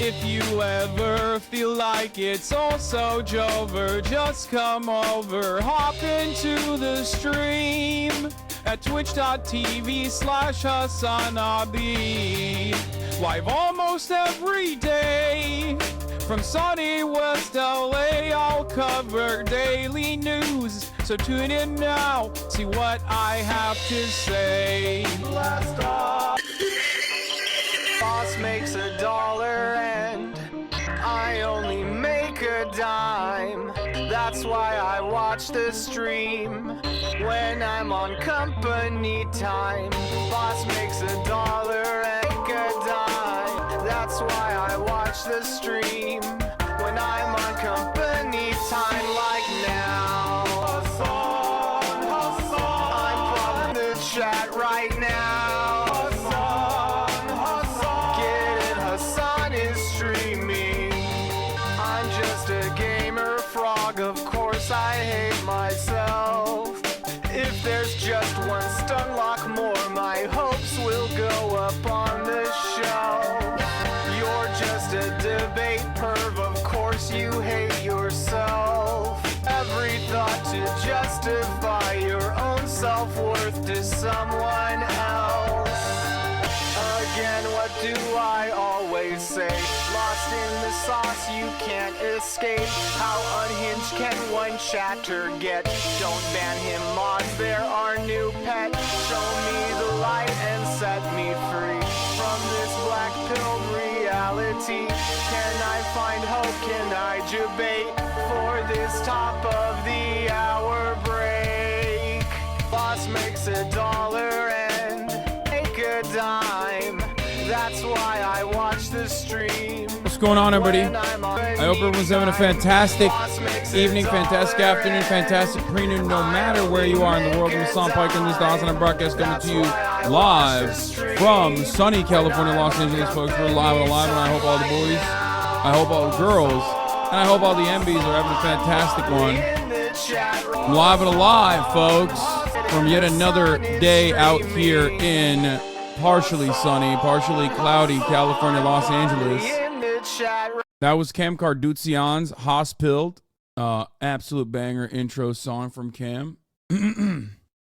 If you ever feel like it's all so Jover, just come over, hop into the stream at twitch.tv/HassanAbi. Live almost every day from sunny West LA. I'll cover daily news, so tune in now, see what I have to say. Blast off. Boss makes $1 and I only make a dime. That's why I watch the stream when I'm on company time. Boss makes $1 and make a dime. That's why I watch the stream when I'm on company time, like now. I'm from the chat right now. Of course I hate myself. If there's just one Stunlock more, my hopes will go up on the shelf. You're just a debate perv, of course you hate yourself. Every thought to justify your own self-worth to someone else. Again, what do I always say? Lost in the sauce, you can't escape. How unhinged can one chatter get? Don't ban him, mods, they're our new pet. Show me the light and set me free from this black-pilled reality. Can I find hope? Can I debate for this top of the hour break? Boss makes $1 and make a dime. That's why I watch the stream. What's going on, everybody? I hope everyone's having a fantastic evening, fantastic afternoon, fantastic pre-noon, no matter where you are in the world. I'm Hassan Pike, and this is the Hassan broadcast coming to you live from sunny California, Los Angeles, folks. We're live and alive, and I hope all the boys, I hope all the girls, and I hope all the MBs are having a fantastic one. I'm live and alive, folks, from yet another day out here in partially sunny, partially cloudy California, Los Angeles. That was Cam Kardashian's Hospilled. Absolute banger intro song from Cam.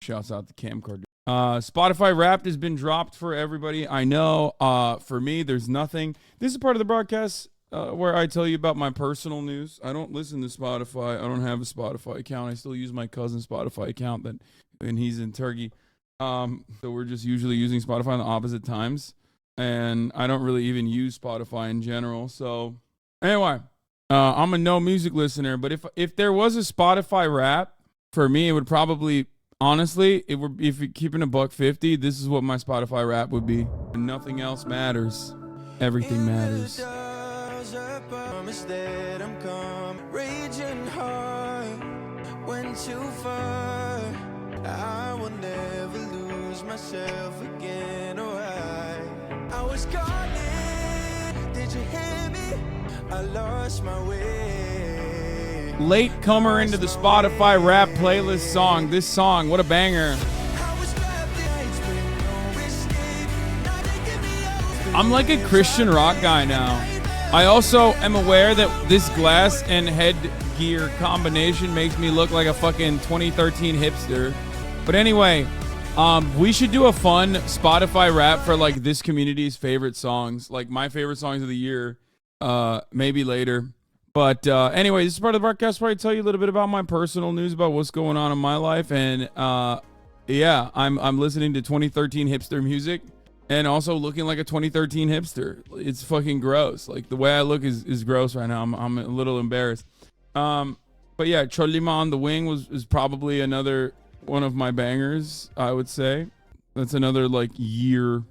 Shouts out to Cam Kardashian. Spotify Wrapped has been dropped for everybody. I know, for me, there's nothing. This is part of the broadcast where I tell you about my personal news. I don't listen to Spotify. I don't have a Spotify account. I still use my cousin's Spotify account, and he's in Turkey. So we're just usually using Spotify on the opposite times, and I don't really even use Spotify in general. So anyway, I'm a no music listener, but if there was a Spotify rap for me, it would probably, honestly, it would, if you're keeping $1.50, this is what my Spotify rap would be. Nothing else matters. Everything matters. Went too far. I will never lose myself again, alright. I was calling, did you hear me? I lost my way. Late comer into the Spotify rap playlist song. This song, what a banger. I'm like a Christian rock guy now. I also am aware that this glass and headgear combination makes me look like a fucking 2013 hipster. But anyway, we should do a fun Spotify rap for like this community's favorite songs, like my favorite songs of the year, maybe later. But anyway, this is part of the broadcast where I tell you a little bit about my personal news about what's going on in my life. And yeah, I'm listening to 2013 hipster music and also looking like a 2013 hipster. It's fucking gross. Like the way I look is gross right now. I'm a little embarrassed. But yeah, Cholima on the Wing is probably another one of my bangers, I would say. That's another like Spotify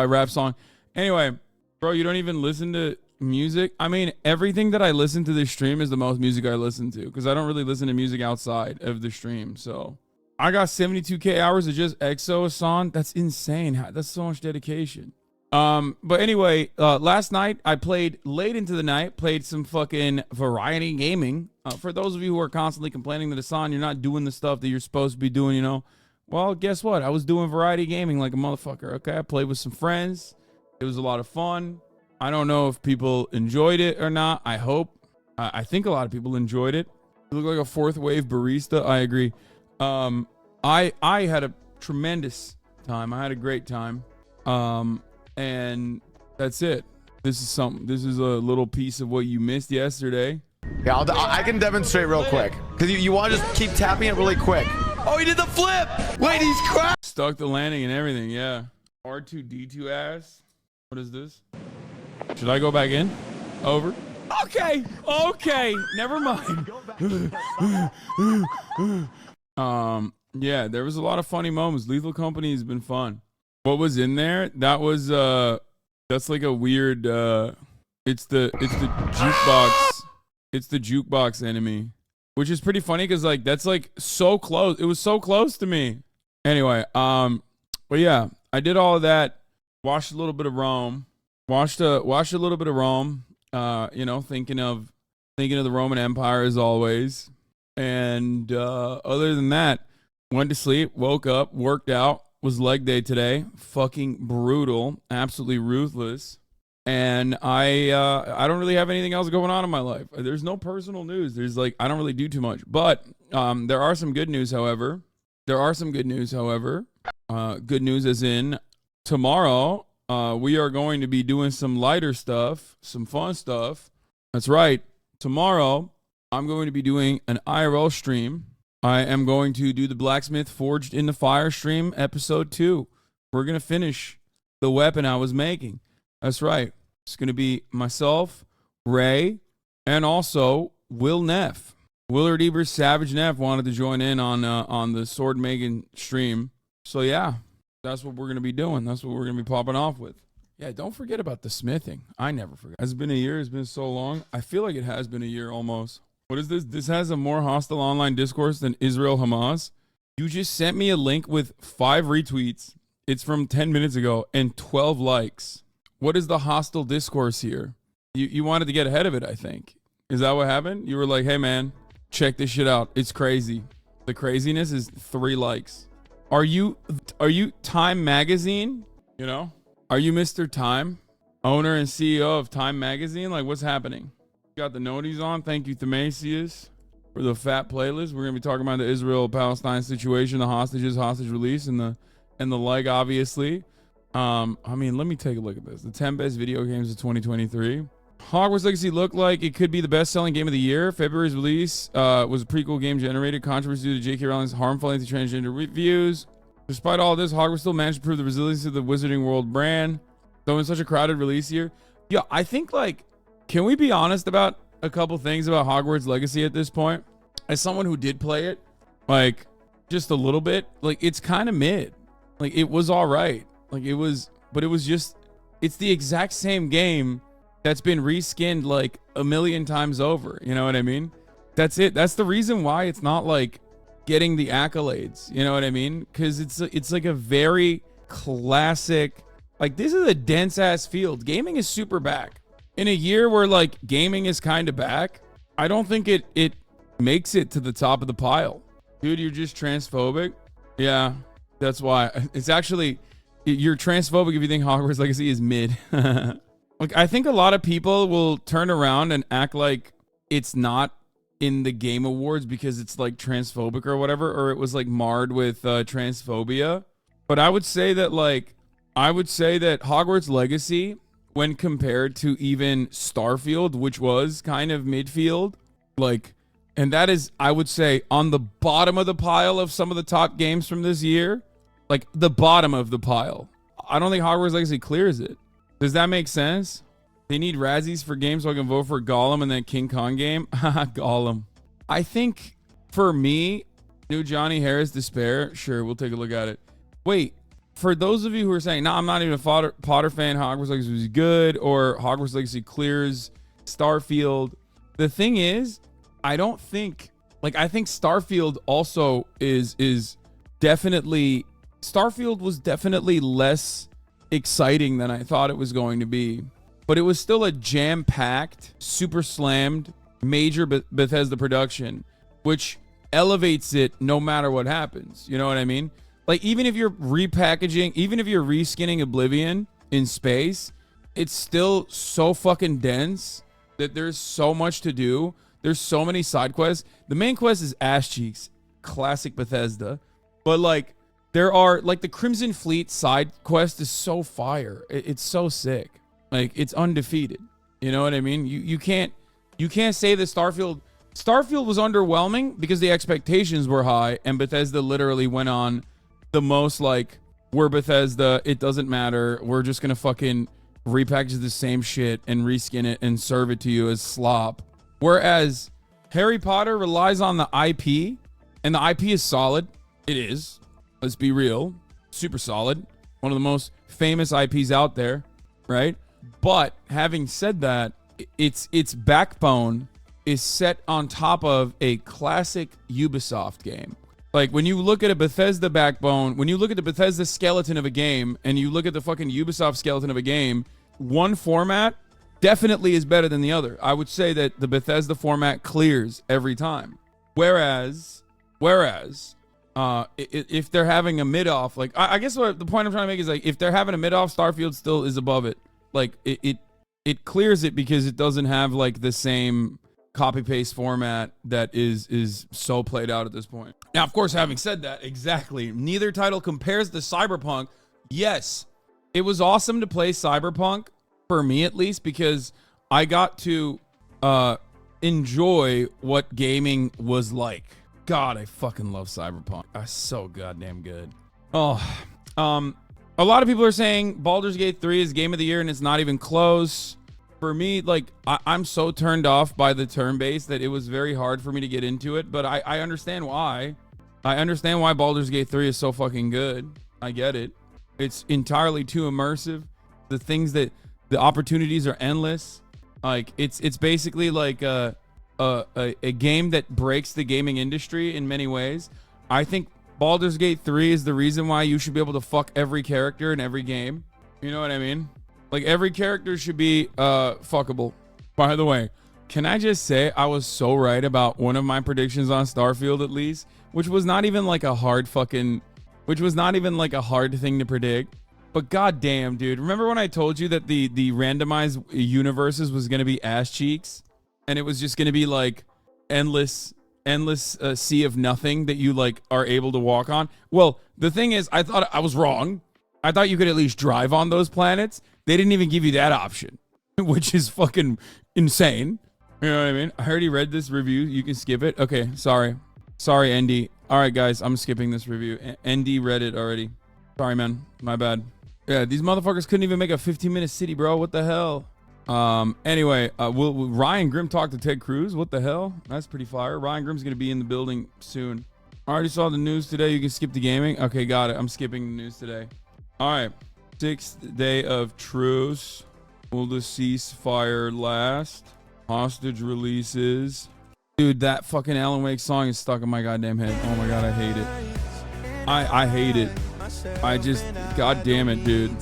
rap song. Anyway, bro, you don't even listen to music? I mean, everything that I listen to this stream is the most music I listen to, because I don't really listen to music outside of the stream. So I got 72K hours of just EXO Hassan. That's insane. That's so much dedication. But anyway, last night I played late into the night, played some fucking variety gaming. For those of you who are constantly complaining that Hassan, you're not doing the stuff that you're supposed to be doing, you know, well, guess what? I was doing variety gaming like a motherfucker. Okay. I played with some friends. It was a lot of fun. I don't know if people enjoyed it or not. I hope. I think a lot of people enjoyed it. You look like a fourth wave barista. I agree. I had a tremendous time. I had a great time. And that's it. This is a little piece of what you missed yesterday. Yeah, I can demonstrate real quick. Because you want to just keep tapping it really quick. Oh, he did the flip. Wait, he's crashed. Stuck the landing and everything, yeah. R2-D2 ass. What is this? Should I go back in? Over. Okay. Never mind. Yeah, there was a lot of funny moments. Lethal Company has been fun. What was in there? That was that's like a weird it's the jukebox. It's the jukebox enemy, which is pretty funny because like that's like so close. It was so close to me. Anyway, but yeah, I did all of that. Watched a little bit of Rome. Watched a little bit of Rome. You know, thinking of the Roman Empire as always. And other than that, went to sleep, woke up, worked out. Was leg day today. Fucking brutal, absolutely ruthless. And I don't really have anything else going on in my life. There's no personal news. There's like I don't really do too much. But there are some good news, however. Good news as in tomorrow we are going to be doing some lighter stuff, some fun stuff. That's right. Tomorrow I'm going to be doing an IRL stream. I am going to do the Blacksmith Forged in the Fire stream, episode 2. We're going to finish the weapon I was making. That's right. It's going to be myself, Ray, and also Will Neff. Willard Ebers Savage Neff wanted to join in on the sword making stream. So yeah, that's what we're going to be doing. That's what we're going to be popping off with. Yeah, don't forget about the smithing. I never forget. It's been a year. It's been so long. I feel like it has been a year almost. What is this? This has a more hostile online discourse than Israel Hamas. You just sent me a link with 5 retweets. It's from 10 minutes ago and 12 likes. What is the hostile discourse here? You wanted to get ahead of it, I think. Is that what happened? You were like, hey man, check this shit out. It's crazy. The craziness is 3 likes. Are you Time Magazine? You know? Are you Mr. Time? Owner and CEO of Time Magazine? Like, what's happening? Got the noties on. Thank you, Themasius, for the fat playlist. We're gonna be talking about the Israel-Palestine situation, the hostages, hostage release, and the like. Obviously, I mean, let me take a look at this. The 10 best video games of 2023. Hogwarts Legacy looked like it could be the best-selling game of the year. February's release was a prequel game generated controversy due to J.K. Rowling's harmful anti-transgender reviews. Despite all this, Hogwarts still managed to prove the resilience of the Wizarding World brand. Though in such a crowded release year, yeah, I think like. Can we be honest about a couple things about Hogwarts Legacy at this point? As someone who did play it, like, just a little bit, like, it's kind of mid. Like, it was all right. Like, it was, but it was just, it's the exact same game that's been reskinned, like, a million times over. You know what I mean? That's it. That's the reason why it's not, like, getting the accolades. You know what I mean? Because it's like a very classic, like, this is a dense-ass field. Gaming is super back. In a year where like gaming is kind of back, I don't think it makes it to the top of the pile. Dude, you're just transphobic. Yeah, that's why. It's actually, you're transphobic if you think Hogwarts Legacy is mid. Like, I think a lot of people will turn around and act like it's not in the Game Awards because it's like transphobic or whatever, or it was like marred with transphobia. But I would say that Hogwarts Legacy, when compared to even Starfield, which was kind of midfield, like, and that is, I would say, on the bottom of the pile of some of the top games from this year, like the bottom of the pile. I don't think Hogwarts Legacy clears it. Does that make sense? They need Razzies for games so I can vote for Gollum in that King Kong game. Gollum. I think for me, new Johnny Harris Despair. Sure, we'll take a look at it. Wait. For those of you who are saying, no, I'm not even a Potter fan, Hogwarts Legacy was good, or Hogwarts Legacy clears Starfield. The thing is, I don't think, like, I think Starfield also is definitely, Starfield was definitely less exciting than I thought it was going to be. But it was still a jam-packed, super slammed, major Bethesda production, which elevates it no matter what happens. You know what I mean? Like, even if you're repackaging, even if you're reskinning Oblivion in space, it's still so fucking dense that there's so much to do. There's so many side quests. The main quest is ass cheeks, classic Bethesda. But like there are like the Crimson Fleet side quest is so fire. It's so sick. Like it's undefeated. You know what I mean? You can't say that Starfield was underwhelming because the expectations were high, and Bethesda literally went on the most like, we're Bethesda, it doesn't matter, we're just gonna fucking repackage the same shit and reskin it and serve it to you as slop. Whereas Harry Potter relies on the IP, and the IP is solid. It is. Let's be real. Super solid. One of the most famous IPs out there, right? But having said that, its backbone is set on top of a classic Ubisoft game. Like when you look at a Bethesda backbone, when you look at the Bethesda skeleton of a game and you look at the fucking Ubisoft skeleton of a game, one format definitely is better than the other. I would say that the Bethesda format clears every time. Whereas, if they're having a mid-off, like I guess what the point I'm trying to make is like if they're having a mid-off, Starfield still is above it. Like it clears it because it doesn't have like the same copy-paste format that is so played out at this point. Now, of course, having said that, exactly, neither title compares to Cyberpunk. Yes, it was awesome to play Cyberpunk, for me at least, because I got to enjoy what gaming was like. God, I fucking love Cyberpunk. It's so goddamn good. Oh, a lot of people are saying Baldur's Gate 3 is game of the year and it's not even close. For me, like, I'm so turned off by the turn-based that it was very hard for me to get into it, but I understand why. I understand why Baldur's Gate 3 is so fucking good. I get it. It's entirely too immersive. The opportunities are endless. Like, it's basically like a game that breaks the gaming industry in many ways. I think Baldur's Gate 3 is the reason why you should be able to fuck every character in every game. You know what I mean? Like, every character should be fuckable. By the way, can I just say I was so right about one of my predictions on Starfield, at least, which was not even like a hard thing to predict. But goddamn, dude, remember when I told you that the randomized universes was going to be ass cheeks? And it was just going to be like endless sea of nothing that you like are able to walk on? Well, the thing is, I thought I was wrong. I thought you could at least drive on those planets. They didn't even give you that option, which is fucking insane. You know what I mean? I already read this review. You can skip it. Okay, sorry, ND. All right, guys, I'm skipping this review. ND read it already. Sorry, man. My bad. Yeah, these motherfuckers couldn't even make a 15-minute city, bro. What the hell? Anyway, will Ryan Grimm talk to Ted Cruz? What the hell? That's pretty fire. Ryan Grimm's gonna be in the building soon. I already saw the news today. You can skip the gaming. Okay, got it. I'm skipping the news today. All right. 6th day of truce. Will the ceasefire last? Hostage releases. Dude, that fucking Alan Wake song is stuck in my goddamn head. Oh my god, I hate it. I hate it. God damn it, dude.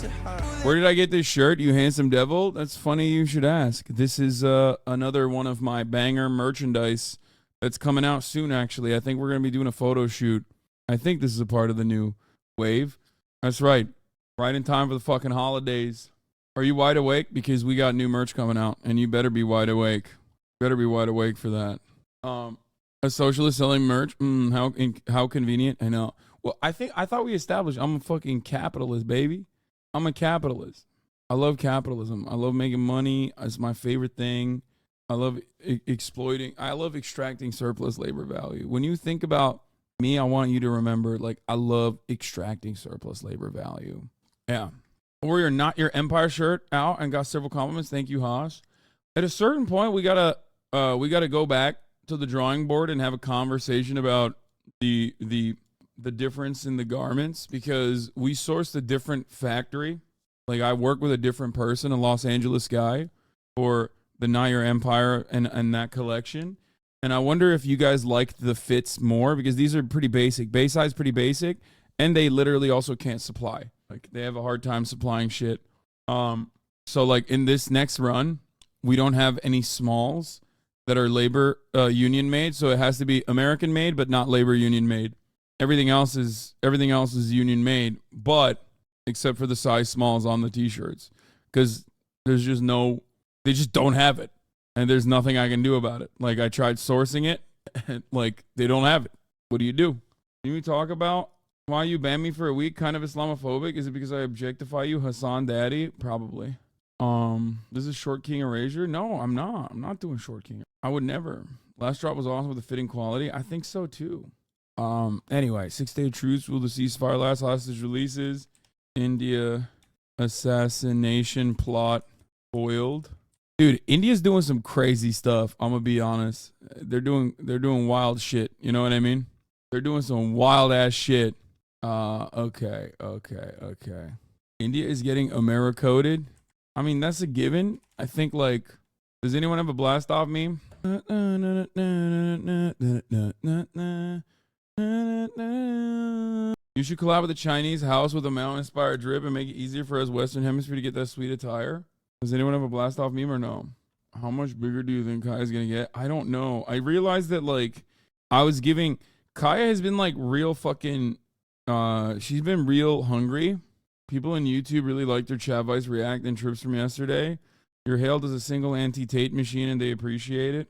Where did I get this shirt, you handsome devil? That's funny you should ask. This is another one of my banger merchandise that's coming out soon, actually. I think we're going to be doing a photo shoot. I think this is a part of the new wave. That's right. Right in time for the fucking holidays. Are you wide awake? Because we got new merch coming out, and you better be wide awake. Better be wide awake for that. A socialist selling merch? How convenient. I know. Well, I thought we established I'm a fucking capitalist, baby. I'm a capitalist. I love capitalism. I love making money. It's my favorite thing. I love exploiting. I love extracting surplus labor value. When you think about me, I want you to remember, like, I love extracting surplus labor value. Yeah. Warrior, not your Empire shirt out and got several compliments. Thank you, Haas. At a certain point, we gotta go back to the drawing board and have a conversation about the difference in the garments, because we sourced a different factory. Like, I work with a different person, a Los Angeles guy, for the Not Your Empire and that collection. And I wonder if you guys liked the fits more, because these are pretty basic. Bayside's pretty basic, and they literally also can't supply. Like, they have a hard time supplying shit. So, like, in this next run, we don't have any smalls that are labor union made, so it has to be American made, but not labor union made. Everything else is union made, but except for the size smalls on the t-shirts, because There's just no, they just don't have it. And there's nothing I can do about it. Like, I tried sourcing it, and, like, they don't have it. What do you do? Can we talk about why you banned me for a week? Kind of Islamophobic? Is it because I objectify you, Hassan Daddy? Probably. This is Short King Erasure? No, I'm not. I'm not doing Short King. I would never. Last drop was awesome with a fitting quality. I think so, too. Anyway, 6-day truce will the ceasefire last hostage releases. India assassination plot foiled. Dude, India's doing some crazy stuff. I'm gonna be honest. They're doing wild shit. You know what I mean? They're doing some wild ass shit. Okay. India is getting Americoded. I mean, that's a given. I think, like, does anyone have a blast off meme? You should collab with the Chinese house with a mountain-inspired drip and make it easier for us Western Hemisphere to get that sweet attire. Does anyone have a blast off meme or no? How much bigger do you think Kaya's gonna get? I don't know. I realized that, like, Kaya has been, like, real fucking, she's been real hungry. People on YouTube really liked her Chav Vice react and trips from yesterday. You're hailed as a single anti-Tate machine and they appreciate it.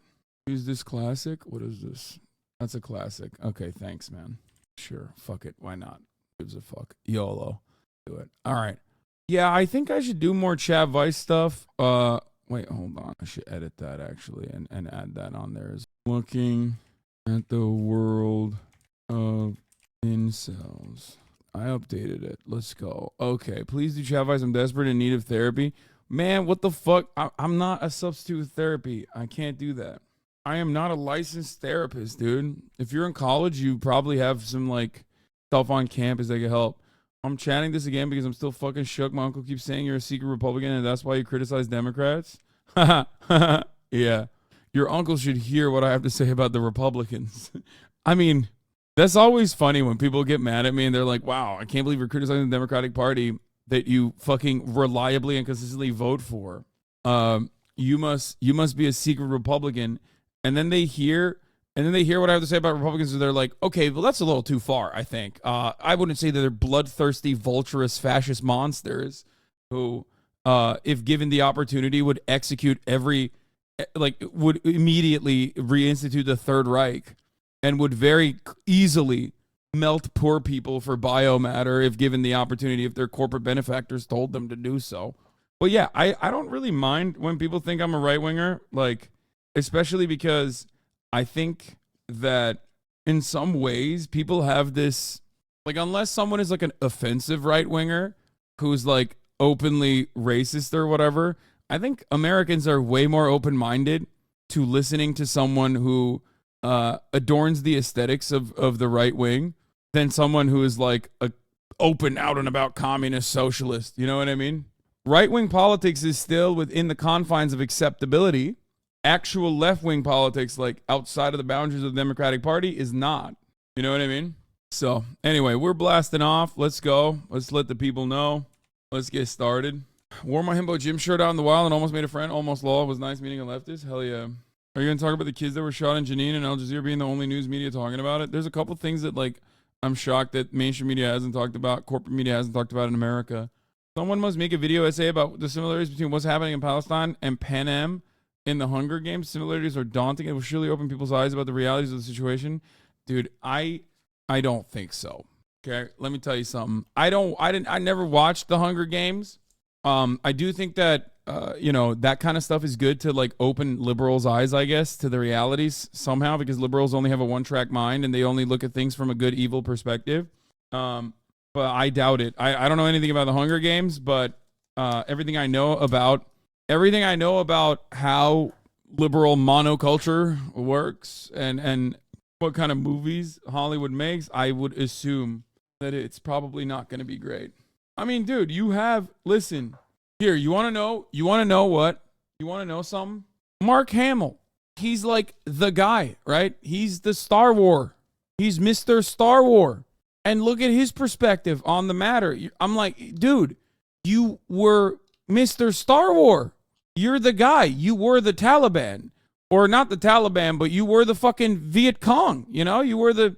Use this classic? What is this? That's a classic. Okay, thanks, man. Sure, fuck it. Why not? Gives a fuck. YOLO. Do it. All right. Yeah, I think I should do more Chav Vice stuff. Wait, hold on. I should edit that, actually, and add that on there. Looking at the world of incels. I updated it. Let's go. Okay, please do Chav Vice. I'm desperate in need of therapy. Man, what the fuck? I'm not a substitute therapy. I can't do that. I am not a licensed therapist, dude. If you're in college, you probably have some, like, stuff on campus that can help. I'm chatting this again because I'm still fucking shook. My uncle keeps saying you're a secret Republican and that's why you criticize Democrats. Yeah. Your uncle should hear what I have to say about the Republicans. I mean, that's always funny when people get mad at me and they're like, wow, I can't believe you're criticizing the Democratic Party that you fucking reliably and consistently vote for. You must be a secret Republican. And then they hear what I have to say about Republicans, and they're like, okay, well, that's a little too far, I think. I wouldn't say that they're bloodthirsty, vulturous, fascist monsters who, if given the opportunity, would execute would immediately reinstitute the Third Reich and would very easily melt poor people for biomatter if given the opportunity, if their corporate benefactors told them to do so. But yeah, I don't really mind when people think I'm a right-winger, like, especially because I think that in some ways people have this, like, unless someone is like an offensive right-winger who's like openly racist or whatever, I think Americans are way more open-minded to listening to someone who adorns the aesthetics of the right wing than someone who is like a open out and about communist socialist. You know what I mean? Right-wing politics is still within the confines of acceptability. Actual left-wing politics, like outside of the boundaries of the Democratic Party, is not. You know what I mean? So anyway, we're blasting off. Let's go. Let's let the people know. Let's get started. Wore my Himbo gym shirt out in the wild and almost made a friend. Almost law. Was nice meeting a leftist. Hell yeah. Are you going to talk about the kids that were shot in Jenin and Al Jazeera being the only news media talking about it? There's a couple things that, like, I'm shocked that mainstream media hasn't talked about, corporate media hasn't talked about in America. Someone must make a video essay about the similarities between what's happening in Palestine and Pan Am in the Hunger Games. Similarities are daunting. It will surely open people's eyes about the realities of the situation. Dude, I don't think so. Okay, let me tell you something. I never watched the Hunger Games. I do think that that kind of stuff is good to, like, open liberals' eyes, I guess, to the realities somehow, because liberals only have a one-track mind and they only look at things from a good evil perspective. But I doubt it. I don't know anything about the Hunger Games, but everything I know about how liberal monoculture works and what kind of movies Hollywood makes, I would assume that it's probably not going to be great. I mean, dude, listen, here, you want to know something? Mark Hamill, he's like the guy, right? He's the Star Wars. He's Mr. Star Wars. And look at his perspective on the matter. I'm like, dude, you were Mr. Star Wars. You're the guy. You were the Taliban. Or not the Taliban, but you were the fucking Viet Cong. You know, you were the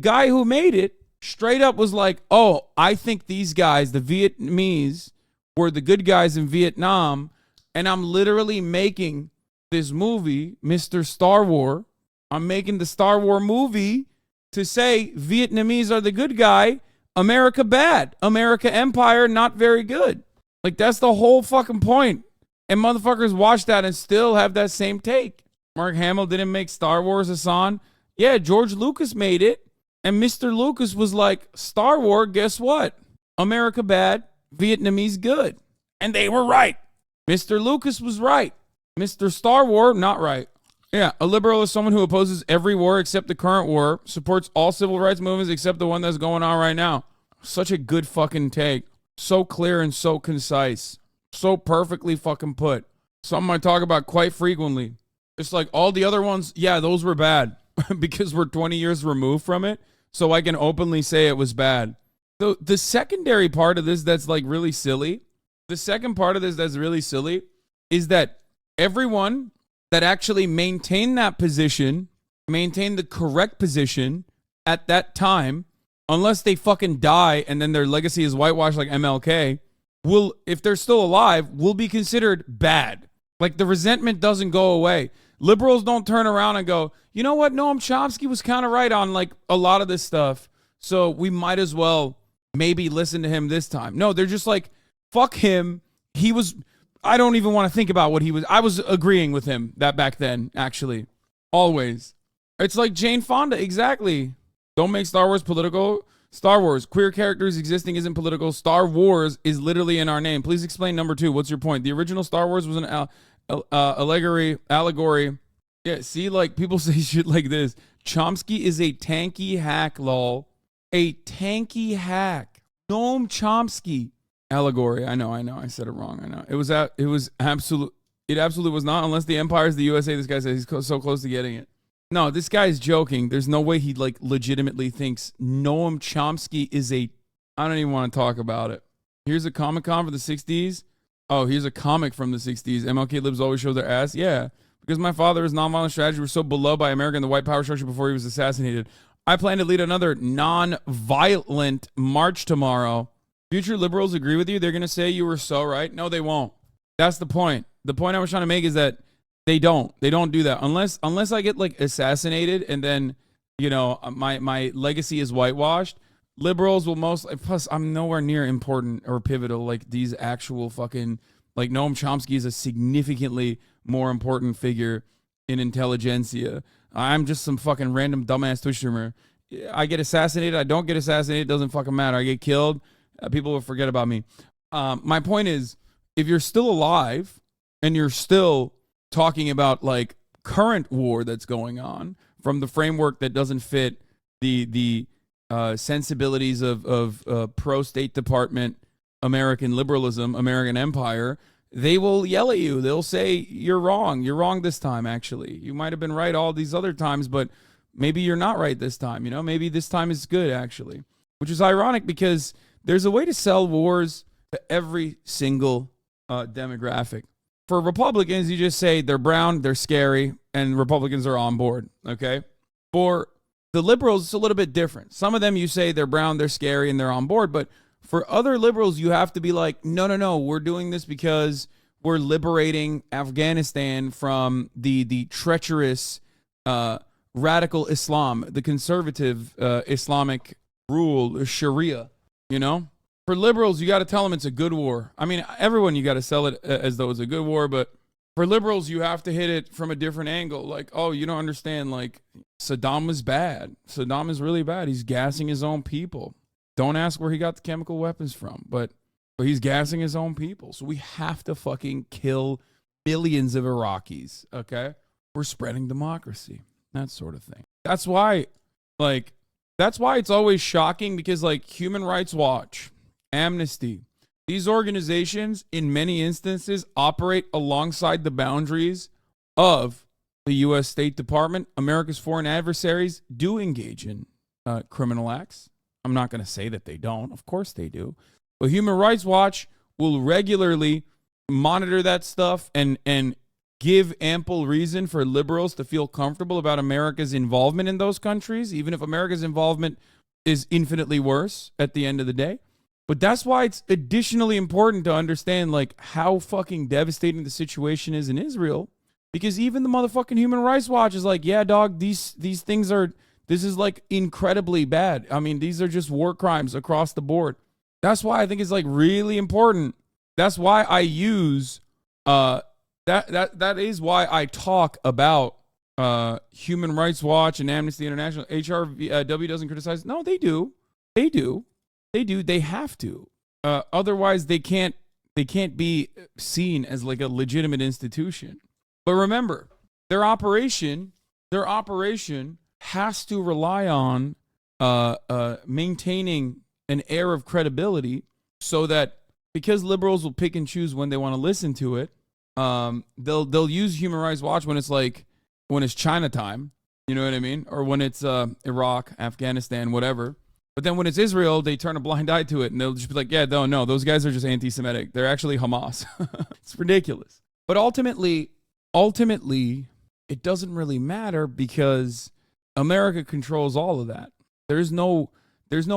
guy who made it straight up was like, oh, I think these guys, the Vietnamese, were the good guys in Vietnam, and I'm literally making this movie, Mr. Star Wars. I'm making the Star Wars movie to say Vietnamese are the good guy, America bad, America empire not very good. Like, that's the whole fucking point. And motherfuckers watch that and still have that same take. Mark Hamill didn't make Star Wars, Hassan. Yeah, George Lucas made it. And Mr. Lucas was like, Star Wars, guess what? America bad, Vietnamese good. And they were right. Mr. Lucas was right. Mr. Star Wars, not right. Yeah, a liberal is someone who opposes every war except the current war, supports all civil rights movements except the one that's going on right now. Such a good fucking take. So clear and so concise. So perfectly fucking put. Something I talk about quite frequently. It's like all the other ones, yeah, those were bad because we're 20 years removed from it. So I can openly say it was bad. So the secondary part of this that's like really silly, the second part of this that's really silly is that everyone that actually maintained that position, maintained the correct position at that time, unless they fucking die and then their legacy is whitewashed like MLK, will, if they're still alive, will be considered bad. Like, the resentment doesn't go away. Liberals don't turn around and go, you know what, Noam Chomsky was kind of right on like a lot of this stuff, so we might as well maybe listen to him this time. No, they're just like, fuck him. He was, I don't even want to think about what he was. I was agreeing with him that back then, actually. Always. It's like Jane Fonda, exactly. Don't make Star Wars political. Star Wars, queer characters existing isn't political. Star Wars is literally in our name. Please explain number 2. What's your point? The original Star Wars was an allegory. Yeah, see, like, people say shit like this. Chomsky is a tanky hack, lol. A tanky hack. Noam Chomsky. Allegory. I know. I said it wrong. I know. It was absolute. It absolutely was not, unless the empire is the USA. This guy says he's so close to getting it. No, this guy is joking. There's no way he like legitimately thinks Noam Chomsky is a. I don't even want to talk about it. Here's a Comic-Con for the 60s. Oh, here's a comic from the 60s. MLK libs always show their ass. Yeah, because my father's nonviolent strategy was so beloved by America and the white power structure before he was assassinated. I plan to lead another non-violent march tomorrow. Future liberals agree with you. They're going to say you were so right. No, they won't. That's the point. The point I was trying to make is that they don't do that unless I get like assassinated and then, you know, my legacy is whitewashed. Liberals will plus I'm nowhere near important or pivotal like these actual fucking, like, Noam Chomsky is a significantly more important figure in intelligentsia. I'm just some fucking random dumbass Twitch streamer. I get assassinated, I don't get assassinated, it doesn't fucking matter. I get killed, people will forget about me. My point is, if you're still alive and you're still talking about like current war that's going on from the framework that doesn't fit the sensibilities of pro-State Department, American liberalism, American empire, they will yell at you. They'll say, you're wrong. You're wrong this time, actually. You might have been right all these other times, but maybe you're not right this time. You know, maybe this time is good, actually. Which is ironic because there's a way to sell wars to every single demographic. For Republicans, you just say they're brown, they're scary, and Republicans are on board, okay? For the liberals, it's a little bit different. Some of them you say they're brown, they're scary, and they're on board. But for other liberals, you have to be like, no, we're doing this because we're liberating Afghanistan from the treacherous radical Islam, the conservative Islamic rule, Sharia, you know? For liberals, you got to tell them it's a good war. I mean, everyone, you got to sell it as though it's a good war, but for liberals, you have to hit it from a different angle. Like, oh, you don't understand. Like, Saddam was bad. Saddam is really bad. He's gassing his own people. Don't ask where he got the chemical weapons from, but he's gassing his own people. So we have to fucking kill millions of Iraqis, okay? We're spreading democracy, that sort of thing. That's why it's always shocking because, like, Human Rights Watch, Amnesty, these organizations, in many instances, operate alongside the boundaries of the U.S. State Department. America's foreign adversaries do engage in criminal acts. I'm not going to say that they don't. Of course they do. But Human Rights Watch will regularly monitor that stuff and give ample reason for liberals to feel comfortable about America's involvement in those countries, even if America's involvement is infinitely worse at the end of the day. But that's why it's additionally important to understand like how fucking devastating the situation is in Israel. Because even the motherfucking Human Rights Watch is like, yeah, dog, these things are, this is like incredibly bad. I mean, these are just war crimes across the board. That's why I think it's like really important. That's why I use, that is why I talk about Human Rights Watch and Amnesty International. HRW doesn't criticize. No, they do. They do. They do. They have to. Otherwise, they can't be seen as like a legitimate institution. But remember, their operation has to rely on maintaining an air of credibility, so that because liberals will pick and choose when they want to listen to it, they'll use Human Rights Watch when it's China time, you know what I mean, or when it's Iraq, Afghanistan, whatever. But then when it's Israel, they turn a blind eye to it, and they'll just be like, yeah, no, those guys are just anti-Semitic. They're actually Hamas. It's ridiculous. But ultimately, it doesn't really matter because America controls all of that. There's no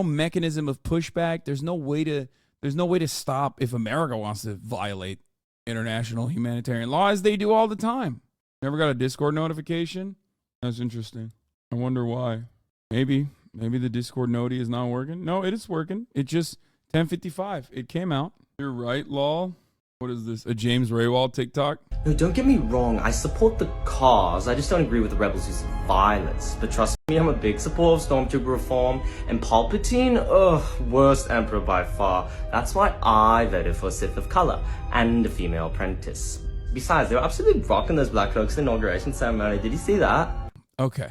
mechanism of pushback. There's no way to stop if America wants to violate international humanitarian law, as they do all the time. Never got a Discord notification? That's interesting. I wonder why. Maybe the Discord noti is not working. No, it is working. It just 10:55. It came out. You're right, lol. What is this? A James Raywald TikTok? No, don't get me wrong. I support the cause. I just don't agree with the rebels' use of violence. But trust me, I'm a big supporter of Stormtrooper reform. And Palpatine, worst emperor by far. That's why I voted for a Sith of color and a female apprentice. Besides, they were absolutely rocking those black cloaks in the inauguration ceremony. Did you see that? Okay.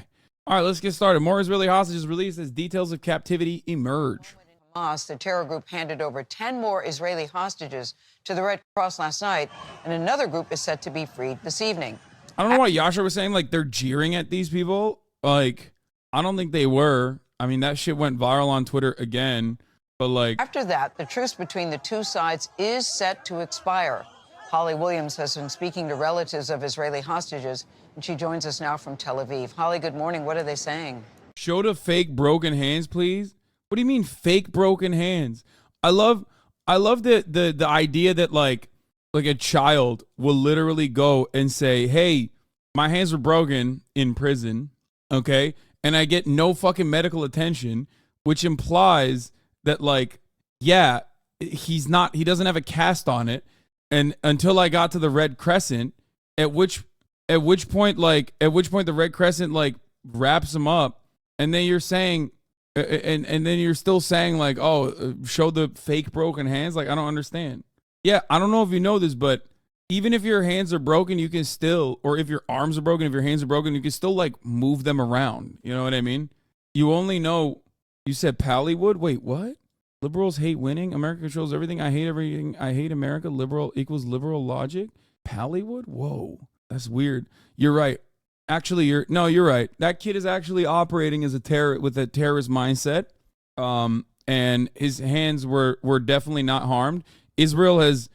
All right, let's get started. More Israeli hostages released as details of captivity emerge. Hamas, the terror group, handed over 10 more Israeli hostages to the Red Cross last night, and another group is set to be freed this evening. I don't know why Yasha was saying, like, they're jeering at these people. Like, I don't think they were. I mean, that shit went viral on Twitter again, but, like... After that, the truce between the two sides is set to expire. Holly Williams has been speaking to relatives of Israeli hostages, and she joins us now from Tel Aviv. Holly, good morning. What are they saying? Show the fake broken hands, please. What do you mean fake broken hands? I love the idea that like a child will literally go and say, "Hey, my hands were broken in prison, okay? And I get no fucking medical attention," which implies that like, yeah, he doesn't have a cast on it, and until I got to the Red Crescent, at which point the Red Crescent like wraps him up, and then you're saying. And then you're still saying like, oh, show the fake broken hands. Like, I don't understand. Yeah, I don't know if you know this, but even if your hands are broken, you can still, or if your arms are broken, if your hands are broken, you can still like move them around. You know what I mean? You only know, you said Pallywood? Wait, what? Liberals hate winning. America controls everything. I hate everything. I hate America. Liberal equals liberal logic. Pallywood? Whoa, that's weird. You're right. Actually, you're right. That kid is actually operating as with a terrorist mindset. And his hands were definitely not harmed. Israel has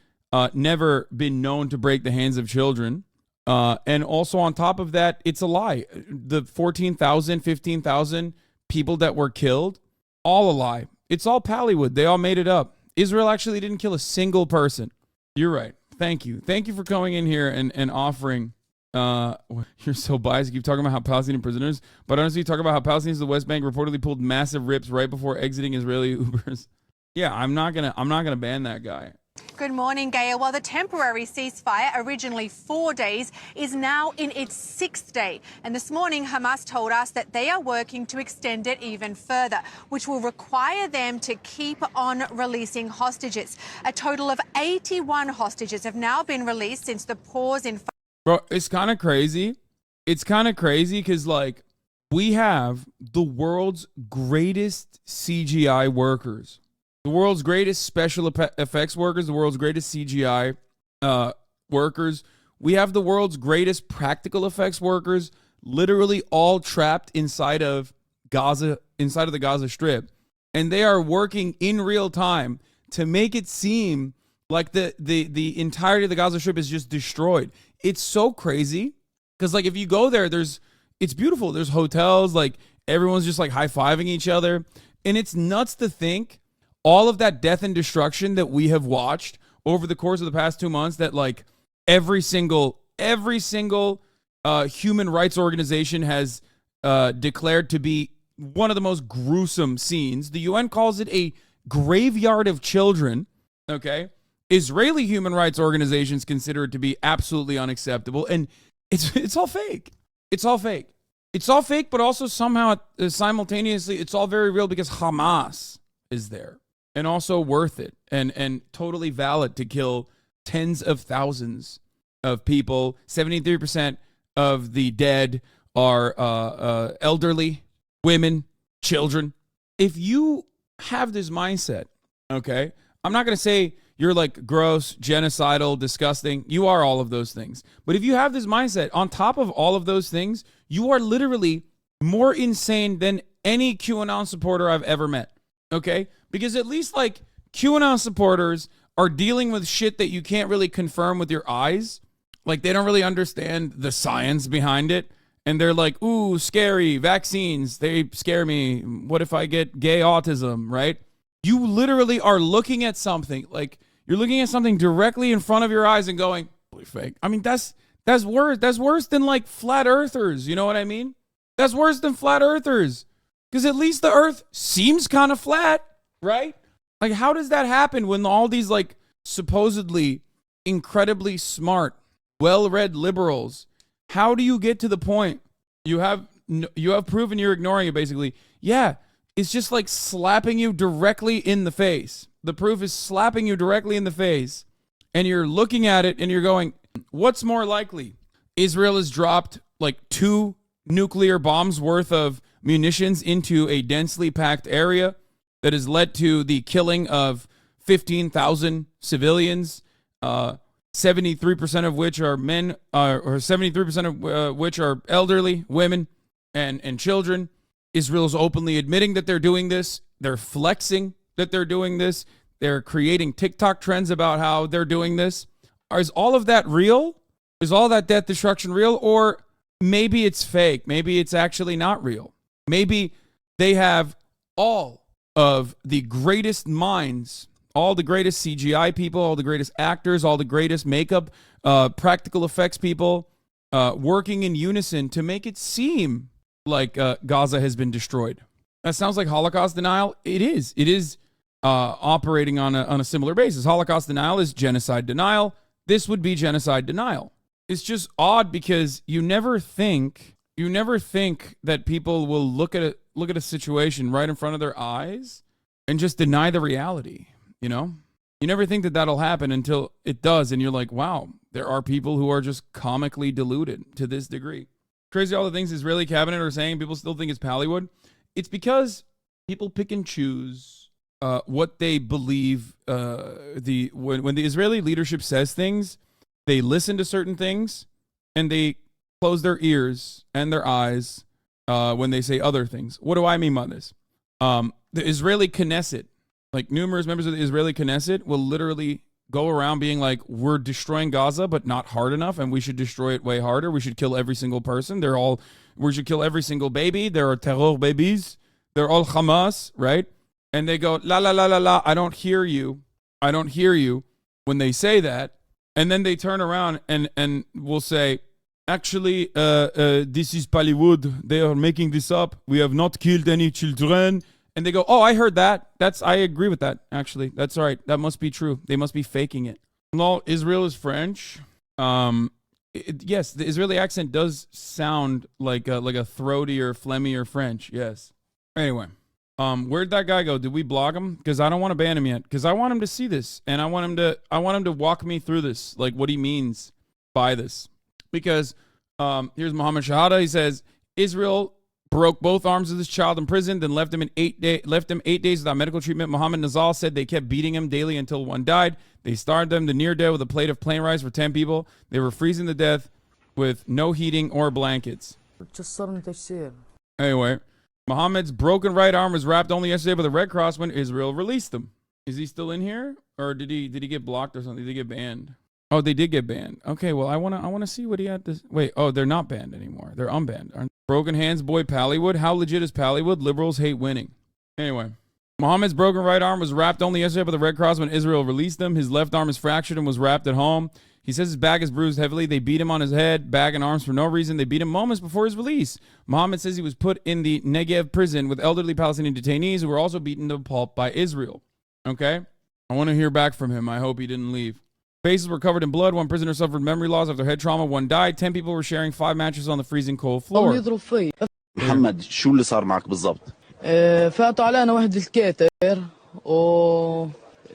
never been known to break the hands of children. And also on top of that, it's a lie. The 14,000, 15,000 people that were killed, all a lie. It's all Pallywood. They all made it up. Israel actually didn't kill a single person. You're right. Thank you. Thank you for coming in here and offering. You're so biased. You keep talking about how Palestinian prisoners, but honestly, you talk about how Palestinians in the West Bank reportedly pulled massive rips right before exiting Israeli Ubers. Yeah, I'm not gonna ban that guy. Good morning, Gaia. Well, the temporary ceasefire, originally 4 days, is now in its 6th day. And this morning, Hamas told us that they are working to extend it even further, which will require them to keep on releasing hostages. A total of 81 hostages have now been released since the pause in... Bro, it's kind of crazy. It's kind of crazy because, like, we have the world's greatest CGI workers, the world's greatest special effects workers, the world's greatest CGI workers. We have the world's greatest practical effects workers, literally all trapped inside of Gaza, inside of the Gaza Strip. And they are working in real time to make it seem like the entirety of the Gaza Strip is just destroyed. It's so crazy because, like, if you go there, it's beautiful. There's hotels, like everyone's just like high-fiving each other. And it's nuts to think all of that death and destruction that we have watched over the course of the past 2 months, that like every single human rights organization has declared to be one of the most gruesome scenes. The UN calls it a graveyard of children, okay? Israeli human rights organizations consider it to be absolutely unacceptable, and it's all fake. It's all fake. It's all fake, but also somehow simultaneously it's all very real because Hamas is there and also worth it and totally valid to kill tens of thousands of people. 73% of the dead are elderly, women, children. If you have this mindset, okay, I'm not going to say you're like gross, genocidal, disgusting. You are all of those things. But if you have this mindset, on top of all of those things, you are literally more insane than any QAnon supporter I've ever met. Okay? Because at least like QAnon supporters are dealing with shit that you can't really confirm with your eyes. Like they don't really understand the science behind it. And they're like, ooh, scary, vaccines, they scare me. What if I get gay autism, right? You literally are looking at something, like you're looking at something directly in front of your eyes and going, holy fake. I mean, that's worse. That's worse than like flat earthers. You know what I mean? That's worse than flat earthers. Because at least the earth seems kind of flat, right? Like, how does that happen when all these like supposedly incredibly smart, well-read liberals, how do you get to the point you have proof and you're ignoring it basically? Yeah. It's just like slapping you directly in the face. The proof is slapping you directly in the face. And you're looking at it and you're going, what's more likely? Israel has dropped like 2 nuclear bombs worth of munitions into a densely packed area that has led to the killing of 15,000 civilians, 73% of which are men, or 73% of which are elderly, women, and children. Israel's openly admitting that they're doing this. They're flexing that they're doing this. They're creating TikTok trends about how they're doing this. Is all of that real? Is all that death destruction real? Or maybe it's fake. Maybe it's actually not real. Maybe they have all of the greatest minds, all the greatest CGI people, all the greatest actors, all the greatest makeup, practical effects people working in unison to make it seem like Gaza has been destroyed. That sounds like Holocaust denial. It is. It is operating on a similar basis. Holocaust denial is genocide denial. This would be genocide denial. It's just odd because you never think that people will look at a situation right in front of their eyes and just deny the reality. You know, you never think that that'll happen until it does, and you're like, wow, there are people who are just comically deluded to this degree. Crazy all the things Israeli cabinet are saying, people still think it's Pallywood. It's because people pick and choose what they believe. When the Israeli leadership says things, they listen to certain things and they close their ears and their eyes when they say other things. What do I mean by this? The Israeli Knesset, like numerous members of the Israeli Knesset, will literally go around being like, we're destroying Gaza, but not hard enough, and we should destroy it way harder. We should kill every single person. We should kill every single baby. There are terror babies. They're all Hamas, right? And they go, la, la, la, la, la, I don't hear you. I don't hear you when they say that. And then they turn around and will say, actually, this is Pallywood. They are making this up. We have not killed any children. And they go, oh, I heard that. I agree with that, actually. That's right. That must be true. They must be faking it. No, Israel is French. Yes, the Israeli accent does sound like a throaty or phlegmy or French. Yes. Anyway, where'd that guy go? Did we block him? Because I don't want to ban him yet. Because I want him to see this, and I want him to walk me through this, like what he means by this. Because here's Mohammed Shahada. He says Israel broke both arms of this child in prison, then left him 8 days without medical treatment. Mohammed Nazal said they kept beating him daily until one died. They starved them to near death with a plate of plain rice for 10 people. They were freezing to death with no heating or blankets. Anyway, Mohammed's broken right arm was wrapped only yesterday by the Red Cross when Israel released him. Is he still in here, or did he get blocked or something? Did he get banned? Oh, they did get banned. Okay, well, I wanna see what he had to. Wait, oh, they're not banned anymore. They're unbanned. Broken hands boy Pallywood. How legit is Pallywood? Liberals hate winning. Anyway, Muhammad's broken right arm was wrapped only yesterday by the Red Cross when Israel released him. His left arm is fractured and was wrapped at home. He says his back is bruised heavily. They beat him on his head, back, and arms for no reason. They beat him moments before his release. Muhammad says he was put in the Negev prison with elderly Palestinian detainees who were also beaten to pulp by Israel. Okay? I want to hear back from him. I hope he didn't leave. Faces were covered in blood. One prisoner suffered memory loss after head trauma. One died. 10 people were sharing 5 mattresses on the freezing cold floor. محمد شو اللي صار معك بالضبط؟ فاتوا علينا وحدة الكيتر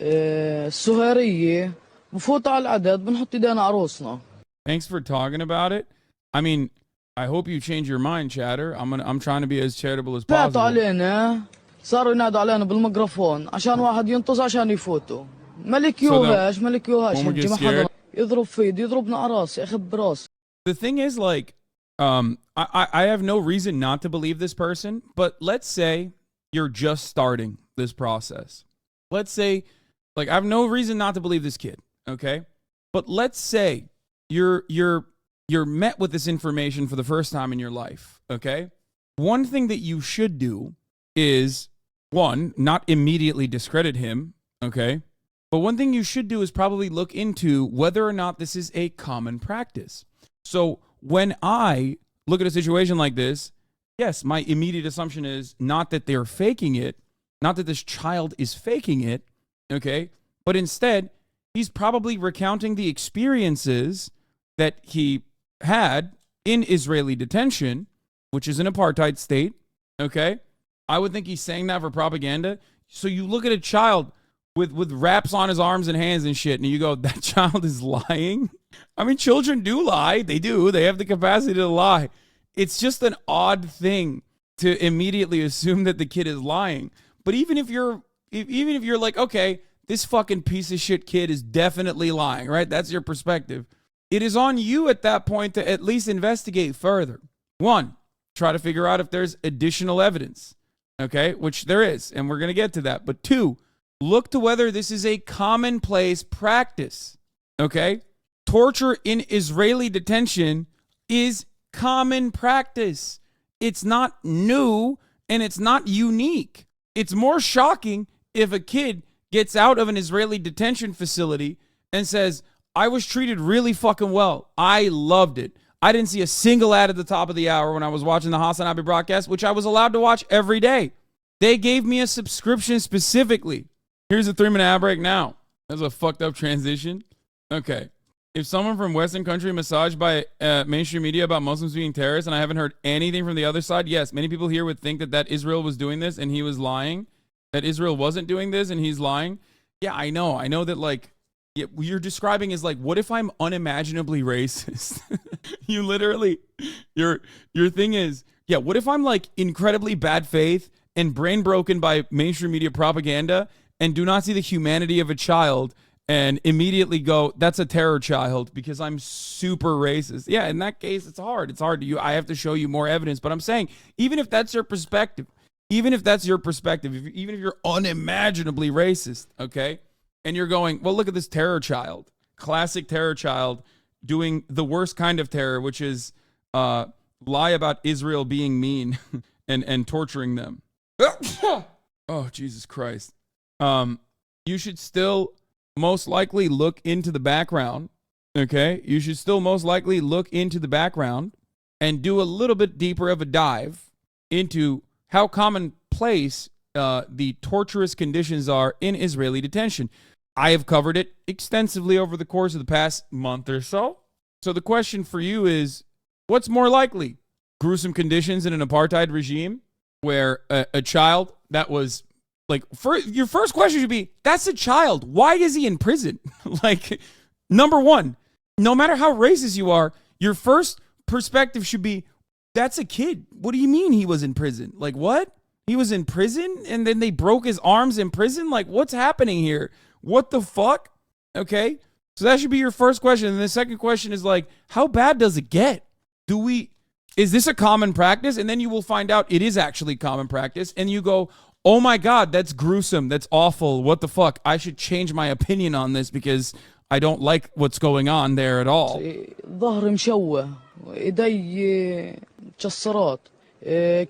السهرية بفوت على العدد بنحط ايدينا على روسنا. Thanks for talking about it. I mean, I hope you change your mind, chatter. I'm trying to be as charitable as possible. فاتوا علينا صاروا ينادوا علينا بالميكروفون عشان واحد ينطز عشان يفوتوا. ملك يوهاش يجي ما حدا يضرب فيد يضربنا على راسي اخذ براسي. The thing is, like, I have no reason not to believe this person, but let's say you're just starting this process. Let's say, like, I have no reason not to believe this kid, okay? But let's say you're met with this information for the first time in your life, okay? One thing that you should do is, one, not immediately discredit him, okay? But one thing you should do is probably look into whether or not this is a common practice. So when I look at a situation like this, yes, my immediate assumption is not that they're faking it, not that this child is faking it, okay? But instead, he's probably recounting the experiences that he had in Israeli detention, which is an apartheid state, okay? I would think he's saying that for propaganda. So you look at a child with wraps on his arms and hands and shit, and you go, that child is lying? I mean, children do lie. They do. They have the capacity to lie. It's just an odd thing to immediately assume that the kid is lying. But even if you're like, okay, this fucking piece of shit kid is definitely lying, right? That's your perspective. It is on you at that point to at least investigate further. One, try to figure out if there's additional evidence, okay? Which there is, and we're going to get to that. But two, look to whether this is a commonplace practice, okay? Torture in Israeli detention is common practice. It's not new and it's not unique. It's more shocking if a kid gets out of an Israeli detention facility and says, I was treated really fucking well. I loved it. I didn't see a single ad at the top of the hour when I was watching the Hassan Abi broadcast, which I was allowed to watch every day. They gave me a subscription specifically. Here's a 3-minute ad break now. That's a fucked up transition. Okay. If someone from Western country massaged by mainstream media about Muslims being terrorists, and I haven't heard anything from the other side, yes, many people here would think that Israel was doing this and he was lying, that Israel wasn't doing this and he's lying. Yeah, I know. I know that, like, what you're describing is like, what if I'm unimaginably racist? You literally, your thing is, yeah, what if I'm like incredibly bad faith and brain broken by mainstream media propaganda and do not see the humanity of a child and immediately go, that's a terror child because I'm super racist. Yeah, in that case, it's hard. It's hard to you. I have to show you more evidence. But I'm saying, even if that's your perspective, even if you're unimaginably racist, okay, and you're going, well, look at this terror child, classic terror child doing the worst kind of terror, which is lie about Israel being mean and torturing them. Oh, Jesus Christ. You should still most likely look into the background, okay? You should still most likely look into the background and do a little bit deeper of a dive into how commonplace the torturous conditions are in Israeli detention. I have covered it extensively over the course of the past month or so. So the question for you is, what's more likely? Gruesome conditions in an apartheid regime where a child that was like, your first question should be, that's a child. Why is he in prison? Like, number one, no matter how racist you are, your first perspective should be, that's a kid. What do you mean he was in prison? Like, what? He was in prison and then they broke his arms in prison? Like, what's happening here? What the fuck? Okay. So that should be your first question. And the second question is like, how bad does it get? Is this a common practice? And then you will find out it is actually common practice. And you go, oh my God, that's gruesome. That's awful. What the fuck? I should change my opinion on this because I don't like what's going on there at all. ظهري مشوه ايدي مكسرات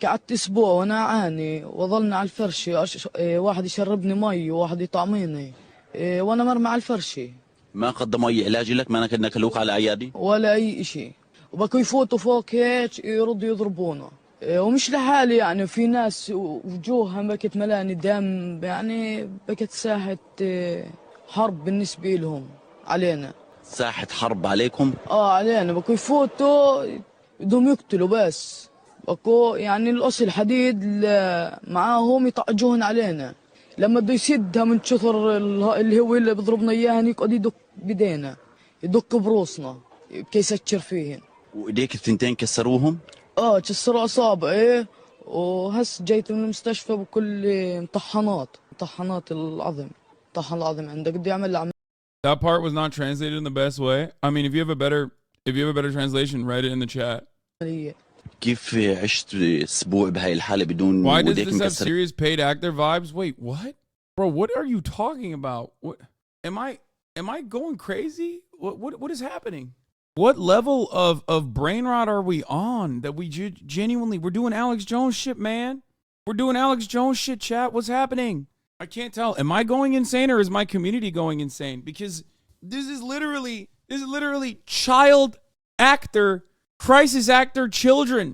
قعدت أسبوع وأنا أعاني وظلنا على الفرشة واحد يشربني مي وواحد يطعميني وأنا مرمى على الفرشة. ما قدموا أي علاج لك؟ ما نكلوك على عيادي؟ ولا أي إشي. وبكوا يفوتوا فوق هيك يردوا يضربونا. ومش لحالي يعني، في ناس وجوهها بكت ملاني دم، يعني بكت ساحة حرب بالنسبة لهم علينا. ساحة حرب عليكم؟ علينا. بكوا يفوتوا بدهم يقتلوا بس. بكوا يعني القص الحديد معاهم يطعجوهن علينا. لما بده يسدها من شطر اللي هو اللي بضربنا اياها يقعد يدق بدينا، يدق بروسنا كي يسكر فيهن. وايديك الثنتين كسروهم؟ كسروا اصابعي، وهس جيت من المستشفى بكل مطحنات العظم. طحن العظم عندك بده يعمل عملية. That part was not translated in the best way. I mean, if you have a better translation, write it in the chat. كيف عشت اسبوع بهاي الحالة بدون Why does ايديك this have مكسرة؟ serious paid actor vibes? Wait, what? Bro, what are you talking about? What am I going crazy? What is happening? What level of brain rot are we on that we genuinely we're doing Alex Jones shit, man? We're doing Alex Jones shit, chat. What's happening? I can't tell. Am I going insane or is my community going insane? Because this is literally child actor, crisis actor children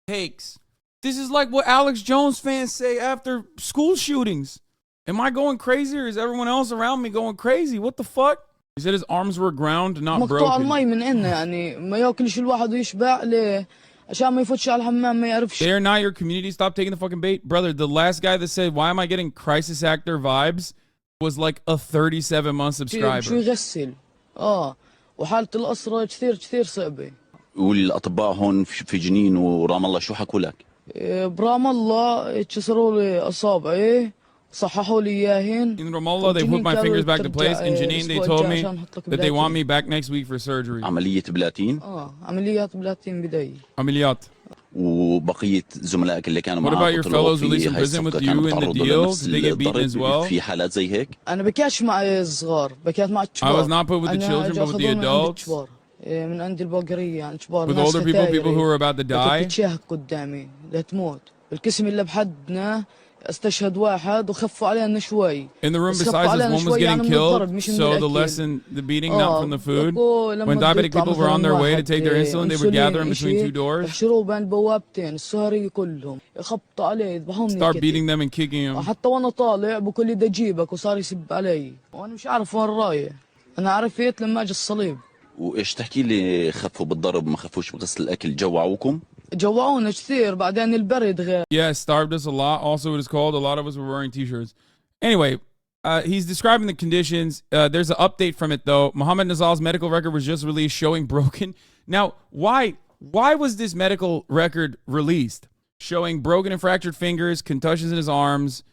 takes. This is like what Alex Jones fans say after school shootings. Am I going crazy or is everyone else around me going crazy? What the fuck? He said his arms were ground, not مقطوع broken. المي من عنا، يعني ما ياكلش الواحد ويشبع ليه؟ عشان ما يفوتش على الحمام ما يعرفش. They are not your community. Stop taking the fucking bait. Brother, the last guy that said, why am I getting crisis actor vibes was like a 37-month subscriber. شو يغسل. وحالة الأسرة كثير صعبة. والأطباء هون في جنين ورام الله شو حكوا لك؟ برام الله كسروا لي أصابعي. صححوا لي إياهن. In Ramallah, they put my fingers back to place. In Jenin, they told me that they want me back next week for surgery. عملية بلاتين؟ عمليات بلاتين بداية. عمليات. وبقية زملائك اللي كانوا What about your fellows released from prison with you in the deal? Did they get beaten as well? في حالات زي هيك؟ أنا بكاش مع الصغار، بكيت مع الكبار. I was not put with the children, but with the adults. من عند البقرية يعني كبار. With older people who were about to die. بتشاهد قدامي لا تموت. بالقسم اللي بحدنا استشهد واحد وخفوا علينا شوي. In the room besides us, one was getting killed. So the beating not from the food. When diabetic people were on their way to take their insulin, they would gather in between two doors. يحشروه بين بوابتين السهرية كلهم، يخبطوا عليه يذبحوني. Start beating them and kicking them. حتى وانا طالع بكل ده جيبك وصار يسب علي، وانا مش عارف وين رايح. انا عرفت لما اجى الصليب. وايش تحكي لي؟ خفوا بالضرب ما خفوش بغسل الاكل؟ جوعوكم؟ جوعونا كثير، بعدين البرد غير. Yeah, starved us a lot. Also, it is cold. A lot of us were wearing t-shirts. Anyway, he's describing the conditions. There's an update from it though. Mohammed Nazal's medical record was just released showing broken. Now, why was this medical record released? Showing broken and fractured fingers, contusions in his arms,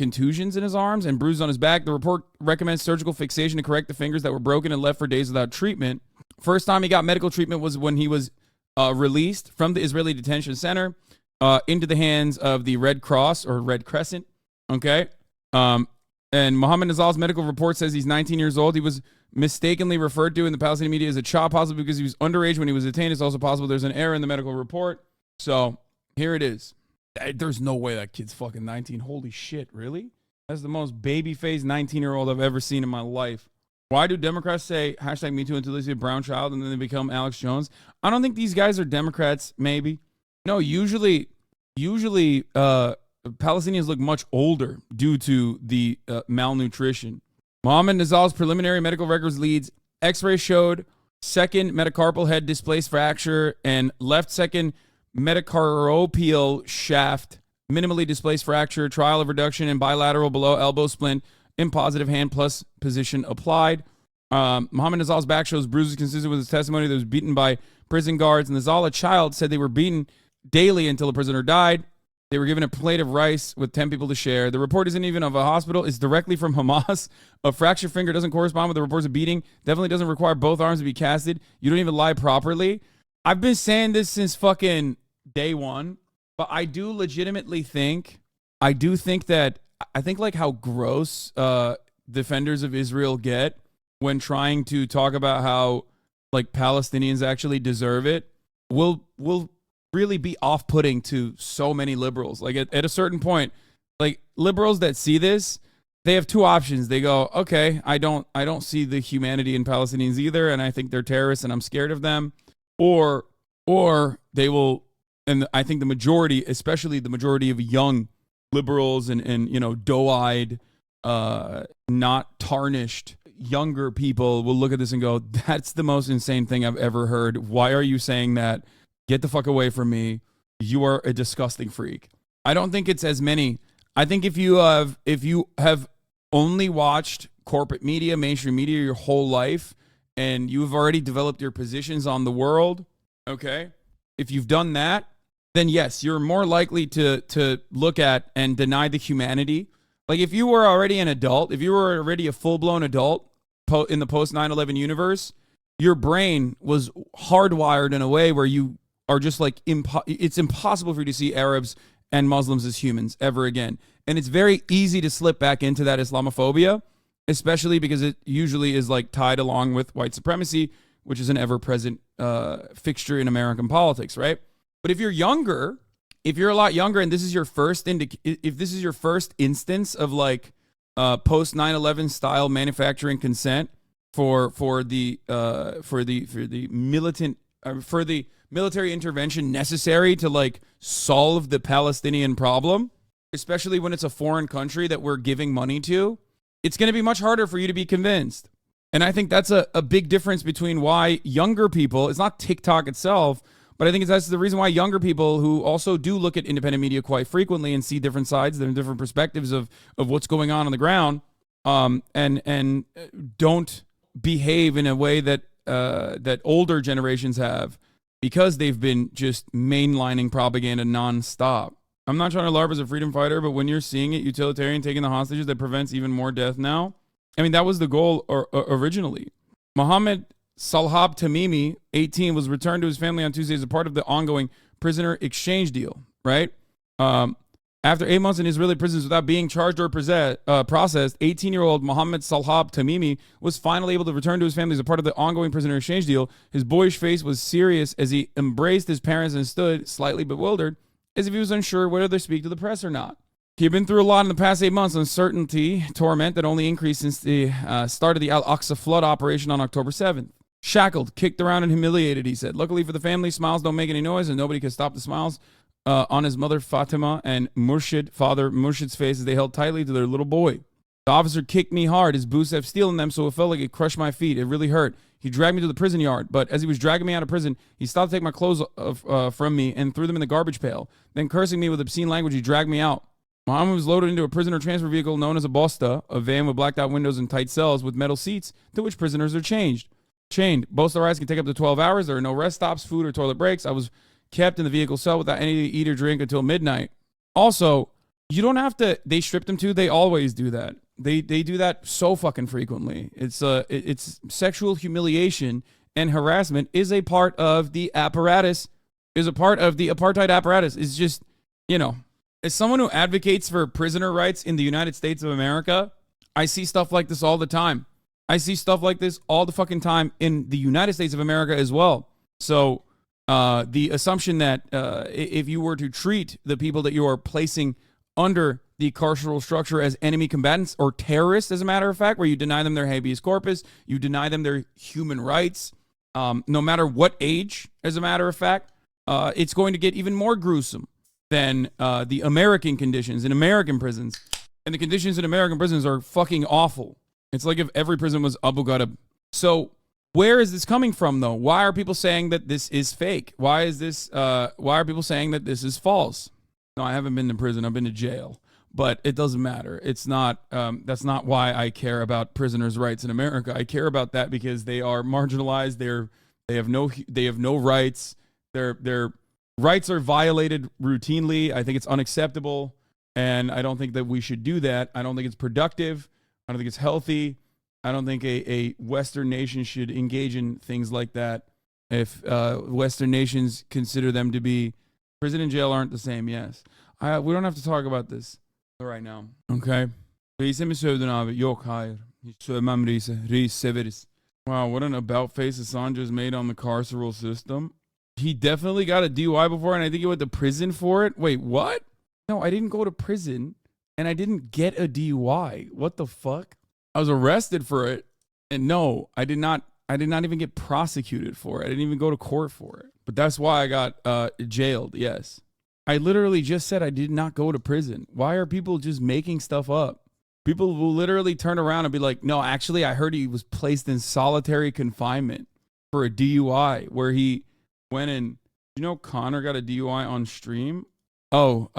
contusions in his arms, and bruises on his back. The report recommends surgical fixation to correct the fingers that were broken and left for days without treatment. First time he got medical treatment was when he was released from the Israeli detention center into the hands of the Red Cross or Red Crescent. Okay. And Mohammed Nazal's medical report says he's 19 years old. He was mistakenly referred to in the Palestinian media as a child, possibly because he was underage when he was detained. It's also possible there's an error in the medical report. So here it is. There's no way that kid's fucking 19. Holy shit, really? That's the most baby-faced 19-year-old I've ever seen in my life. Why do Democrats say hashtag Me Too until they see a brown child and then they become Alex Jones? I don't think these guys are Democrats, maybe. No, usually Palestinians look much older due to the malnutrition. Mohammed Nazal's preliminary medical records leads X-ray showed second metacarpal head displaced fracture and left second metacarpal shaft minimally displaced fracture, trial of reduction in bilateral below elbow splint in positive hand plus position applied. Mohammed Nazal's back shows bruises consistent with his testimony that was beaten by prison guards. Nazal, a child, said they were beaten daily until a prisoner died. They were given a plate of rice with 10 people to share. The report isn't even of a hospital. It's directly from Hamas. A fractured finger doesn't correspond with the reports of beating. Definitely doesn't require both arms to be casted. You don't even lie properly. I've been saying this since fucking day one, but I do legitimately think, I think like how gross defenders of Israel get when trying to talk about how like Palestinians actually deserve it. We'll really be off-putting to so many liberals. Like at a certain point, like liberals that see this, they have two options. They go, okay, I don't see the humanity in Palestinians either, and I think they're terrorists and I'm scared of them. Or they will, and I think the majority, especially the majority of young liberals and you know, doe-eyed, not tarnished younger people will look at this and go, that's the most insane thing I've ever heard. Why are you saying that? Get the fuck away from me. You are a disgusting freak. I don't think it's as many. I think if you have only watched corporate media, mainstream media your whole life, and you've already developed your positions on the world, okay? If you've done that, then yes, you're more likely to look at and deny the humanity. Like if you were already an adult, if you were already a full-blown adult in the post 9/11 universe, your brain was hardwired in a way where you are just like, it's impossible for you to see Arabs and Muslims as humans ever again. And it's very easy to slip back into that Islamophobia, especially because it usually is like tied along with white supremacy, which is an ever-present fixture in American politics, right? But if you're younger, if you're a lot younger, and this is your first if this is your first instance of like post 9/11 style manufacturing consent for the military intervention necessary to like solve the Palestinian problem, especially when it's a foreign country that we're giving money to, it's going to be much harder for you to be convinced. And I think that's a big difference between why younger people, it's not TikTok itself, but I think that's the reason why younger people who also do look at independent media quite frequently and see different sides and different perspectives of what's going on the ground, and don't behave in a way that that older generations have, because they've been just mainlining propaganda nonstop. I'm not trying to LARP as a freedom fighter, but when you're seeing it, utilitarian taking the hostages that prevents even more death now, I mean, that was the goal originally. Mohammed Salhab Tamimi, 18, was returned to his family on Tuesday as a part of the ongoing prisoner exchange deal, right? After 8 months in Israeli prisons without being charged or processed, 18-year-old Mohammed Salhab Tamimi was finally able to return to his family as a part of the ongoing prisoner exchange deal. His boyish face was serious as he embraced his parents and stood, slightly bewildered, as if he was unsure whether to speak to the press or not. He had been through a lot in the past 8 months, uncertainty, torment that only increased since the start of the Al-Aqsa flood operation on October 7th. Shackled, kicked around, and humiliated, he said. Luckily for the family, smiles don't make any noise, and nobody could stop the smiles on his mother Fatima and father Murshid's face as they held tightly to their little boy. The officer kicked me hard. His boots have steel in them, so it felt like it crushed my feet. It really hurt. He dragged me to the prison yard, but as he was dragging me out of prison, he stopped to take my clothes from me and threw them in the garbage pail. Then, cursing me with obscene language, he dragged me out. Muhammad was loaded into a prisoner transfer vehicle known as a bosta, a van with blacked out windows and tight cells with metal seats to which prisoners are chained. Bosta rides can take up to 12 hours. There are no rest stops, food, or toilet breaks. I was kept in the vehicle cell without anything to eat or drink until midnight. Also, you don't have to, they stripped him too. They always do that. They do that so fucking frequently. It's sexual humiliation and harassment is a part of the apparatus, is a part of the apartheid apparatus. It's just, you know, as someone who advocates for prisoner rights in the United States of America, I see stuff like this all the time. I see stuff like this all the fucking time in the United States of America as well. So the assumption that if you were to treat the people that you are placing under the carceral structure as enemy combatants or terrorists, as a matter of fact, where you deny them their habeas corpus, you deny them their human rights, no matter what age, as a matter of fact, it's going to get even more gruesome than the American conditions in American prisons. And the conditions in American prisons are fucking awful. It's like if every prison was Abu Ghraib. So where is this coming from, though? Why are people saying that this is fake? Why are people saying that this is false? No, I haven't been to prison. I've been to jail. But it doesn't matter. It's not, that's not why I care about prisoners' rights in America. I care about that because they are marginalized. They have no rights. Their rights are violated routinely. I think it's unacceptable. And I don't think that we should do that. I don't think it's productive. I don't think it's healthy. I don't think a Western nation should engage in things like that. If Western nations consider them to be, prison and jail aren't the same, yes. We don't have to talk about this right now. Okay. Reis'e mi sövdün abi? Yok, hayır. Hiç sövmem reis'e. Reis severiz. Wow, what an about face Assange has made on the carceral system. he definitely got a DUI before, and I think he went to prison for it. Wait, what? No, I didn't go to prison, and I didn't get a DUI. What the fuck? I was arrested for it, and no, I did not even get prosecuted for it. I didn't even go to court for it. But that's why I got jailed, yes. I literally just said I did not go to prison. Why are people just making stuff up? People will literally turn around and be like, no, actually, I heard he was placed in solitary confinement for a DUI where he went and, you know, Connor got a DUI on stream. Oh,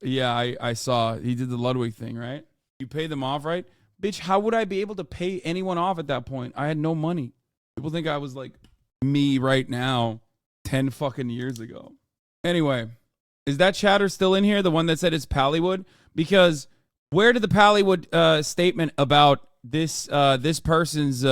yeah, I saw. He did the Ludwig thing, right? You pay them off, right? Bitch, how would I be able to pay anyone off at that point? I had no money. People think I was like me right now 10 fucking years ago. Anyway, is that chatter still in here? The one that said it's Pallywood? Because where did the Pallywood statement about this person's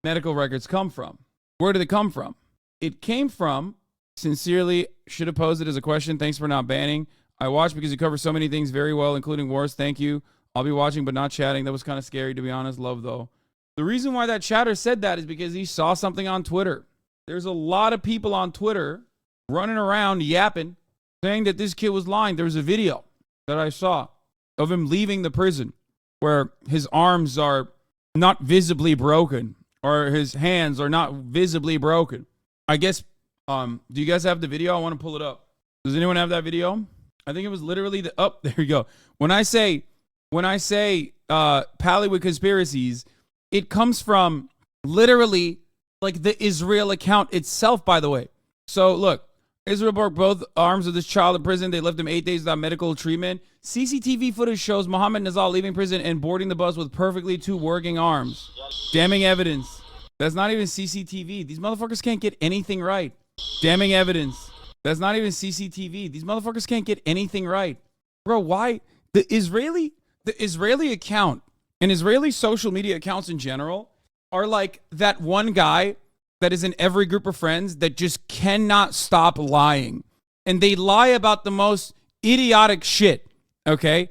medical records come from? Where did it come from? It came from, sincerely, should have posed it as a question. Thanks for not banning. I watched because you cover so many things very well, including wars. Thank you. I'll be watching but not chatting. That was kind of scary, to be honest. Love, though. The reason why that chatter said that is because he saw something on Twitter. There's a lot of people on Twitter running around yapping, saying that this kid was lying. There was a video that I saw of him leaving the prison where his arms are not visibly broken or his hands are not visibly broken. I guess, do you guys have the video? I want to pull it up. Does anyone have that video? I think it was literally there you go. When I say Pallywood conspiracies, it comes from literally like the Israel account itself, by the way. So look, Israel broke both arms of this child in prison. They left him 8 days without medical treatment. CCTV footage shows Mohammed Nazal leaving prison and boarding the bus with perfectly 2 working arms. Damning evidence. That's not even CCTV. These motherfuckers can't get anything right. Damning evidence. That's not even CCTV. These motherfuckers can't get anything right. Bro, why? The Israeli account and Israeli social media accounts in general are like that one guy that is in every group of friends that just cannot stop lying. And they lie about the most idiotic shit, okay?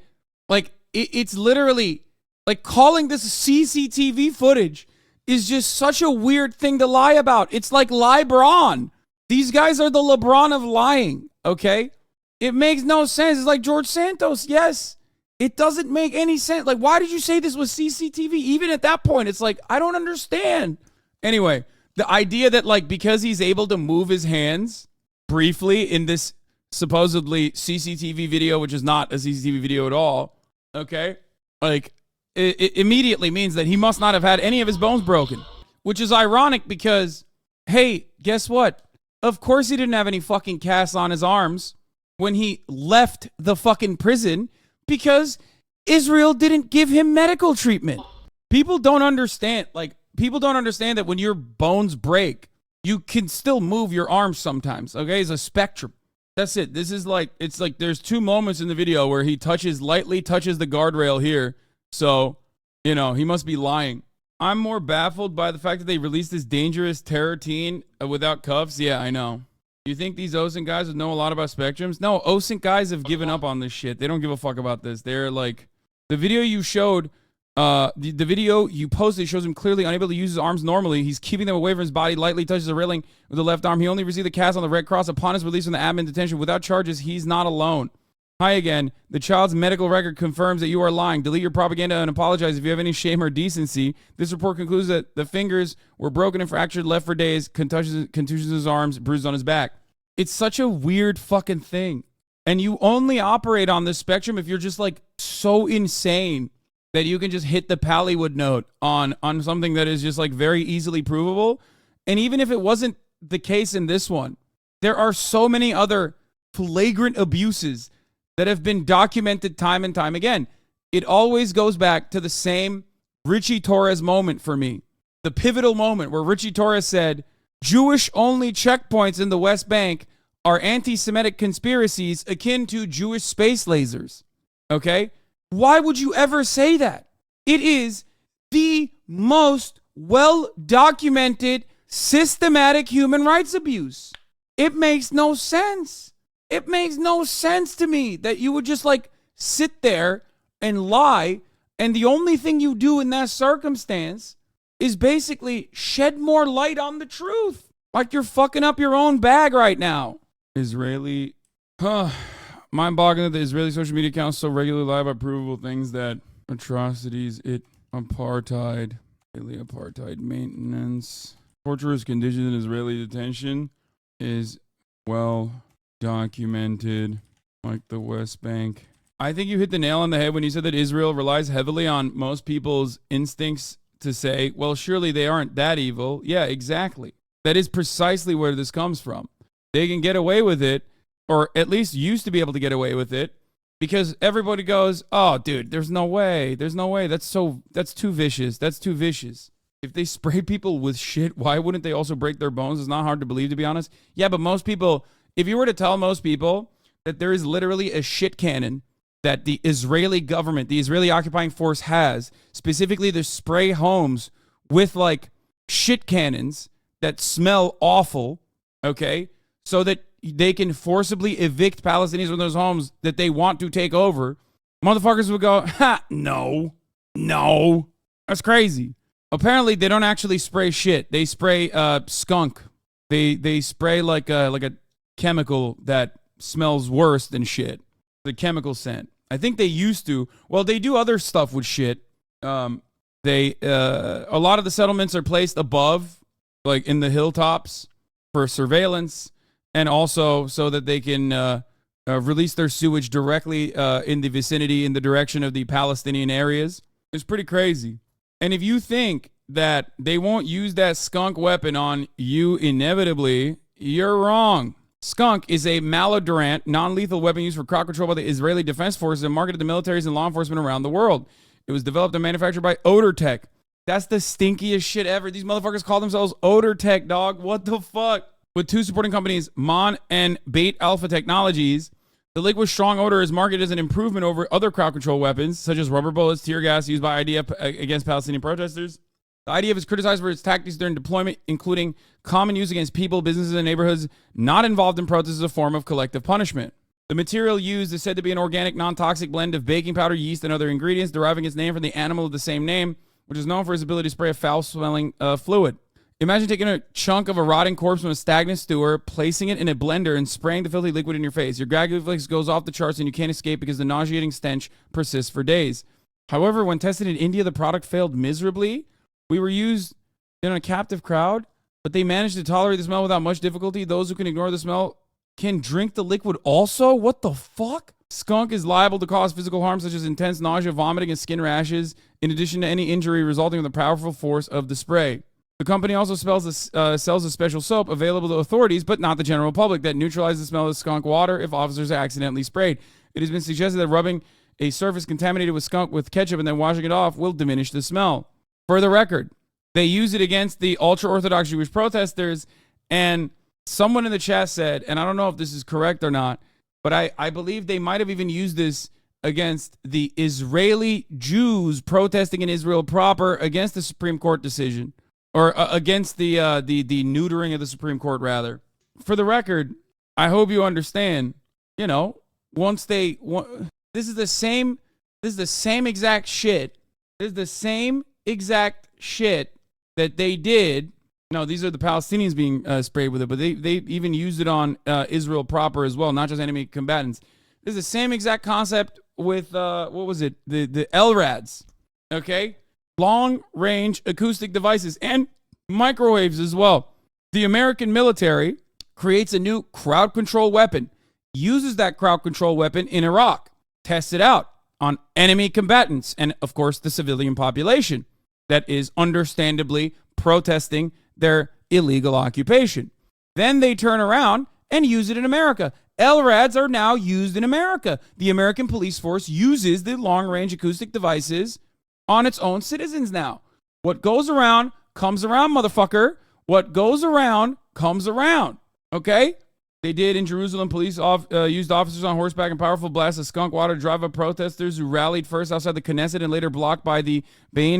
Like, it's literally, like, calling this CCTV footage is just such a weird thing to lie about. It's like LeBron. These guys are the LeBron of lying, okay? It makes no sense. It's like George Santos, yes. It doesn't make any sense. Like, why did you say this was CCTV? Even at that point, it's like, I don't understand. Anyway, the idea that, like, because he's able to move his hands briefly in this supposedly CCTV video, which is not a CCTV video at all, okay? Like, it immediately means that he must not have had any of his bones broken, which is ironic because, hey, guess what? Of course he didn't have any fucking casts on his arms when he left the fucking prison because Israel didn't give him medical treatment. People don't understand, that when your bones break, you can still move your arms sometimes, okay? It's a spectrum. That's it. This is like, it's like there's 2 moments in the video where he lightly touches the guardrail here. So, you know, he must be lying. I'm more baffled by the fact that they released this dangerous terror teen without cuffs. Yeah, I know. You think these OSINT guys would know a lot about spectrums? No, OSINT guys have given up on this shit. They don't give a fuck about this. They're like, the video you showed, the video you posted shows him clearly unable to use his arms normally. He's keeping them away from his body, lightly touches the railing with the left arm. He only received the cast on the Red Cross upon his release from the admin detention without charges. He's not alone. Hi again. The child's medical record confirms that you are lying. Delete your propaganda and apologize if you have any shame or decency. This report concludes that the fingers were broken and fractured, left for days, contusions in his arms, bruised on his back. It's such a weird fucking thing. And you only operate on this spectrum if you're just like so insane that you can just hit the Pallywood note on something that is just like very easily provable. And even if it wasn't the case in this one, there are so many other flagrant abuses that have been documented time and time again. It always goes back to the same Richie Torres moment for me. The pivotal moment where Richie Torres said, Jewish-only checkpoints in the West Bank are anti-Semitic conspiracies akin to Jewish space lasers. Okay? Why would you ever say that? It is the most well-documented systematic human rights abuse. It makes no sense. It makes no sense to me that you would just like sit there and lie, and the only thing you do in that circumstance is basically shed more light on the truth. Like you're fucking up your own bag right now. Israeli, mind-boggling that the Israeli social media accounts so regularly lie about provable things that atrocities, apartheid, Israeli apartheid maintenance, torturous conditions in Israeli detention is well documented, like the West Bank. I think you hit the nail on the head when you said that Israel relies heavily on most people's instincts to say, well, surely they aren't that evil. Yeah, exactly. That is precisely where this comes from. They can get away with it, or at least used to be able to get away with it, because everybody goes, oh, dude, there's no way. There's no way. That's too vicious. That's too vicious. If they spray people with shit, why wouldn't they also break their bones? It's not hard to believe, to be honest. Yeah, but most people, if you were to tell most people that there is literally a shit cannon that the Israeli government, the Israeli occupying force has, specifically to spray homes with like shit cannons that smell awful, okay, so that they can forcibly evict Palestinians from those homes that they want to take over, motherfuckers would go, ha, no, that's crazy. Apparently, they don't actually spray shit. They spray skunk. They spray like a chemical that smells worse than shit. The chemical scent. I think they used to. Well, they do other stuff with shit. A lot of the settlements are placed above, like in the hilltops, for surveillance, and also so that they can release their sewage directly in the vicinity, in the direction of the Palestinian areas. It's pretty crazy. And if you think that they won't use that skunk weapon on you inevitably, you're wrong. Skunk is a malodorant, non-lethal weapon used for crowd control by the Israeli Defense Forces and marketed to militaries and law enforcement around the world. It was developed and manufactured by Odor Tech. That's the stinkiest shit ever. These motherfuckers call themselves Odor Tech, dog. What the fuck? With two supporting companies, Mon and Bait Alpha Technologies, the liquid strong odor is marketed as an improvement over other crowd control weapons, such as rubber bullets, tear gas used by IDF against Palestinian protesters. The IDF is criticized for its tactics during deployment, including common use against people, businesses, and neighborhoods not involved in protests as a form of collective punishment. The material used is said to be an organic, non-toxic blend of baking powder, yeast, and other ingredients, deriving its name from the animal of the same name, which is known for its ability to spray a foul-smelling fluid. Imagine taking a chunk of a rotting corpse from a stagnant sewer, placing it in a blender, and spraying the filthy liquid in your face. Your gag reflex goes off the charts, and you can't escape because the nauseating stench persists for days. However, when tested in India, the product failed miserably. We were used in a captive crowd, but they managed to tolerate the smell without much difficulty. Those who can ignore the smell can drink the liquid also? What the fuck? Skunk is liable to cause physical harm such as intense nausea, vomiting, and skin rashes, in addition to any injury resulting from the powerful force of the spray. The company also sells a special soap available to authorities, but not the general public, that neutralizes the smell of skunk water if officers are accidentally sprayed. It has been suggested that rubbing a surface contaminated with skunk with ketchup and then washing it off will diminish the smell. For the record, they use it against the ultra-Orthodox Jewish protesters, and someone in the chat said, and I don't know if this is correct or not, but I believe they might have even used this against the Israeli Jews protesting in Israel proper against the Supreme Court decision, or against the neutering of the Supreme Court, rather. For the record, I hope you understand, you know, this is the same exact shit. This is the same exact shit that they did. No, these are the Palestinians being sprayed with it, but they even used it on Israel proper as well, not just enemy combatants. This is the same exact concept with, what was it? The LRADs, okay? Long-range acoustic devices and microwaves as well. The American military creates a new crowd control weapon, uses that crowd control weapon in Iraq, tests it out on enemy combatants, and of course the civilian population that is understandably protesting their illegal occupation. Then they turn around and use it in America. LRADs are now used in America. The American police force uses the long-range acoustic devices on its own citizens now. What goes around comes around, motherfucker. What goes around comes around. Okay? They did in Jerusalem. Police used officers on horseback and powerful blasts of skunk water to drive up protesters who rallied first outside the Knesset and later blocked by the Bain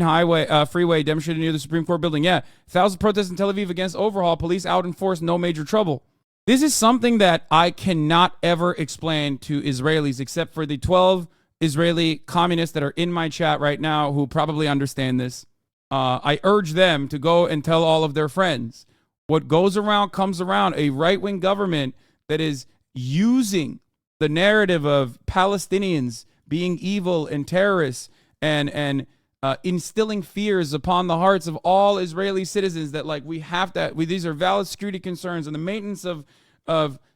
freeway demonstrated near the Supreme Court building. Yeah, thousands of protests in Tel Aviv against overhaul. Police out in force, no major trouble. This is something that I cannot ever explain to Israelis, except for the 12 Israeli communists that are in my chat right now who probably understand this. I urge them to go and tell all of their friends. What goes around comes around. A right-wing government that is using the narrative of Palestinians being evil and terrorists and instilling fears upon the hearts of all Israeli citizens that like these are valid security concerns and the maintenance of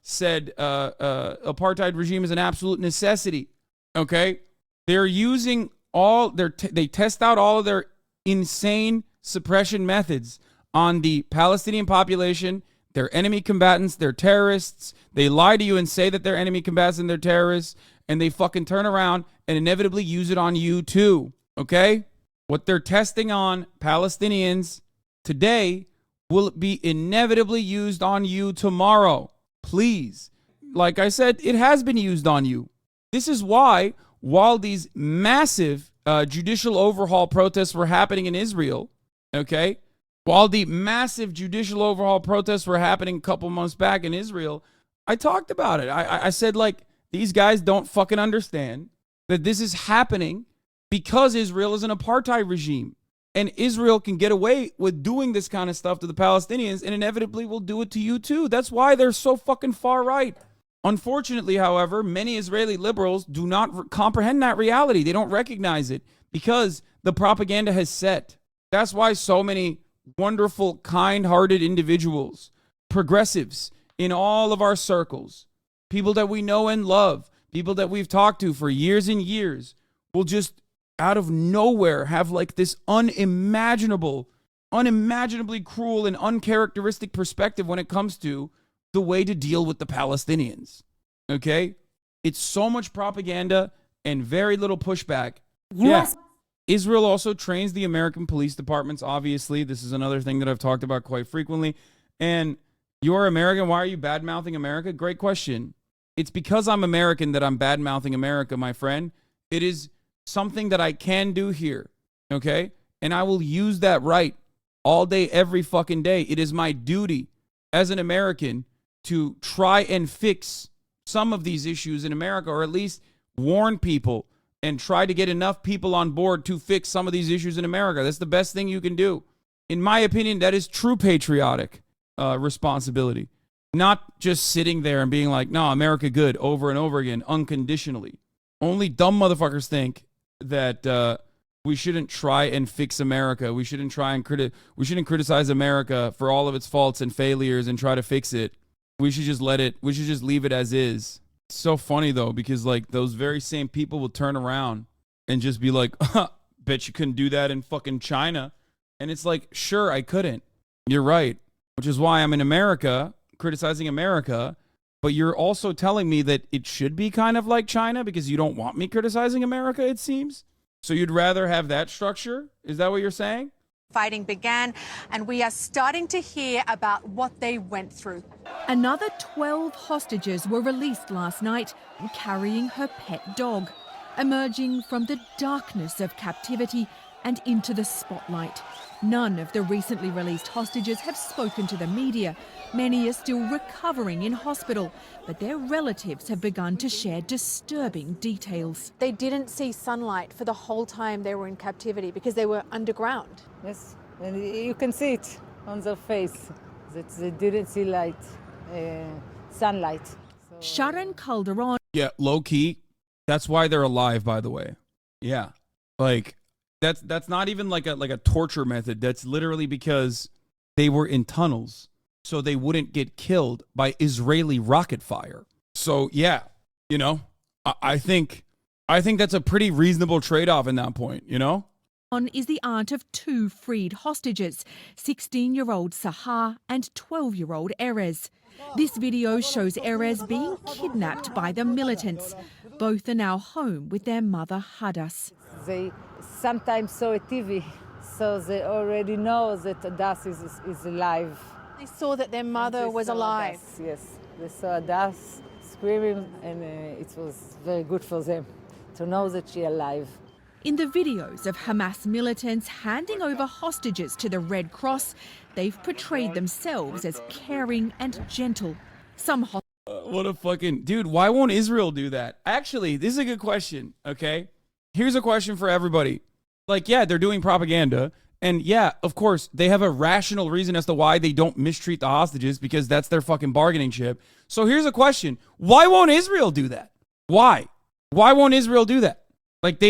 said apartheid regime is an absolute necessity. Okay, they're using they test out all of their insane suppression methods on the Palestinian population. They're enemy combatants. They're terrorists. They lie to you and say that they're enemy combatants and they're terrorists, and they fucking turn around and inevitably use it on you too. Okay? What they're testing on Palestinians today will be inevitably used on you tomorrow. Please. Like I said, it has been used on you. This is why, while these massive judicial overhaul protests were happening in Israel, okay? While the massive judicial overhaul protests were happening a couple months back in Israel, I talked about it. I said, like, these guys don't fucking understand that this is happening because Israel is an apartheid regime. And Israel can get away with doing this kind of stuff to the Palestinians and inevitably will do it to you too. That's why they're so fucking far right. Unfortunately, however, many Israeli liberals do not comprehend that reality. They don't recognize it because the propaganda has set. That's why so many wonderful, kind-hearted individuals, progressives in all of our circles, people that we know and love, people that we've talked to for years and years, will just out of nowhere have like this unimaginably cruel and uncharacteristic perspective when it comes to the way to deal with the Palestinians. Okay? It's so much propaganda and very little pushback. Yeah. Israel also trains the American police departments, obviously. This is another thing that I've talked about quite frequently. And you're American. Why are you bad-mouthing America? Great question. It's because I'm American that I'm bad-mouthing America, my friend. It is something that I can do here, okay? And I will use that right all day, every fucking day. It is my duty as an American to try and fix some of these issues in America, or at least warn people and try to get enough people on board to fix some of these issues in America. That's the best thing you can do. In my opinion, that is true patriotic responsibility. Not just sitting there and being like, no, America good, over and over again, unconditionally. Only dumb motherfuckers think that we shouldn't try and fix America. We shouldn't try and we shouldn't criticize America for all of its faults and failures and try to fix it. We should just we should just leave it as is. It's so funny though, because like those very same people will turn around and just be like, bet you couldn't do that in fucking China. And it's like, sure, I couldn't. You're right. Which is why I'm in America, criticizing America. But you're also telling me that it should be kind of like China because you don't want me criticizing America, it seems. So you'd rather have that structure? Is that what you're saying? Fighting began, and we are starting to hear about what they went through. Another 12 hostages were released last night, carrying her pet dog, emerging from the darkness of captivity and into the spotlight. None of the recently released hostages have spoken to the media. Many are still recovering in hospital, but their relatives have begun to share disturbing details. They didn't see sunlight for the whole time they were in captivity because they were underground. Yes, and you can see it on their face that they didn't see sunlight. Sharon Calderon. Yeah, low key. That's why they're alive, by the way. Yeah, like that's not even like a torture method. That's literally because they were in tunnels, so they wouldn't get killed by Israeli rocket fire. So yeah, you know, I think that's a pretty reasonable trade-off in that point, you know? Is the aunt of two freed hostages, 16-year-old Sahar and 12-year-old Erez. This video shows Erez being kidnapped by the militants. Both are now home with their mother Hadas. They sometimes saw a TV, so they already know that Hadas is alive. They saw that their mother was alive. Hadas, yes, they saw Hadas screaming, and it was very good for them to know that she's alive. In the videos of Hamas militants handing over hostages to the Red Cross, they've portrayed themselves as caring and gentle. Some what a fucking... Dude, why won't Israel do that? Actually, this is a good question, okay? Here's a question for everybody. Like, yeah, they're doing propaganda, And yeah, of course, they have a rational reason as to why they don't mistreat the hostages, because that's their fucking bargaining chip. So here's a question. Why won't Israel do that? Why? Why won't Israel do that? Like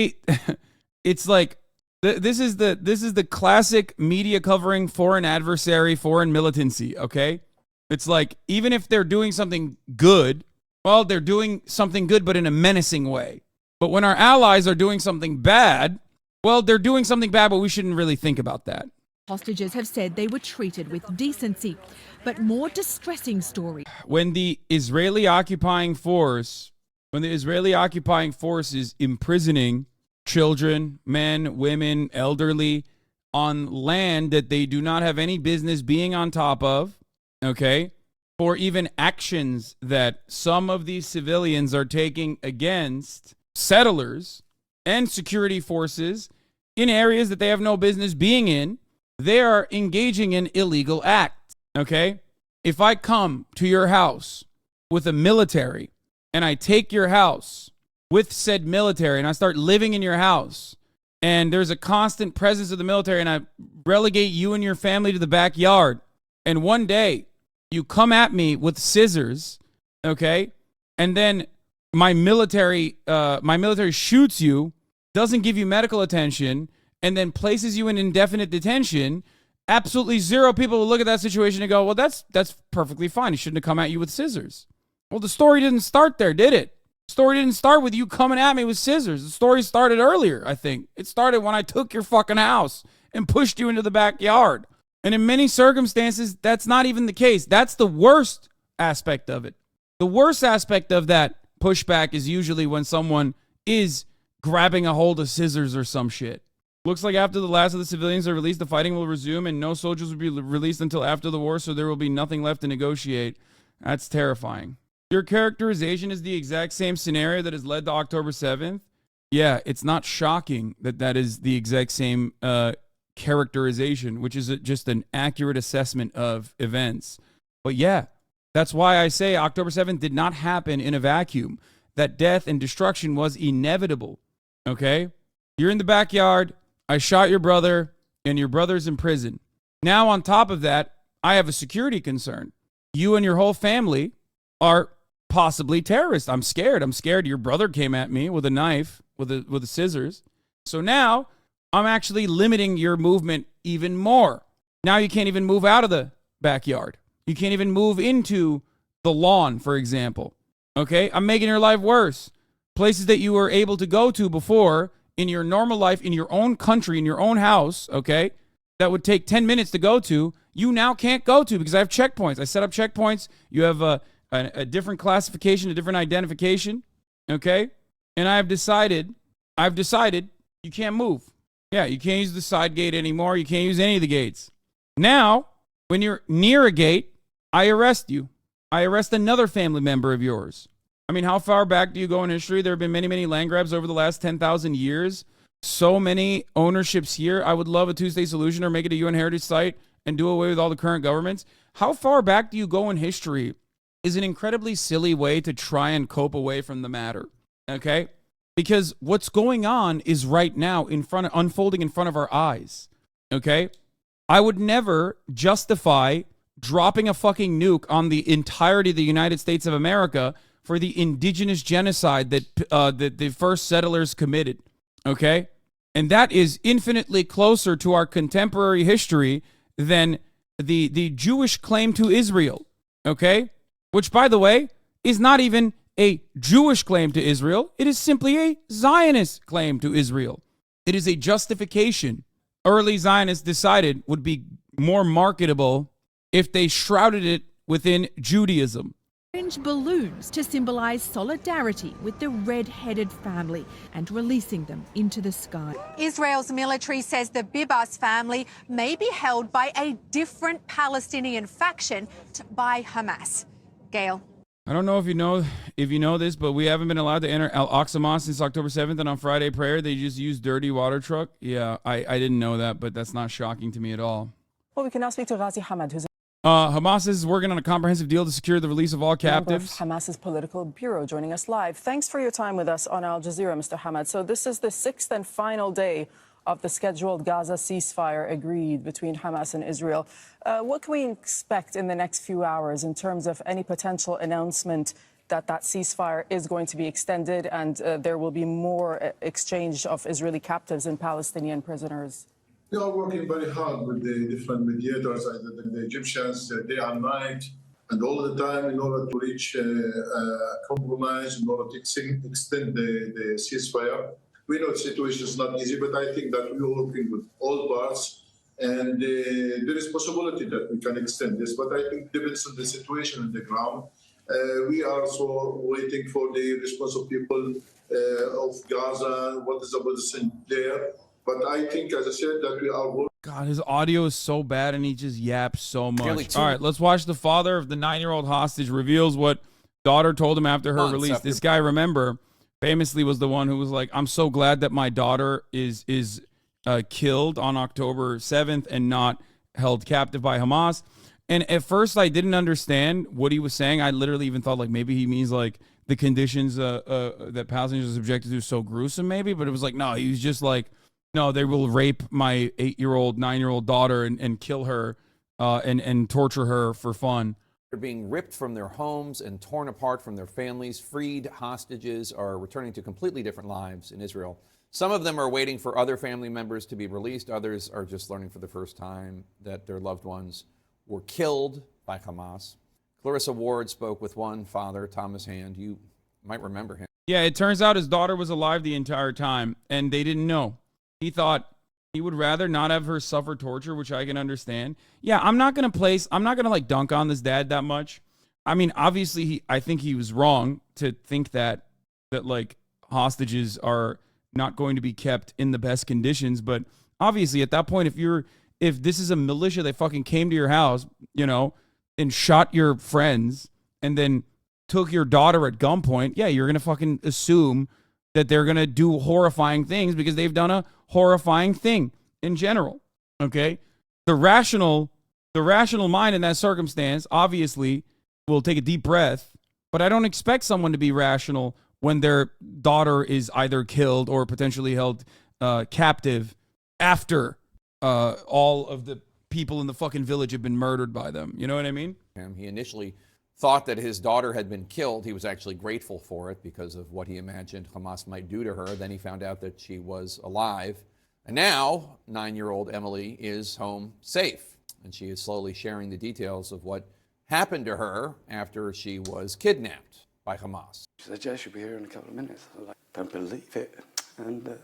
it's like, this is the classic media covering foreign adversary, foreign militancy, okay? It's like, even if they're doing something good, well, they're doing something good, but in a menacing way. But when our allies are doing something bad, well, they're doing something bad, but we shouldn't really think about that. Hostages have said they were treated with decency, but more distressing story. When the Israeli occupying force is imprisoning children, men, women, elderly on land that they do not have any business being on top of, okay? For even actions that some of these civilians are taking against settlers and security forces in areas that they have no business being in, they are engaging in illegal acts, okay? If I come to your house with a military and I take your house with said military and I start living in your house and there's a constant presence of the military and I relegate you and your family to the backyard, and one day you come at me with scissors, okay? And then my military shoots you, doesn't give you medical attention, and then places you in indefinite detention. Absolutely zero people will look at that situation and go, well, that's perfectly fine. He shouldn't have come at you with scissors. Well, the story didn't start there, did it? The story didn't start with you coming at me with scissors. The story started earlier, I think. It started when I took your fucking house and pushed you into the backyard. And in many circumstances, that's not even the case. That's the worst aspect of it. The worst aspect of that pushback is usually when someone is grabbing a hold of scissors or some shit. Looks like after the last of the civilians are released, the fighting will resume and no soldiers will be released until after the war, so there will be nothing left to negotiate. That's terrifying. Your characterization is the exact same scenario that has led to October 7th. Yeah, it's not shocking that that is the exact same characterization, which is just an accurate assessment of events. But yeah, that's why I say October 7th did not happen in a vacuum. That death and destruction was inevitable. Okay? You're in the backyard. I shot your brother, and your brother's in prison. Now, on top of that, I have a security concern. You and your whole family are possibly terrorists. I'm scared. I'm scared your brother came at me with a knife, with the scissors. So now I'm actually limiting your movement even more. Now you can't even move out of the backyard. You can't even move into the lawn, for example. Okay? I'm making your life worse. Places that you were able to go to before in your normal life, in your own country, in your own house, okay, that would take 10 minutes to go to, you now can't go to because I have checkpoints. I set up checkpoints. You have a different classification, a different identification, okay? And I've decided you can't move. Yeah, you can't use the side gate anymore. You can't use any of the gates. Now, when you're near a gate, I arrest you. I arrest another family member of yours. I mean, how far back do you go in history? There have been many, many land grabs over the last 10,000 years. So many ownerships here. I would love a two-state solution or make it a UN heritage site and do away with all the current governments. How far back do you go in history is an incredibly silly way to try and cope away from the matter, okay? Because what's going on is right now unfolding in front of our eyes, okay? I would never justify dropping a fucking nuke on the entirety of the United States of America for the indigenous genocide that the first settlers committed, okay? And that is infinitely closer to our contemporary history than the Jewish claim to Israel, okay? Which, by the way, is not even a Jewish claim to Israel. It is simply a Zionist claim to Israel. It is a justification. Early Zionists decided would be more marketable if they shrouded it within Judaism. Orange balloons to symbolize solidarity with the red-headed family and releasing them into the sky. Israel's military says the Bibas family may be held by a different Palestinian faction by Hamas. Gail. I don't know if you know this, but we haven't been allowed to enter Al-Aqsa Mosque since October 7th, and on Friday prayer, they just used dirty water truck. Yeah, I didn't know that, but that's not shocking to me at all. Well, we can now speak to Ghazi Hamad, who's Hamas is working on a comprehensive deal to secure the release of all captives. Hamas's political bureau joining us live. Thanks for your time with us on Al Jazeera, Mr. Hamad. So this is the 6th and final day of the scheduled Gaza ceasefire agreed between Hamas and Israel. What can we expect in the next few hours in terms of any potential announcement that ceasefire is going to be extended and there will be more exchange of Israeli captives and Palestinian prisoners? We are working very hard with the different mediators, the Egyptians, day and night, and all the time in order to reach a compromise, in order to extend the ceasefire. We know the situation is not easy, but I think that we are working with all parts, and there is possibility that we can extend this. But I think depends on the situation on the ground. We are also waiting for the response of people of Gaza, what is the position there. But I think, as I said, that we are working. God, his audio is so bad and he just yaps so much. All right, let's watch the father of the 9-year-old hostage reveals what daughter told him after her release. This guy, remember, famously was the one who was like, I'm so glad that my daughter is killed on October 7th and not held captive by Hamas. And at first I didn't understand what he was saying. I literally even thought like maybe he means like the conditions that Palestinians are subjected to so gruesome maybe. But it was like, no, he was just like, no, they will rape my 8-year-old, 9-year-old daughter and kill her and torture her for fun. They're being ripped from their homes and torn apart from their families. Freed hostages are returning to completely different lives in Israel. Some of them are waiting for other family members to be released. Others are just learning for the first time that their loved ones were killed by Hamas. Clarissa Ward spoke with one father, Thomas Hand. You might remember him. Yeah, it turns out his daughter was alive the entire time, and they didn't know. He thought he would rather not have her suffer torture, which I can understand. Yeah, I'm not going to like dunk on this dad that much. I mean, obviously, I think he was wrong to think that like hostages are not going to be kept in the best conditions. But obviously, at that point, if this is a militia that fucking came to your house, and shot your friends and then took your daughter at gunpoint, yeah, you're going to fucking assume that they're going to do horrifying things because they've done a horrifying thing in general. Okay? The rational mind in that circumstance obviously will take a deep breath, but I don't expect someone to be rational when their daughter is either killed or potentially held captive after all of the people in the fucking village have been murdered by them. You know what I mean? He initially thought that his daughter had been killed. He was actually grateful for it because of what he imagined Hamas might do to her. Then he found out that she was alive. And now 9-year-old Emily is home safe. And she is slowly sharing the details of what happened to her after she was kidnapped by Hamas. She said, "Jay, she'll be here in a couple of minutes." I was like, "Don't believe it." And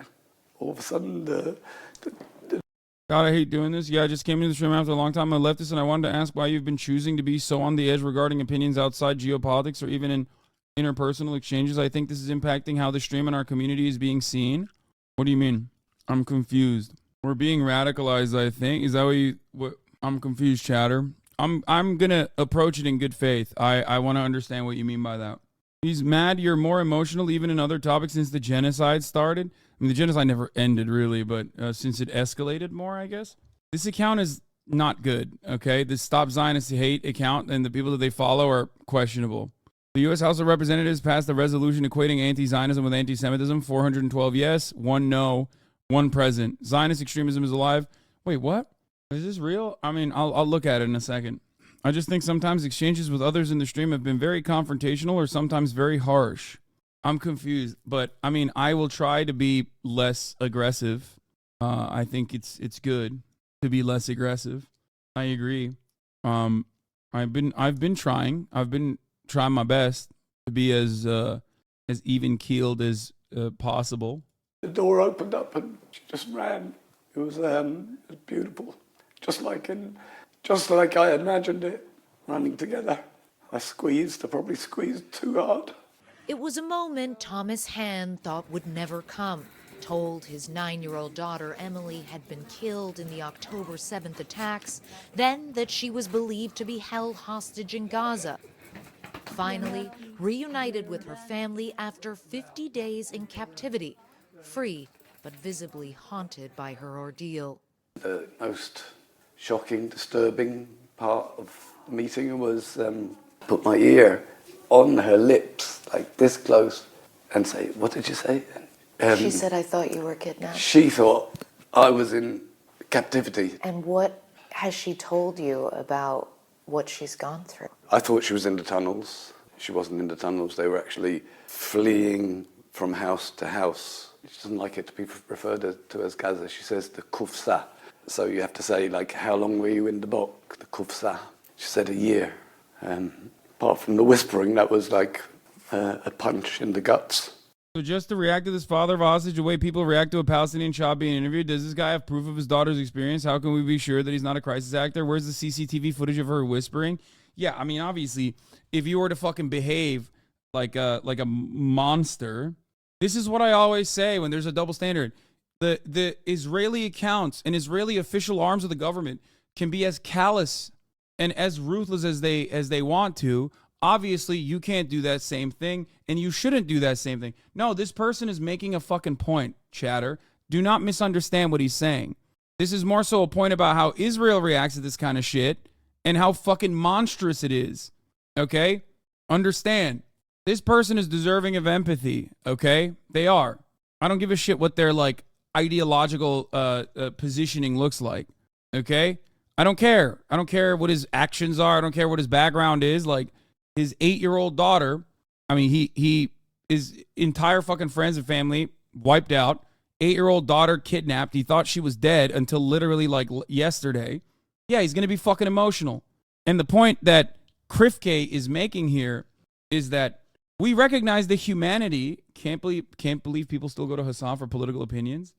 all of a sudden, God, I hate doing this. Yeah, I just came into the stream after a long time. I left this and I wanted to ask why you've been choosing to be so on the edge regarding opinions outside geopolitics or even in interpersonal exchanges. I think this is impacting how the stream and our community is being seen. What do you mean? I'm confused. We're being radicalized, I think. Is that what I'm confused, chatter. I'm going to approach it in good faith. I want to understand what you mean by that. He's mad you're more emotional even in other topics since the genocide started. I mean, the genocide never ended really, but since it escalated more, I guess. This account is not good, okay? This Stop Zionist Hate account and the people that they follow are questionable. The U.S. House of Representatives passed a resolution equating anti-Zionism with anti-Semitism. 412 yes, 1 no, 1 present. Zionist extremism is alive. Wait, what? Is this real? I mean, I'll look at it in a second. I just think sometimes exchanges with others in the stream have been very confrontational or sometimes very harsh. I'm confused, but I mean, I will try to be less aggressive. I think it's good to be less aggressive. I agree. I've been trying my best to be as even keeled as possible. the door opened up and she just ran. It was beautiful, just like I imagined it, running together. I probably squeezed too hard. It was a moment Thomas Hand thought would never come. Told his 9-year-old daughter Emily had been killed in the October 7th attacks, then that she was believed to be held hostage in Gaza. Finally, reunited with her family after 50 days in captivity, free but visibly haunted by her ordeal. The most shocking, disturbing part of the meeting was put my ear on her lips, like this close, and say, "What did you say?" She said, "I thought you were kidnapped." She thought I was in captivity. And what has she told you about what she's gone through? I thought she was in the tunnels. She wasn't in the tunnels. They were actually fleeing from house to house. She doesn't like it to be referred to as Gaza. She says the kufsa. So you have to say, like, how long were you in the box? The kufsa. She said a year. Apart from the whispering, that was like a punch in the guts. So just to react to this father of a hostage, the way people react to a Palestinian child being interviewed, does this guy have proof of his daughter's experience? How can we be sure that he's not a crisis actor? Where's the CCTV footage of her whispering? Yeah, I mean, obviously, if you were to fucking behave like a monster, this is what I always say when there's a double standard. The Israeli accounts and Israeli official arms of the government can be as callous and as ruthless as they want to. Obviously, you can't do that same thing, and you shouldn't do that same thing. No, this person is making a fucking point, chatter. Do not misunderstand what he's saying. This is more so a point about how Israel reacts to this kind of shit and how fucking monstrous it is, okay? Understand, this person is deserving of empathy, okay? They are. I don't give a shit what their, like, ideological positioning looks like, okay? I don't care. I don't care what his actions are. I don't care what his background is. Like, his 8-year-old daughter, I mean, his entire fucking friends and family wiped out. 8-year-old daughter kidnapped. He thought she was dead until literally like yesterday. Yeah, he's going to be fucking emotional. And the point that Krifke is making here is that we recognize the humanity. Can't believe people still go to Hassan for political opinions.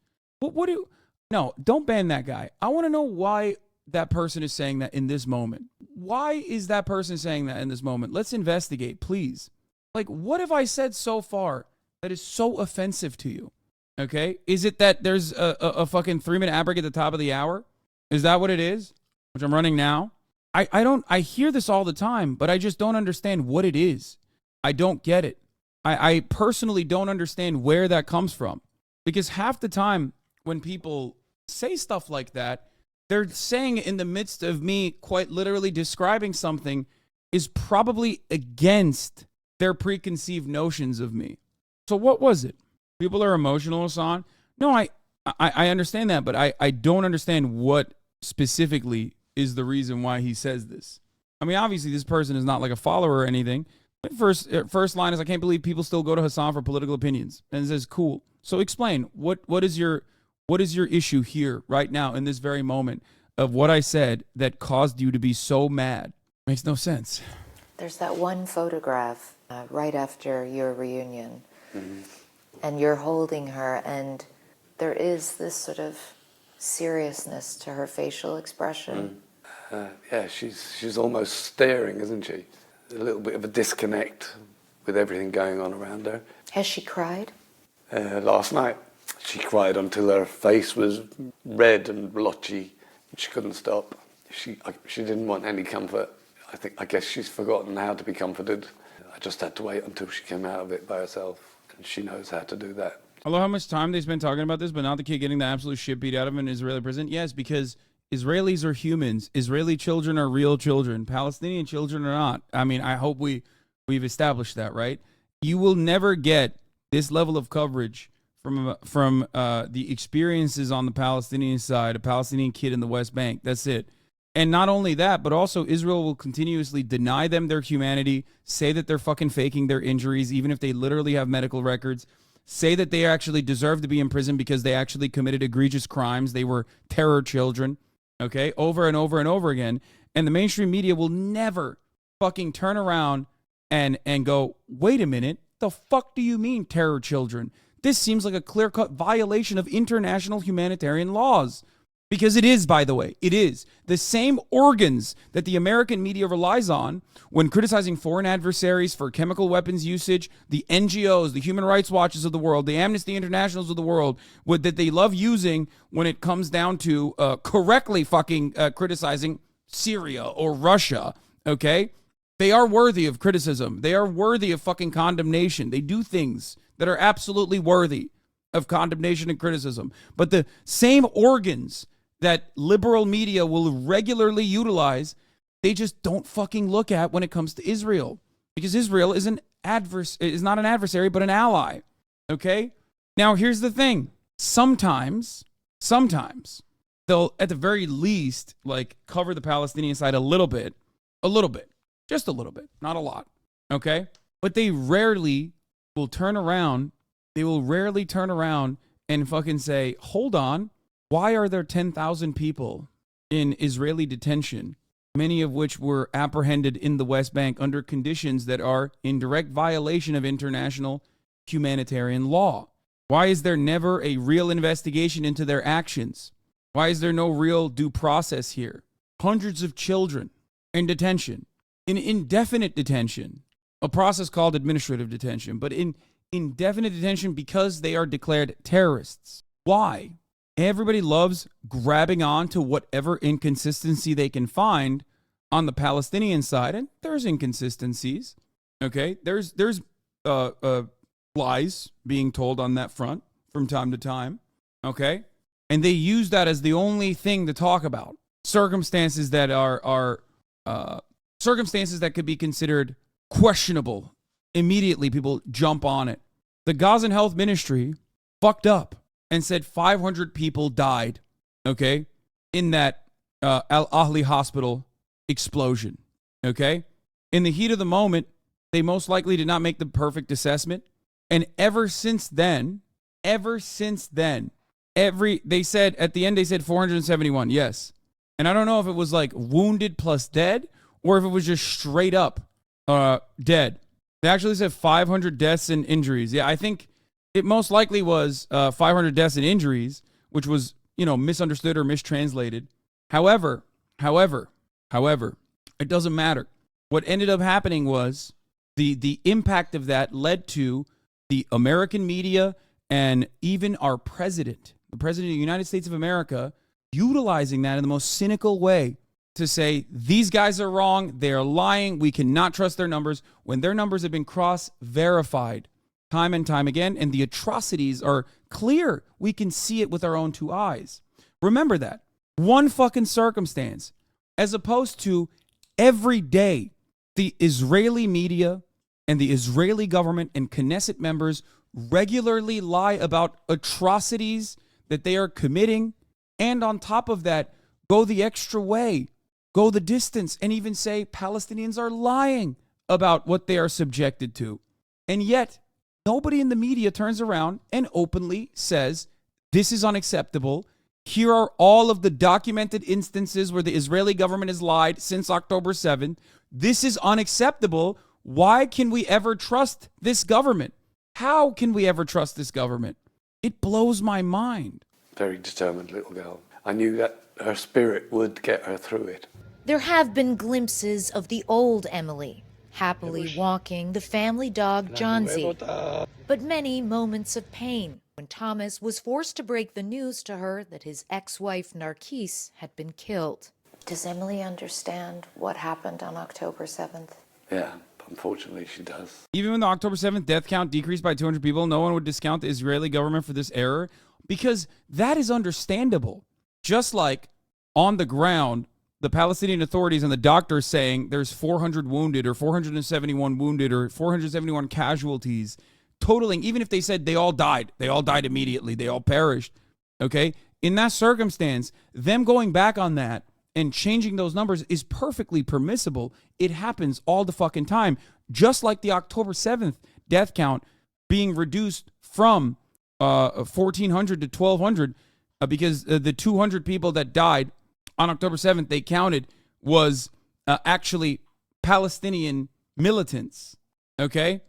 No, don't ban that guy. I want to know why that person is saying that in this moment. Why is that person saying that in this moment? Let's investigate, please. Like, what have I said so far that is so offensive to you? Okay? Is it that there's a fucking 3-minute ad break at the top of the hour? Is that what it is? Which I'm running now? I hear this all the time, but I just don't understand what it is. I don't get it. I personally don't understand where that comes from. Because half the time when people say stuff like that, they're saying in the midst of me quite literally describing something is probably against their preconceived notions of me. So what was it? People are emotional, Hassan? No, I understand that, but I don't understand what specifically is the reason why he says this. I mean, obviously this person is not like a follower or anything. But first line is, I can't believe people still go to Hassan for political opinions. And it says, cool. So explain, what is your issue here right now in this very moment of what I said that caused you to be so mad? Makes no sense. There's that one photograph right after your reunion, and you're holding her, and there is this sort of seriousness to her facial expression. Yeah, she's almost staring, isn't she? A little bit of a disconnect with everything going on around her. Has she cried? Last night. She cried until her face was red and blotchy. She couldn't stop. She didn't want any comfort. I guess she's forgotten how to be comforted. I just had to wait until she came out of it by herself, and she knows how to do that. I love how much time they spend talking about this, but not the kid getting the absolute shit beat out of him in an Israeli prison. Yes, because Israelis are humans. Israeli children are real children. Palestinian children are not. I mean, I hope we've established that, right? You will never get this level of coverage from the experiences on the Palestinian side, a Palestinian kid in the West Bank. That's it. And not only that, but also Israel will continuously deny them their humanity, say that they're fucking faking their injuries, even if they literally have medical records, say that they actually deserve to be in prison because they actually committed egregious crimes. They were terror children, okay, over and over and over again. And the mainstream media will never fucking turn around and go, wait a minute, the fuck do you mean terror children? This seems like a clear-cut violation of international humanitarian laws. Because it is, by the way, it is. The same organs that the American media relies on when criticizing foreign adversaries for chemical weapons usage, the NGOs, the Human Rights Watches of the world, the Amnesty Internationals of the world, that they love using when it comes down to correctly fucking criticizing Syria or Russia, okay? They are worthy of criticism. They are worthy of fucking condemnation. They do things that are absolutely worthy of condemnation and criticism. But the same organs that liberal media will regularly utilize, they just don't fucking look at when it comes to Israel. Because Israel is not an adversary, but an ally. Okay? Now, here's the thing. Sometimes sometimes they'll, at the very least, like cover the Palestinian side a little bit, just a little bit, not a lot. Okay. But they rarely will turn around. They will rarely turn around and fucking say, hold on, why are there 10,000 people in Israeli detention, many of which were apprehended in the West Bank under conditions that are in direct violation of international humanitarian law? Why is there never a real investigation into their actions? Why is there no real due process here? Hundreds of children in detention, in indefinite detention, a process called administrative detention, but in indefinite detention because they are declared terrorists. Why? Everybody loves grabbing on to whatever inconsistency they can find on the Palestinian side, and there's inconsistencies. Okay, there's lies being told on that front from time to time. Okay, and they use that as the only thing to talk about. Circumstances that are circumstances that could be considered questionable. Immediately, people jump on it. The Gazan Health Ministry fucked up and said 500 people died, okay, in that Al Ahli hospital explosion, okay? In the heat of the moment, they most likely did not make the perfect assessment. And ever since then, they said at the end, they said 471, yes. And I don't know if it was like wounded plus dead or if it was just straight up dead. They actually said 500 deaths and injuries. Yeah, I think it most likely was 500 deaths and injuries, which was, misunderstood or mistranslated. However, it doesn't matter. What ended up happening was the impact of that led to the American media and even our president, the president of the United States of America, utilizing that in the most cynical way to say, these guys are wrong, they're lying, we cannot trust their numbers, when their numbers have been cross-verified time and time again, and the atrocities are clear. We can see it with our own two eyes. Remember that. One fucking circumstance, as opposed to every day, the Israeli media and the Israeli government and Knesset members regularly lie about atrocities that they are committing, and on top of that, go the extra way, go the distance, and even say Palestinians are lying about what they are subjected to. And yet, nobody in the media turns around and openly says, this is unacceptable. Here are all of the documented instances where the Israeli government has lied since October 7th. This is unacceptable. Why can we ever trust this government? How can we ever trust this government? It blows my mind. Very determined little girl. I knew that her spirit would get her through it. There have been glimpses of the old Emily, happily walking the family dog Johnsy, but many moments of pain when Thomas was forced to break the news to her that his ex-wife Narkis had been killed. Does Emily understand what happened on October 7th? Yeah, unfortunately she does. Even when the October 7th death count decreased by 200 people, no one would discount the Israeli government for this error, because that is understandable. Just like on the ground, the Palestinian authorities and the doctors saying there's 400 wounded or 471 wounded or 471 casualties, totaling, even if they said they all died immediately, they all perished, okay? In that circumstance, them going back on that and changing those numbers is perfectly permissible. It happens all the fucking time. Just like the October 7th death count being reduced from 1,400 to 1,200 because the 200 people that died on October 7th, they counted, was actually Palestinian militants, okay?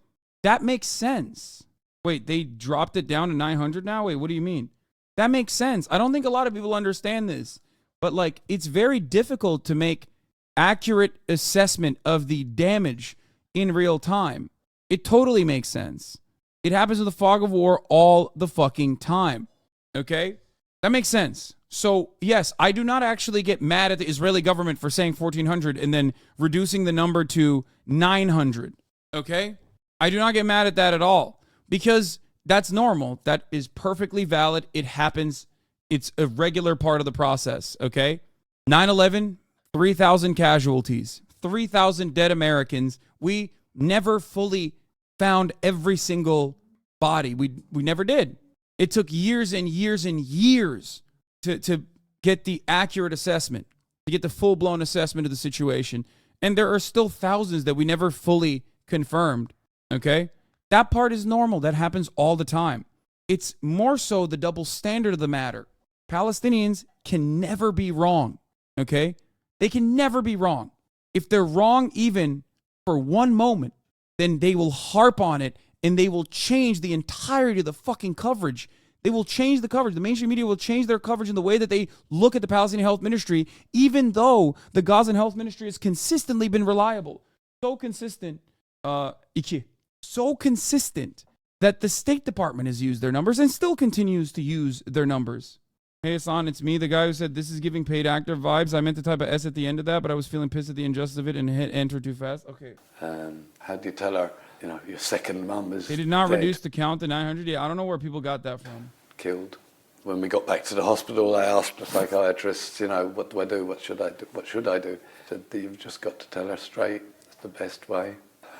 That makes sense. Wait, they dropped it down to 900 now? Wait, what do you mean? That makes sense. I don't think a lot of people understand this, but like, it's very difficult to make accurate assessment of the damage in real time. It totally makes sense. It happens in the fog of war all the fucking time, okay? That makes sense. So, yes, I do not actually get mad at the Israeli government for saying 1,400 and then reducing the number to 900, okay? I do not get mad at that at all because that's normal. That is perfectly valid. It happens. It's a regular part of the process, okay? 9/11, 3,000 casualties, 3,000 dead Americans. We never fully found every single body. We never did. It took years and years and years to get the accurate assessment, to get the full-blown assessment of the situation. And there are still thousands that we never fully confirmed, okay? That part is normal. That happens all the time. It's more so the double standard of the matter. Palestinians can never be wrong, okay? They can never be wrong. If they're wrong even for one moment, then they will harp on it and they will change the entirety of the fucking coverage. They will change the coverage. The mainstream media will change their coverage in the way that they look at the Palestinian Health Ministry, even though the Gazan Health Ministry has consistently been reliable. So consistent, so consistent that the State Department has used their numbers and still continues to use their numbers. Hey, Hassan, it's me, the guy who said this is giving paid actor vibes. I meant to type a S at the end of that, but I was feeling pissed at the injustice of it and hit enter too fast. Okay. How do you tell her, you know, your second mum is They did not dead, reduce the count to 900. Yeah, I don't know where people got that from. killed? When we got back to the hospital, I asked the psychiatrist, you know, what do I do? What should I do? What should I do? He said, you've just got to tell her straight. It's the best way.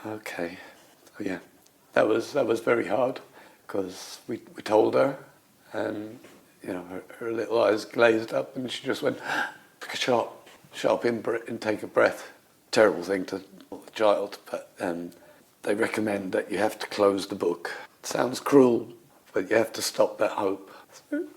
Okay. So, yeah, that was very hard because we told her and, you know, her little eyes glazed up and she just went, took a sharp intake of breath. Terrible thing to tell the child, but they recommend that you have to close the book. It sounds cruel, but you have to stop that hope.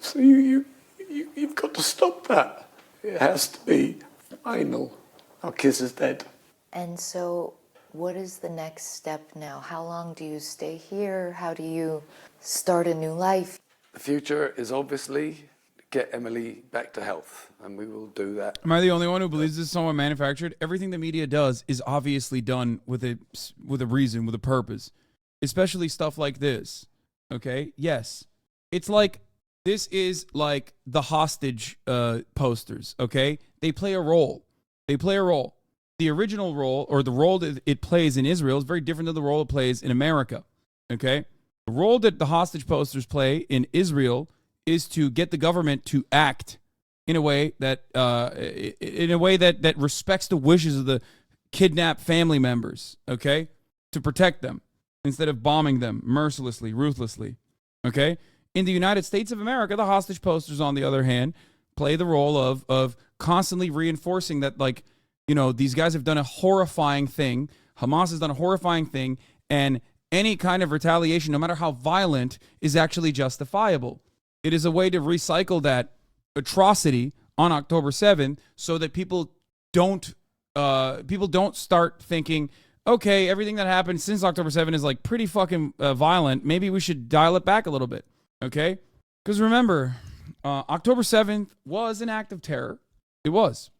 So you've got to stop that. It has to be final. Our kiss is dead. And so what is the next step now? How long do you stay here? How do you start a new life? The future is obviously get Emily back to health, and we will do that. Am I the only one who believes this is somewhat manufactured? Everything the media does is obviously done with a reason, with a purpose, especially stuff like this. Okay? Yes. It's like, this is like the hostage posters, okay? They play a role. They play a role. The original role, or the role that it plays in Israel, is very different than the role it plays in America, okay? The role that the hostage posters play in Israel is to get the government to act in a way that that respects the wishes of the kidnapped family members, okay? To protect them instead of bombing them mercilessly, ruthlessly, okay? In the United States of America, the hostage posters, on the other hand, play the role of constantly reinforcing that, like, you know, these guys have done a horrifying thing. Hamas has done a horrifying thing, and any kind of retaliation, no matter how violent, is actually justifiable. It is a way to recycle that atrocity on October 7th so that people don't start thinking, okay, everything that happened since October 7th is like pretty fucking violent. Maybe we should dial it back a little bit, okay? Because remember, October 7th was an act of terror. It was.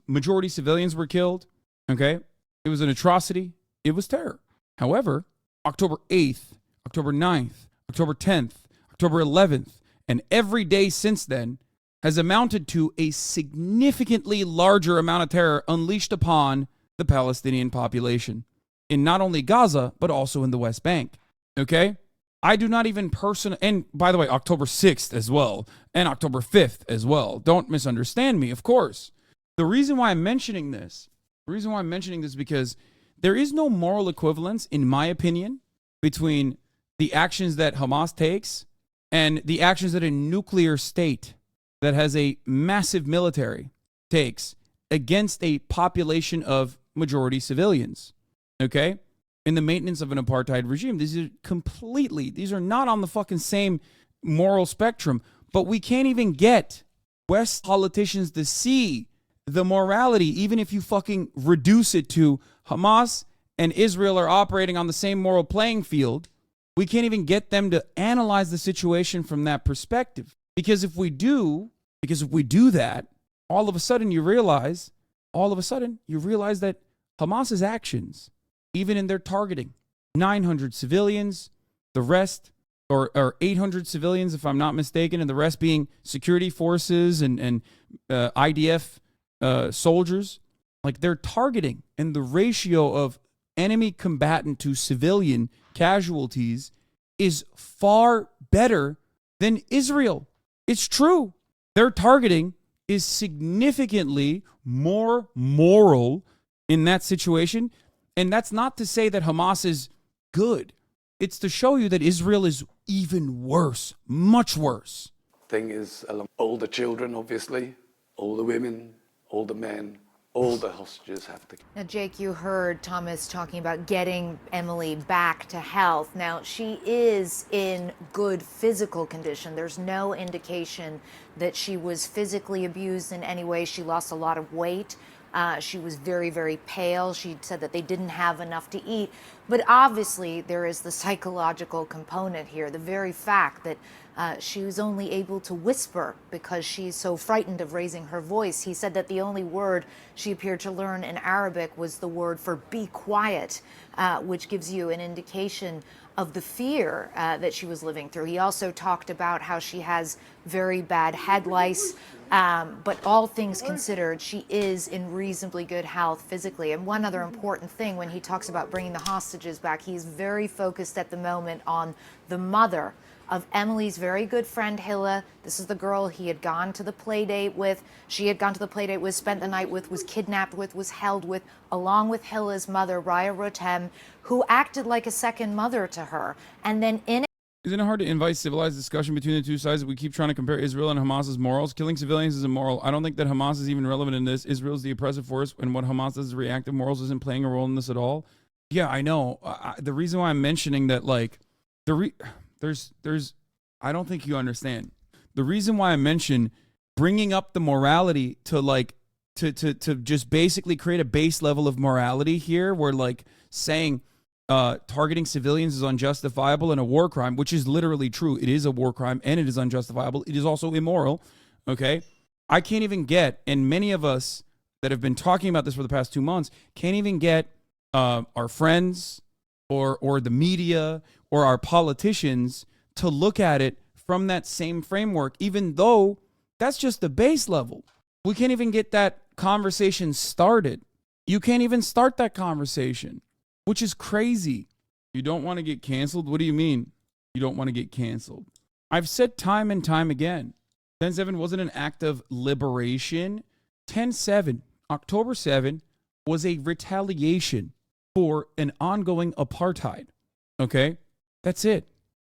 Majority civilians were killed, okay? It was an atrocity. It was terror. However, October 8th, October 9th, October 10th, October 11th, and every day since then has amounted to a significantly larger amount of terror unleashed upon the Palestinian population in not only Gaza, but also in the West Bank, okay? I do not even and by the way, October 6th as well, and October 5th as well. Don't misunderstand me, of course. The reason why I'm mentioning this is because there is no moral equivalence, in my opinion, between the actions that Hamas takes and the actions that a nuclear state that has a massive military takes against a population of majority civilians, okay? In the maintenance of an apartheid regime. These are not on the fucking same moral spectrum, but we can't even get West politicians to see the morality, even if you fucking reduce it to Hamas and Israel are operating on the same moral playing field. We can't even get them to analyze the situation from that perspective. Because if we do that, all of a sudden you realize that Hamas's actions, even in their targeting 900 civilians, the rest, or 800 civilians, if I'm not mistaken, and the rest being security forces and IDF soldiers, like their targeting and the ratio of enemy combatant to civilian casualties is far better than Israel. It's true. Their targeting is significantly more moral in that situation. And that's not to say that Hamas is good. It's to show you that Israel is even worse, much worse. thing is older children, obviously, older women, older men, all the hostages have to. Now, Jake, you heard Thomas talking about getting Emily back to health. Now, she is in good physical condition. There's no indication that she was physically abused in any way. She lost a lot of weight. She was very, very pale. She said that they didn't have enough to eat. But obviously, there is the psychological component here. The very fact that she was only able to whisper because she's so frightened of raising her voice. He said that the only word she appeared to learn in Arabic was the word for be quiet, which gives you an indication of the fear that she was living through. He also talked about how she has very bad head lice, but all things considered, she is in reasonably good health physically. And one other important thing, when he talks about bringing the hostages back, he's very focused at the moment on the mother of Emily's very good friend, Hilla. This is the girl he had gone to the play date with. She had gone to the play date with, spent the night with, was kidnapped with, was held with, along with Hilla's mother, Raya Rotem, who acted like a second mother to her. And then in Isn't it hard to invite civilized discussion between the two sides if we keep trying to compare Israel and Hamas's morals? Killing civilians is immoral. I don't think that Hamas is even relevant in this. Israel is the oppressive force, and what Hamas does is reactive. Morals isn't playing a role in this at all. Yeah, I know. The reason why I'm mentioning that, like, there's I don't think you understand. The reason why I mention bringing up the morality to, like, to just basically create a base level of morality here, where, like, saying targeting civilians is unjustifiable and a war crime, which is literally true. It is a war crime and it is unjustifiable. It is also immoral. Okay. I can't even get, and many of us that have been talking about this for the past 2 months can't even get our friends or the media or our politicians to look at it from that same framework, even though that's just the base level. We can't even get that conversation started. You can't even start that conversation, which is crazy. You don't want to get canceled? What do you mean you don't want to get canceled? I've said time and time again, 10/7 wasn't an act of liberation. 10/7, October 7, was a retaliation for an ongoing apartheid. Okay? That's it.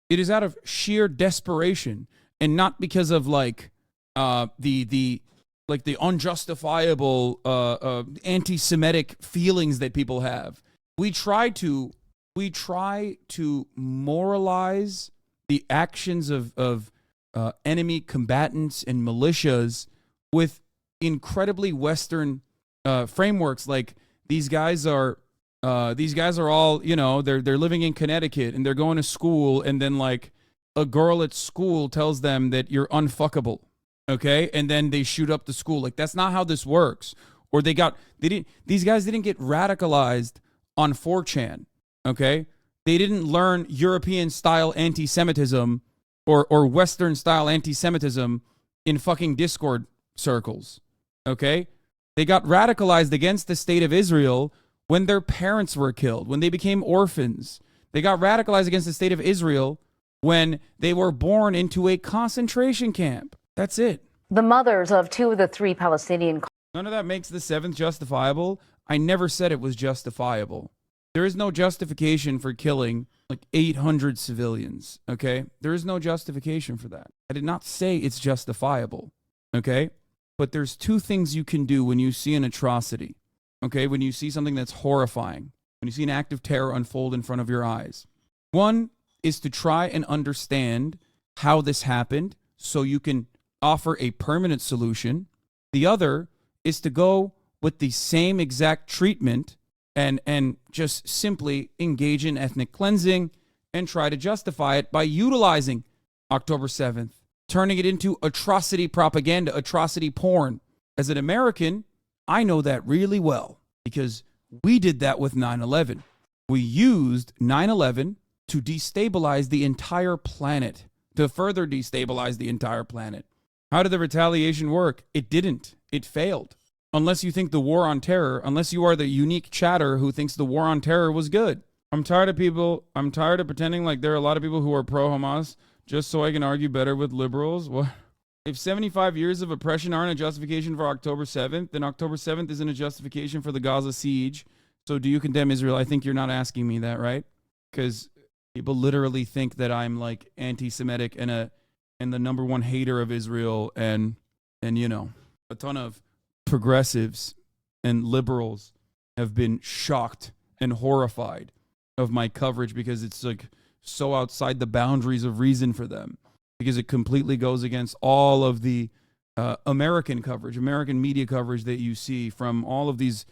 It is out of sheer desperation and not because of like the unjustifiable anti-Semitic feelings that people have. We try to moralize the actions of enemy combatants and militias with incredibly Western frameworks. Like these guys are all, you know, they're living in Connecticut and they're going to school, and then like a girl at school tells them that you're unfuckable, okay, and then they shoot up the school. Like that's not how this works. Or these guys didn't get radicalized on 4chan, okay? They didn't learn European-style anti-Semitism or Western-style anti-Semitism in fucking Discord circles, okay? They got radicalized against the state of Israel when their parents were killed, when they became orphans. They got radicalized against the state of Israel when they were born into a concentration camp. That's it. The mothers of 2 of the 3 Palestinian... None of that makes the 7th justifiable. I never said it was justifiable. There is no justification for killing like 800 civilians, okay? There is no justification for that. I did not say it's justifiable, okay? But there's 2 things you can do when you see an atrocity, okay? When you see something that's horrifying, when you see an act of terror unfold in front of your eyes. One is to try and understand how this happened so you can offer a permanent solution. The other is to go with the same exact treatment and just simply engage in ethnic cleansing and try to justify it by utilizing October 7th, turning it into atrocity propaganda, atrocity porn. As an American, I know that really well because we did that with 9/11. We used 9/11 to destabilize the entire planet, to further destabilize the entire planet. How did the retaliation work? It didn't. It failed. Unless you think the war on terror, unless you are the unique chatter who thinks the war on terror was good. I'm tired of pretending like there are a lot of people who are pro-Hamas just so I can argue better with liberals. What? If 75 years of oppression aren't a justification for October 7th, then October 7th isn't a justification for the Gaza siege. So do you condemn Israel? I think you're not asking me that, right? Because people literally think that I'm like anti-Semitic and and the number one hater of Israel, and you know, a ton of progressives and liberals have been shocked and horrified of my coverage because it's like so outside the boundaries of reason for them, because it completely goes against all of the American coverage, American media coverage that you see from all of these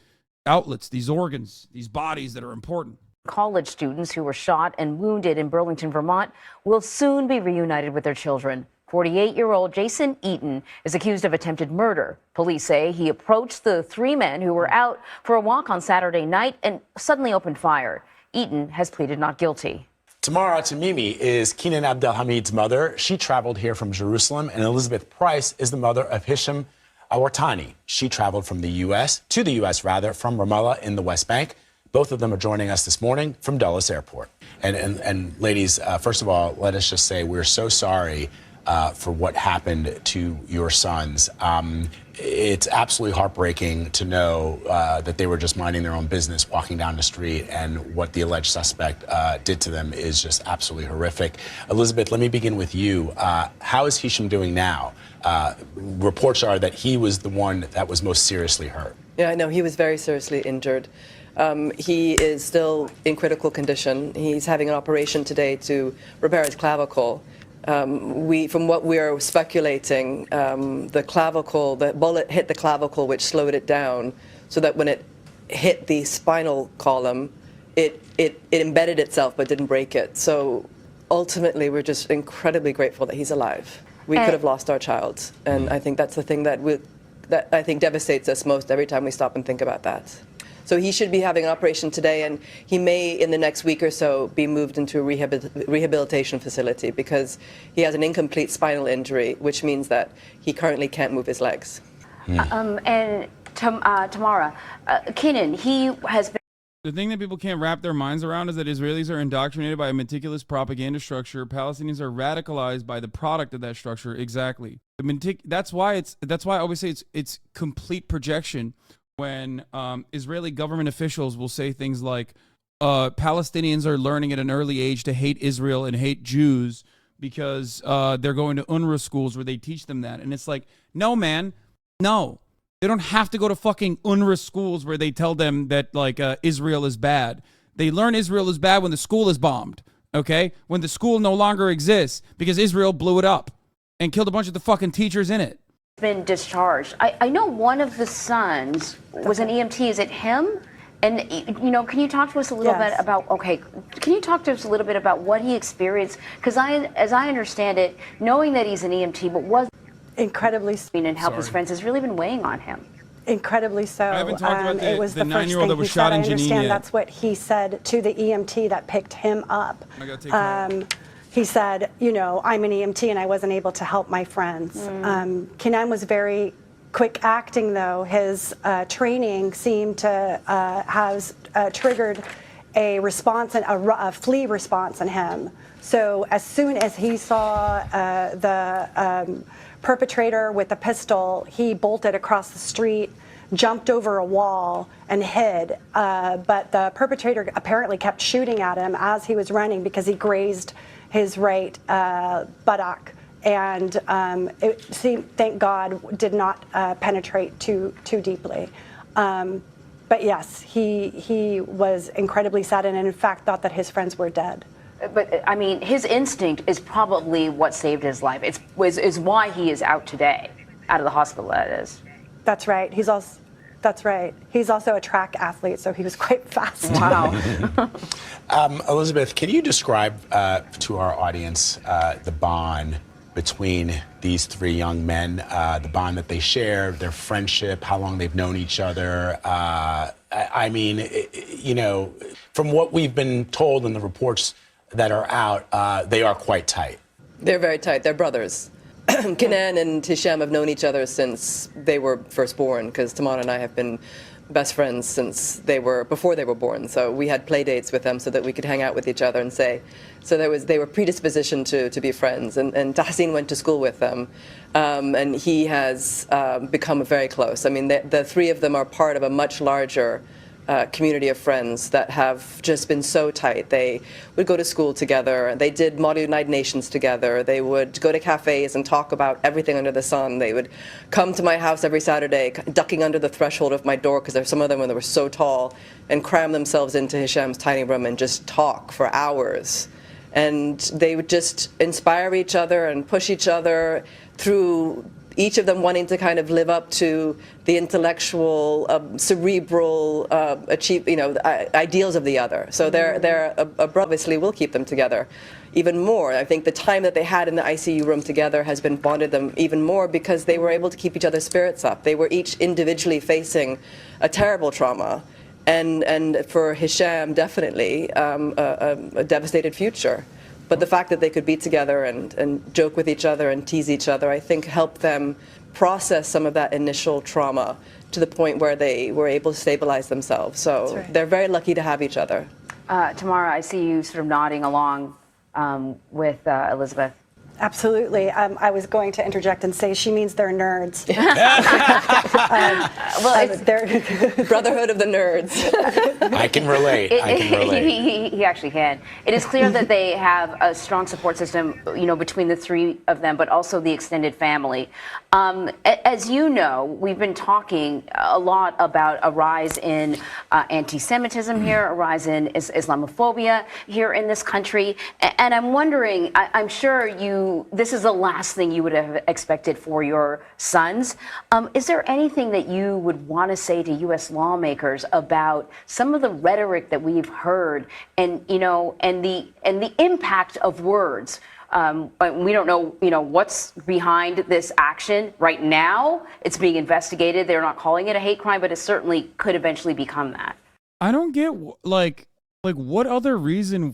outlets, these organs, these bodies that are important. College students who were shot and wounded in Burlington, Vermont, will soon be reunited with their children. 48-year-old Jason Eaton is accused of attempted murder. Police say he approached the three men who were out for a walk on Saturday night and suddenly opened fire. Eaton has pleaded not guilty. Tamara Tamimi is Keenan Abdelhamid's mother. She traveled here from Jerusalem, and Elizabeth Price is the mother of Hisham Awartani. She traveled from the U.S., from Ramallah in the West Bank. Both of them are joining us this morning from Dulles Airport. And ladies, first of all, let us just say we're so sorry for what happened to your sons. It's absolutely heartbreaking to know that they were just minding their own business, walking down the street, and what the alleged suspect did to them is just absolutely horrific. Elizabeth, let me begin with you. How is Hisham doing now? Reports are that he was the one that was most seriously hurt. Yeah, no, he was very seriously injured. He is still in critical condition. He's having an operation today to repair his clavicle. From what we are speculating, the bullet hit the clavicle, which slowed it down, so that when it hit the spinal column, it embedded itself but didn't break it. So ultimately, we're just incredibly grateful that he's alive. We could have lost our child, and I think that's the thing that I think devastates us most every time we stop and think about that. So he should be having an operation today, and he may, in the next week or so, be moved into a rehabilitation facility because he has an incomplete spinal injury, which means that he currently can't move his legs. And Tamara, Keenan, he has been... The thing that people can't wrap their minds around is that Israelis are indoctrinated by a meticulous propaganda structure. Palestinians are radicalized by the product of that structure. Exactly. That's why I always say it's complete projection when Israeli government officials will say things like Palestinians are learning at an early age to hate Israel and hate Jews because they're going to UNRWA schools where they teach them that. And it's like, no, man, no. They don't have to go to fucking UNRWA schools where they tell them that, like, Israel is bad. They learn Israel is bad when the school is bombed, okay? When the school no longer exists because Israel blew it up and killed a bunch of the fucking teachers in it. Been discharged. I know one of the sons was an EMT. Is it him? And, you know, can you talk to us a little bit about, can you talk to us a little bit about what he experienced? Because as I understand it, knowing that he's an EMT, but was incredibly and help his friends has really been weighing on him. Incredibly so. I haven't talked about it was the the first 9-year-old that thing was he shot said. in I Jenin understand yet. that's what he said to the EMT that picked him up. I gotta take care. He said, you know, I'm an EMT and I wasn't able to help my friends. Kenan was very quick acting, though. His training seemed to have triggered a response, a flee response in him. So as soon as he saw the perpetrator with the pistol, he bolted across the street, jumped over a wall, and hid. But the perpetrator apparently kept shooting at him as he was running because he grazed his right buttock. And it seemed, thank God, did not penetrate too deeply. But yes, he was incredibly saddened and in fact thought that his friends were dead. But I mean, his instinct is probably what saved his life. Is why he is out today, out of the hospital. That is. That's right. That's right. He's also a track athlete, so he was quite fast. Wow. Elizabeth, can you describe to our audience the bond between these three young men, the bond that they share, their friendship, how long they've known each other? I mean, you know, from what we've been told in the reports that are out, they are quite tight. They're very tight. They're brothers. Kenan and Hisham have known each other since they were first born, because Tamara and I have been best friends since before they were born. So we had play dates with them so that we could hang out with each other and say. So they were predispositioned to be friends. And Tahsin went to school with them, and he has become very close. I mean, the three of them are part of a much larger community of friends that have just been so tight. They would go to school together. They did Model United Nations together. They would go to cafes and talk about everything under the sun. They would come to my house every Saturday, ducking under the threshold of my door, because there's some of them when they were so tall, and cram themselves into Hisham's tiny room and just talk for hours. And they would just inspire each other and push each other through, each of them wanting to kind of live up to the intellectual, cerebral, ideals of the other. So they're obviously will keep them together even more. I think the time that they had in the ICU room together has been bonded them even more, because they were able to keep each other's spirits up. They were each individually facing a terrible trauma. And for Hisham, definitely a devastated future. But the fact that they could be together and joke with each other and tease each other, I think helped them process some of that initial trauma to the point where they were able to stabilize themselves. So they're very lucky to have each other. Tamara, I see you sort of nodding along with Elizabeth. Absolutely. I was going to interject and say she means they're nerds. It's Brotherhood of the Nerds. I can relate. He actually can. It is clear that they have a strong support system, between the three of them, but also the extended family. As you know, we've been talking a lot about a rise in anti-Semitism here, a rise in Islamophobia here in this country. And I'm wondering, I'm sure this is the last thing you would have expected for your sons. Is there anything that you would want to say to U.S. lawmakers about some of the rhetoric that we've heard, and the impact of words? We don't know, what's behind this action right now. It's being investigated. They're not calling it a hate crime, but it certainly could eventually become that. I don't get what other reason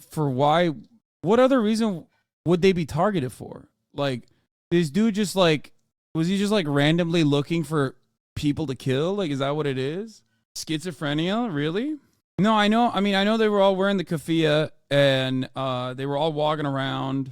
would they be targeted for? Like, this dude was he just randomly looking for people to kill? Like, is that what it is? Schizophrenia? Really? No, I know they were all wearing the keffiyeh and they were all walking around.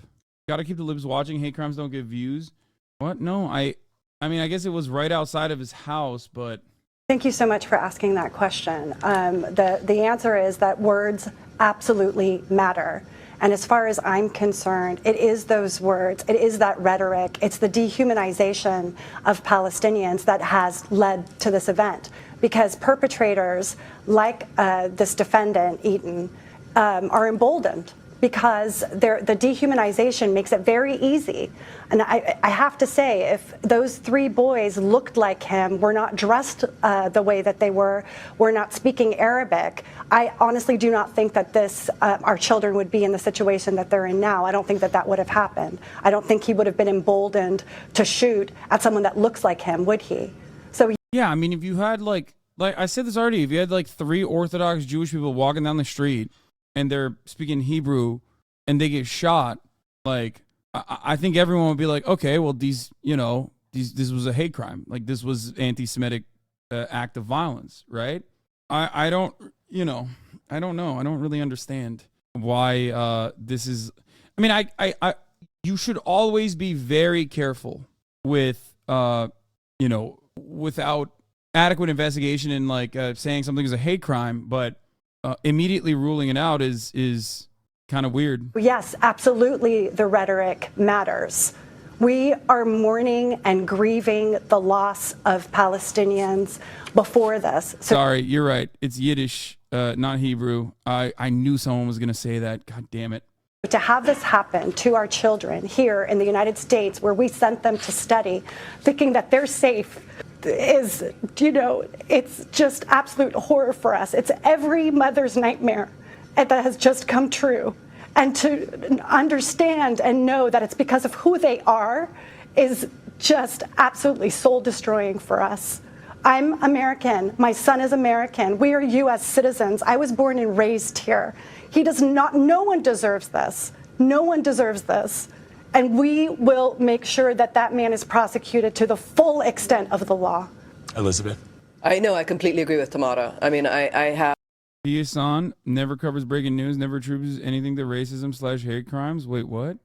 Got to keep the libs watching. Hate crimes don't get views. What? No, I guess it was right outside of his house, but. Thank you so much for asking that question. The answer is that words absolutely matter. And as far as I'm concerned, it is those words, it is that rhetoric, it's the dehumanization of Palestinians that has led to this event. Because perpetrators like this defendant, Eaton, are emboldened, because the dehumanization makes it very easy. And I have to say, if those three boys looked like him, were not dressed the way that they were not speaking Arabic, I honestly do not think that our children would be in the situation that they're in now. I don't think that would have happened. I don't think he would have been emboldened to shoot at someone that looks like him, would he? So yeah, if you had like I said this already, if you had three Orthodox Jewish people walking down the street and they're speaking Hebrew and they get shot, I think everyone would be like, okay, well, this was a hate crime. Like, this was anti-Semitic act of violence, right? I don't know. I don't really understand why this is. You should always be very careful with, without adequate investigation and saying something is a hate crime, but immediately ruling it out is kind of weird. Yes, absolutely. The rhetoric matters. We are mourning and grieving the loss of Palestinians before this. Sorry, you're right. It's Yiddish, not Hebrew. I knew someone was going to say that. God damn it. To have this happen to our children here in the United States, where we sent them to study, thinking that they're safe, is, it's just absolute horror for us. It's every mother's nightmare that has just come true. And to understand and know that it's because of who they are is just absolutely soul-destroying for us. I'm American. My son is American. We are U.S. citizens. I was born and raised here. No one deserves this. No one deserves this. And we will make sure that man is prosecuted to the full extent of the law. Elizabeth? I know, I completely agree with Tamara. I have. Hassan never covers breaking news, never attributes anything to racism/hate crimes. Wait, what?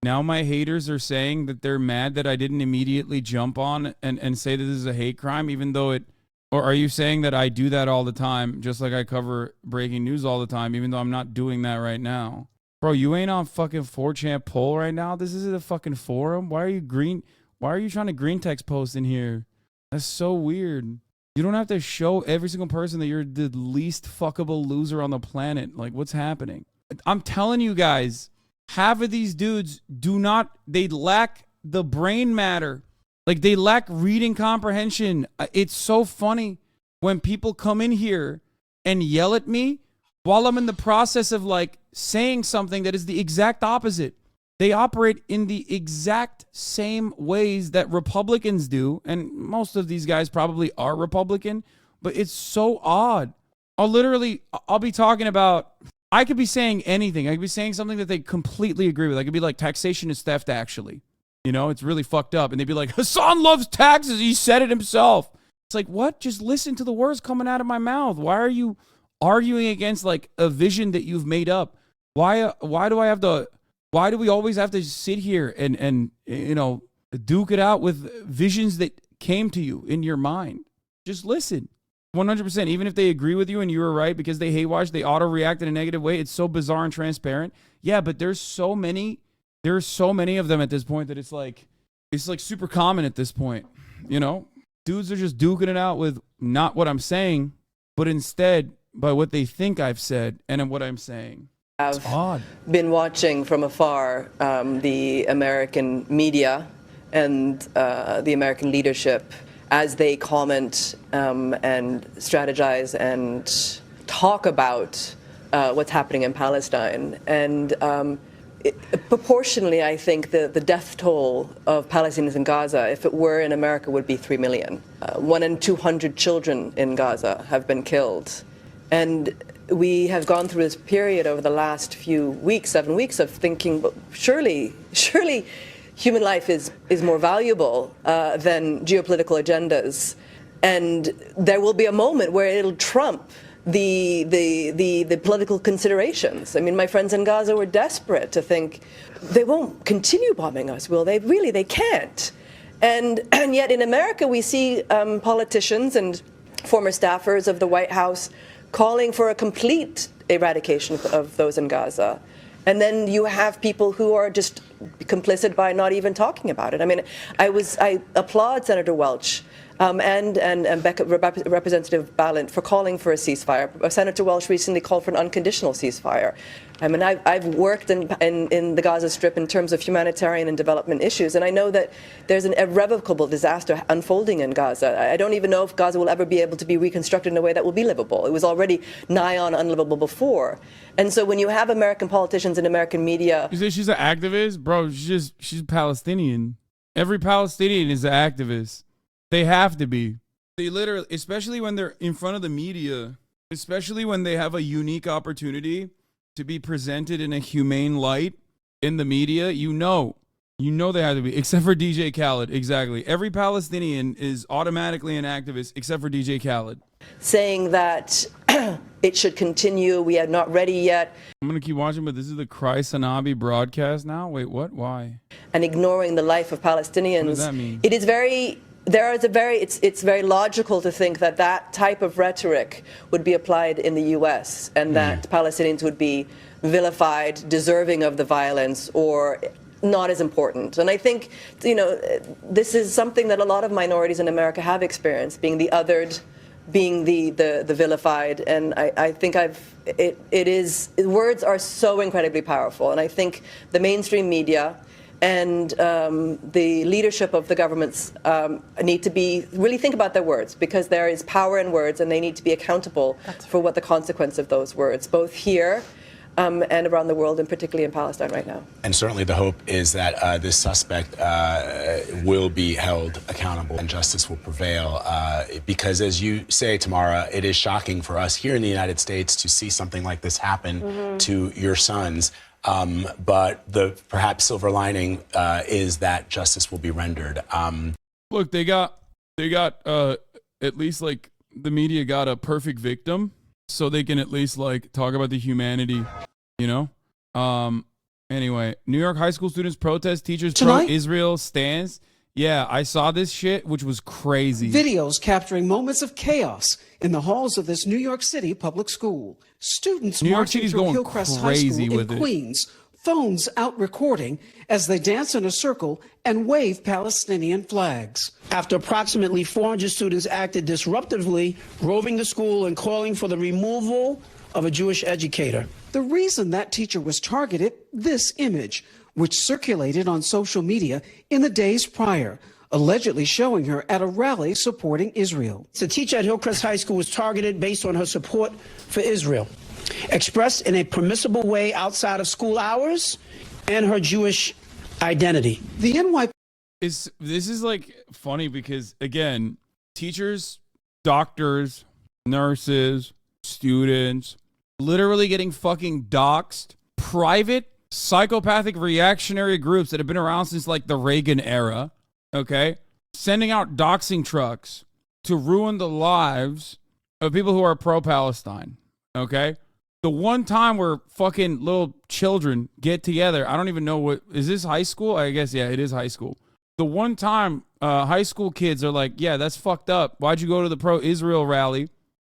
Now my haters are saying that they're mad that I didn't immediately jump on and say that this is a hate crime, even though it Or are you saying that I do that all the time, just like I cover breaking news all the time, even though I'm not doing that right now? Bro, you ain't on fucking 4chan poll right now? This isn't a fucking forum. Why are you trying to green text post in here? That's so weird. You don't have to show every single person that you're the least fuckable loser on the planet. Like, what's happening? I'm telling you guys, half of these dudes they lack the brain matter. Like, they lack reading comprehension. It's so funny when people come in here and yell at me while I'm in the process of, like, saying something that is the exact opposite. They operate in the exact same ways that Republicans do. And most of these guys probably are Republican, but it's so odd. I'll be talking about, I could be saying anything. I could be saying something that they completely agree with. I could be like, taxation is theft, actually. You know, it's really fucked up. And they'd be like, Hassan loves taxes. He said it himself. It's like, what? Just listen to the words coming out of my mouth. Why are you arguing against, like, a vision that you've made up? Why do we always have to sit here and you know, duke it out with visions that came to you in your mind? Just listen. 100%. Even if they agree with you and you were right, because they hate watch, they auto react in a negative way. It's so bizarre and transparent. Yeah, but there's so many of them at this point that it's like super common at this point. You know, dudes are just duking it out with not what I'm saying, but instead by what they think I've said and what I'm saying. I've been watching from afar the American media and the American leadership as they comment and strategize and talk about what's happening in Palestine. And proportionally, I think the death toll of Palestinians in Gaza, if it were in America, would be 3 million. 1 in 200 children in Gaza have been killed. And we have gone through this period over the last few weeks, 7 weeks, of thinking, well, surely human life is more valuable than geopolitical agendas. And there will be a moment where it'll trump the political considerations. I mean, my friends in Gaza were desperate to think, they won't continue bombing us, will they? Really, they can't. And yet in America, we see politicians and former staffers of the White House calling for a complete eradication of those in Gaza. And then you have people who are just complicit by not even talking about it. I mean, I applaud Senator Welch and Representative Balint for calling for a ceasefire. Senator Welch recently called for an unconditional ceasefire. I mean, I've worked in the Gaza Strip in terms of humanitarian and development issues, and I know that there's an irrevocable disaster unfolding in Gaza. I don't even know if Gaza will ever be able to be reconstructed in a way that will be livable. It was already nigh on unlivable before. And so when you have American politicians and American media... You say she's an activist? Bro, she's Palestinian. Every Palestinian is an activist. They have to be. They literally, especially when they're in front of the media, especially when they have a unique opportunity to be presented in a humane light in the media, you know they have to be, except for DJ Khaled. Exactly. Every Palestinian is automatically an activist except for DJ Khaled. Saying that it should continue, we are not ready yet. I'm going to keep watching, but this is the Cry Sanabi broadcast now? Wait, what? Why? And ignoring the life of Palestinians. What does that mean? It is very... It's very logical to think that that type of rhetoric would be applied in the U.S. and that Palestinians would be vilified, deserving of the violence, or not as important. And I think, you know, this is something that a lot of minorities in America have experienced, being the othered, being the vilified. And I think words are so incredibly powerful. And I think the mainstream media and the leadership of the governments need to really think about their words, because there is power in words and they need to be accountable for what the consequence of those words, both here and around the world, and particularly in Palestine right now. And certainly the hope is that this suspect will be held accountable and justice will prevail. Because as you say, Tamara, it is shocking for us here in the United States to see something like this happen to your sons. But the perhaps silver lining is that justice will be rendered. Look, they got at least, like, the media got a perfect victim, so they can at least, like, talk about the humanity, you know? Anyway, New York high school students protest teachers pro-Israel stance Yeah, I saw this shit, which was crazy. Videos capturing moments of chaos in the halls of this New York City public school. Students New York marching City's through going Hillcrest High crazy School with in it. Queens, phones out recording as they dance in a circle and wave Palestinian flags. After approximately 400 students acted disruptively, roving the school and calling for the removal of a Jewish educator. The reason that teacher was targeted, this image, which circulated on social media in the days prior, allegedly showing her at a rally supporting Israel. The teacher at Hillcrest High School was targeted based on her support for Israel, expressed in a permissible way outside of school hours, and her Jewish identity. The NY This is like funny because, again, teachers, doctors, nurses, students, literally getting fucking doxxed. Private psychopathic reactionary groups that have been around since like the Reagan era, okay, sending out doxing trucks to ruin the lives of people who are pro-Palestine, okay? The one time where fucking little children get together, I don't even know what, is this high school? I guess, yeah, it is high school. The one time high school kids are like, yeah, that's fucked up. Why'd you go to the pro-Israel rally?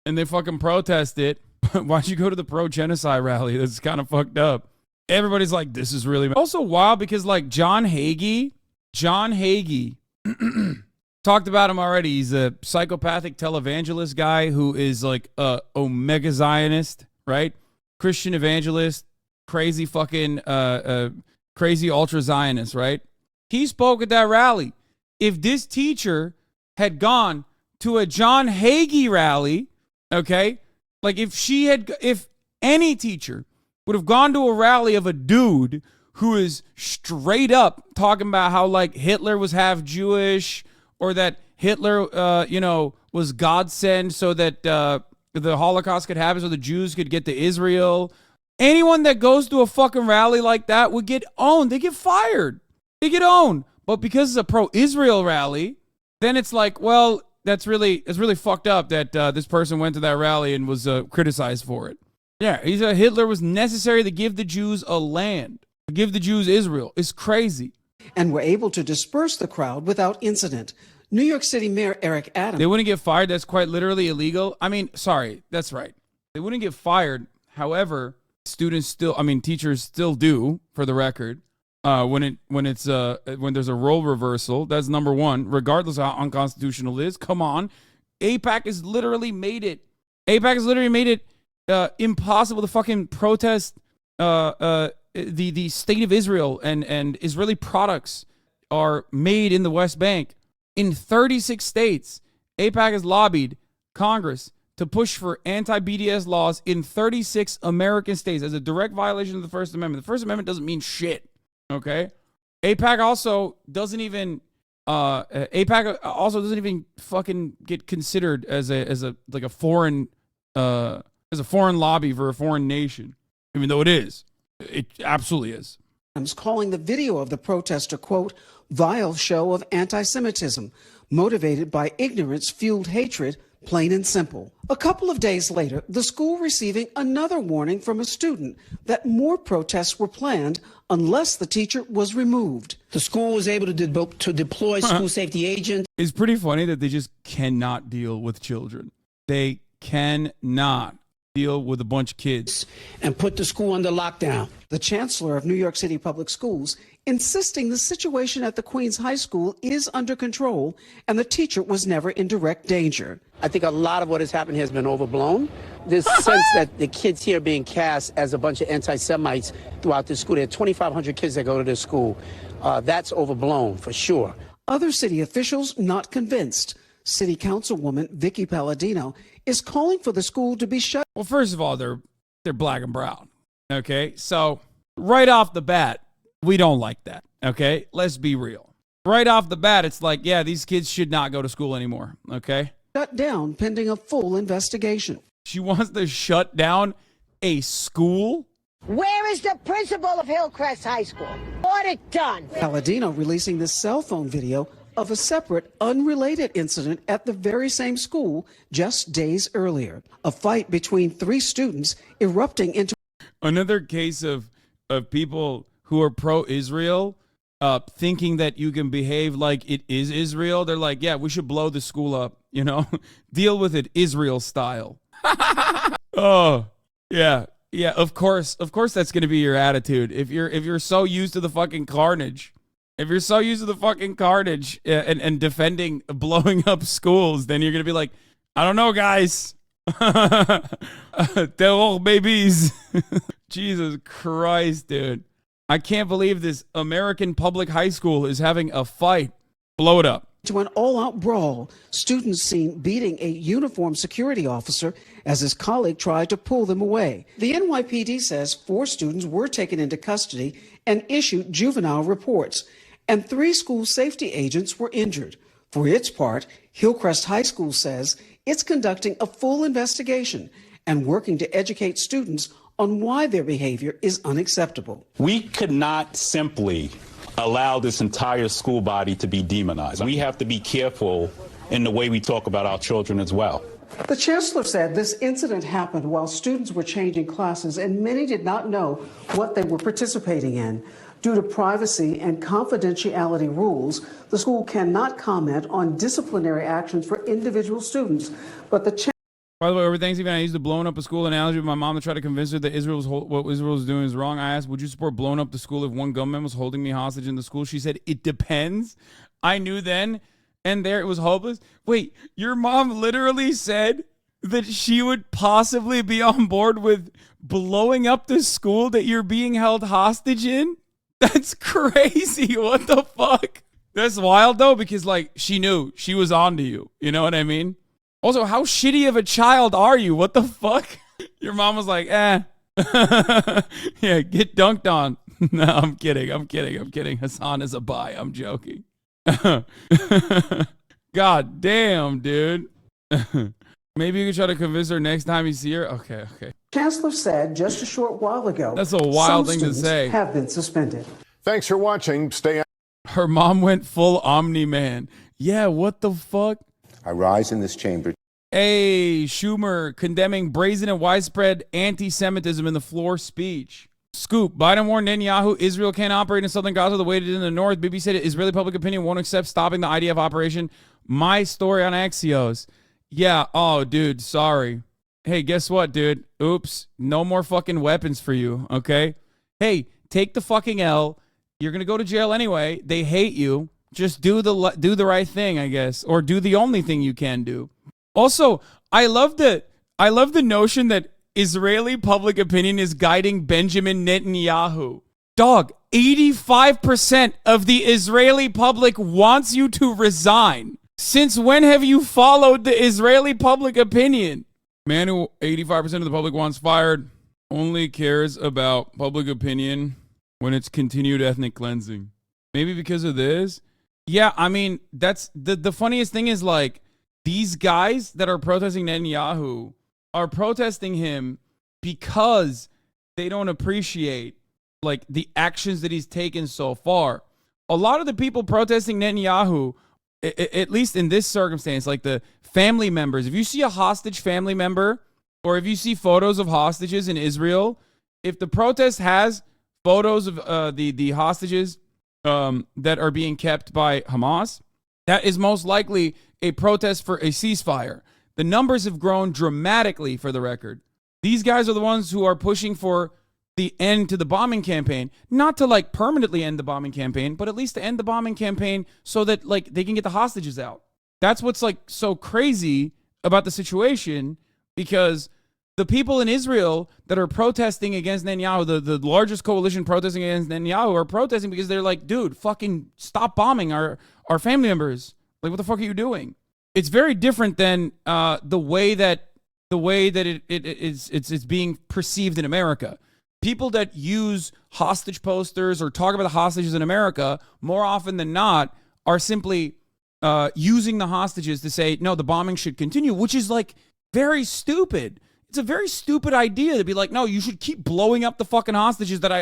And they fucking protest it. Why'd you go to the pro-genocide rally? That's kind of fucked up. Everybody's like, this is really also wild because like John Hagee talked about him already. He's a psychopathic televangelist guy who is like a Omega Zionist, right? Christian evangelist, crazy fucking crazy ultra Zionist, right? He spoke at that rally. If this teacher had gone to a John Hagee rally, okay, like if any teacher would have gone to a rally of a dude who is straight up talking about how like Hitler was half Jewish or that Hitler, was God sent so that the Holocaust could happen so the Jews could get to Israel. Anyone that goes to a fucking rally like that would get owned. They get fired. They get owned. But because it's a pro-Israel rally, then it's like, well, it's really fucked up that this person went to that rally and was criticized for it. Yeah, Hitler was necessary to give the Jews a land, to give the Jews Israel. It's crazy. And were able to disperse the crowd without incident. New York City Mayor Eric Adams. They wouldn't get fired. That's quite literally illegal. I mean, sorry, that's right. They wouldn't get fired. However, teachers still do, for the record, when there's a role reversal. That's number one, regardless of how unconstitutional it is. Come on. AIPAC has literally made it impossible to fucking protest the state of Israel and Israeli products are made in the West Bank. In 36 states, AIPAC has lobbied Congress to push for anti-BDS laws in 36 American states as a direct violation of the First Amendment. The First Amendment doesn't mean shit, okay? AIPAC also doesn't even fucking get considered as a foreign lobby for a foreign nation, even though it is. It absolutely is. Calling the video of the protester, quote, vile show of anti-Semitism, motivated by ignorance-fueled hatred, plain and simple. A couple of days later, the school receiving another warning from a student that more protests were planned unless the teacher was removed. The school was able to deploy school safety agents. It's pretty funny that they just cannot deal with children. They cannot deal with a bunch of kids. And put the school under lockdown. The chancellor of New York City Public Schools insisting the situation at the Queens High School is under control and the teacher was never in direct danger. I think a lot of what has happened has been overblown. This sense that the kids here are being cast as a bunch of anti-Semites throughout the school. There are 2,500 kids that go to this school. That's overblown for sure. Other city officials not convinced. City Councilwoman Vicky Palladino is calling for the school to be shut. Well, first of all, they're black and brown. Okay, so right off the bat, we don't like that. Okay, let's be real. Right off the bat, it's like, yeah, these kids should not go to school anymore. Okay, shut down pending a full investigation. She wants to shut down a school. Where is the principal of Hillcrest High School? Want it done. Palladino releasing this cell phone video of a separate, unrelated incident at the very same school just days earlier. A fight between 3 students erupting into another case of people who are pro-Israel thinking that you can behave like it is Israel. They're like, yeah, we should blow the school up, you know, deal with it Israel style. Oh, yeah. Yeah, of course that's going to be your attitude. If you're so used to the fucking carnage, and defending blowing up schools, then you're going to be like, I don't know, guys. They're all babies. Jesus Christ, dude. I can't believe this American public high school is having a fight. Blow it up. To an all-out brawl, students seen beating a uniformed security officer as his colleague tried to pull them away. The NYPD says 4 students were taken into custody and issued juvenile reports, and 3 school safety agents were injured. For its part, Hillcrest High School says it's conducting a full investigation and working to educate students on why their behavior is unacceptable. We could not simply allow this entire school body to be demonized. We have to be careful in the way we talk about our children as well. The chancellor said this incident happened while students were changing classes and many did not know what they were participating in. Due to privacy and confidentiality rules, the school cannot comment on disciplinary actions for individual students, but the By the way, over Thanksgiving, I used the blowing up a school analogy with my mom to try to convince her that what Israel was doing is wrong. I asked, would you support blowing up the school if one gunman was holding me hostage in the school? She said, it depends. I knew then and there it was hopeless. Wait, your mom literally said that she would possibly be on board with blowing up the school that you're being held hostage in? That's crazy. What the fuck? That's wild, though, because, like, she knew. She was onto you. You know what I mean? Also, how shitty of a child are you? What the fuck? Your mom was like, yeah, get dunked on. No, I'm kidding. Hassan is a bi. I'm joking. God damn, dude. Maybe you could try to convince her next time you see her. Okay. Chancellor said just a short while ago. That's a wild thing to say. Have been suspended. Thanks for watching. Stay. Her mom went full Omni-Man. Yeah, what the fuck? I rise in this chamber. Hey, Schumer condemning brazen and widespread anti-Semitism in the floor speech. Scoop, Biden warned Netanyahu Israel can't operate in southern Gaza the way it did in the north. Bibi said Israeli public opinion won't accept stopping the IDF operation. My story on Axios. Yeah, oh, dude, sorry. Hey, guess what, dude? Oops, no more fucking weapons for you, okay? Hey, take the fucking L. You're going to go to jail anyway. They hate you. Just do the right thing, I guess, or do the only thing you can do. Also, I love the notion that Israeli public opinion is guiding Benjamin Netanyahu. Dog, 85% of the Israeli public wants you to resign. Since when have you followed the Israeli public opinion? Man who 85% of the public wants fired only cares about public opinion when it's continued ethnic cleansing. Maybe because of this? Yeah, I mean, that's the funniest thing is, like, these guys that are protesting Netanyahu are protesting him because they don't appreciate, like, the actions that he's taken so far. A lot of the people protesting Netanyahu, at least in this circumstance, like the family members, if you see a hostage family member or if you see photos of hostages in Israel, if the protest has photos of the hostages that are being kept by Hamas, that is most likely a protest for a ceasefire. The numbers have grown dramatically, for the record. These guys are the ones who are pushing for the end to the bombing campaign, not to, like, permanently end the bombing campaign, but at least to end the bombing campaign so that, like, they can get the hostages out. That's what's, like, so crazy about the situation, because the people in Israel that are protesting against Netanyahu, the largest coalition protesting against Netanyahu, are protesting because they're like, dude, fucking stop bombing our family members. Like, what the fuck are you doing? It's very different than the way that it's being perceived in America. People that use hostage posters or talk about the hostages in America, more often than not, are simply using the hostages to say, no, the bombing should continue, which is, like, very stupid. It's a very stupid idea to be like, no, you should keep blowing up the fucking hostages that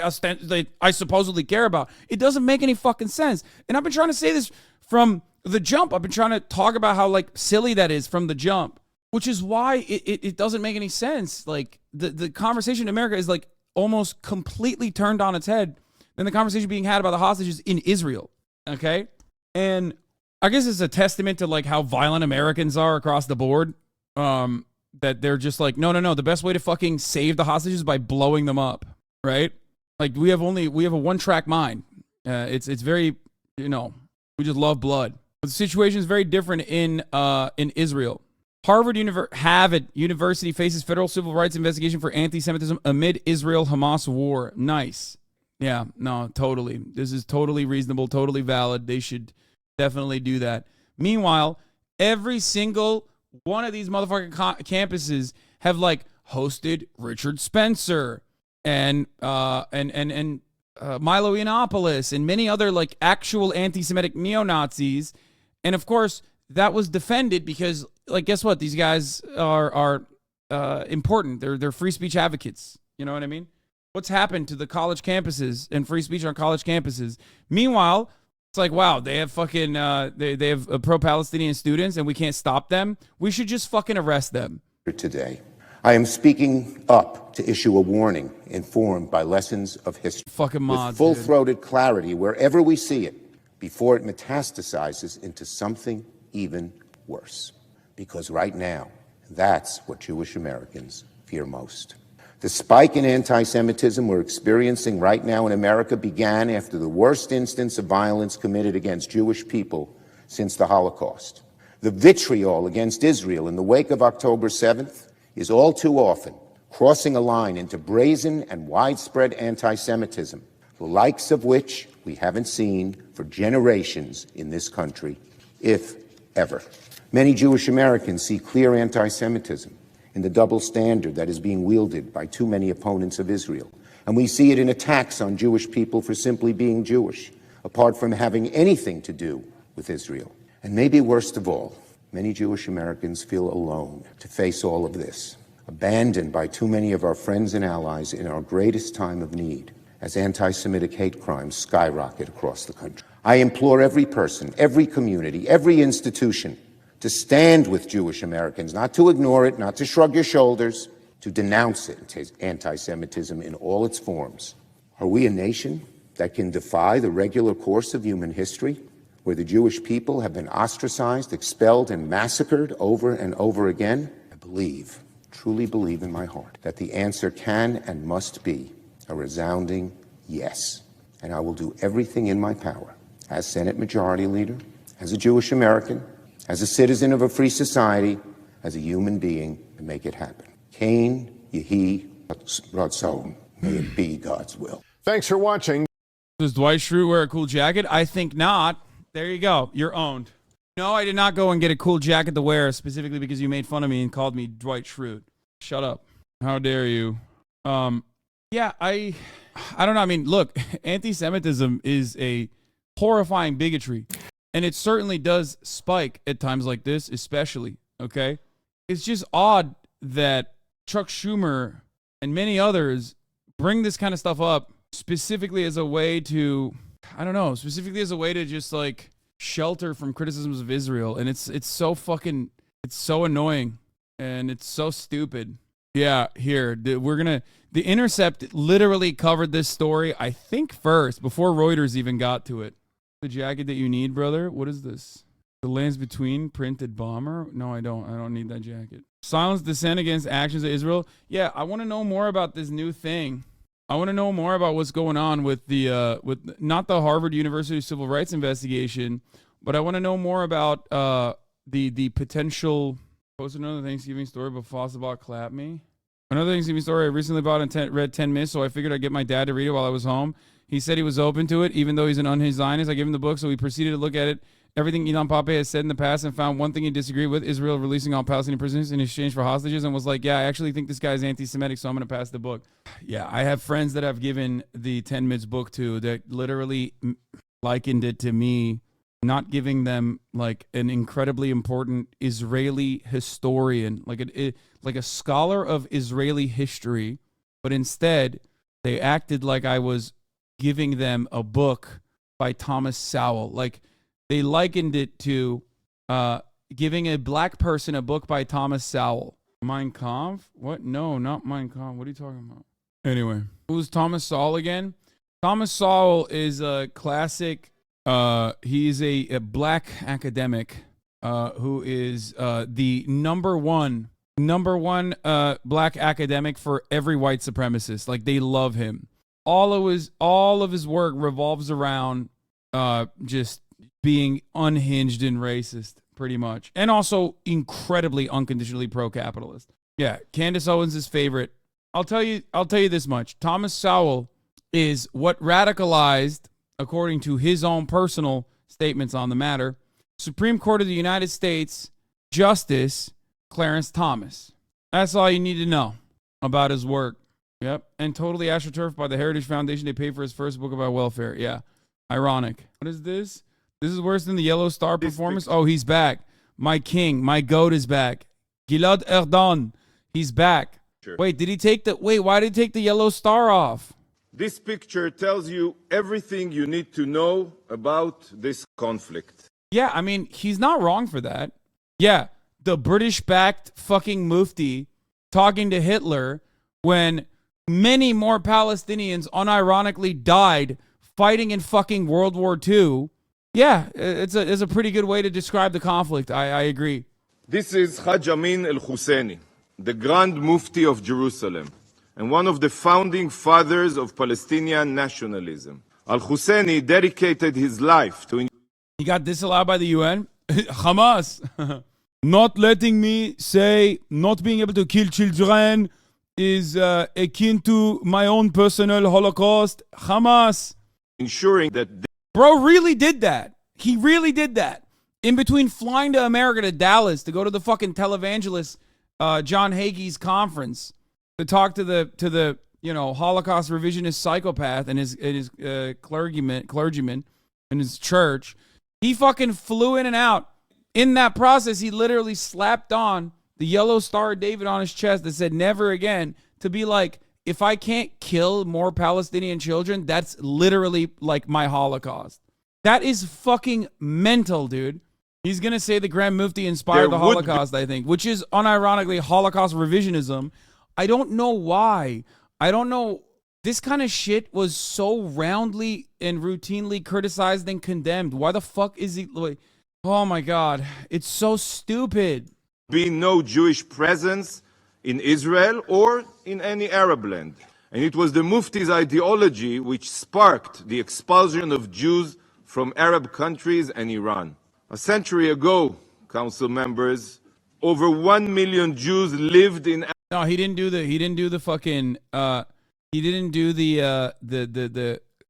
I supposedly care about. It doesn't make any fucking sense. And I've been trying to say this from the jump. I've been trying to talk about how, like, silly that is from the jump, which is why it doesn't make any sense. Like, the conversation in America is, like, almost completely turned on its head. than the conversation being had about the hostages in Israel. Okay? And I guess it's a testament to like how violent Americans are across the board. That they're just like, no. The best way to fucking save the hostages is by blowing them up, right? Like we have a one-track mind. It's very, we just love blood. But the situation is very different in Israel. Harvard University faces federal civil rights investigation for anti-Semitism amid Israel-Hamas war. Nice. Yeah, no, totally. This is totally reasonable, totally valid. They should definitely do that. Meanwhile, every single one of these motherfucking campuses have like hosted Richard Spencer and Milo Yiannopoulos and many other like actual anti-Semitic neo-Nazis. And of course, that was defended because, like, guess what? These guys are important. They're free speech advocates. You know what I mean? What's happened to the college campuses and free speech on college campuses? Meanwhile, it's like, wow, they have fucking they have pro-Palestinian students and we can't stop them. We should just fucking arrest them. Today, I am speaking up to issue a warning informed by lessons of history. Fucking mods, with full-throated clarity wherever we see it before it metastasizes into something even worse. Because right now, that's what Jewish Americans fear most. The spike in anti-Semitism we're experiencing right now in America began after the worst instance of violence committed against Jewish people since the Holocaust. The vitriol against Israel in the wake of October 7th is all too often crossing a line into brazen and widespread anti-Semitism, the likes of which we haven't seen for generations in this country, if ever. Many Jewish Americans see clear anti-Semitism in the double standard that is being wielded by too many opponents of Israel. And we see it in attacks on Jewish people for simply being Jewish, apart from having anything to do with Israel. And maybe worst of all, many Jewish Americans feel alone to face all of this, abandoned by too many of our friends and allies in our greatest time of need, as anti-Semitic hate crimes skyrocket across the country. I implore every person, every community, every institution to stand with Jewish Americans, not to ignore it, not to shrug your shoulders, to denounce it, anti-Semitism in all its forms. Are we a nation that can defy the regular course of human history, where the Jewish people have been ostracized, expelled, and massacred over and over again? I believe, truly believe in my heart, that the answer can and must be a resounding yes. And I will do everything in my power, as Senate Majority Leader, as a Jewish American, as a citizen of a free society, as a human being, to make it happen. Cain, Yehi, Ratzon. May it be God's will. Thanks for watching. Does Dwight Schrute wear a cool jacket? I think not. There you go. You're owned. No, I did not go and get a cool jacket to wear specifically because you made fun of me and called me Dwight Schrute. Shut up. How dare you? Yeah, I don't know. I mean, look, anti-Semitism is a horrifying bigotry. And it certainly does spike at times like this, especially, okay? It's just odd that Chuck Schumer and many others bring this kind of stuff up specifically as a way to, I don't know, specifically as a way to just like shelter from criticisms of Israel. And it's so fucking, it's so annoying and it's so stupid. Yeah, here, The Intercept literally covered this story, I think first, before Reuters even got to it. The jacket that you need, brother? What is this? The Lands Between printed bomber? No, I don't need that jacket. Silence dissent against actions of Israel. Yeah, I want to know more about this new thing. I want to know more about what's going on with the with not the Harvard University civil rights investigation, but I want to know more about the potential. Posted another Thanksgiving story, but Fossilbot clapped me. Another Thanksgiving story I recently bought and read 10 minutes, so I figured I'd get my dad to read it while I was home. He said he was open to it, even though he's an unhinged Zionist. I gave him the book, so he proceeded to look at it. Everything Ilan Pappé has said in the past and found one thing he disagreed with, Israel releasing all Palestinian prisoners in exchange for hostages, and was like, yeah, I actually think this guy's anti-Semitic, so I'm going to pass the book. Yeah, I have friends that I've given the 10 Mids book to that literally likened it to me not giving them like an incredibly important Israeli historian, like a scholar of Israeli history, but instead they acted like I was giving them a book by Thomas Sowell. Like they likened it to giving a black person a book by Thomas Sowell. Mein Kampf? What? No, not Mein Kampf. What are you talking about? Anyway, who's Thomas Sowell again? Thomas Sowell is a classic. He's a black academic who is the number one black academic for every white supremacist. Like, they love him. All of his work revolves around just being unhinged and racist, pretty much, and also incredibly unconditionally pro-capitalist. Yeah, Candace Owens is favorite. I'll tell you this much: Thomas Sowell is what radicalized, according to his own personal statements on the matter, Supreme Court of the United States Justice Clarence Thomas. That's all you need to know about his work. Yep. And totally astroturfed by the Heritage Foundation. They paid for his first book about welfare. Yeah. Ironic. What is this? This is worse than the Yellow Star performance. Oh, he's back. My king, my goat is back. Gilad Erdan. He's back. Sure. Wait, why did he take the Yellow Star off? This picture tells you everything you need to know about this conflict. Yeah, I mean, he's not wrong for that. Yeah, the British-backed fucking mufti talking to Hitler when many more Palestinians unironically died fighting in fucking World War II. Yeah, it's a pretty good way to describe the conflict. I agree. This is Haj Amin al-Husseini, the Grand Mufti of Jerusalem, and one of the founding fathers of Palestinian nationalism. Al-Husseini dedicated his life to... He got disallowed by the UN. Hamas. Not letting me say not being able to kill children is akin to my own personal Holocaust. Hamas. Ensuring that... Bro really did that. He really did that. In between flying to America to Dallas to go to the fucking televangelist John Hagee's conference to talk to the Holocaust revisionist psychopath and his clergyman in his church, he fucking flew in and out. In that process, he literally slapped on the Yellow Star of David on his chest that said never again, to be like, if I can't kill more Palestinian children, that's literally like my Holocaust. That is fucking mental, dude. He's going to say the Grand Mufti inspired the Holocaust, I think, which is unironically Holocaust revisionism. I don't know why. I don't know. This kind of shit was so roundly and routinely criticized and condemned. Why the fuck is he... Oh my God. It's so stupid. Be no Jewish presence in Israel or in any Arab land. And it was the Mufti's ideology which sparked the expulsion of Jews from Arab countries and Iran. A century ago, council members, over 1 million Jews lived in... No, he didn't do the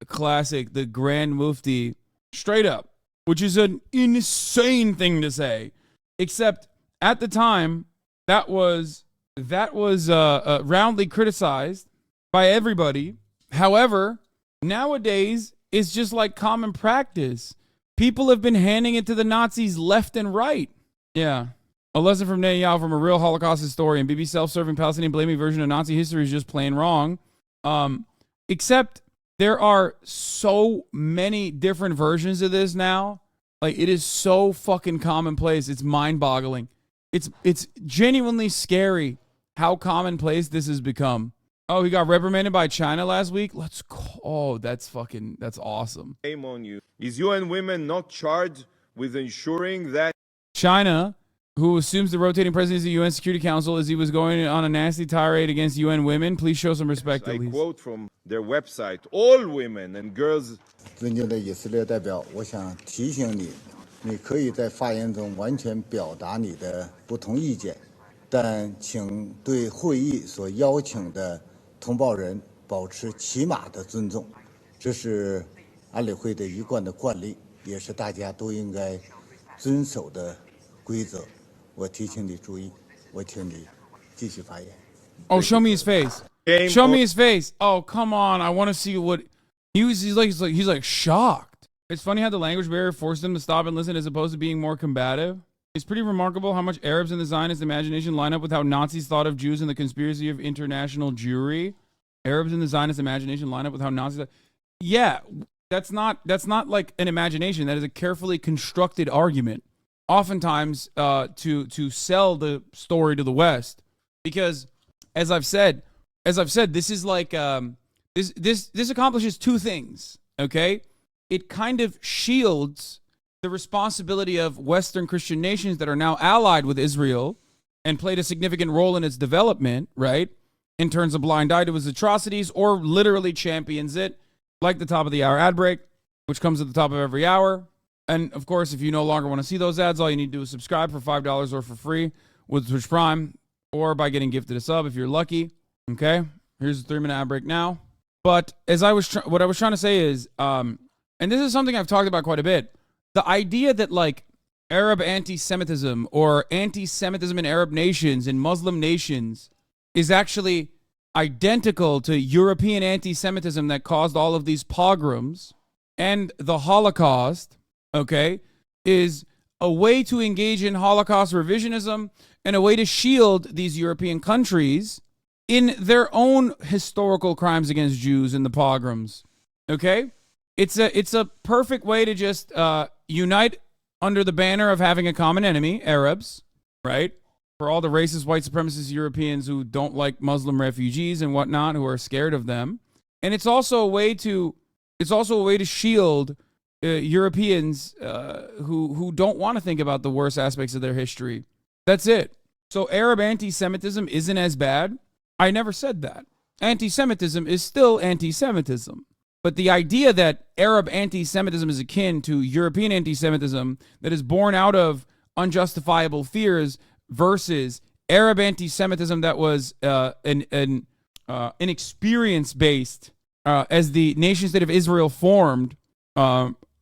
classic, the Grand Mufti straight up, which is an insane thing to say. Except at the time, that was roundly criticized by everybody. However, nowadays, it's just like common practice. People have been handing it to the Nazis left and right. Yeah. A lesson from Netanyahu from a real Holocaust historian. Bibi's self-serving Palestinian blaming version of Nazi history is just plain wrong. Except there are so many different versions of this now. Like, it is so fucking commonplace. It's mind-boggling. It's genuinely scary how commonplace this has become. Oh, he got reprimanded by China last week? Let's go. Oh, that's awesome. Shame on you. Is UN Women not charged with ensuring that... China, who assumes the rotating presidency of the UN Security Council as he was going on a nasty tirade against UN women, please show some respect, at least. I quote from their website, all women and girls... 尊敬的以色列代表，我想提醒你，你可以在发言中完全表达你的不同意见，但请对会议所邀请的同胞人保持起码的尊重，这是安理会的一贯的惯例，也是大家都应该遵守的规则。我提醒你注意，我请你继续发言。Oh, show me his face. Show me his face. Oh, come on. I want to see what he's like shocked. It's funny how the language barrier forced him to stop and listen as opposed to being more combative. It's pretty remarkable how much Arabs in the Zionist imagination line up with how Nazis thought of Jews and the conspiracy of international Jewry. Arabs in the Zionist imagination line up with how Nazis... Yeah, that's not like an imagination. That is a carefully constructed argument. Oftentimes to sell the story to the West. Because, as I've said, this is like This accomplishes two things, okay? It kind of shields the responsibility of Western Christian nations that are now allied with Israel and played a significant role in its development, right? In terms of blind eye to its atrocities, or literally champions it, like the top of the hour ad break, which comes at the top of every hour. And of course, if you no longer want to see those ads, all you need to do is subscribe for $5 or for free with Twitch Prime, or by getting gifted a sub if you're lucky. Okay, here's a 3-minute ad break now. But as what I was trying to say is, and this is something I've talked about quite a bit, the idea that like Arab anti-Semitism or anti-Semitism in Arab nations and Muslim nations is actually identical to European anti-Semitism that caused all of these pogroms and the Holocaust, okay, is a way to engage in Holocaust revisionism and a way to shield these European countries in their own historical crimes against Jews and the pogroms, okay? It's a perfect way to just unite under the banner of having a common enemy, Arabs, right? For all the racist white supremacist Europeans who don't like Muslim refugees and whatnot, who are scared of them. And it's also a way to shield Europeans who don't want to think about the worst aspects of their history. That's it. So Arab anti-Semitism isn't as bad. I never said that. Anti-Semitism is still anti-Semitism. But the idea that Arab anti-Semitism is akin to European anti-Semitism that is born out of unjustifiable fears versus Arab anti-Semitism that was an experience-based as the nation-state of Israel formed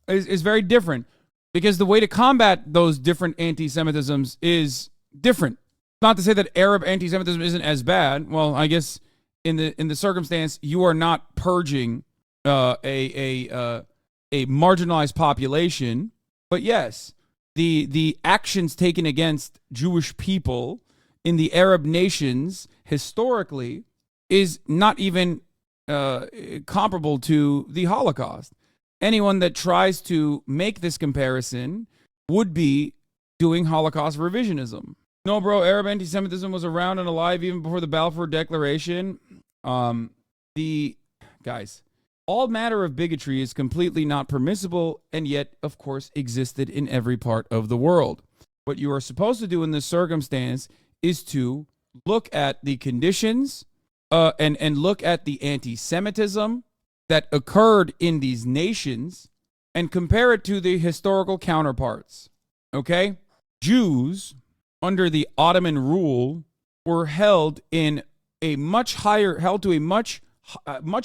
is very different. Because the way to combat those different anti-Semitisms is different. Not to say that Arab anti-Semitism isn't as bad. Well, I guess in the circumstance, you are not purging a marginalized population. But yes, the actions taken against Jewish people in the Arab nations historically is not even comparable to the Holocaust. Anyone that tries to make this comparison would be doing Holocaust revisionism. No, bro, Arab anti-Semitism was around and alive even before the Balfour Declaration. All matter of bigotry is completely not permissible and yet, of course, existed in every part of the world. What you are supposed to do in this circumstance is to look at the conditions and look at the anti-Semitism that occurred in these nations and compare it to the historical counterparts. Okay? Jews, under the Ottoman rule, were held to a much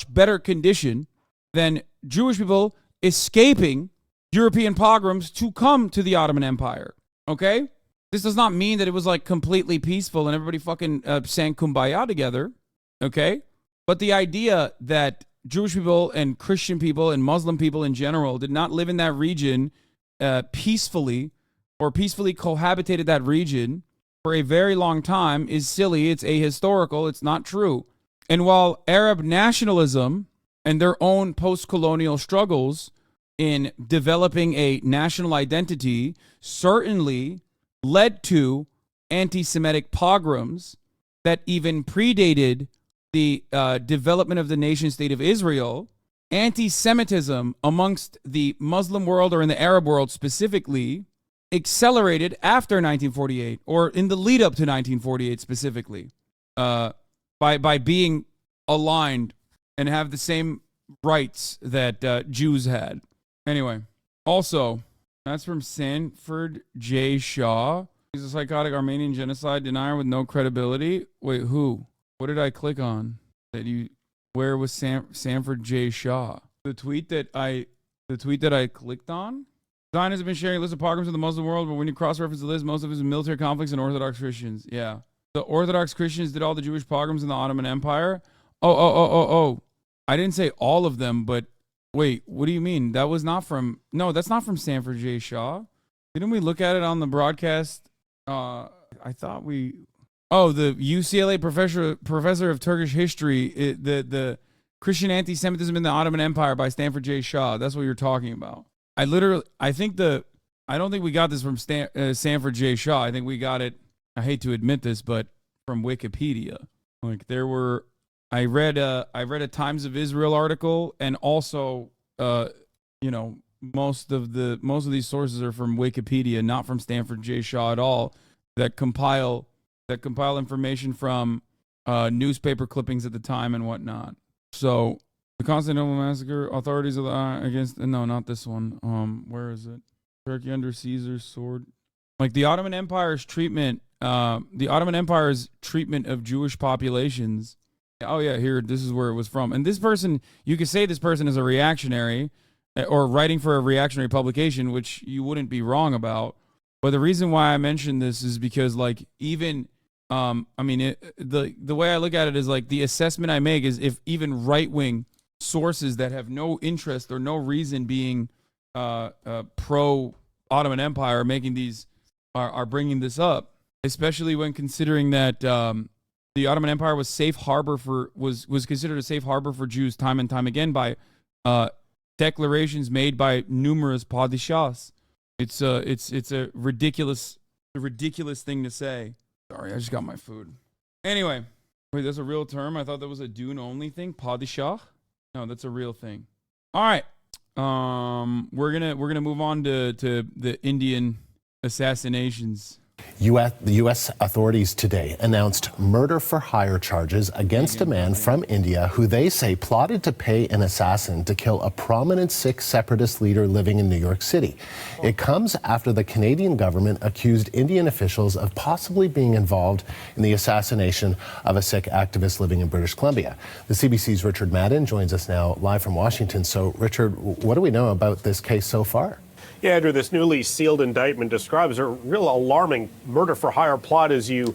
better condition than Jewish people escaping European pogroms to come to the Ottoman Empire. Okay? This does not mean that it was like completely peaceful and everybody fucking sang kumbaya together. Okay? But the idea that Jewish people and Christian people and Muslim people in general did not live in that region peacefully or peacefully cohabitated that region for a very long time is silly. It's ahistorical. It's not true. And while Arab nationalism and their own post-colonial struggles in developing a national identity certainly led to anti-Semitic pogroms that even predated the development of the nation-state of Israel, anti-Semitism amongst the Muslim world, or in the Arab world specifically, accelerated after 1948, or in the lead up to 1948 specifically, by being aligned and have the same rights that Jews had. Anyway, also, that's from Sanford J. Shaw. He's a psychotic Armenian genocide denier with no credibility. Wait, who? What did I click on? Where was Sanford J. Shaw? The tweet that I clicked on? Zionists have been sharing a list of pogroms in the Muslim world, but when you cross-reference the list, most of it is military conflicts and Orthodox Christians. Yeah. The Orthodox Christians did all the Jewish pogroms in the Ottoman Empire? Oh. I didn't say all of them, but wait, what do you mean? That's not from Sanford J. Shaw. Didn't we look at it on the broadcast? The UCLA professor of Turkish history, the Christian anti-Semitism in the Ottoman Empire by Sanford J. Shaw. That's what you're talking about. I don't think we got this from Sanford J. Shaw. I think we got it, I hate to admit this, but from Wikipedia. Like, there were I read a Times of Israel article, and also, most of these sources are from Wikipedia, not from Stanford J. Shaw at all, that compile information from newspaper clippings at the time and whatnot. So the Constantinople massacre, authorities of the against no, not this one. Where is it? Turkey under Caesar's sword. Like the Ottoman Empire's treatment of Jewish populations. Oh yeah, here, this is where it was from. And this person, you could say this person is a reactionary or writing for a reactionary publication, which you wouldn't be wrong about. But the reason why I mentioned this is because, like, even, the way I look at it is, like, the assessment I make is if even right-wing sources that have no interest or no reason being pro-Ottoman Empire are making these, are bringing this up, especially when considering that the Ottoman Empire was was considered a safe harbor for Jews time and time again by declarations made by numerous padishahs. It's a ridiculous thing to say. Sorry, I just got my food. Anyway, wait, that's a real term? I thought that was a Dune only thing. Padishah? No, that's a real thing. All right. We're gonna move on to the Indian assassinations. The U.S. authorities today announced murder-for-hire charges against a man from India who they say plotted to pay an assassin to kill a prominent Sikh separatist leader living in New York City. It comes after the Canadian government accused Indian officials of possibly being involved in the assassination of a Sikh activist living in British Columbia. The CBC's Richard Madden joins us now live from Washington. So, Richard, what do we know about this case so far? Yeah, Andrew, this newly sealed indictment describes a real alarming murder-for-hire plot, as you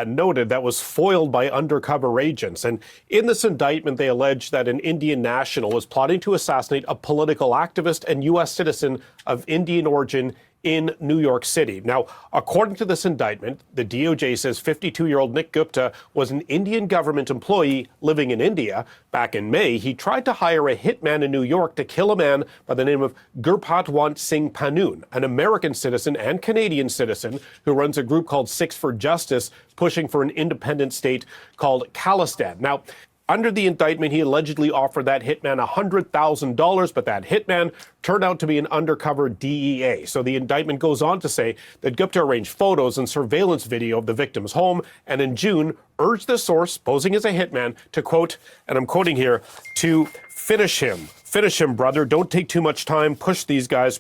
noted, that was foiled by undercover agents. And in this indictment, they allege that an Indian national was plotting to assassinate a political activist and U.S. citizen of Indian origin in New York City. Now, according to this indictment, the DOJ says 52-year-old Nick Gupta was an Indian government employee living in India. Back in May, he tried to hire a hitman in New York to kill a man by the name of Gurpatwant Singh Pannoon, an American citizen and Canadian citizen who runs a group called Sikhs for Justice, pushing for an independent state called Khalistan. Now, under the indictment, he allegedly offered that hitman $100,000, but that hitman turned out to be an undercover DEA. So the indictment goes on to say that Gupta arranged photos and surveillance video of the victim's home, and in June urged the source, posing as a hitman, to quote, and I'm quoting here, to finish him. Finish him, brother. Don't take too much time. Push these guys.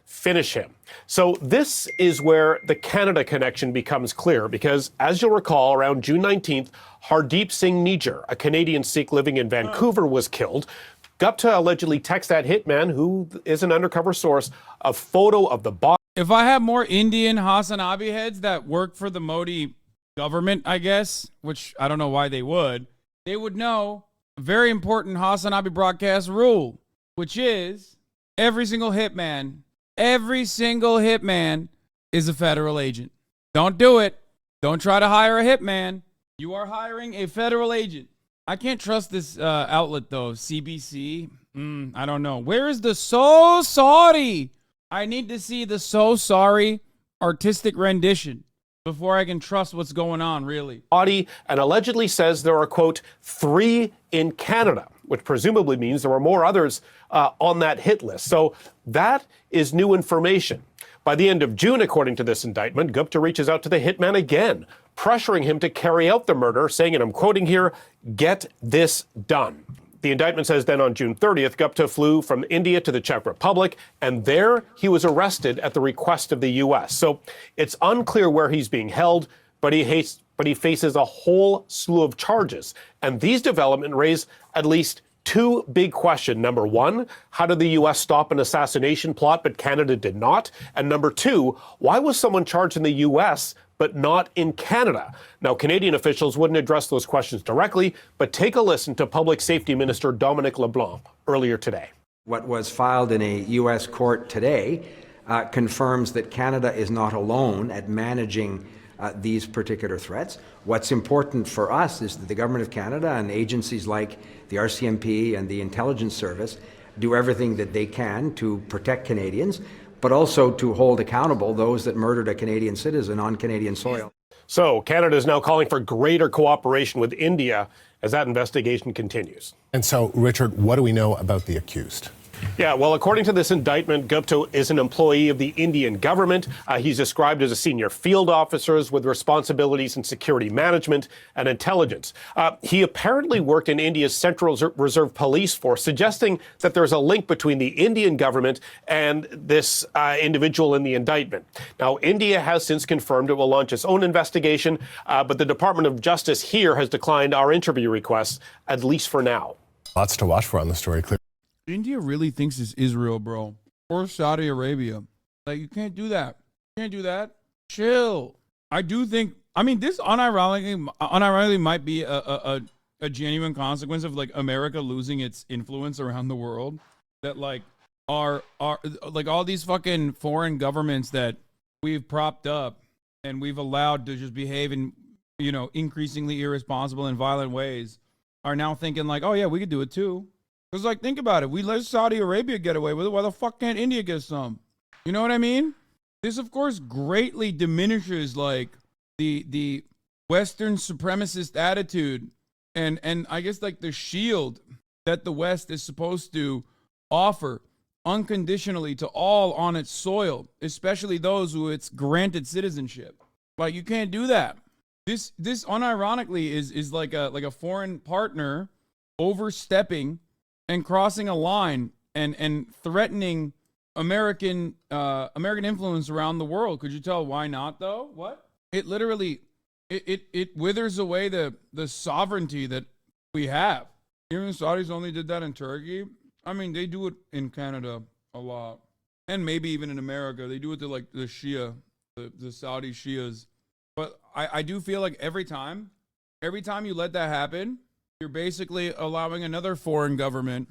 Finish him. So this is where the Canada connection becomes clear, because as you'll recall, around June 19th, Hardeep Singh Nijjar, a Canadian Sikh living in Vancouver, was killed. Gupta allegedly texts that hitman, who is an undercover source, a photo of the body. If I have more Indian Hasanabi heads that work for the Modi government, I guess, which I don't know why they would know a very important Hasanabi broadcast rule, which is every single hitman is a federal agent. Don't do it. Don't try to hire a hitman. You are hiring a federal agent. I can't trust this outlet, though. CBC? I don't know. Where is the so sorry? I need to see the so sorry artistic rendition before I can trust what's going on, really. Body, and allegedly says there are, quote, 3 in Canada, which presumably means there were more others on that hit list. So that is new information. By the end of June, according to this indictment, Gupta reaches out to the hitman again, pressuring him to carry out the murder, saying, and I'm quoting here, "Get this done." The indictment says then on June 30th, Gupta flew from India to the Czech Republic, and there he was arrested at the request of the U.S. So it's unclear where he's being held, but he faces a whole slew of charges. And these developments raise at least 2 big questions. Number 1, how did the U.S. stop an assassination plot, but Canada did not? And number 2, why was someone charged in the U.S. but not in Canada? Now, Canadian officials wouldn't address those questions directly, but take a listen to Public Safety Minister Dominic LeBlanc earlier today. What was filed in a U.S. court today confirms that Canada is not alone at managing these particular threats. What's important for us is that the Government of Canada and agencies like the RCMP and the Intelligence Service do everything that they can to protect Canadians, but also to hold accountable those that murdered a Canadian citizen on Canadian soil. So Canada is now calling for greater cooperation with India as that investigation continues. And so, Richard, what do we know about the accused? Yeah, well, according to this indictment, Gupta is an employee of the Indian government. He's described as a senior field officer with responsibilities in security management and intelligence. He apparently worked in India's Central Reserve Police Force, suggesting that there's a link between the Indian government and this individual in the indictment. Now, India has since confirmed it will launch its own investigation, but the Department of Justice here has declined our interview requests, at least for now. Lots to watch for on the story, clear. India really thinks it's Israel, bro, or Saudi Arabia. Like, you can't do that. You can't do that. Chill. I do think, I mean, this unironically might be a genuine consequence of like America losing its influence around the world. That like are like all these fucking foreign governments that we've propped up and we've allowed to just behave in, you know, increasingly irresponsible and violent ways are now thinking like, oh yeah, we could do it too. Because, like, think about it. We let Saudi Arabia get away with it. Why the fuck can't India get some? You know what I mean? This, of course, greatly diminishes, like, the Western supremacist attitude and I guess, like, the shield that the West is supposed to offer unconditionally to all on its soil, especially those who it's granted citizenship. Like, you can't do that. This unironically is like a foreign partner overstepping and crossing a line and threatening American influence around the world. Could you tell why not though? What? It literally it withers away the sovereignty that we have. Even the Saudis only did that in Turkey. I mean, they do it in Canada a lot. And maybe even in America. They do it to like the Shia, the Saudi Shias. But I do feel like every time you let that happen, you're basically allowing another foreign government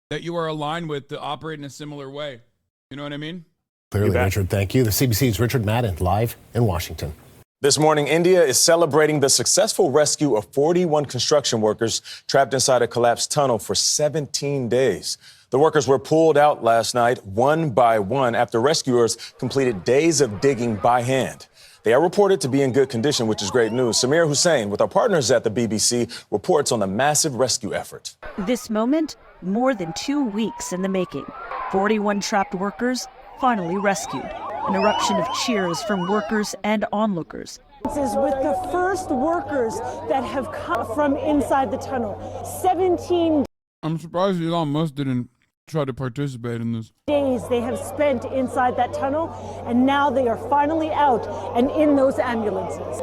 that you are aligned with to operate in a similar way. You know what I mean? Clearly, Richard, thank you. The CBC's Richard Madden, live in Washington. This morning, India is celebrating the successful rescue of 41 construction workers trapped inside a collapsed tunnel for 17 days. The workers were pulled out last night, one by one, after rescuers completed days of digging by hand. They are reported to be in good condition, which is great news. Samir Hussain, with our partners at the BBC, reports on the massive rescue effort. This moment, more than 2 weeks in the making. 41 trapped workers finally rescued. An eruption of cheers from workers and onlookers. This is with the first workers that have come from inside the tunnel. 17 I'm surprised Elon Musk didn't try to participate in this. days they have spent inside that tunnel, and now they are finally out and in those ambulances.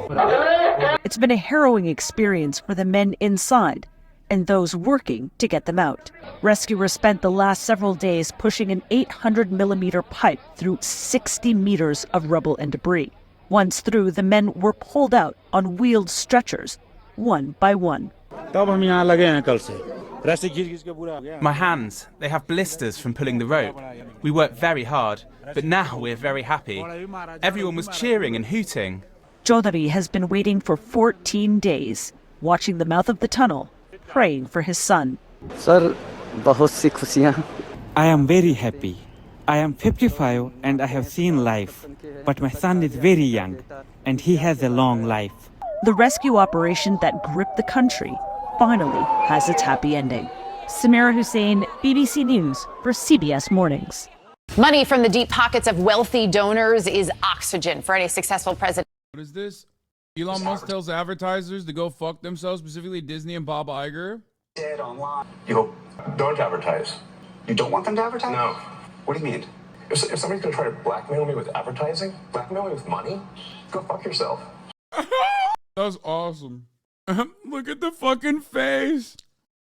It's been a harrowing experience for the men inside and those working to get them out. Rescuers spent the last several days pushing an 800-millimeter pipe through 60 meters of rubble and debris. Once through, the men were pulled out on wheeled stretchers, one by one. My hands, they have blisters from pulling the rope. We worked very hard, but now we're very happy. Everyone was cheering and hooting. Chaudhary has been waiting for 14 days, watching the mouth of the tunnel, praying for his son. I am very happy. I am 55 and I have seen life, but my son is very young and he has a long life. The rescue operation that gripped the country finally has its happy ending. Samira Hussain, BBC News for CBS Mornings. Money from the deep pockets of wealthy donors is oxygen for any successful president. What is this? Elon Musk tells advertisers to go fuck themselves, specifically Disney and Bob Iger. You go, don't advertise. You don't want them to advertise? No. What do you mean? If somebody's going to try to blackmail me with advertising, blackmail me with money, go fuck yourself. That's awesome. Look at the fucking face.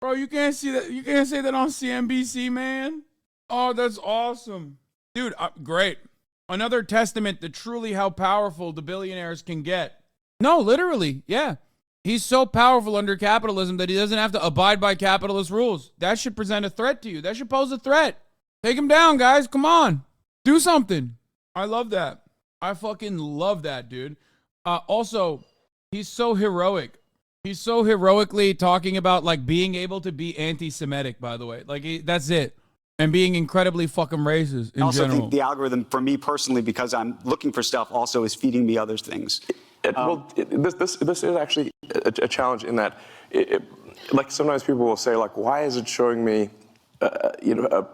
Bro, you can't see that. You can't say that on CNBC, man. Oh, that's awesome. Dude, great. Another testament to truly how powerful the billionaires can get. No, literally, yeah. He's so powerful under capitalism that he doesn't have to abide by capitalist rules. That should present a threat to you. That should pose a threat. Take him down, guys. Come on. Do something. I love that. I fucking love that, dude. Also, he's so heroic. He's so heroically talking about like being able to be anti-Semitic, by the way. Like that's it. And being incredibly fucking racist in I also general. think the algorithm for me personally, because I'm looking for stuff, also is feeding me other things. This is actually a challenge in that, like sometimes people will say, like, why is it showing me,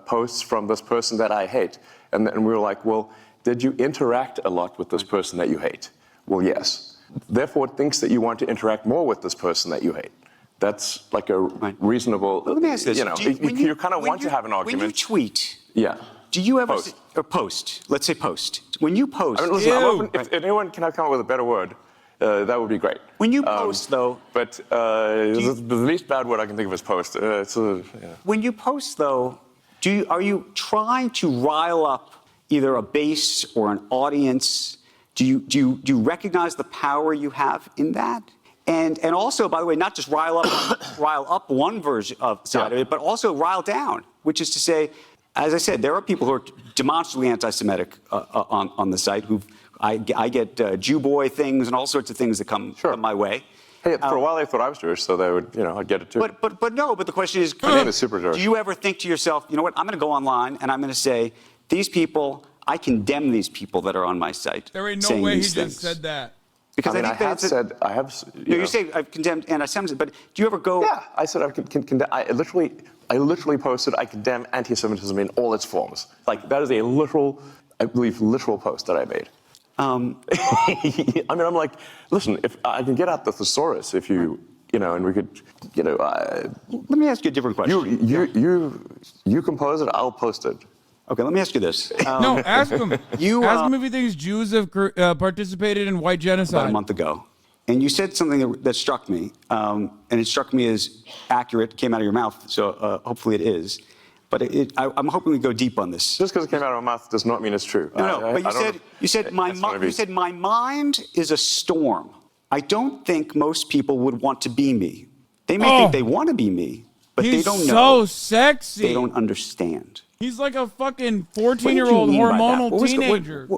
posts from this person that I hate? And we're like, well, did you interact a lot with this person that you hate? Well, yes. Therefore, it thinks that you want to interact more with this person that you hate. That's like a reasonable. Let me ask this: you kind of want to have an argument. When you tweet, yeah. Do you ever post? Let's say post. When you post, I mean, listen, I'm open, if anyone can come up with a better word, that would be great. When you post, though, but the least bad word I can think of is post. When you post, though, are you trying to rile up either a base or an audience? Do you recognize the power you have in that? And also, by the way, not just rile up one version of side of it, but also rile down, which is to say, as I said, there are people who are demonstrably anti-Semitic on the site. I get Jew boy things and all sorts of things that come my way. Hey, for a while they thought I was Jewish, so they would, I'd get it too. But the question is, my name is super Jewish. Do you ever think to yourself, you know what? I'm going to go online and I'm going to say, these people, I condemn these people that are on my site. There ain't no way he just said that. Because I have. You say I've condemned anti-Semitism, but do you ever go? Yeah, I said I literally posted I condemn anti-Semitism in all its forms. Like that is a literal post that I made. I mean, I'm like, listen, if I can get out the thesaurus, if you and we could, Let me ask you a different question. You compose it, I'll post it. Okay, let me ask you this. No, ask him. Ask him if he thinks Jews have participated in white genocide. About a month ago. And you said something that struck me, and it struck me as accurate, came out of your mouth, so hopefully it is. But I'm hoping we go deep on this. Just because it came out of my mouth does not mean it's true. No, but you said my mind is a storm. I don't think most people would want to be me. They may think they want to be me, but they don't know. He's so sexy. They don't understand. He's like a fucking 14-year-old hormonal teenager.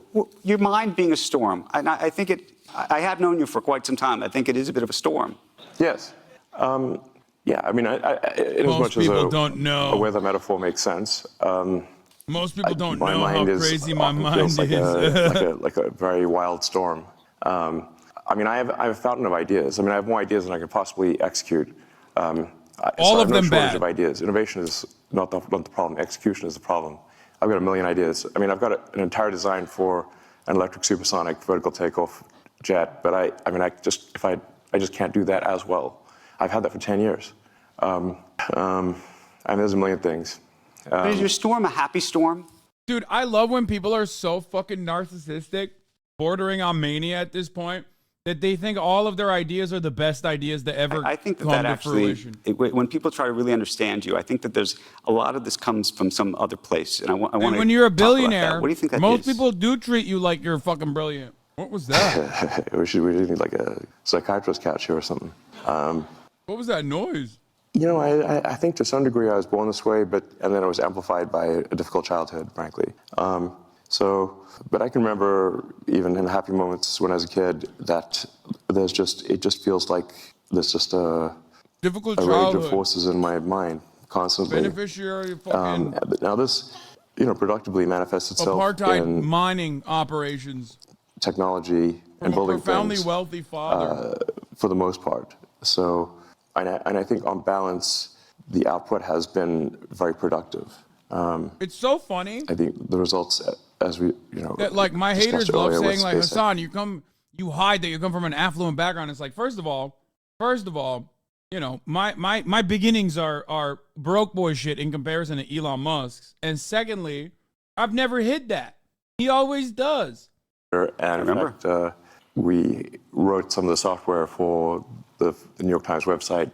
Your mind being a storm. I think I have known you for quite some time. I think it is a bit of a storm. Yes. Yeah, I mean, most people don't know a weather metaphor makes sense. Most people don't know how crazy my mind is. like a very wild storm. I mean, I have a fountain of ideas. I mean, I have more ideas than I could possibly execute. All of them bad. Of ideas. Innovation is not the problem. Execution is the problem. I've got a million ideas. I mean, I've got an entire design for an electric supersonic vertical takeoff jet, but I just can't do that as well. I've had that for 10 years. And there's a million things. But is your storm a happy storm? Dude, I love when people are so fucking narcissistic, bordering on mania at this point, that they think all of their ideas are the best ideas that ever I think come that to actually, fruition. When people try to really understand you, I think that there's a lot of this comes from some other place. And I want to when you're a billionaire, what do you think that most is? people do treat you like you're fucking brilliant. What was that? we need like a psychiatrist couch here or something. What was that noise? I think to some degree I was born this way, and then it was amplified by a difficult childhood, frankly. But I can remember even in happy moments when I was a kid that it just feels like there's just a difficult range childhood of forces in my mind constantly. Beneficiary of fucking now this, productively manifests itself apartheid in mining operations, technology, and building profoundly things, wealthy father, for the most part. So, and I think on balance, the output has been very productive. It's so funny. I think the results, as we, that like my haters love earlier saying with like, SpaceX. Hassan, you hide that you come from an affluent background. It's like, first of all, my beginnings are broke boy shit in comparison to Elon Musk's. And secondly, I've never hid that. He always does. And in fact, we wrote some of the software for the New York Times website,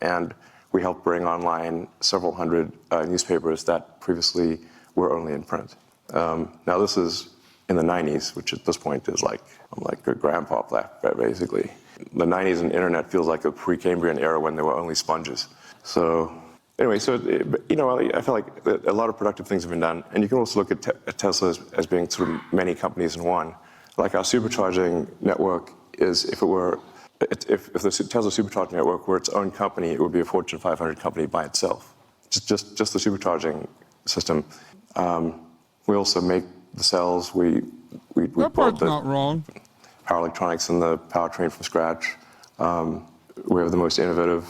and we helped bring online several hundred newspapers that previously were only in print. Now this is in the 90s, which at this point is I'm like a grandpa basically. The 90s and internet feels like a Precambrian era when there were only sponges. So anyway, I feel like a lot of productive things have been done, and you can also look at Tesla as being sort of many companies in one. Like our supercharging network is, if the Tesla supercharging network were its own company, it would be a Fortune 500 company by itself. Just the supercharging system. We also make the cells. We that part's not wrong. power electronics in the powertrain from scratch. We have the most innovative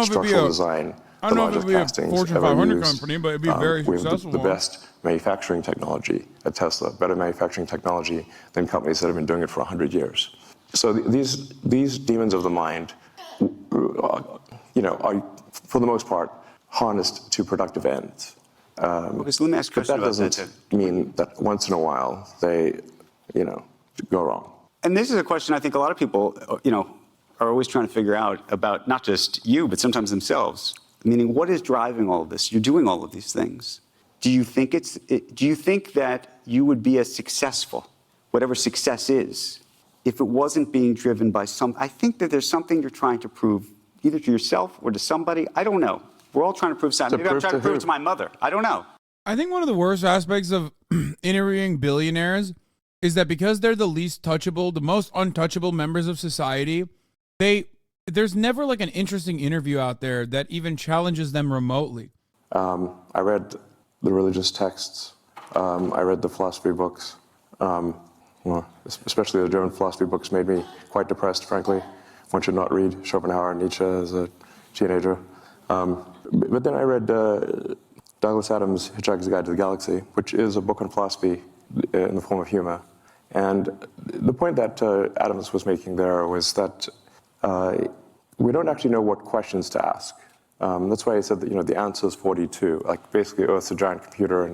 structural design. I don't know if it'd be a Fortune 500 company, but it'd be very we have successful. the best manufacturing technology at Tesla, better manufacturing technology than companies that have been doing it for 100 years. So these demons of the mind, are for the most part harnessed to productive ends. Okay, so let me ask a but that doesn't mean that once in a while they, go wrong. And this is a question I think a lot of people, are always trying to figure out about not just you, but sometimes themselves. Meaning, what is driving all of this? You're doing all of these things. Do you think that you would be as successful, whatever success is, if it wasn't being driven by I think that there's something you're trying to prove, either to yourself or to somebody. I don't know. We're all trying to prove something. Maybe I'm trying to prove it to my mother. I don't know. I think one of the worst aspects of interviewing billionaires is that because they're the least touchable, the most untouchable members of society, there's never like an interesting interview out there that even challenges them remotely. I read the religious texts. I read the philosophy books. Especially the German philosophy books made me quite depressed, frankly. One should not read Schopenhauer and Nietzsche as a teenager. But then I read Douglas Adams' Hitchhiker's Guide to the Galaxy, which is a book on philosophy in the form of humor. And the point that Adams was making there was that we don't actually know what questions to ask. That's why he said that, the answer is 42. Like, basically, Earth's a giant computer,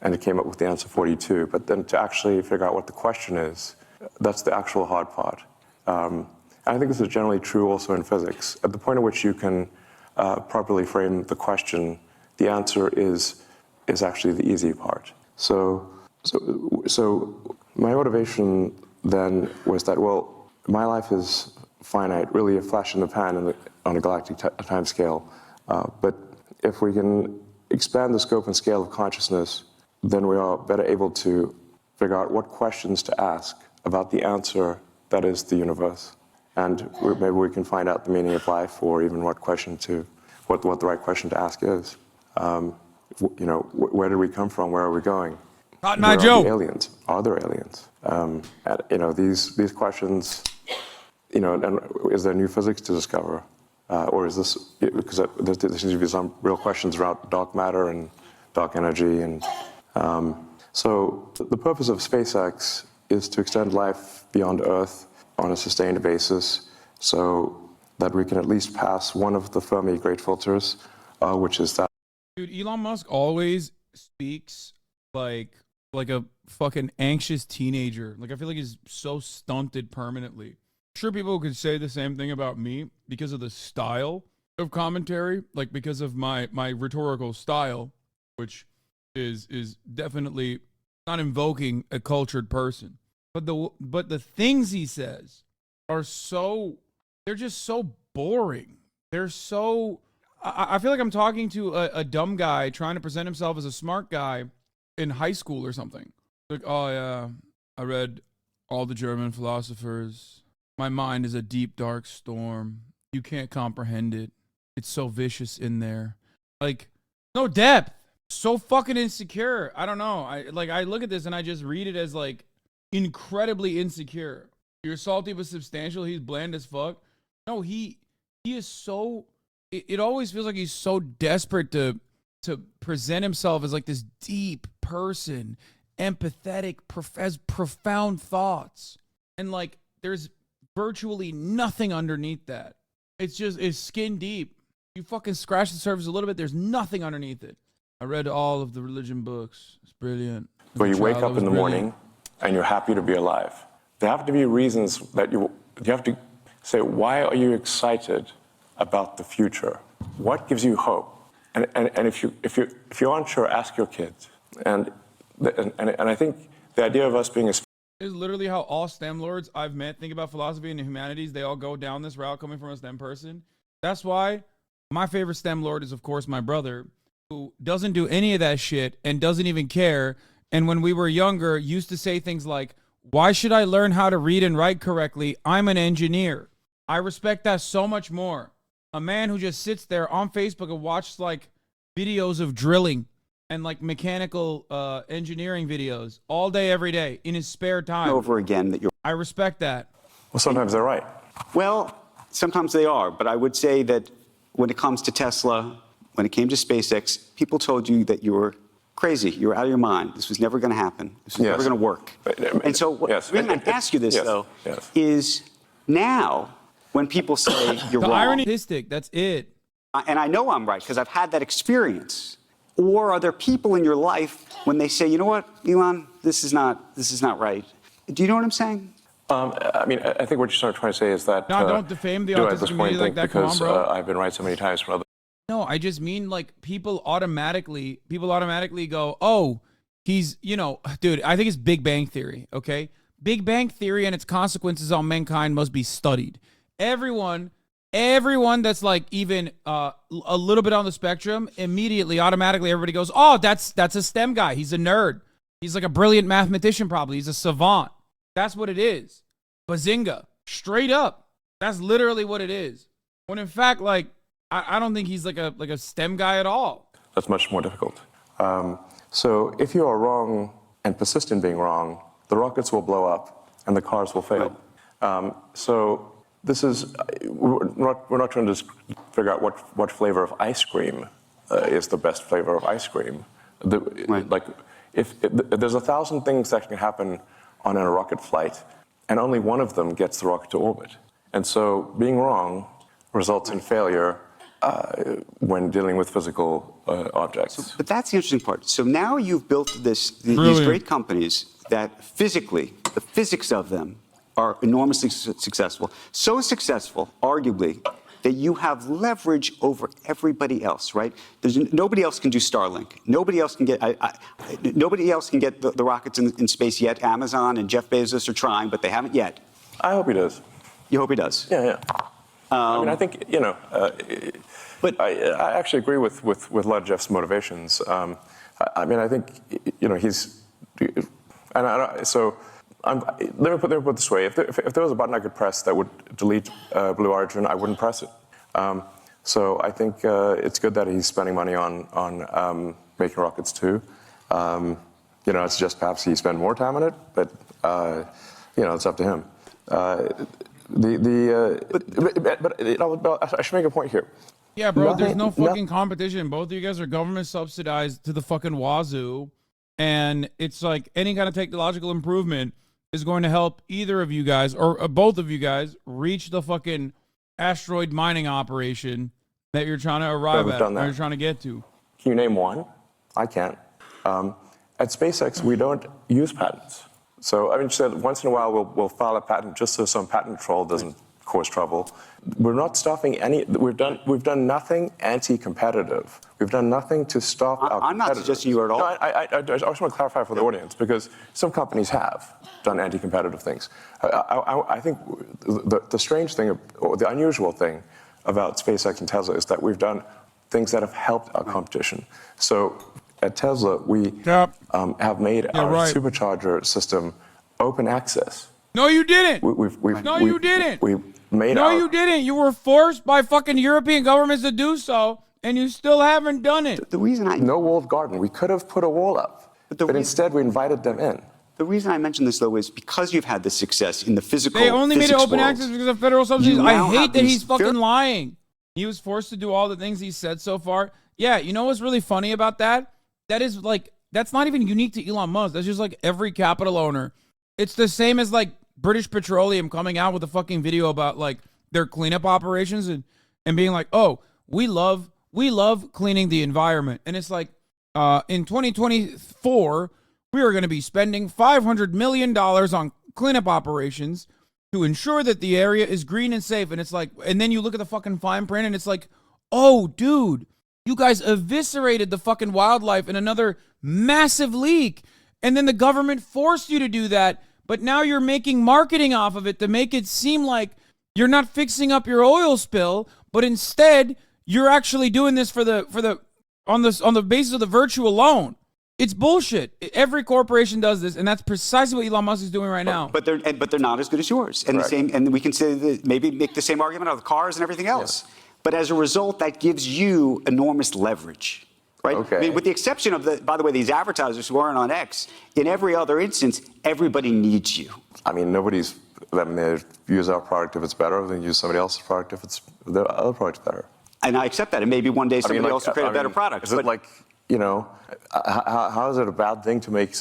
and it came up with the answer 42. But then to actually figure out what the question is, that's the actual hard part. And I think this is generally true also in physics. At the point at which you can properly frame the question, the answer is actually the easy part. So my motivation then was that, well, my life is finite, really a flash in the pan on a galactic time scale. But if we can expand the scope and scale of consciousness, then we are better able to figure out what questions to ask about the answer that is the universe. And maybe we can find out the meaning of life, or even what the right question to ask is. Where did we come from? Where are we going? Cotton Eye Joe. Aliens? Are there aliens? These questions. And is there new physics to discover, or is this because there seems to be some real questions around dark matter and dark energy, and so the purpose of SpaceX is to extend life beyond Earth on a sustained basis, so that we can at least pass one of the Fermi great filters, which is that. Dude, Elon Musk always speaks like a fucking anxious teenager. Like, I feel like he's so stunted permanently. Sure, people could say the same thing about me because of the style of commentary, like because of my rhetorical style, which is definitely not invoking a cultured person. But the things he says are they're just so boring. They're so, I feel like I'm talking to a dumb guy trying to present himself as a smart guy in high school or something. Like, oh yeah, I read all the German philosophers. My mind is a deep, dark storm. You can't comprehend it. It's so vicious in there. Like, no depth. So fucking insecure. I don't know. I look at this and I just read it as like incredibly insecure. You're salty but substantial. He's bland as fuck. No, he is so. It always feels like he's so desperate to present himself as like this deep person, empathetic, has profound thoughts, and like there's virtually nothing underneath that. It's skin deep. You fucking scratch the surface a little bit, there's nothing underneath it. I read all of the religion books. It's brilliant. But you wake up in the morning and you're happy to be alive. There have to be reasons that you have to say, why are you excited about the future? What gives you hope? And if you're unsure, ask your kids. And I think the idea of us being a is literally how all STEM lords I've met think about philosophy and the humanities. They all go down this route coming from a STEM person. That's why my favorite STEM lord is, of course, my brother, who doesn't do any of that shit and doesn't even care. And when we were younger, used to say things like, why should I learn how to read and write correctly? I'm an engineer. I respect that so much more. A man who just sits there on Facebook and watches like videos of drilling and like mechanical engineering videos all day, every day in his spare time. Over again that you're. I respect that. Well, sometimes they're right. Well, sometimes they are, but I would say that when it comes to Tesla, when it came to SpaceX, people told you that you were crazy. You were out of your mind. This was never going to happen. This was never going to work. And so the reason I ask you this, though, is now when people say you're wrong. The irony statistic, that's it. And I know I'm right because I've had that experience. Or are there people in your life when they say, you know what, Elon, this is not right. Do you know what I'm saying? I mean, I think what you're sort of trying to say is that. No, don't defame the do I at autistic this community point like that. because Come on, bro. I've been right so many times from other. No, I just mean like people automatically go, oh, he's, you know, dude, I think it's Big Bang Theory, okay? Big Bang Theory and its consequences on mankind must be studied. Everyone that's like even a little bit on the spectrum, immediately, automatically, everybody goes, oh, that's a STEM guy. He's a nerd. He's like a brilliant mathematician probably. He's a savant. That's what it is. Bazinga. Straight up. That's literally what it is. When in fact, like, I don't think he's like a STEM guy at all. That's much more difficult. So if you are wrong and persist in being wrong, the rockets will blow up and the cars will fail. So this is, we're not trying to just figure out what flavor of ice cream is the best flavor of ice cream. Like, if there's 1,000 things that can happen on a rocket flight, and only one of them gets the rocket to orbit. And so being wrong results in failure when dealing with physical objects. But that's the interesting part. So now you've built these great companies that physically, the physics of them are enormously successful. So successful, arguably, that you have leverage over everybody else, right? Nobody else can do Starlink. Nobody else can get the rockets in space yet. Amazon and Jeff Bezos are trying, but they haven't yet. I hope he does. You hope he does? Yeah. I mean, I think, you know, but I actually agree with a lot of Jeff's motivations. I mean, I think, you know, he's, and so let me put it this way. If there was a button I could press that would delete Blue Origin, I wouldn't press it. So I think it's good that he's spending money on making rockets too. You know, it's just perhaps he spend more time on it, but you know, it's up to him. But I should make a point here. Yeah, bro, there's no fucking competition. Both of you guys are government subsidized to the fucking wazoo. And it's like any kind of technological improvement is going to help either of you guys or both of you guys reach the fucking asteroid mining operation that you're trying to arrive at, or you're trying to get to. Can you name one? I can't. At SpaceX, we don't use patents. So, I mean, just once in a while, we'll file a patent just so some patent troll doesn't cause trouble. We're not stopping any. We've done nothing anti-competitive. We've done nothing to stop our competitors. I'm not suggesting you are at all. No, I just want to clarify for the audience because some companies have done anti-competitive things. I think the strange thing or the unusual thing about SpaceX and Tesla is that we've done things that have helped our competition. So at Tesla, we have made our supercharger system open access. No, you didn't. You didn't. We made you didn't. You were forced by fucking European governments to do so, and you still haven't done it. The reason no walled garden. We could have put a wall up, but instead we invited them in. The reason I mention this, though, is because you've had this success in the physical. They only made it open world, access because of federal subsidies. I hate that he's fucking lying. He was forced to do all the things he said so far. Yeah, you know what's really funny about that? That is like, that's not even unique to Elon Musk. That's just like every capital owner. It's the same as like British Petroleum coming out with a fucking video about like their cleanup operations and being like, oh, we love cleaning the environment. And it's like, in 2024, we are going to be spending $500 million on cleanup operations to ensure that the area is green and safe. And it's like, and then you look at the fucking fine print and it's like, oh, dude, you guys eviscerated the fucking wildlife in another massive leak. And then the government forced you to do that. But now you're making marketing off of it to make it seem like you're not fixing up your oil spill, but instead you're actually doing this on the basis of the virtue alone. It's bullshit. Every corporation does this, and that's precisely what Elon Musk is doing right now. But they're not as good as yours, and the same. And we can say that maybe make the same argument out of the cars and everything else. Yeah. But as a result, that gives you enormous leverage. Right? Okay. I mean, with the exception of, by the way, these advertisers who aren't on X, in every other instance, everybody needs you. I mean, they use our product if it's better, then use somebody else's product if the other product's better. And I accept that. And maybe one day somebody else will create a better product. Is it like, how is it a bad thing to make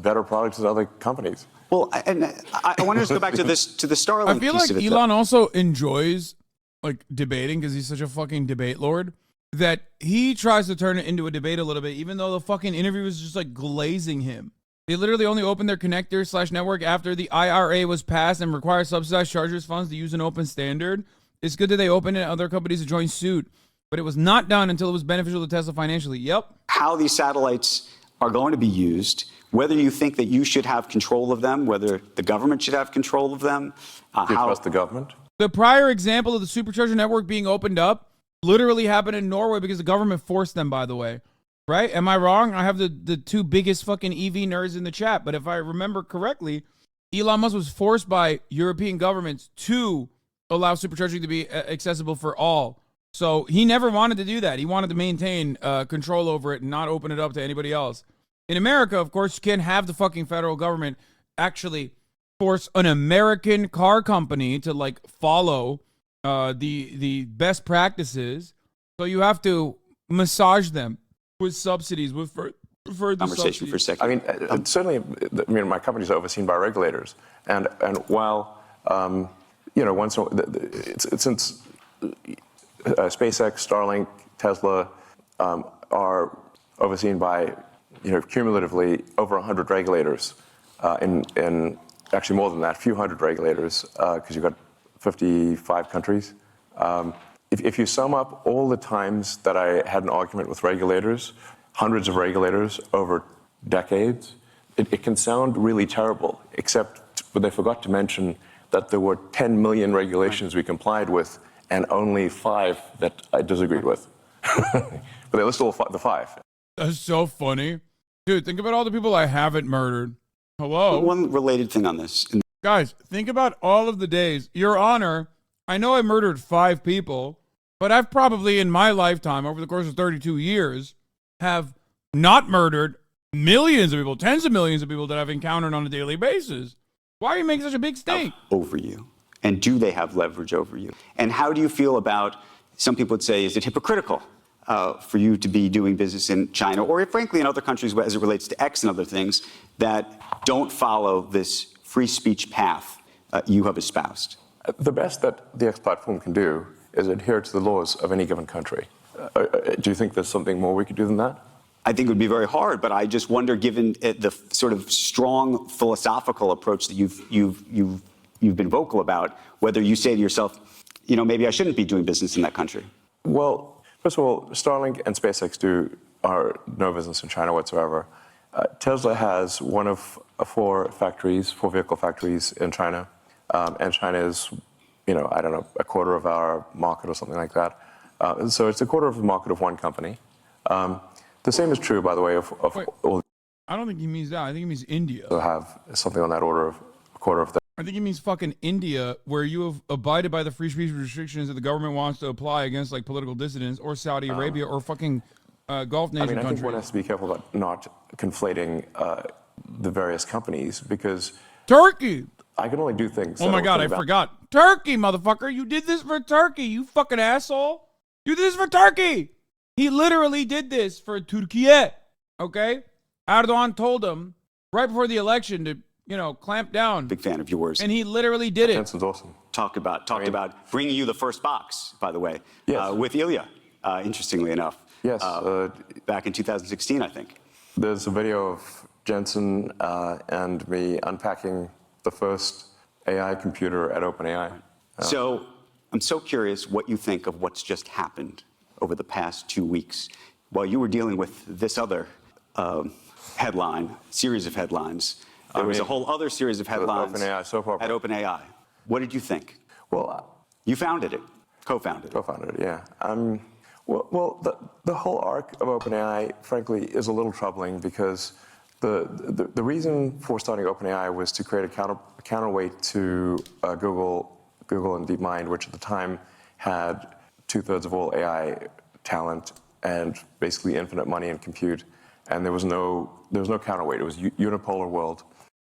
better products than other companies? Well, and I want to just go back to the Starlink I feel piece like of it, Elon also enjoys like debating because he's such a fucking debate lord that he tries to turn it into a debate a little bit, even though the fucking interview was just like glazing him. They literally only opened their connector / network after the IRA was passed and required subsidized chargers funds to use an open standard. It's good that they opened it and other companies to join suit, but it was not done until it was beneficial to Tesla financially. Yep. How these satellites are going to be used, whether you think that you should have control of them, whether the government should have control of them. Do you trust the government? The prior example of the supercharger network being opened up literally happened in Norway because the government forced them, by the way. Right? Am I wrong? I have the two biggest fucking EV nerds in the chat, but if I remember correctly, Elon Musk was forced by European governments to allow supercharging to be accessible for all. So he never wanted to do that. He wanted to maintain control over it and not open it up to anybody else. In America, of course, you can't have the fucking federal government actually force an American car company to like follow the best practices. So you have to massage them with subsidies, with further conversation subsidies. for a second. I mean, certainly, my company's overseen by regulators, and while since SpaceX, Starlink, Tesla are overseen by cumulatively over 100 regulators, in actually more than that, a few hundred regulators, because you've got 55 countries. If you sum up all the times that I had an argument with regulators, hundreds of regulators over decades, it can sound really terrible, except they forgot to mention that there were 10 million regulations we complied with and only 5 that I disagreed with. But they list all the 5. That's so funny. Dude, think about all the people I haven't murdered. Hello? One related thing on this. Guys, think about all of the days. Your Honor, I know I murdered 5 people, but I've probably in my lifetime, over the course of 32 years, have not murdered millions of people, tens of millions of people that I've encountered on a daily basis. Why are you making such a big stink? Over you. And do they have leverage over you? And how do you feel about, some people would say, is it hypocritical for you to be doing business in China, or frankly in other countries as it relates to X and other things, that don't follow this free speech path you have espoused? The best that the X platform can do is adhere to the laws of any given country. Do you think there's something more we could do than that? I think it would be very hard, but I just wonder, given the sort of strong philosophical approach that you've been vocal about, whether you say to yourself, maybe I shouldn't be doing business in that country. Well, first of all, Starlink and SpaceX are no business in China whatsoever. Tesla has one of 4 vehicle factories in China, and China is, I don't know, a quarter of our market or something like that. So it's a quarter of the market of one company. The same is true, by the way, of all. I don't think he means that. I think he means India. To have something on that order of a quarter of that. I think he means fucking India, where you have abided by the free speech restrictions that the government wants to apply against like political dissidents, or Saudi Arabia, or fucking Gulf nation countries. I think one has to be careful about not conflating the various companies, because Turkey. I can only do things. Oh my God, I forgot. Turkey, motherfucker. You did this for Turkey, you fucking asshole. You did this for Turkey. He literally did this for Turkey. Okay? Erdogan told him right before the election to, clamp down. Big fan of yours. And he literally did it. Jensen's awesome. Talked about bringing you the first box, by the way, yes. With Ilya, interestingly enough. Yes. Back in 2016, I think. There's a video of Jensen and me unpacking the first AI computer at OpenAI. So I'm so curious what you think of what's just happened over the past 2 weeks while you were dealing with this other series of headlines. There was a whole other series of headlines OpenAI, so far. at OpenAI. What did you think? Well, you founded it, co-founded it. Co-founded it, yeah. Well, the whole arc of OpenAI, frankly, is a little troubling, because the reason for starting OpenAI was to create a counterweight to Google and DeepMind, which at the time had 2/3 of all AI talent and basically infinite money and compute, and there was no counterweight. It was unipolar world.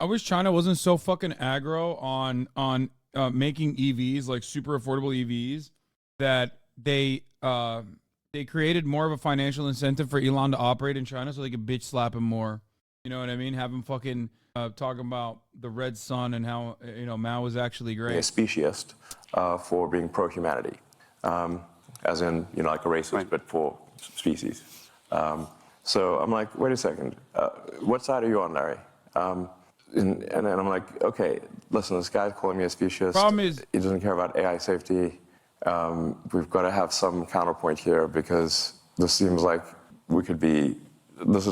I wish China wasn't so fucking aggro on making EVs, like super affordable EVs, that they created more of a financial incentive for Elon to operate in China so they could bitch slap him more. You know what I mean? Have him fucking talking about the red sun and how, you know, Mao was actually great. A speciesist for being pro-humanity, as in, you know, like a racist, but for species. So I'm like, wait a second, what side are you on, Larry? And I'm like, okay, listen, this guy's calling me a speciesist. Problem is, he doesn't care about AI safety. We've got to have some counterpoint here because this seems like we could be. This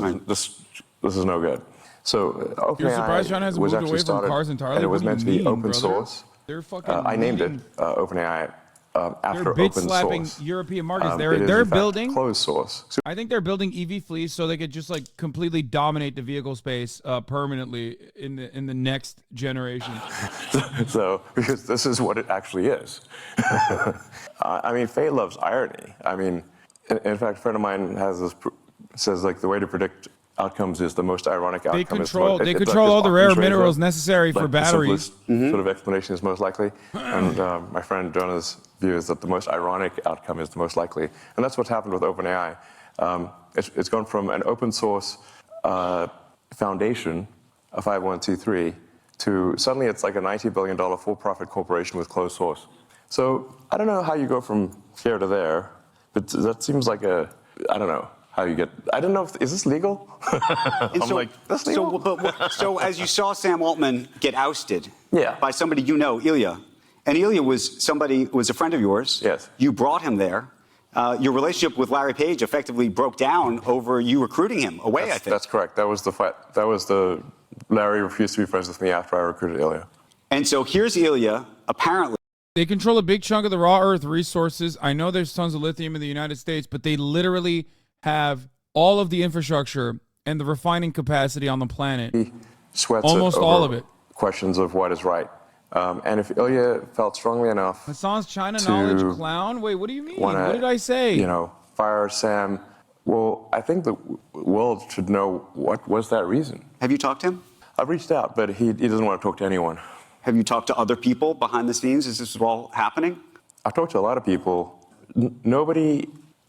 is no good. So you're surprised China hasn't moved away from cars entirely? And it was What meant do to you be mean, open brother? source. They're fucking. I named it OpenAI after They're bitch open slapping source. European markets. It is, They're in fact, building closed source. I think they're building EV fleets so they could just like completely dominate the vehicle space permanently in the next generation. So, because this is what it actually is. I mean, fate loves irony. I mean, in fact, a friend of mine has this says like the way to predict outcomes is the most ironic outcome. They control all the rare minerals necessary for batteries. The simplest sort of explanation is most likely. And my friend Jonah's view is that the most ironic outcome is the most likely. And that's what's happened with OpenAI. It's gone from an open source foundation, a 501c3, to suddenly it's like a $90 billion for-profit corporation with closed source. So I don't know how you go from here to there, but that seems like I don't know. How you get? I don't know. Is this legal? I'm so, like, that's legal. So as you saw Sam Altman get ousted Yeah. by somebody you know, Ilya, and Ilya was a friend of yours. Yes. You brought him there. Your relationship with Larry Page effectively broke down over you recruiting him away. I think that's correct. That was the fight. Larry refused to be friends with me after I recruited Ilya. And so here's Ilya, apparently. They control a big chunk of the raw earth resources. I know there's tons of lithium in the United States, but they literally have all of the infrastructure and the refining capacity on the planet. He sweats almost all of it. Questions of what is right. And if Ilya felt strongly enough, Hassan's China knowledge clown. Wait, what do you mean? What did I say? You know, fire Sam. Well, I think the world should know what was that reason. Have you talked to him? I've reached out, but he doesn't want to talk to anyone. Have you talked to other people behind the scenes? Is this all happening? I've talked to a lot of people.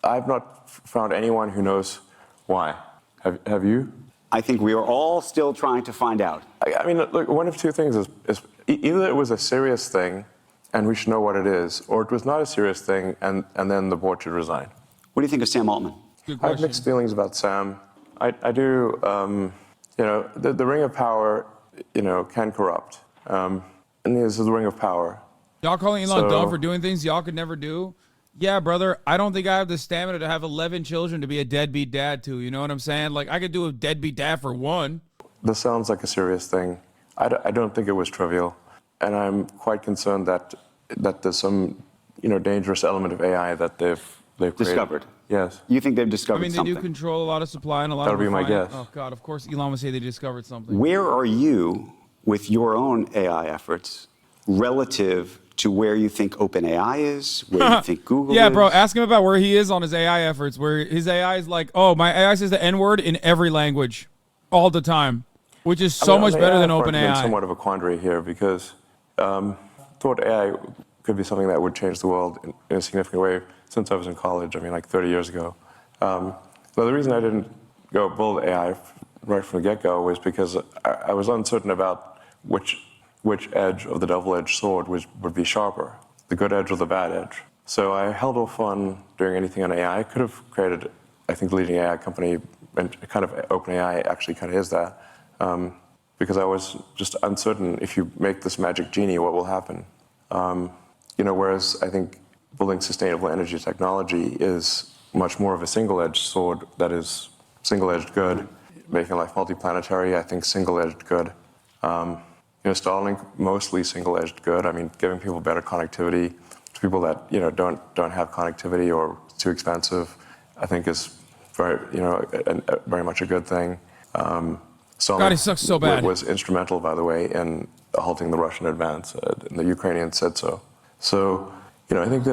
I've not found anyone who knows why. Have you? I think we are all still trying to find out. I mean, look, one of two things is either it was a serious thing and we should know what it is, or it was not a serious thing and then the board should resign. What do you think of Sam Altman? I have mixed feelings about Sam. I do, you know, the ring of power, you know, can corrupt. And this is the ring of power. Y'all calling Elon dumb for doing things y'all could never do? Yeah, brother, I don't think I have the stamina to have 11 children to be a deadbeat dad to. You know what I'm saying? Like, I could do a deadbeat dad for one. This sounds like a serious thing. I don't think it was trivial. And I'm quite concerned that there's some, you know, dangerous element of AI that they've discovered. Yes. You think they've discovered something? I mean, they do control a lot of supply and a lot That'll of be my guess. Oh, God, of course Elon would say they discovered something. Where are you with your own AI efforts relative to where you think OpenAI is, where you think Google is? Yeah, bro, ask him about where he is on his AI efforts, where his AI is like, oh, my AI says the N-word in every language all the time, which is so much better than OpenAI. I'm somewhat of a quandary here because thought AI could be something that would change the world in a significant way since I was in college, I mean, like 30 years ago. But the reason I didn't go build AI right from the get-go was because I was uncertain about which edge of the double-edged sword would be sharper, the good edge or the bad edge. So I held off on doing anything on AI. I could have created, I think, the leading AI company, and kind of OpenAI actually kind of is that, because I was just uncertain if you make this magic genie, what will happen? You know, whereas I think building sustainable energy technology is much more of a single-edged sword that is single-edged good. Making life multiplanetary, I think single-edged good. You know, Starlink, mostly single-edged good. I mean, giving people better connectivity to people that, you know, don't have connectivity or it's too expensive, I think is very, you know, very much a good thing. Starlink God, he sucks so bad. Was instrumental, by the way, in halting the Russian advance, and the Ukrainians said so. So, you know, I think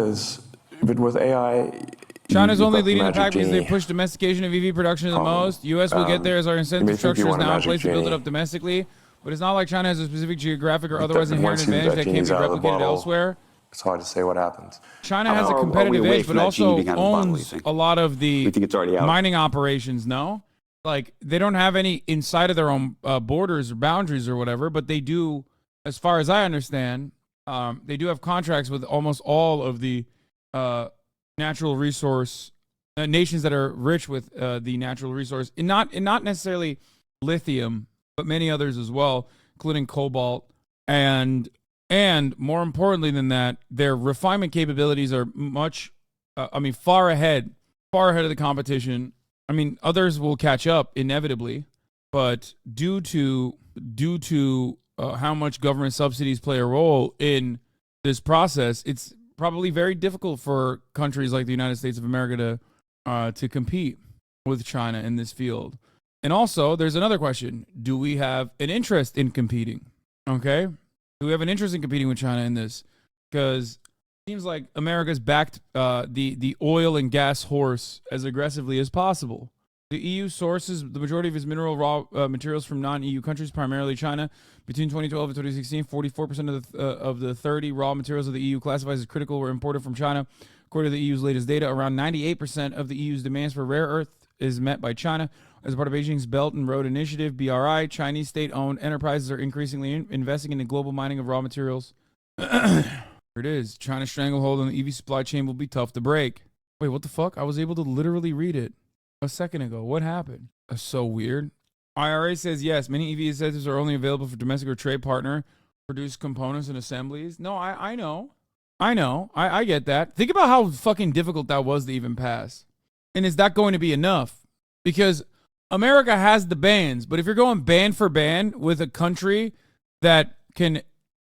but with AI, China's you've only got the leading the magic pack because they genie. push domestication of EV production the most. U.S. will get there as our incentive structure is now in place to build it up domestically. But it's not like China has a specific geographic or otherwise inherent Once you- advantage that can't genie's be out of the replicated bottle, elsewhere. It's hard to say what happens. China has a Are we competitive away edge, from but that genie also being out of the bottle, you owns think? a lot of the We think it's already out? mining operations, no? Like, they don't have any inside of their own borders or boundaries or whatever, but they do, as far as I understand, they do have contracts with almost all of the natural resource nations that are rich with the natural resource, and not necessarily lithium, but many others as well, including cobalt, and more importantly than that, their refinement capabilities are much, far ahead of the competition. I mean, others will catch up inevitably, but due to how much government subsidies play a role in this process, it's probably very difficult for countries like the United States of America to compete with China in this field. And also, there's another question. Do we have an interest in competing? Okay? Do we have an interest in competing with China in this? Because it seems like America's backed the oil and gas horse as aggressively as possible. The EU sources the majority of its mineral raw materials from non-EU countries, primarily China. Between 2012 and 2016, 44% of the 30 raw materials of the EU classified as critical were imported from China. According to the EU's latest data, around 98% of the EU's demands for rare earth is met by China. As part of Beijing's Belt and Road Initiative, BRI, Chinese state-owned enterprises are increasingly investing in the global mining of raw materials. Here it is. China's stranglehold on the EV supply chain will be tough to break. Wait, what the fuck? I was able to literally read it a second ago. What happened? That's so weird. IRA says yes, many EV incentives are only available for domestic or trade partner produced components and assemblies. No, I know. I get that. Think about how fucking difficult that was to even pass. And is that going to be enough? Because America has the bans, but if you're going ban for ban with a country that can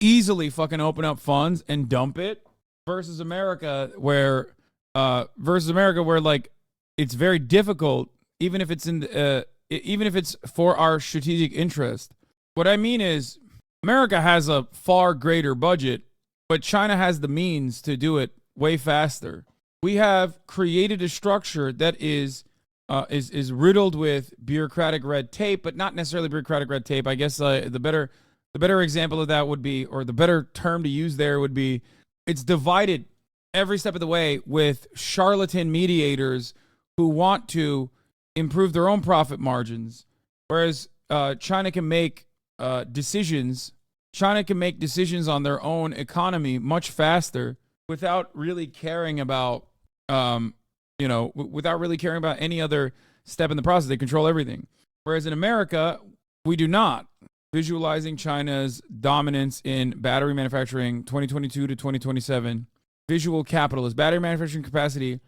easily fucking open up funds and dump it versus America where like it's very difficult, even if it's even if it's for our strategic interest. What I mean is America has a far greater budget, but China has the means to do it way faster. We have created a structure that is riddled with bureaucratic red tape, but not necessarily bureaucratic red tape. I guess the better example of that would be, or the better term to use there would be, it's divided every step of the way with charlatan mediators who want to improve their own profit margins, whereas China can make decisions. China can make decisions on their own economy much faster without really caring about, without really caring about any other step in the process. They control everything. Whereas in America, we do not. Visualizing China's dominance in battery manufacturing 2022 to 2027. Visual capitalist. Battery manufacturing capacity.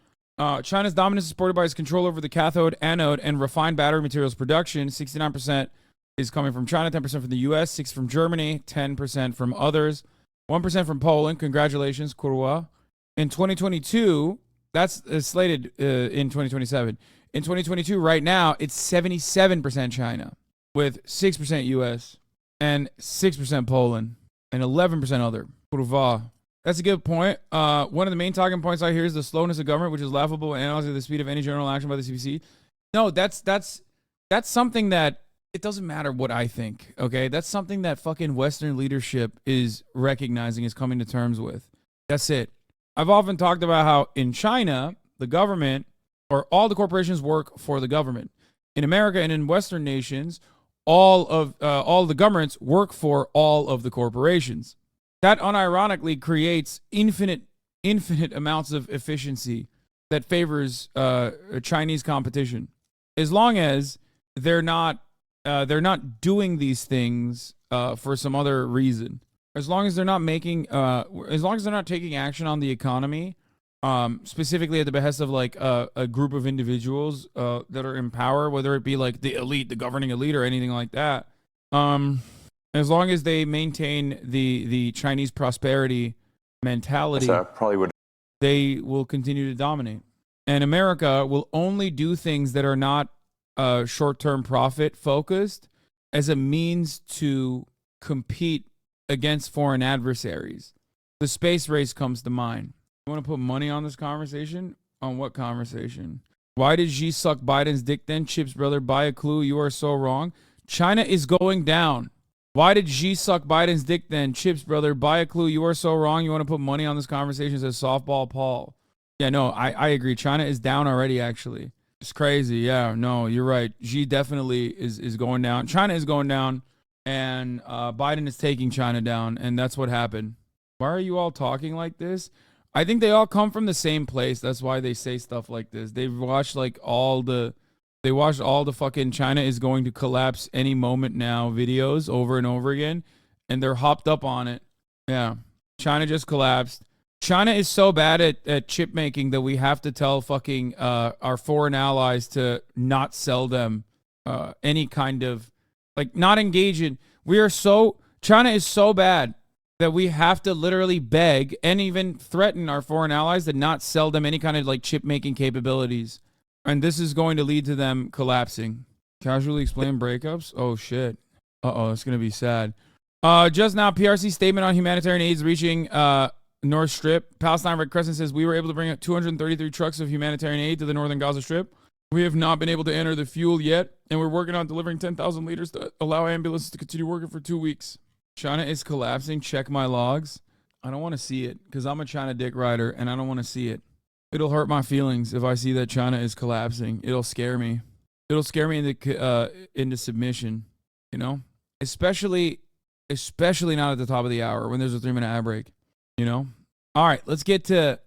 China's dominance is supported by its control over the cathode, anode, and refined battery materials production. 69% is coming from China, 10% from the U.S., 6% from Germany, 10% from others, 1% from Poland. Congratulations, Kurwa. In 2022, that's slated in 2027. In 2022, right now, it's 77% China, with 6% U.S. and 6% Poland and 11% other. Kurwa. That's a good point. One of the main talking points I hear is the slowness of government, which is laughable and analyzing the speed of any general action by the CPC. No, that's something that it doesn't matter what I think, okay? That's something that fucking Western leadership is recognizing, is coming to terms with. That's it. I've often talked about how in China, the government, or all the corporations work for the government. In America and in Western nations, all the governments work for all of the corporations. That unironically creates infinite amounts of efficiency that favors Chinese competition, as long as they're not doing these things for some other reason. As long as they're not taking action on the economy, specifically at the behest of like a group of individuals that are in power, whether it be like the elite, the governing elite, or anything like that. As long as they maintain the Chinese prosperity mentality, they will continue to dominate. And America will only do things that are not short-term profit focused as a means to compete against foreign adversaries. The space race comes to mind. You want to put money on this conversation? On what conversation? Why did Xi suck Biden's dick then? Chip's brother, buy a clue. You are so wrong. China is going down. Why did Xi suck Biden's dick then? Chip's brother, buy a clue. You are so wrong. You want to put money on this conversation, says Softball Paul. Yeah, no, I agree. China is down already, actually. It's crazy. Yeah, no, you're right. Xi definitely is going down. China is going down, and Biden is taking China down, and that's what happened. Why are you all talking like this? I think they all come from the same place. That's why they say stuff like this. They've watched all the fucking China is going to collapse any moment now videos over and over again, and they're hopped up on it. Yeah, China just collapsed. China is so bad at chip making that we have to tell fucking our foreign allies to not sell them any kind of, like, not engage in. China is so bad that we have to literally beg and even threaten our foreign allies to not sell them any kind of like chip making capabilities. And this is going to lead to them collapsing. Casually explain breakups? Oh shit. Uh-oh, it's going to be sad. Just now, PRC statement on humanitarian aids reaching North Strip. Palestine Red Crescent says we were able to bring 233 trucks of humanitarian aid to the northern Gaza Strip. We have not been able to enter the fuel yet, and we're working on delivering 10,000 liters to allow ambulances to continue working for 2 weeks. China is collapsing. Check my logs. I don't want to see it because I'm a China dick rider and I don't want to see it. It'll hurt my feelings if I see that China is collapsing. It'll scare me. It'll scare me into submission, you know? Especially not at the top of the hour when there's a 3-minute ad break, you know? All right, let's get to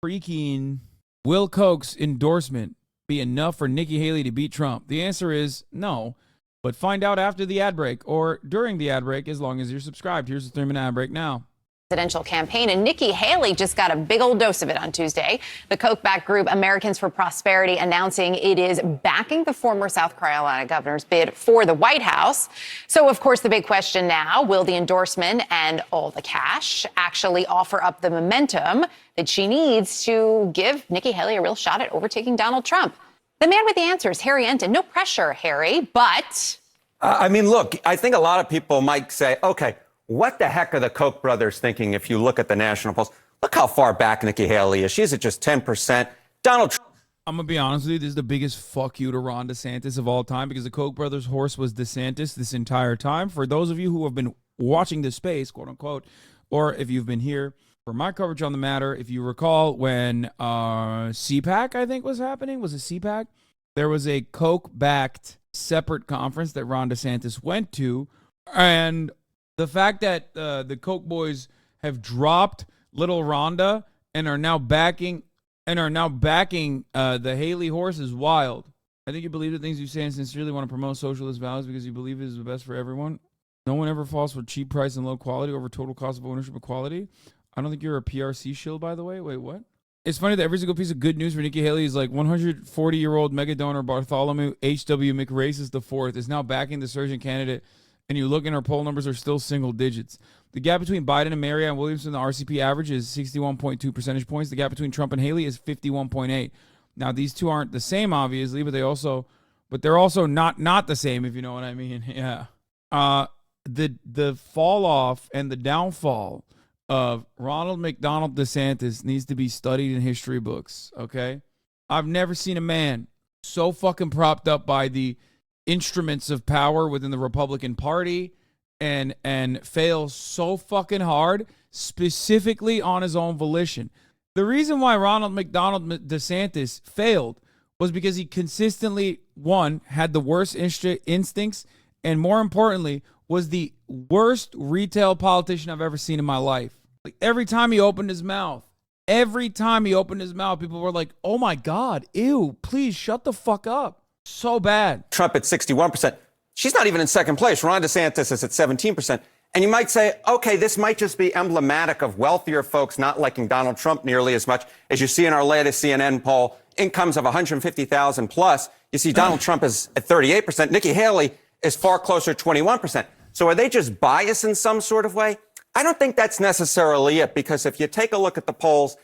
freaking Will Koch's endorsement be enough for Nikki Haley to beat Trump? The answer is no. But find out after the ad break or during the ad break as long as you're subscribed. Here's the 3-minute ad break now. Presidential campaign, and Nikki Haley just got a big old dose of it on Tuesday. The Koch-backed group Americans for Prosperity announcing it is backing the former South Carolina governor's bid for the White House. So, of course, the big question now, will the endorsement and all the cash actually offer up the momentum that she needs to give Nikki Haley a real shot at overtaking Donald Trump? The man with the answers, Harry Enton. No pressure, Harry, but... I mean, look, I think a lot of people might say, okay, what the heck are the Koch brothers thinking if you look at the national polls? Look how far back Nikki Haley is. She's at just 10%. Donald Trump. I'm going to be honest with you. This is the biggest fuck you to Ron DeSantis of all time because the Koch brothers' horse was DeSantis this entire time. For those of you who have been watching this space, quote unquote, or if you've been here for my coverage on the matter, if you recall when CPAC, I think, was happening, was it CPAC? There was a Koch-backed separate conference that Ron DeSantis went to, and the fact that the Koch boys have dropped little Rhonda and are now backing the Haley horse is wild. I think you believe the things you say and sincerely want to promote socialist values because you believe it is the best for everyone. No one ever falls for cheap price and low quality over total cost of ownership equality. I don't think you're a PRC shill, by the way. Wait, what? It's funny that every single piece of good news for Nikki Haley is like 140-year-old mega donor Bartholomew H.W. McRaces IV is now backing the surgeon candidate, and you look and her poll numbers are still single digits. The gap between Biden and Marianne Williamson, the RCP average, is 61.2 percentage points. The gap between Trump and Haley is 51.8. Now, these two aren't the same, obviously, but they're also not the same, if you know what I mean. Yeah. The fall off and the downfall of Ronald McDonald DeSantis needs to be studied in history books, okay? I've never seen a man so fucking propped up by the instruments of power within the Republican Party and fail so fucking hard, specifically on his own volition. The reason why Ronald McDonald DeSantis failed was because he consistently, one, had the worst instincts, and more importantly, was the worst retail politician I've ever seen in my life. Like every time he opened his mouth, people were like, oh my God, ew, please shut the fuck up. So bad. Trump at 61%. She's not even in second place. Ron DeSantis is at 17%. And you might say, okay, this might just be emblematic of wealthier folks not liking Donald Trump nearly as much as you see in our latest CNN poll. Incomes of $150,000 plus. You see Donald Trump is at 38%. Nikki Haley is far closer to 21%. So are they just biased in some sort of way? I don't think that's necessarily it, because if you take a look at the polls.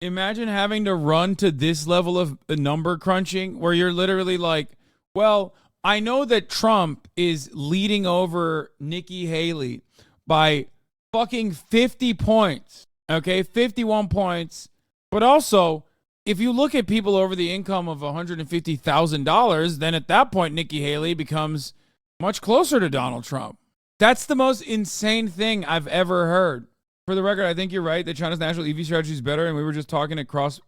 Imagine having to run to this level of number crunching where you're literally like, well, I know that Trump is leading over Nikki Haley by fucking 50 points, okay, 51 points. But also, if you look at people over the income of $150,000, then at that point, Nikki Haley becomes much closer to Donald Trump. That's the most insane thing I've ever heard. For the record, I think you're right that China's national EV strategy is better, and we were just talking at cross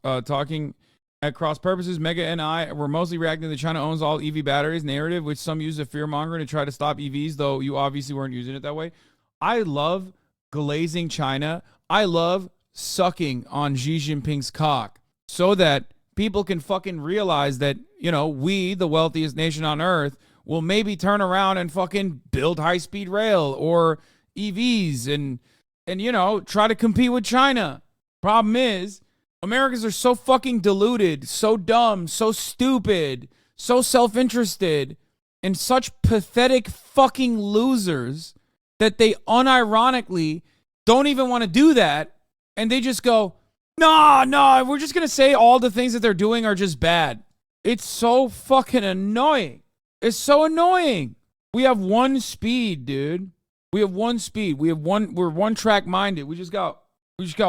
purposes. Mega and I were mostly reacting to the China owns all EV batteries narrative, which some use as fear-mongering to try to stop EVs, though you obviously weren't using it that way. I love glazing China. I love sucking on Xi Jinping's cock so that people can fucking realize that, we, the wealthiest nation on earth, will maybe turn around and fucking build high-speed rail or EVs and try to compete with China. Problem is, Americans are so fucking deluded, so dumb, so stupid, so self-interested, and such pathetic fucking losers that they unironically don't even want to do that, and they just go, no, we're just going to say all the things that they're doing are just bad. It's so fucking annoying. It's so annoying. We have one speed, dude. We have one speed. We're one track minded. We just got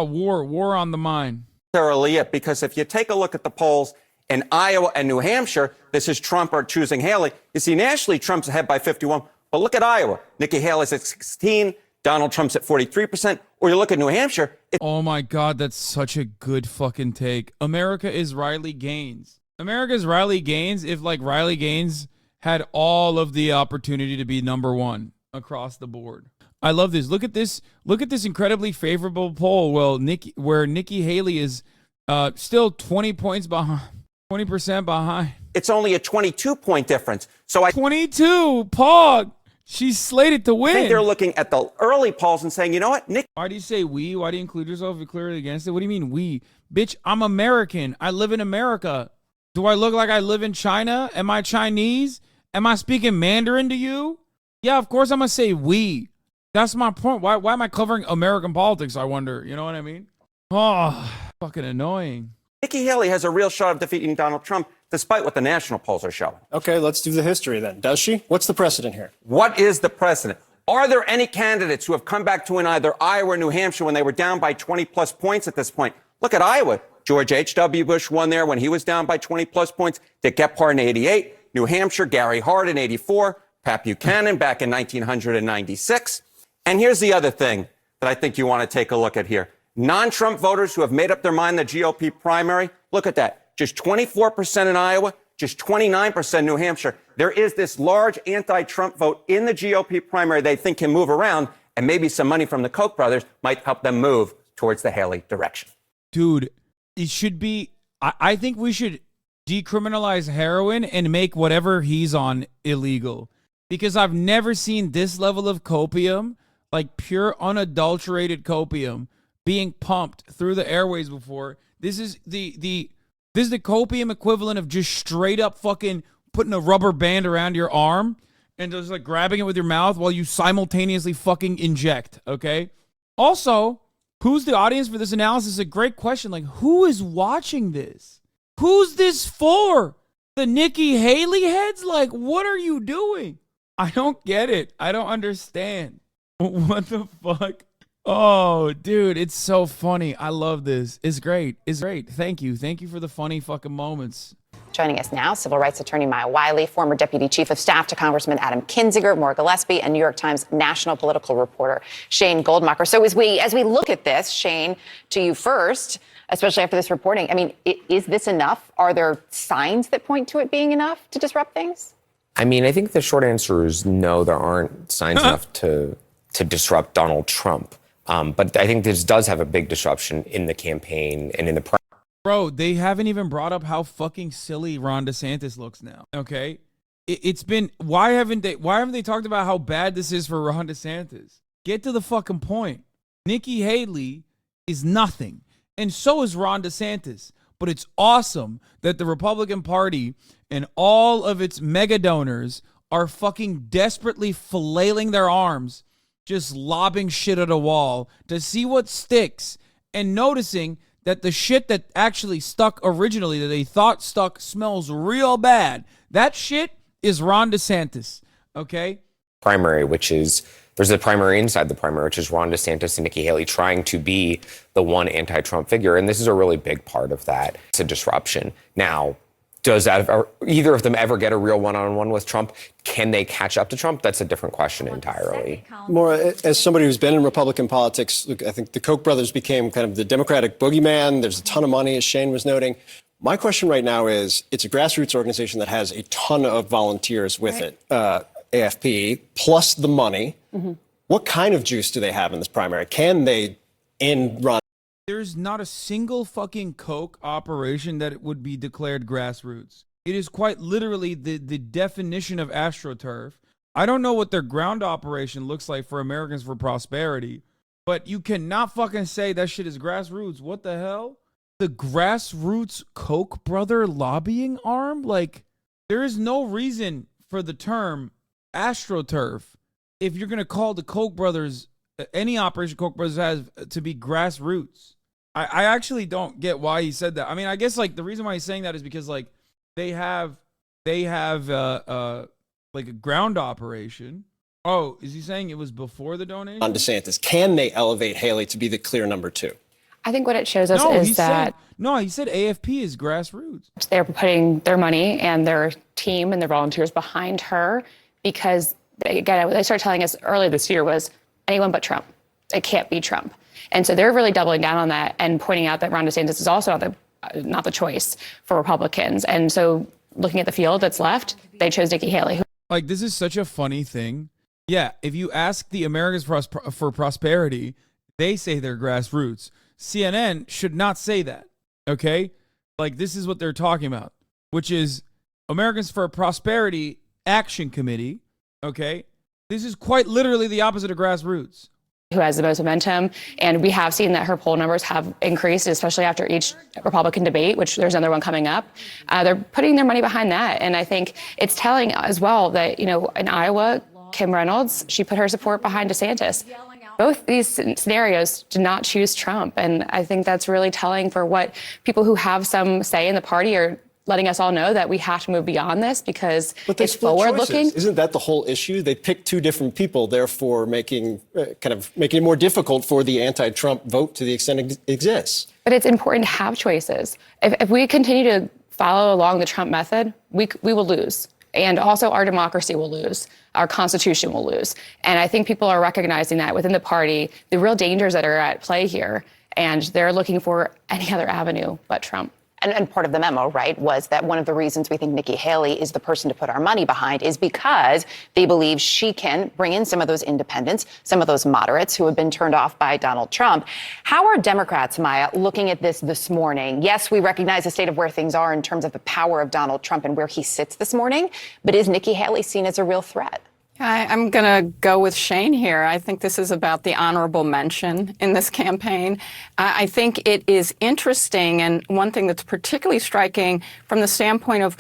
war on the mind. It, because if you take a look at the polls in Iowa and New Hampshire, this is Trump or choosing Haley. You see, nationally, Trump's ahead by 51. But look at Iowa. Nikki Haley's at 16. Donald Trump's at 43%. Or you look at New Hampshire. Oh, my God. That's such a good fucking take. America is Riley Gaines. America's Riley Gaines if, Riley Gaines had all of the opportunity to be number one across the board. I love this. Look at this. Look at this incredibly favorable poll. Well, where Nikki Haley is still 20 points behind, 20% behind. It's only a 22-point difference. So 22, Pog. She's slated to win. I think they're looking at the early polls and saying, you know what, Nick? Why do you say we? Why do you include yourself clearly against it? What do you mean we? Bitch, I'm American. I live in America. Do I look like I live in China? Am I Chinese? Am I speaking Mandarin to you? Yeah, of course I'm going to say we. That's my point. Why am I covering American politics, I wonder? You know what I mean? Oh, fucking annoying. Nikki Haley has a real shot of defeating Donald Trump, despite what the national polls are showing. Okay, let's do the history then. Does she? What's the precedent here? What is the precedent? Are there any candidates who have come back to win either Iowa or New Hampshire when they were down by 20-plus points at this point? Look at Iowa. George H.W. Bush won there when he was down by 20-plus points. Dick Gephardt in 88. New Hampshire, Gary Hart in 84. Pat Buchanan back in 1996. And here's the other thing that I think you want to take a look at here. Non-Trump voters who have made up their mind in the GOP primary, look at that. Just 24% in Iowa, just 29% in New Hampshire. There is this large anti-Trump vote in the GOP primary they think can move around, and maybe some money from the Koch brothers might help them move towards the Haley direction. Dude, it should be, I think we should decriminalize heroin and make whatever he's on illegal. Because I've never seen this level of copium, like pure unadulterated copium, being pumped through the airways before. This is the copium equivalent of just straight up fucking putting a rubber band around your arm and just like grabbing it with your mouth while you simultaneously fucking inject, okay? Also, who's the audience for this analysis? A great question. Like, who is watching this? Who's this for? The Nikki Haley heads? Like, what are you doing? I don't get it. I don't understand. What the fuck? Oh, dude, it's so funny. I love this. It's great. It's great. Thank you. Thank you for the funny fucking moments. Joining us now, civil rights attorney Maya Wiley, former deputy chief of staff to Congressman Adam Kinzinger, Maura Gillespie, and New York Times national political reporter Shane Goldmacher. So as we look at this, Shane, to you first, especially after this reporting, I mean, is this enough? Are there signs that point to it being enough to disrupt things? I mean, I think the short answer is no, there aren't signs enough to disrupt Donald Trump. But I think this does have a big disruption in the campaign and in the Bro, they haven't even brought up how fucking silly Ron DeSantis looks now. Okay, it's been why haven't they talked about how bad this is for Ron DeSantis? Get to the fucking point. Nikki Haley is nothing, and so is Ron DeSantis. But it's awesome that the Republican Party and all of its mega donors are fucking desperately flailing their arms, just lobbing shit at a wall to see what sticks, and noticing that the shit that actually stuck originally, that they thought stuck, smells real bad. That shit is Ron DeSantis, okay? primary, which is There's a primary inside the primary, which is Ron DeSantis and Nikki Haley trying to be the one anti-Trump figure. And this is a really big part of that. It's a disruption. Now, does either of them ever get a real one-on-one with Trump? Can they catch up to Trump? That's a different question entirely. Maura, as somebody who's been in Republican politics, look, I think the Koch brothers became kind of the Democratic boogeyman. There's a ton of money, as Shane was noting. My question right now is, it's a grassroots organization that has a ton of volunteers with it, AFP, plus the money. Mm-hmm. What kind of juice do they have in this primary? Can they end Ron? There's not a single fucking Koch operation that it would be declared grassroots. It is quite literally the definition of AstroTurf. I don't know what their ground operation looks like for Americans for Prosperity, but you cannot fucking say that shit is grassroots. What the hell? The grassroots Koch brother lobbying arm? Like, there is no reason for the term AstroTurf if you're going to call the Koch brothers, any operation Koch brothers has, to be grassroots. I actually don't get why he said that. I mean, I guess like the reason why he's saying that is because like they have like a ground operation. Oh, is he saying it was before the donation? On DeSantis, can they elevate Haley to be the clear number two? I think what it shows us is that... he said AFP is grassroots. They're putting their money and their team and their volunteers behind her because, again, what they started telling us earlier this year was anyone but Trump. It can't be Trump. And so they're really doubling down on that and pointing out that Ron DeSantis is also not the choice for Republicans. And so looking at the field that's left, they chose Nikki Haley. Like, this is such a funny thing. Yeah, if you ask the Americans for Prosperity, they say they're grassroots. CNN should not say that, okay? Like, this is what they're talking about, which is Americans for Prosperity Action Committee, okay? This is quite literally the opposite of grassroots. Who has the most momentum, and we have seen that her poll numbers have increased, especially after each Republican debate, which there's another one coming up. They're putting their money behind that, and I think it's telling as well that, you know, in Iowa, Kim Reynolds, she put her support behind DeSantis. Both these scenarios did not choose Trump, and I think that's really telling for what people who have some say in the party are letting us all know, that we have to move beyond this because it's forward-looking. Isn't that the whole issue? They picked two different people, therefore making it more difficult for the anti-Trump vote to the extent it exists. But it's important to have choices. If we continue to follow along the Trump method, we will lose. And also our democracy will lose. Our Constitution will lose. And I think people are recognizing that within the party, the real dangers that are at play here. And they're looking for any other avenue but Trump. And part of the memo, right, was that one of the reasons we think Nikki Haley is the person to put our money behind is because they believe she can bring in some of those independents, some of those moderates who have been turned off by Donald Trump. How are Democrats, Maya, looking at this morning? Yes, we recognize the state of where things are in terms of the power of Donald Trump and where he sits this morning, but is Nikki Haley seen as a real threat? I'm going to go with Shane here. I think this is about the honorable mention in this campaign. I think it is interesting, and one thing that's particularly striking from the standpoint of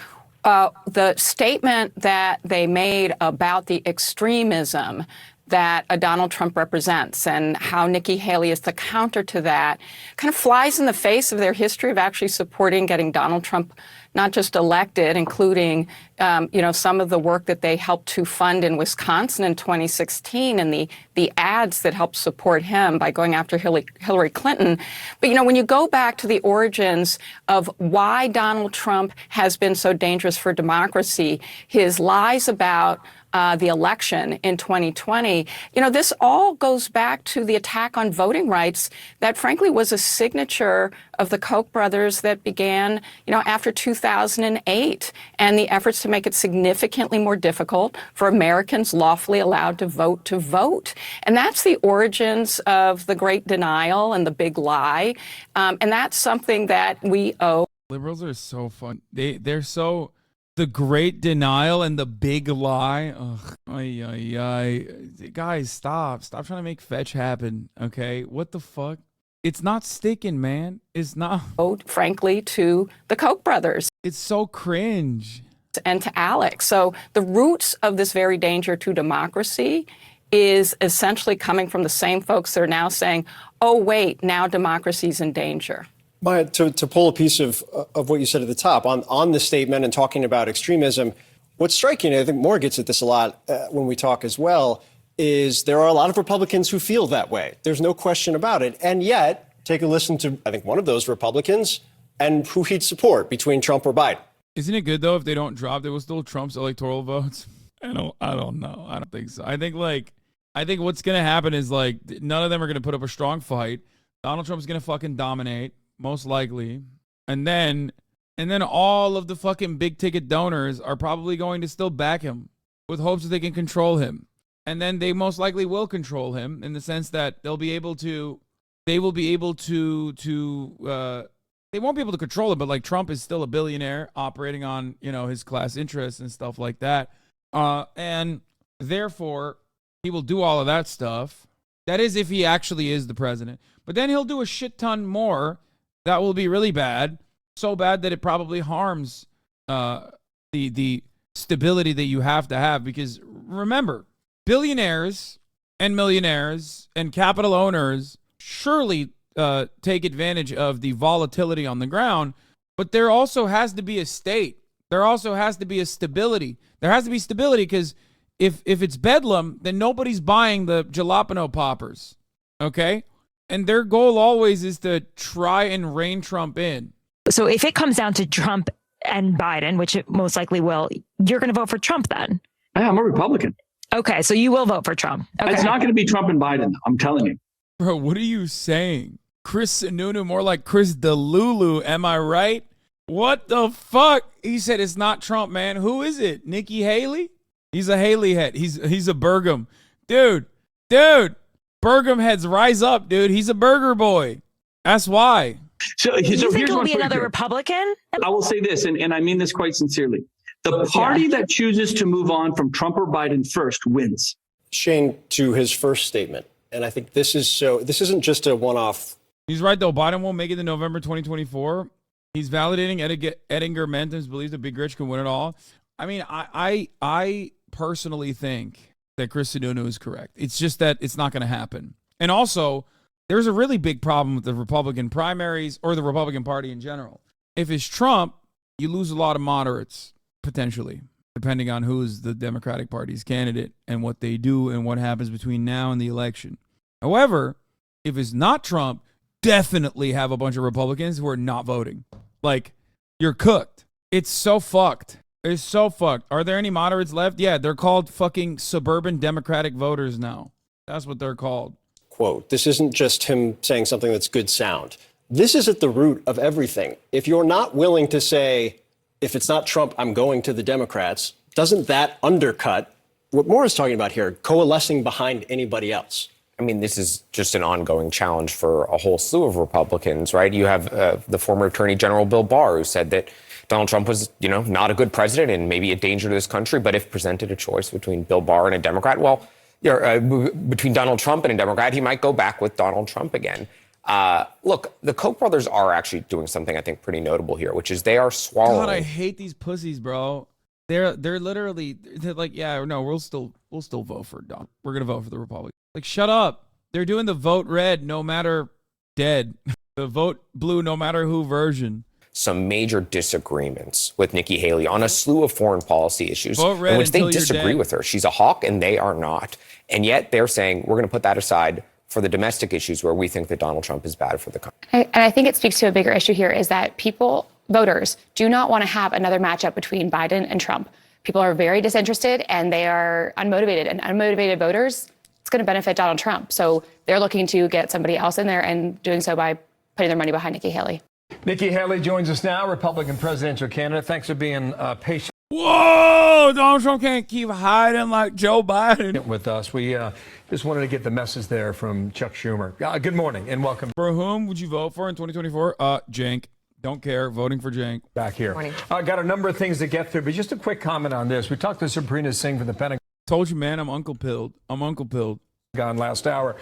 the statement that they made about the extremism that Donald Trump represents and how Nikki Haley is the counter to that kind of flies in the face of their history of actually supporting getting Donald Trump not just elected, including, some of the work that they helped to fund in Wisconsin in 2016 and the ads that helped support him by going after Hillary Clinton. But, when you go back to the origins of why Donald Trump has been so dangerous for democracy, his lies about the election in 2020. This all goes back to the attack on voting rights that, frankly, was a signature of the Koch brothers that began, after 2008, and the efforts to make it significantly more difficult for Americans lawfully allowed to vote. And that's the origins of the Great Denial and the Big Lie. And that's something that we owe. Liberals are so fun. They're so... The Great Denial and the Big Lie. Ugh. Guys, stop trying to make fetch happen, okay? What the fuck? It's not sticking, man. It's not. Frankly, to the Koch brothers. It's so cringe. And to Alex. So the roots of this very danger to democracy is essentially coming from the same folks that are now saying, oh, wait, now democracy's in danger. But to pull a piece of what you said at the top on the statement and talking about extremism, what's striking, I think Moore gets at this a lot when we talk as well, is there are a lot of Republicans who feel that way. There's no question about it. And yet, take a listen to, I think, one of those Republicans and who he'd support between Trump or Biden. Isn't it good though if they don't drop? There was still Trump's electoral votes. I don't know. I don't think so. I think what's gonna happen is like none of them are gonna put up a strong fight. Donald Trump's gonna fucking dominate, most likely, and then all of the fucking big ticket donors are probably going to still back him with hopes that they can control him, and then they most likely will control him in the sense that they won't be able to control it, but like Trump is still a billionaire operating on, his class interests and stuff like that. And therefore he will do all of that stuff. That is if he actually is the president. But then he'll do a shit ton more that will be really bad. So bad that it probably harms the stability that you have to have. Because remember, billionaires and millionaires and capital owners surely take advantage of the volatility on the ground, but there also has to be a state. There also has to be a stability. There has to be stability because if it's bedlam, then nobody's buying the jalapeno poppers, okay? And their goal always is to try and rein Trump in. So if it comes down to Trump and Biden, which it most likely will, you're going to vote for Trump then? Yeah, I'm a Republican. Okay, so you will vote for Trump. Okay. It's not going to be Trump and Biden, I'm telling you. Bro, what are you saying? Chris Sununu, more like Chris Delulu, am I right? What the fuck? He said it's not Trump, man. Who is it? Nikki Haley? He's a Haley head. He's a Burgum. Dude. Burgum heads rise up, dude. He's a burger boy. That's why. So you think it'll be another Republican? I will say this, and I mean this quite sincerely. The party that chooses to move on from Trump or Biden first wins. Shane, to his first statement, and I think this isn't just a one-off. He's right, though. Biden won't make it in November 2024. He's validating Edinger Menton's belief that Big Rich can win it all. I mean, I personally think that Chris Sununu is correct. It's just that it's not going to happen. And also, there's a really big problem with the Republican primaries or the Republican Party in general. If it's Trump, you lose a lot of moderates, potentially, depending on who's the Democratic Party's candidate and what they do and what happens between now and the election. However, if it's not Trump, definitely have a bunch of Republicans who are not voting. Like, you're cooked. It's so fucked. It's so fucked. Are there any moderates left? Yeah, they're called fucking suburban Democratic voters now. That's what they're called. Quote, this isn't just him saying something that's good sound. This is at the root of everything. If you're not willing to say, if it's not Trump, I'm going to the Democrats, doesn't that undercut what Moore is talking about here, coalescing behind anybody else? I mean, this is just an ongoing challenge for a whole slew of Republicans, right? You have the former Attorney General Bill Barr, who said that Donald Trump was, not a good president and maybe a danger to this country. But if presented a choice between Bill Barr and a Democrat, between Donald Trump and a Democrat, he might go back with Donald Trump again. Look, the Koch brothers are actually doing something I think pretty notable here, which is they are swallowing. God, I hate these pussies, bro. They're literally like, yeah, no, we'll still vote for Donald. We're gonna vote for the Republicans. Like, shut up. They're doing the vote red no matter dead, the vote blue no matter who version. Some major disagreements with Nikki Haley on a slew of foreign policy issues in which they disagree with her. She's a hawk and they are not. And yet they're saying we're going to put that aside for the domestic issues where we think that Donald Trump is bad for the country. And I think it speaks to a bigger issue here is that voters do not want to have another matchup between Biden and Trump. People are very disinterested and they are unmotivated. And unmotivated voters, it's going to benefit Donald Trump. So they're looking to get somebody else in there and doing so by putting their money behind Nikki Haley. Nikki Haley joins us now, Republican presidential candidate. Thanks for being patient. Whoa! Donald Trump can't keep hiding like Joe Biden. With us. We just wanted to get the message there from Chuck Schumer. Good morning and welcome. For whom would you vote for in 2024? Cenk. Don't care. Voting for Cenk. Back here. Got a number of things to get through, but just a quick comment on this. We talked to Sabrina Singh from the Pentagon. Told you, man, I'm Uncle Pilled. Gone last hour.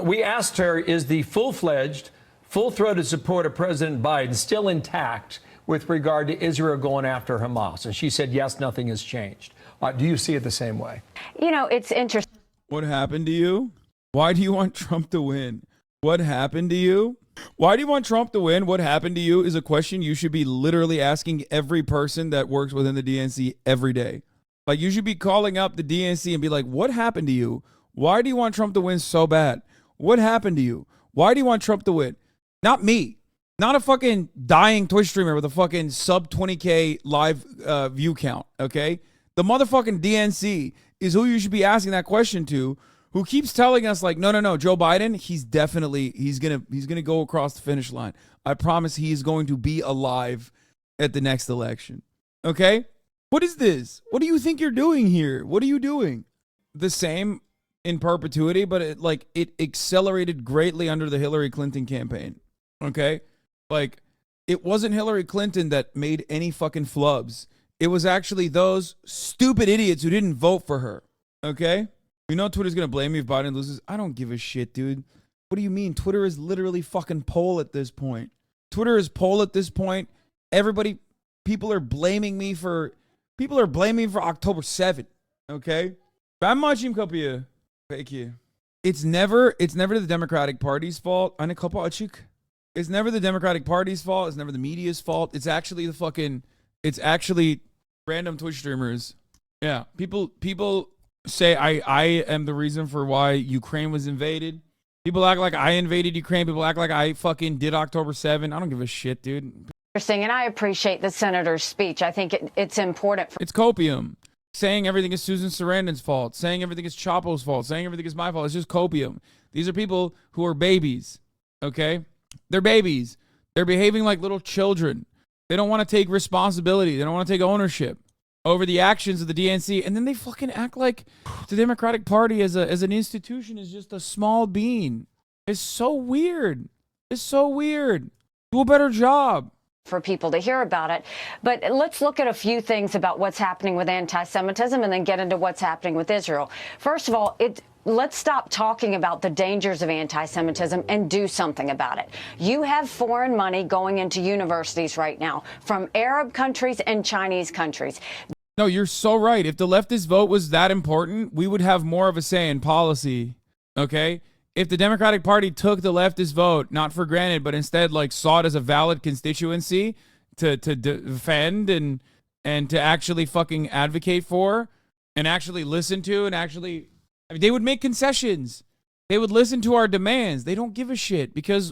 We asked her, is the full-throated support of President Biden still intact with regard to Israel going after Hamas? And she said, yes, nothing has changed. Do you see it the same way? It's interesting. What happened to you? Why do you want Trump to win? What happened to you? Why do you want Trump to win? What happened to you is a question you should be literally asking every person that works within the DNC every day. Like, you should be calling up the DNC and be like, what happened to you? Why do you want Trump to win so bad? What happened to you? Why do you want Trump to win? Not me. Not a fucking dying Twitch streamer with a fucking sub 20K live view count, okay? The motherfucking DNC is who you should be asking that question to, who keeps telling us like, no, Joe Biden, he's gonna go across the finish line. I promise he is going to be alive at the next election. Okay? What is this? What do you think you're doing here? What are you doing? The same in perpetuity, but it accelerated greatly under the Hillary Clinton campaign. Okay? Like, it wasn't Hillary Clinton that made any fucking flubs. It was actually those stupid idiots who didn't vote for her. Okay? You know Twitter's going to blame me if Biden loses? I don't give a shit, dude. What do you mean? Twitter is literally fucking poll at this point. Twitter is poll at this point. People are blaming me for October 7th. Okay? Ben maçayım kapıyı. Peki. It's never the Democratic Party's fault. Anne kapı açık. It's never the Democratic Party's fault. It's never the media's fault. It's actually random Twitch streamers. Yeah. People say I am the reason for why Ukraine was invaded. People act like I invaded Ukraine. People act like I fucking did October 7th. I don't give a shit, dude. Interesting, and I appreciate the senator's speech. I think it's important. It's copium. Saying everything is Susan Sarandon's fault. Saying everything is Chapo's fault. Saying everything is my fault. It's just copium. These are people who are babies, okay? They're babies. They're behaving like little children. They don't want to take responsibility. They don't want to take ownership over the actions of the DNC, and then they fucking act like the Democratic Party as an institution is just a small bean. It's so weird. It's so weird. Do a better job. For people to hear about it. But let's look at a few things about what's happening with anti-Semitism and then get into what's happening with Israel. First of all, let's stop talking about the dangers of anti-Semitism and do something about it. You have foreign money going into universities right now from Arab countries and Chinese countries. No, you're so right. If the leftist vote was that important, we would have more of a say in policy. Okay? If the Democratic Party took the leftist vote, not for granted, but instead like saw it as a valid constituency to defend and to actually fucking advocate for and actually listen to and actually, I mean, they would make concessions. They would listen to our demands. They don't give a shit because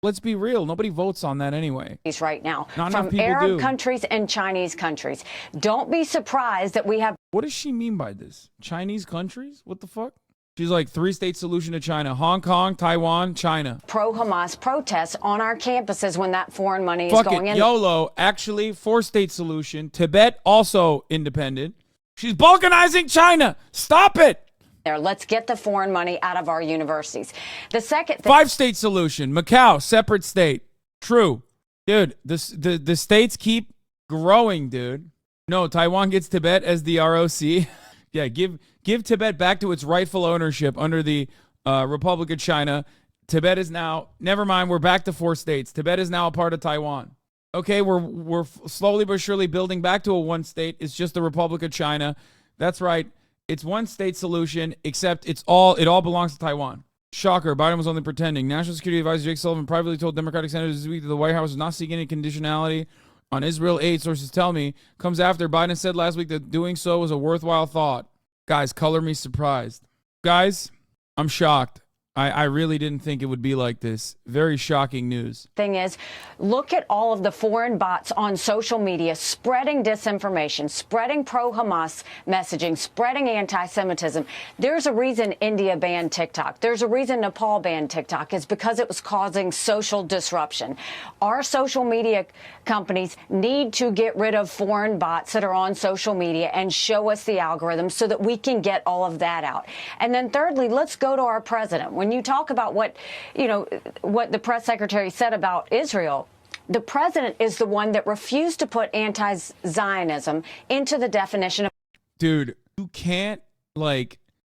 let's be real, nobody votes on that anyway. Right now, not enough from people Arab do. countries and Chinese countries. Don't be surprised that we have. What does she mean by this? Chinese countries? What the fuck? She's like 3-state solution to China. Hong Kong, Taiwan, China. Pro-Hamas protests on our campuses when that foreign money is Fuck going it. in. YOLO, actually 4-state solution. Tibet also independent. She's balkanizing China. Stop it. There, let's get the foreign money out of our universities. The second 5-state solution. Macau, separate state. True. Dude, the states keep growing, dude. No, Taiwan gets Tibet as the ROC. Yeah, give Tibet back to its rightful ownership under the Republic of China. Tibet is now, never mind, we're back to 4 states. Tibet is now a part of Taiwan. Okay, we're slowly but surely building back to a 1 state. It's just the Republic of China. That's right. It's 1-state solution, except it all belongs to Taiwan. Shocker, Biden was only pretending. National Security Advisor Jake Sullivan privately told Democratic senators this week that the White House is not seeking any conditionality on Israel aid, sources tell me, comes after Biden said last week that doing so was a worthwhile thought. Guys, color me surprised. Guys, I'm shocked. I really didn't think it would be like this. Very shocking news. Thing is, look at all of the foreign bots on social media spreading disinformation, spreading pro-Hamas messaging, spreading anti-Semitism. There's a reason India banned TikTok. There's a reason Nepal banned TikTok. It's because it was causing social disruption. Our social media companies need to get rid of foreign bots that are on social media and show us the algorithms so that we can get all of that out. And then thirdly, let's go to our president. When you talk about what the press secretary said about Israel, the president is the one that refused to put anti-Zionism into the definition of. Dude, you can't,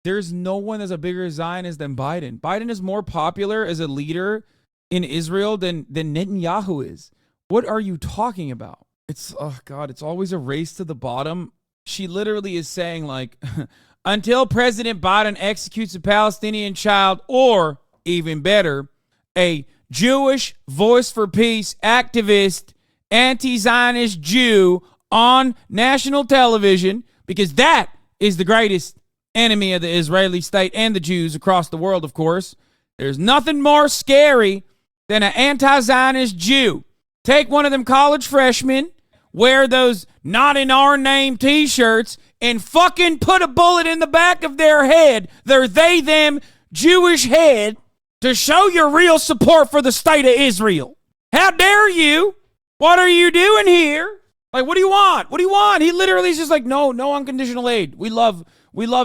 there's no one that's a bigger Zionist than Biden. Biden is more popular as a leader in Israel than Netanyahu is. What are you talking about? It's, oh God, it's always a race to the bottom. She literally is saying until President Biden executes a Palestinian child, or even better, a Jewish Voice for Peace activist, anti-Zionist Jew on national television, because that is the greatest enemy of the Israeli state and the Jews across the world, of course. There's nothing more scary than an anti-Zionist Jew. Take one of them college freshmen, wear those not in our name t-shirts, and fucking put a bullet in the back of their head, their they-them Jewish head, to show your real support for the state of Israel. How dare you? What are you doing here? Like, what do you want? What do you want? He literally is just like, no unconditional aid. We love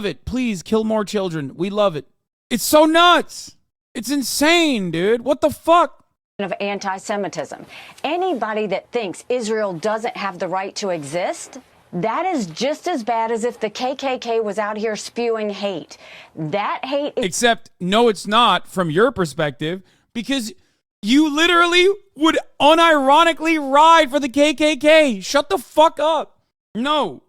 it. Please kill more children. We love it. It's so nuts. It's insane, dude. What the fuck? Of anti-Semitism. Anybody that thinks Israel doesn't have the right to exist, that is just as bad as if the KKK was out here spewing hate. That hate is... Except, no, it's not from your perspective, because you literally would unironically ride for the KKK. Shut the fuck up. No,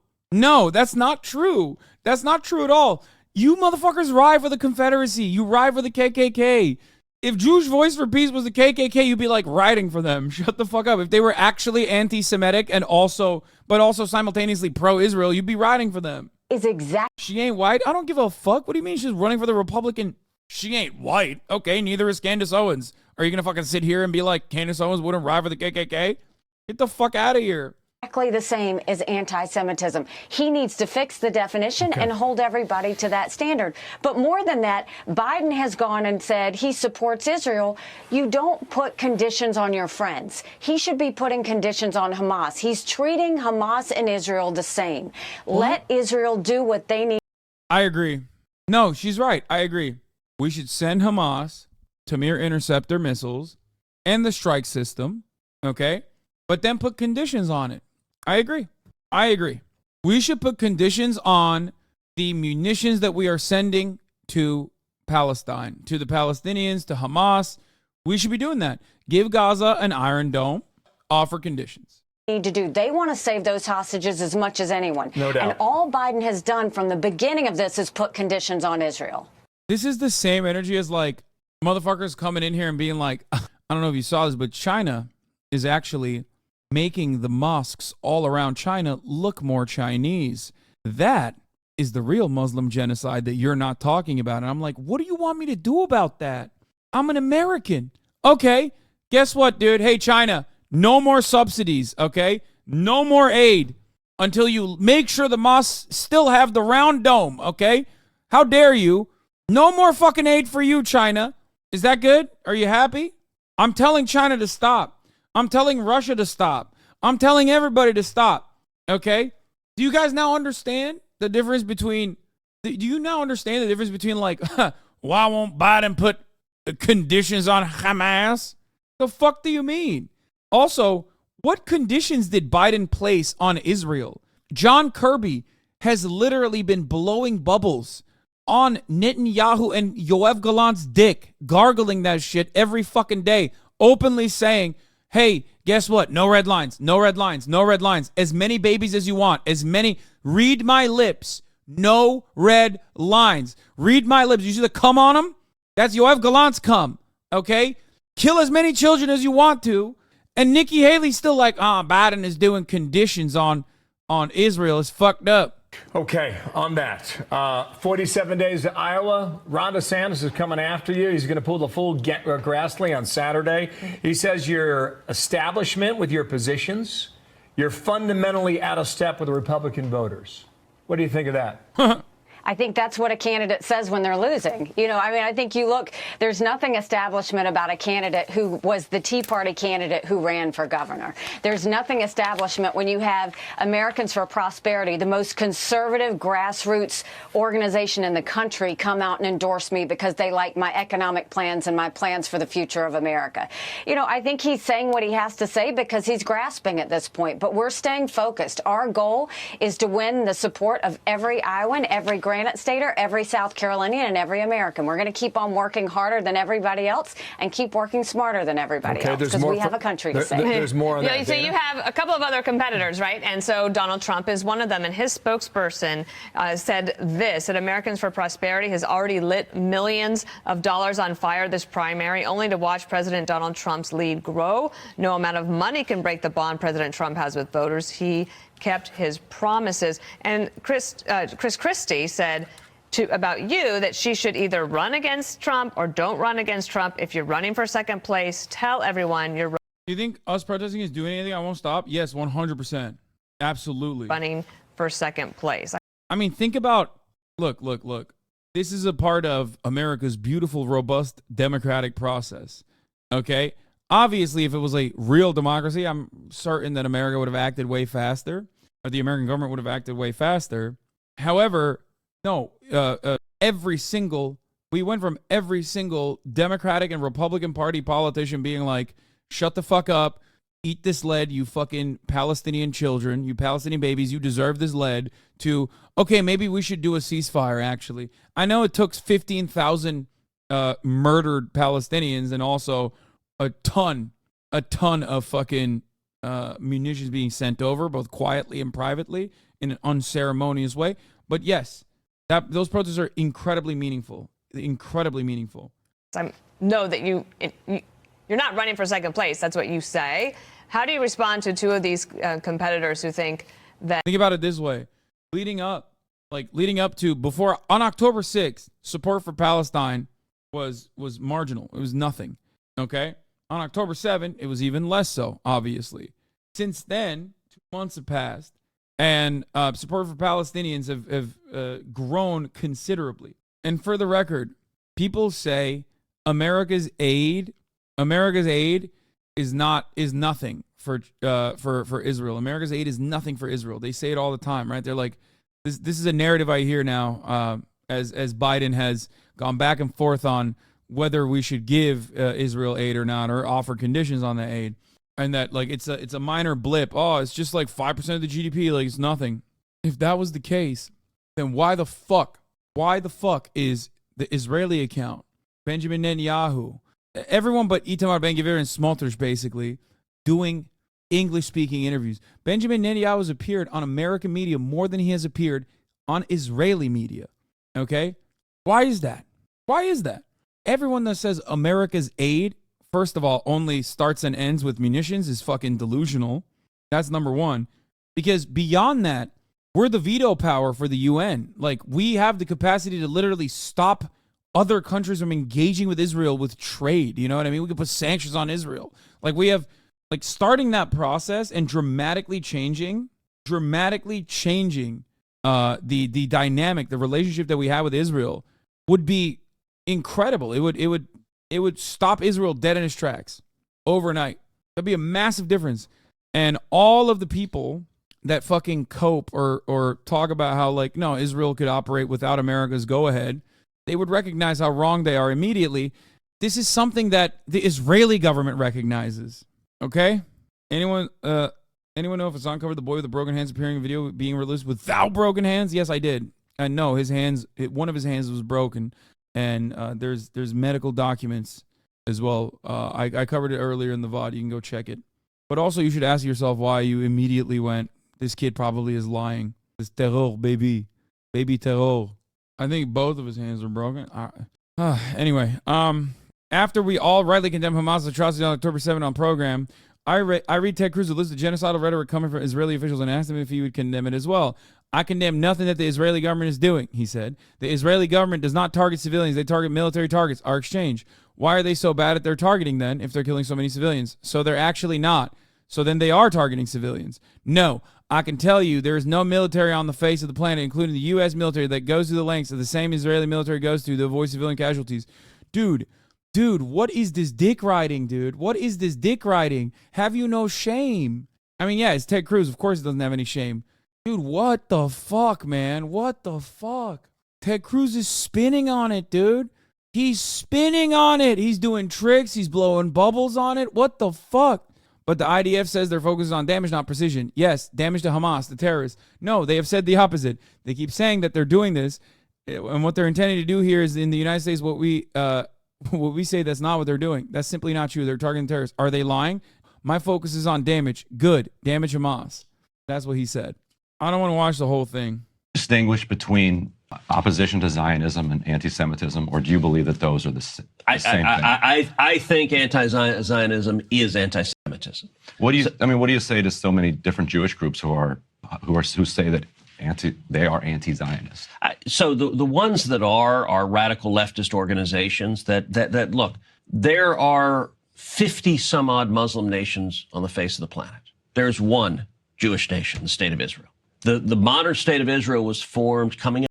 that's not true. That's not true at all. You motherfuckers ride for the Confederacy. You ride for the KKK. If Jewish Voice for Peace was the KKK, you'd be like riding for them. Shut the fuck up. If they were actually anti-Semitic and also simultaneously pro-Israel, you'd be riding for them. Is exact. She ain't white. I don't give a fuck. What do you mean she's running for the Republican? She ain't white. Okay, neither is Candace Owens. Are you gonna fucking sit here and be like, Candace Owens wouldn't ride for the KKK? Get the fuck out of here. Exactly the same as anti-Semitism. He needs to fix the definition and hold everybody to that standard. But more than that, Biden has gone and said he supports Israel. You don't put conditions on your friends. He should be putting conditions on Hamas. He's treating Hamas and Israel the same. Let Israel do what they need. I agree. No, she's right. I agree. We should send Hamas Tamir interceptor missiles and the strike system, okay? But then put conditions on it. I agree. We should put conditions on the munitions that we are sending to Palestine, to the Palestinians, to Hamas. We should be doing that. Give Gaza an Iron Dome. Offer conditions. Need to do. They want to save those hostages as much as anyone. No doubt. And all Biden has done from the beginning of this is put conditions on Israel. This is the same energy as like motherfuckers coming in here and being like, I don't know if you saw this, but China is actually making the mosques all around China look more Chinese. That is the real Muslim genocide that you're not talking about. And I'm like, what do you want me to do about that? I'm an American. Okay, guess what, dude? Hey, China, no more subsidies, okay? No more aid until you make sure the mosques still have the round dome, okay? How dare you? No more fucking aid for you, China. Is that good? Are you happy? I'm telling China to stop. I'm telling Russia to stop. I'm telling everybody to stop. Okay? Do you guys now understand the difference between... Do you now understand the difference between like, why won't Biden put conditions on Hamas? The fuck do you mean? Also, what conditions did Biden place on Israel? John Kirby has literally been blowing bubbles on Netanyahu and Yoav Gallant's dick, gargling that shit every fucking day, openly saying, hey, guess what? No red lines, no red lines, no red lines. As many babies as you want, as many. Read my lips. No red lines. Read my lips. You see the cum on them? That's Yoav Gallant's cum, okay? Kill as many children as you want to. And Nikki Haley's still like, Biden is doing conditions on Israel. It's fucked up. Okay, on that, 47 days to Iowa. Ron DeSantis is coming after you. He's going to pull the full Grassley on Saturday. He says your establishment with your positions, you're fundamentally out of step with the Republican voters. What do you think of that? I think that's what a candidate says when they're losing. You know, I mean, I think you look, there's nothing establishment about a candidate who was the Tea Party candidate who ran for governor. There's nothing establishment when you have Americans for Prosperity, the most conservative grassroots organization in the country, come out and endorse me because they like my economic plans and my plans for the future of America. You know, I think he's saying what he has to say because he's grasping at this point, but we're staying focused. Our goal is to win the support of every Iowan, every Granite Stater, every South Carolinian, and every American. We're going to keep on working harder than everybody else and keep working smarter than everybody else because we have a country to save. There's more on that. So you have a couple of other competitors, right? And so Donald Trump is one of them. And his spokesperson said this, that Americans for Prosperity has already lit millions of dollars on fire this primary, only to watch President Donald Trump's lead grow. No amount of money can break the bond President Trump has with voters. He kept his promises. And Chris Christie said about you that she should either run against Trump or don't run against Trump. If you're running for second place, tell everyone you're Do you think us protesting is doing anything? I won't stop. Yes, 100%. Absolutely. running for second place. I mean, think about, look. This is a part of America's beautiful, robust democratic process. Okay? Obviously, if it was a real democracy, I'm certain that America would have acted way faster, or the American government would have acted way faster. However, no, we went from every single Democratic and Republican Party politician being like, shut the fuck up, eat this lead, you fucking Palestinian children, you Palestinian babies, you deserve this lead, to, okay, maybe we should do a ceasefire, actually. I know it took 15,000 murdered Palestinians and also a ton of fucking munitions being sent over, both quietly and privately, in an unceremonious way. But yes, those protests are incredibly meaningful. Incredibly meaningful. I know that you're not running for second place. That's what you say. How do you respond to two of these competitors who think that? Think about it this way: leading up to before on October 6th, support for Palestine was marginal. It was nothing. Okay. On October 7th, it was even less so. Obviously, since then, 2 months have passed, and support for Palestinians have grown considerably. And for the record, people say America's aid is nothing for Israel. America's aid is nothing for Israel. They say it all the time, right? They're like, this is a narrative I hear now as Biden has gone back and forth on whether we should give Israel aid or not, or offer conditions on the aid, and that like it's a minor blip. Oh, it's just like 5% of the GDP, like it's nothing. If that was the case, then why the fuck is the Israeli account, Benjamin Netanyahu, everyone but Itamar Ben-Gvir and Smotrich basically doing English-speaking interviews? Benjamin Netanyahu has appeared on American media more than he has appeared on Israeli media. Okay? Why is that? Everyone that says America's aid, first of all, only starts and ends with munitions is fucking delusional. That's number one. Because beyond that, we're the veto power for the UN. Like, we have the capacity to literally stop other countries from engaging with Israel with trade. You know what I mean? We could put sanctions on Israel. Like, we have, like, starting that process and dramatically changing the dynamic, the relationship that we have with Israel would be incredible. It would stop Israel dead in its tracks overnight. That'd be a massive difference. And all of the people that fucking cope or talk about how, like, no, Israel could operate without America's go-ahead, they would recognize how wrong they are immediately. This is something that the Israeli government recognizes. Okay? Anyone know if Hassan covered the boy with the broken hands appearing in video being released without broken hands? Yes, I did. And no, one of his hands was broken. And there's medical documents as well. I covered it earlier in the VOD. You can go check it. But also, you should ask yourself why you immediately went, this kid probably is lying. This terror, baby terror. I think both of his hands were broken. Anyway, after we all rightly condemn Hamas' atrocities on October 7th on program, I read Ted Cruz, who listed genocidal rhetoric coming from Israeli officials, and asked him if he would condemn it as well. I condemn nothing that the Israeli government is doing, he said. The Israeli government does not target civilians. They target military targets, our exchange. Why are they so bad at their targeting then if they're killing so many civilians? So they're actually not. So then they are targeting civilians. No, I can tell you there is no military on the face of the planet, including the U.S. military, that goes to the lengths that the same Israeli military goes to avoid civilian casualties. Dude, what is this dick riding, dude? What is this dick riding? Have you no shame? I mean, yeah, it's Ted Cruz. Of course he doesn't have any shame. Dude, what the fuck, man? What the fuck? Ted Cruz is spinning on it, dude. He's spinning on it. He's doing tricks. He's blowing bubbles on it. What the fuck? But the IDF says they're focused on damage, not precision. Yes, damage to Hamas, the terrorists. No, they have said the opposite. They keep saying that they're doing this, and what they're intending to do here is in the United States what we say that's not what they're doing. That's simply not true. They're targeting terrorists. Are they lying? My focus is on damage. Good. Damage Hamas. That's what he said. I don't want to watch the whole thing. Distinguish between opposition to Zionism and anti-Semitism, or do you believe that those are the same thing? I think anti-Zionism is anti-Semitism. What do you say to so many different Jewish groups who say that anti-Zionist. So the ones that are radical leftist organizations that look, there are 50 some odd Muslim nations on the face of the planet. There's one Jewish nation, the state of Israel. The modern state of Israel was formed coming.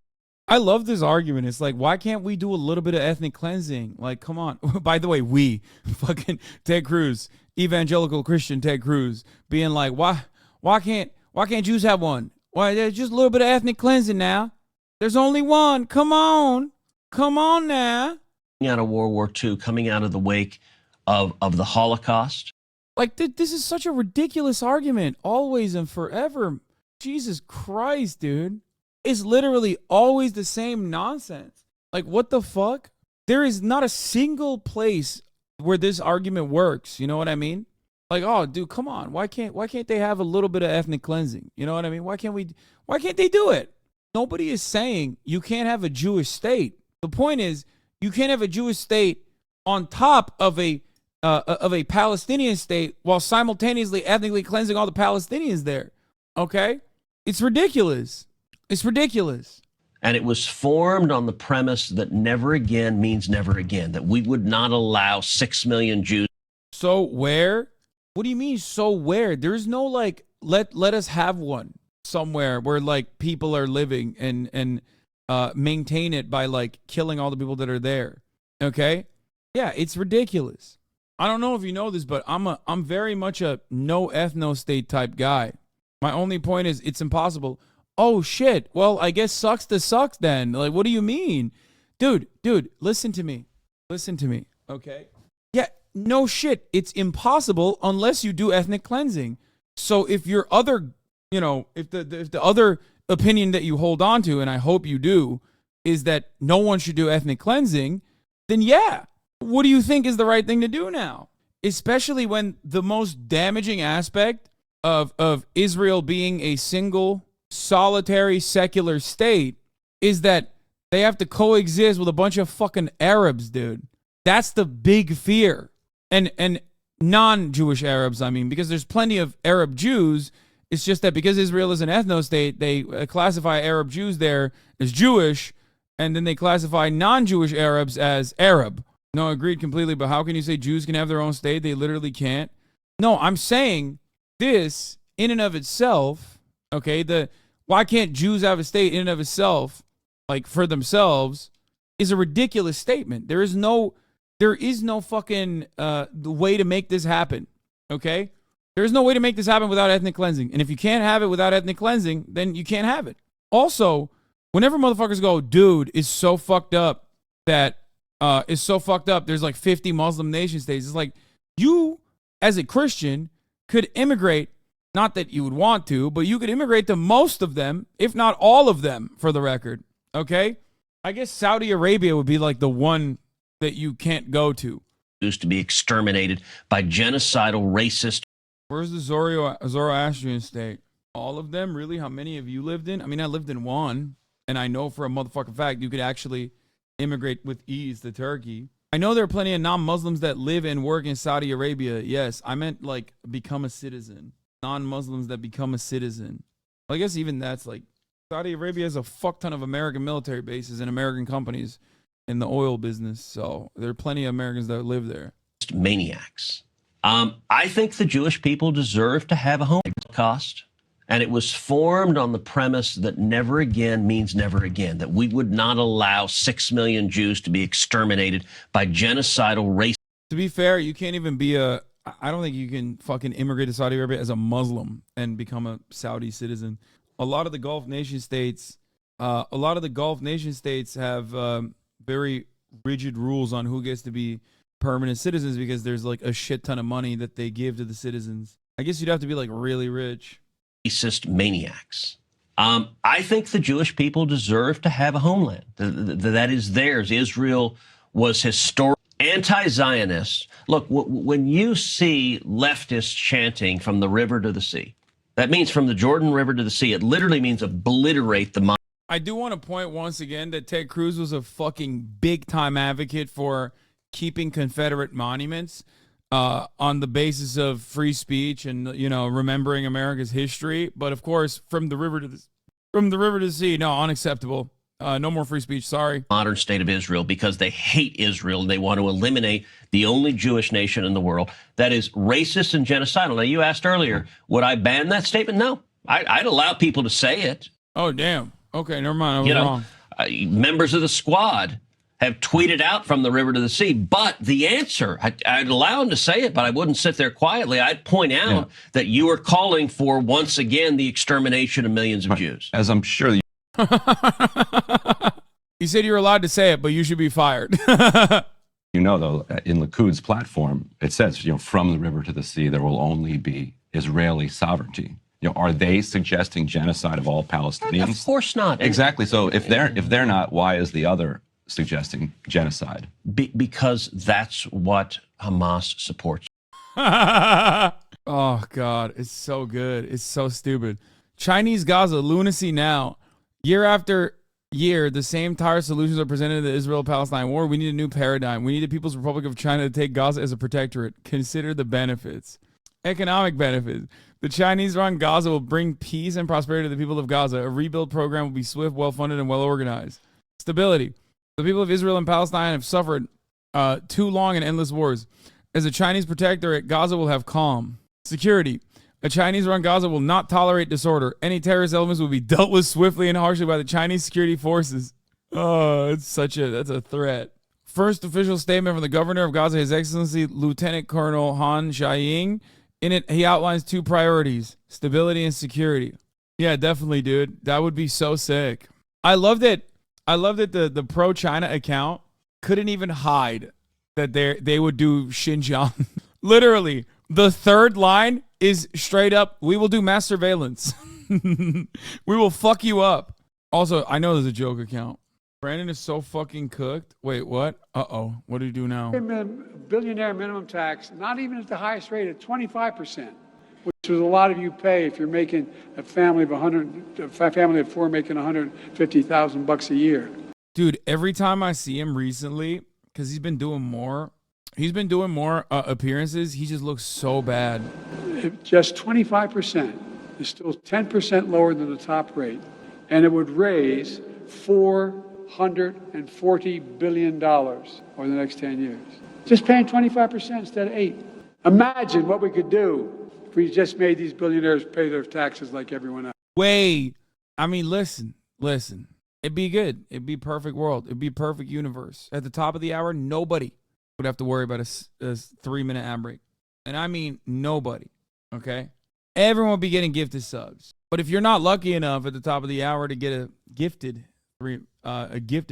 I love this argument. It's like, why can't we do a little bit of ethnic cleansing? Like, come on. By the way, fucking Ted Cruz, evangelical Christian Ted Cruz, being like, why can't Jews have one? Why, there's just a little bit of ethnic cleansing now. There's only one. Come on now. Out of World War II, coming out of the wake of the Holocaust. Like, this is such a ridiculous argument, always and forever. Jesus Christ, dude. It's literally always the same nonsense. Like, what the fuck? There is not a single place where this argument works. You know what I mean? Like, oh, dude, come on. Why can't they have a little bit of ethnic cleansing? You know what I mean? Why can't they do it? Nobody is saying you can't have a Jewish state. The point is, you can't have a Jewish state on top of a Palestinian state while simultaneously ethnically cleansing all the Palestinians there. Okay? It's ridiculous. It's ridiculous. And it was formed on the premise that never again means never again, that we would not allow 6 million Jews. So where? What do you mean, so where? There's no, like, let us have one somewhere where, like, people are living and maintain it by, like, killing all the people that are there. Okay? Yeah, it's ridiculous. I don't know if you know this, but I'm very much a no ethno state type guy. My only point is it's impossible. Oh, shit. Well, I guess sucks to sucks then. Like, what do you mean? Dude, listen to me. Listen to me, okay? Yeah, no shit. It's impossible unless you do ethnic cleansing. So if your other, if the other opinion that you hold on to, and I hope you do, is that no one should do ethnic cleansing, then yeah. What do you think is the right thing to do now? Especially when the most damaging aspect of Israel being a single solitary secular state is that they have to coexist with a bunch of fucking Arabs, dude. That's the big fear. And non-Jewish Arabs, I mean, because there's plenty of Arab Jews. It's just that because Israel is an ethno state, they classify Arab Jews there as Jewish, and then they classify non-Jewish Arabs as Arab. No, agreed completely, but how can you say Jews can have their own state? They literally can't. No, I'm saying this in and of itself, okay, why can't Jews have a state in and of itself, like for themselves, is a ridiculous statement. There is no fucking way to make this happen, okay? There is no way to make this happen without ethnic cleansing. And if you can't have it without ethnic cleansing, then you can't have it. Also, whenever motherfuckers go, dude, it's so fucked up that there's like 50 Muslim nation states. It's like, you, as a Christian, could immigrate. Not that you would want to, but you could immigrate to most of them, if not all of them, for the record. Okay? I guess Saudi Arabia would be like the one that you can't go to. To be exterminated by genocidal, racist. Where's the Zoroastrian state? All of them? Really? How many have you lived in? I mean, I lived in one, and I know for a motherfucking fact you could actually immigrate with ease to Turkey. I know there are plenty of non-Muslims that live and work in Saudi Arabia. Yes, I meant like become a citizen. Non-Muslims that become a citizen. Well, I guess even that's like, Saudi Arabia has a fuck ton of American military bases and American companies in the oil business. So there are plenty of Americans that live there. Maniacs. I think the Jewish people deserve to have a Holocaust. And it was formed on the premise that never again means never again, that we would not allow 6 million Jews to be exterminated by genocidal race. To be fair, you can't even be I don't think you can fucking immigrate to Saudi Arabia as a Muslim and become a Saudi citizen. A lot of the Gulf nation states have very rigid rules on who gets to be permanent citizens because there's like a shit ton of money that they give to the citizens. I guess you'd have to be like really rich. Racist maniacs. I think the Jewish people deserve to have a homeland. That is theirs. Israel was historic. Anti-Zionists. Look, when you see leftists chanting from the river to the sea, that means from the Jordan River to the sea. It literally means obliterate the mind. I do want to point once again that Ted Cruz was a fucking big-time advocate for keeping Confederate monuments on the basis of free speech and, remembering America's history. But, of course, from the river to the From the river to the sea. No, unacceptable. No more free speech. Sorry. Modern state of Israel because they hate Israel and they want to eliminate the only Jewish nation in the world that is racist and genocidal. Now, you asked earlier, would I ban that statement? No. I'd allow people to say it. Oh, damn. Okay, never mind. I was wrong. Members of the squad have tweeted out from the river to the sea. But the answer, I'd allow them to say it, but I wouldn't sit there quietly. I'd point out that you are calling for, once again, the extermination of millions of Jews. As I'm sure you He said you're allowed to say it, but you should be fired. You know, though, in Likud's platform, it says, from the river to the sea, there will only be Israeli sovereignty. Are they suggesting genocide of all Palestinians? Of course not. Exactly. So if they're not, why is the other suggesting genocide? Because that's what Hamas supports. Oh, God. It's so good. It's so stupid. Chinese Gaza, lunacy now. Year after year, the same tired solutions are presented in the Israel-Palestine war. We need a new paradigm. We need the People's Republic of China to take Gaza as a protectorate. Consider the benefits. Economic benefits. The Chinese-run Gaza will bring peace and prosperity to the people of Gaza. A rebuild program will be swift, well-funded, and well-organized. Stability. The people of Israel and Palestine have suffered too long and endless wars. As a Chinese protectorate, Gaza will have calm. Security. A Chinese-run Gaza will not tolerate disorder. Any terrorist elements will be dealt with swiftly and harshly by the Chinese security forces. Oh, that's a threat. First official statement from the governor of Gaza, His Excellency Lieutenant Colonel Han Xiaoying. In it, he outlines two priorities, stability and security. Yeah, definitely, dude. That would be so sick. I love that the pro-China account couldn't even hide that they would do Xinjiang. Literally, the third line is straight up, we will do mass surveillance. We will fuck you up. Also, I know there's a joke account. Brandon is so fucking cooked. Wait, what? Uh-oh. What do you do now? Billionaire minimum tax, not even at the highest rate, at 25%, which is a lot of you pay if you're making a family of four making $150,000 a year. Dude, every time I see him recently, because he's been doing more appearances, he just looks so bad. Just 25% is still 10% lower than the top rate, and it would raise $440 billion over the next 10 years. Just paying 25% instead of 8%. Imagine what we could do if we just made these billionaires pay their taxes like everyone else. Wait, I mean, listen. It'd be good. It'd be a perfect world. It'd be a perfect universe. At the top of the hour, nobody would have to worry about a 3-minute ad break. And I mean nobody, okay? Everyone would be getting gifted subs. But if you're not lucky enough at the top of the hour to get a gifted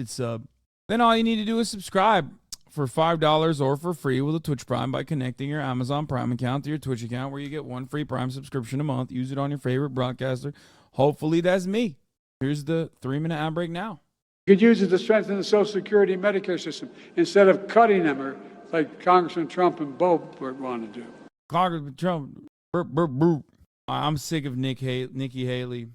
sub, then all you need to do is subscribe for $5 or for free with a Twitch Prime by connecting your Amazon Prime account to your Twitch account, where you get one free Prime subscription a month. Use it on your favorite broadcaster. Hopefully that's me. Here's the 3-minute ad break now. You could use it to strengthen the Social Security and Medicare system instead of cutting them, or like Congressman Trump and Bo want to do. Congressman Trump. I'm sick of Nikki Haley.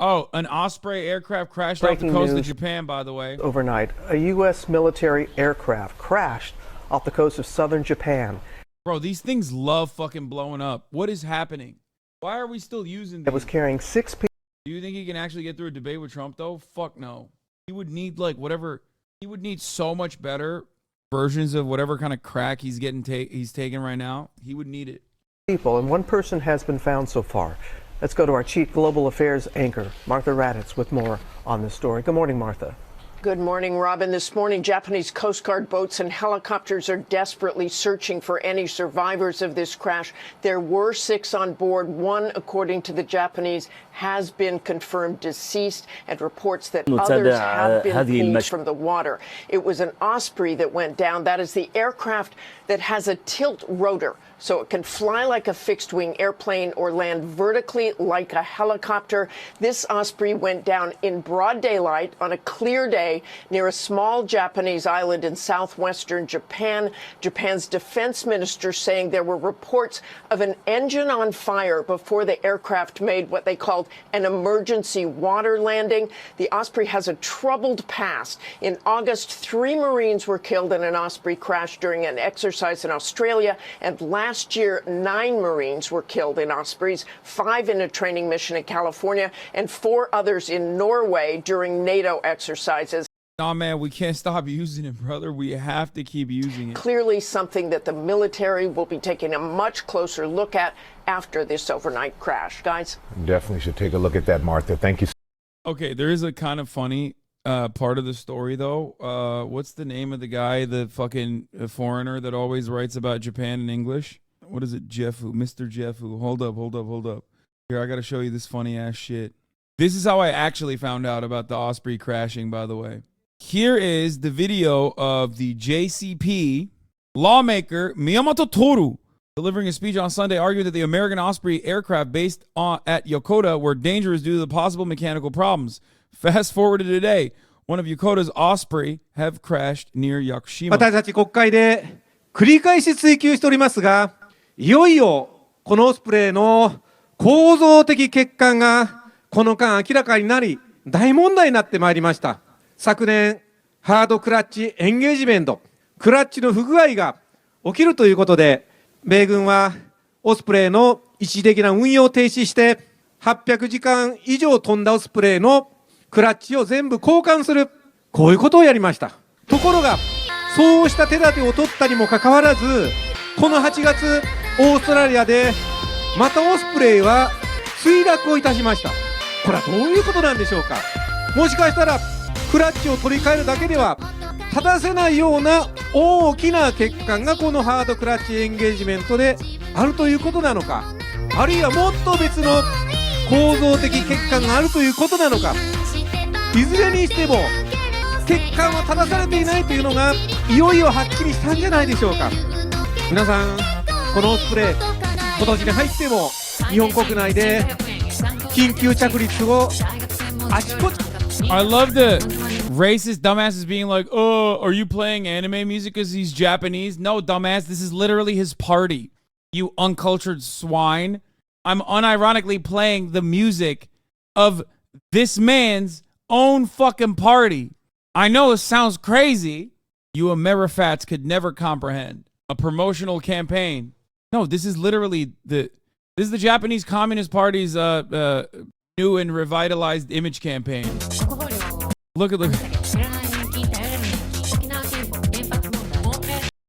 Oh, an Osprey aircraft crashed off the coast of Japan, by the way. Overnight, a U.S. military aircraft crashed off the coast of southern Japan. Bro, these things love fucking blowing up. What is happening? Why are we still using these? It was carrying 6 people. Do you think he can actually get through a debate with Trump, though? Fuck no. He would need he would need so much better versions of whatever kind of crack he's taking right now. He would need it. People, and one person has been found so far. Let's go to our chief global affairs anchor, Martha Raddatz, with more on this story. Good morning, Martha. Good morning, Robin. This morning, Japanese Coast Guard boats and helicopters are desperately searching for any survivors of this crash. There were 6 on board. One, according to the Japanese, has been confirmed deceased, and reports that others have been pulled from the water. It was an Osprey that went down. That is the aircraft that has a tilt rotor, so it can fly like a fixed-wing airplane or land vertically like a helicopter. This Osprey went down in broad daylight on a clear day Norway near a small Japanese island in southwestern Japan. Japan's defense minister saying there were reports of an engine on fire before the aircraft made what they called an emergency water landing. The Osprey has a troubled past. In August, 3 Marines were killed in an Osprey crash during an exercise in Australia, and last year, 9 Marines were killed in Ospreys, 5 in a training mission in California, and 4 others in Norway during NATO exercises. Nah, man, we can't stop using it, brother. We have to keep using it. Clearly something that the military will be taking a much closer look at after this overnight crash. Guys? Definitely should take a look at that, Martha. Thank you. Okay, there is a kind of funny part of the story, though. What's the name of the guy, the fucking foreigner that always writes about Japan in English? What is it? Jeffu, Mr. Jeffu. Hold up. Here, I got to show you this funny ass shit. This is how I actually found out about the Osprey crashing, by the way. Here is the video of the JCP lawmaker Miyamoto Toru delivering a speech on Sunday, arguing that the American Osprey aircraft based at Yokota were dangerous due to the possible mechanical problems. Fast forward to today, one of Yokota's Osprey have crashed near Yakushima. 私たち国会で繰り返し追及しておりますが、いよいよこのオスプレイの構造的欠陥がこの間明らかになり大問題になってまいりました。昨年ハードクラッチエンゲージメント、クラッチの不具合が起きるということで、米軍はオスプレイの一時的な運用を停止して800時間以上飛んだオスプレイのクラッチを全部交換する、こういうことをやりました。ところがそうした手立てを取ったにもかかわらず、この8月オーストラリアでまたオスプレイは墜落をいたしました。これはどういうことなんでしょうか。もしかしたらクラッチを取り替えるだけでは正せないような大きな欠陥がこのハードクラッチエンゲージメントであるということなのか、あるいはもっと別の構造的欠陥があるということなのか、いずれにしても欠陥は正されていないというのがいよいよはっきりしたんじゃないでしょうか。皆さん、このオスプレイ今年に入っても日本国内で緊急着陸をあちこち。I love the racist dumbasses being like, oh, are you playing anime music because he's Japanese? No, dumbass, this is literally his party. You uncultured swine. I'm unironically playing the music of this man's own fucking party. I know it sounds crazy. You Amerifats could never comprehend a promotional campaign. No, this is literally the Japanese Communist Party's new and revitalized image campaign. Look.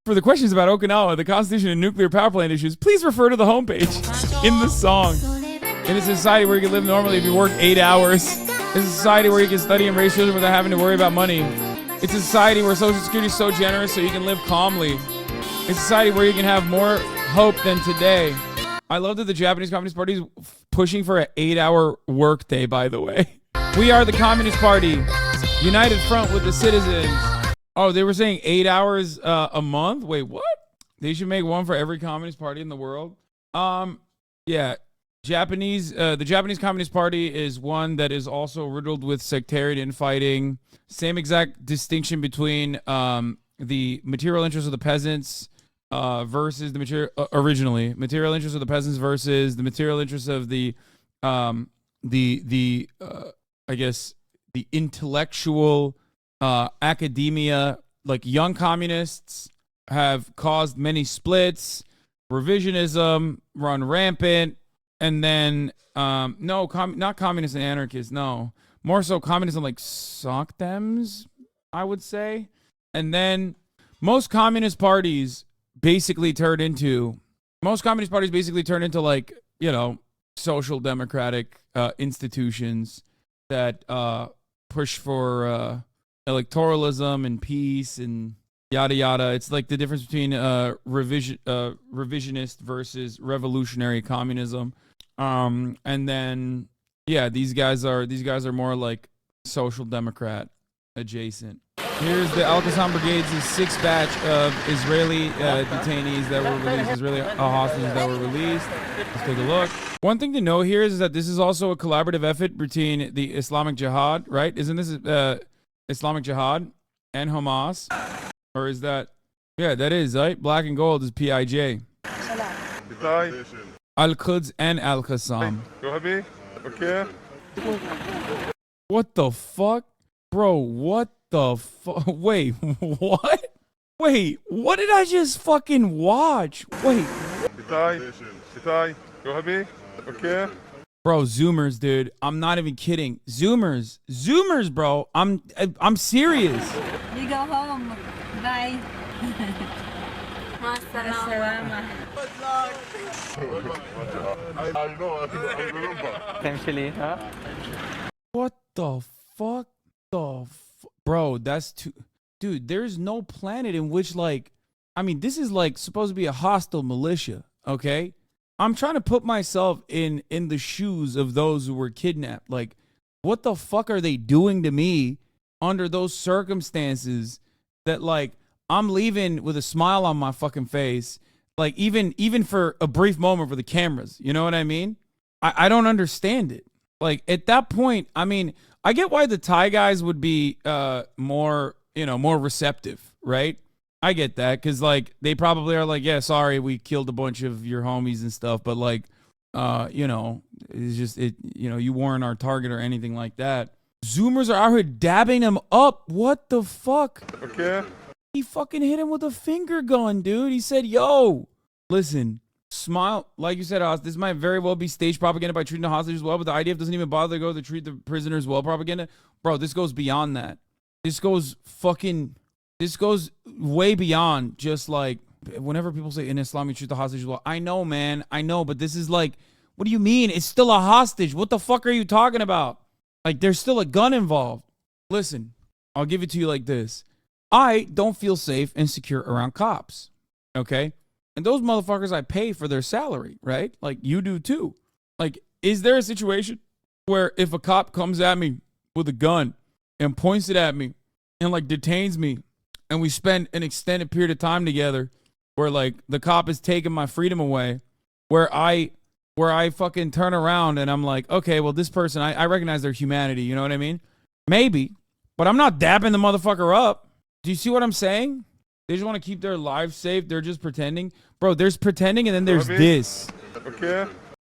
For the questions about Okinawa, the Constitution, and nuclear power plant issues, please refer to the homepage in the song. In a society where you can live normally if you work 8 hours. It's a society where you can study and raise children without having to worry about money. It's a society where Social Security is so generous so you can live calmly. It's a society where you can have more hope than today. I love that the Japanese Communist Party is pushing for an 8-hour workday, by the way. We are the Communist Party. United front with the citizens. Oh, they were saying 8 hours a month? Wait, what? They should make one for every Communist Party in the world. Yeah. The Japanese Communist Party is one that is also riddled with sectarian infighting. Same exact distinction between the material interests of the peasants versus the material interests of the peasants versus the material interests of the intellectual academia. Like, young communists have caused many splits, revisionism run rampant, and then not communists and anarchists, no, more so communism like SOCDEMs, I would say. And then most communist parties basically turned into like, you know, social democratic institutions that push for electoralism and peace and yada yada. It's like the difference between revisionist versus revolutionary communism. And then yeah, these guys are more like social democrat adjacent. Here's the Al-Qassam Brigade's 6th batch of Israeli detainees that were released, Israeli hostages that were released. Let's take a look. One thing to know here is that this is also a collaborative effort between the Islamic Jihad, right? Isn't this Islamic Jihad and Hamas? Or is that, yeah, that is, right? Black and gold is PIJ. Al-Quds and Al-Qassam. Okay. What the fuck? Bro, what the fuck? Wait, what? Wait, what did I just fucking watch? Wait. Okay. Bro, Zoomers, dude. I'm not even kidding. Zoomers. Zoomers, bro. I'm serious. We go home. Bye. What the fuck? Bro, that's too... Dude, there's no planet in which, like... I mean, this is, like, supposed to be a hostile militia, okay? I'm trying to put myself in the shoes of those who were kidnapped. Like, what the fuck are they doing to me under those circumstances that, like, I'm leaving with a smile on my fucking face, like, even for a brief moment for the cameras, you know what I mean? I don't understand it. Like, at that point, I mean, I get why the Thai guys would be more receptive, right? I get that, because, like, they probably are like, yeah, sorry, we killed a bunch of your homies and stuff, but, like, it's just, you weren't our target or anything like that. Zoomers are out here dabbing him up. What the fuck? Okay. He fucking hit him with a finger gun, dude. He said, yo, listen, smile. Like you said, this might very well be staged propaganda by treating the hostages well, but the IDF doesn't even bother to go to treat the prisoners well propaganda. Bro, this goes beyond that. This goes way beyond just, like, whenever people say in Islam you treat the hostages well. I know, man. I know, but this is like, what do you mean? It's still a hostage. What the fuck are you talking about? Like, there's still a gun involved. Listen, I'll give it to you like this. I don't feel safe and secure around cops, okay? And those motherfuckers I pay for their salary, right? Like, you do too. Like, is there a situation where if a cop comes at me with a gun and points it at me and, like, detains me and we spend an extended period of time together where, like, the cop is taking my freedom away, where I fucking turn around and I'm like, okay, well, this person, I recognize their humanity, you know what I mean? Maybe, but I'm not dapping the motherfucker up. Do you see what I'm saying? They just want to keep their lives safe. They're just pretending. Bro, there's pretending and then there's this. Okay.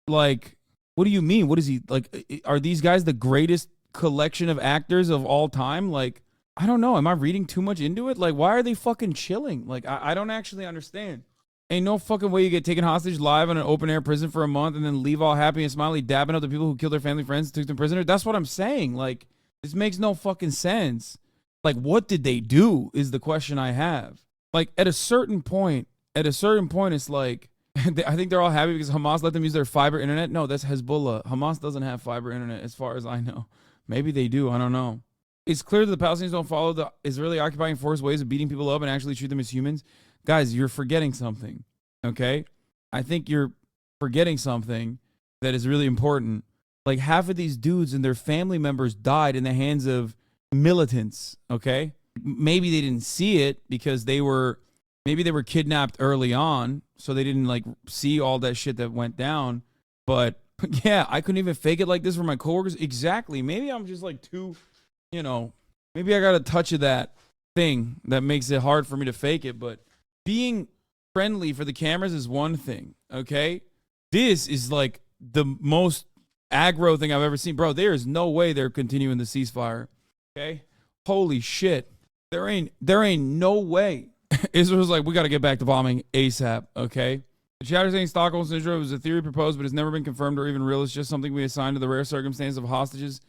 Like, what do you mean? What is he, like, are these guys the greatest collection of actors of all time? Like, I don't know. Am I reading too much into it? Like, why are they fucking chilling? Like, I don't actually understand. Ain't no fucking way you get taken hostage live in an open air prison for a month and then leave all happy and smiley dabbing up the people who killed their family friends and took them prisoner. That's what I'm saying. Like, this makes no fucking sense. Like, what did they do is the question I have. Like, at a certain point, it's like, I think they're all happy because Hamas let them use their fiber internet. No, that's Hezbollah. Hamas doesn't have fiber internet as far as I know. Maybe they do. I don't know. It's clear that the Palestinians don't follow the Israeli occupying force ways of beating people up and actually treat them as humans. Guys, you're forgetting something, okay? I think you're forgetting something that is really important. Like, half of these dudes and their family members died in the hands of militants, okay? Maybe they didn't see it because maybe they were kidnapped early on, so they didn't, like, see all that shit that went down. But yeah, I couldn't even fake it like this for my coworkers. Exactly. Maybe I'm just, like, too, maybe I got a touch of that thing that makes it hard for me to fake it. But being friendly for the cameras is one thing, okay? This is, like, the most aggro thing I've ever seen. Bro, there is no way they're continuing the ceasefire. Okay, holy shit, there ain't no way. Israel's like, we got to get back to bombing ASAP. Okay, the chatter saying Stockholm syndrome is a theory proposed but has never been confirmed or even real. It's just something we assign to the rare circumstance of hostages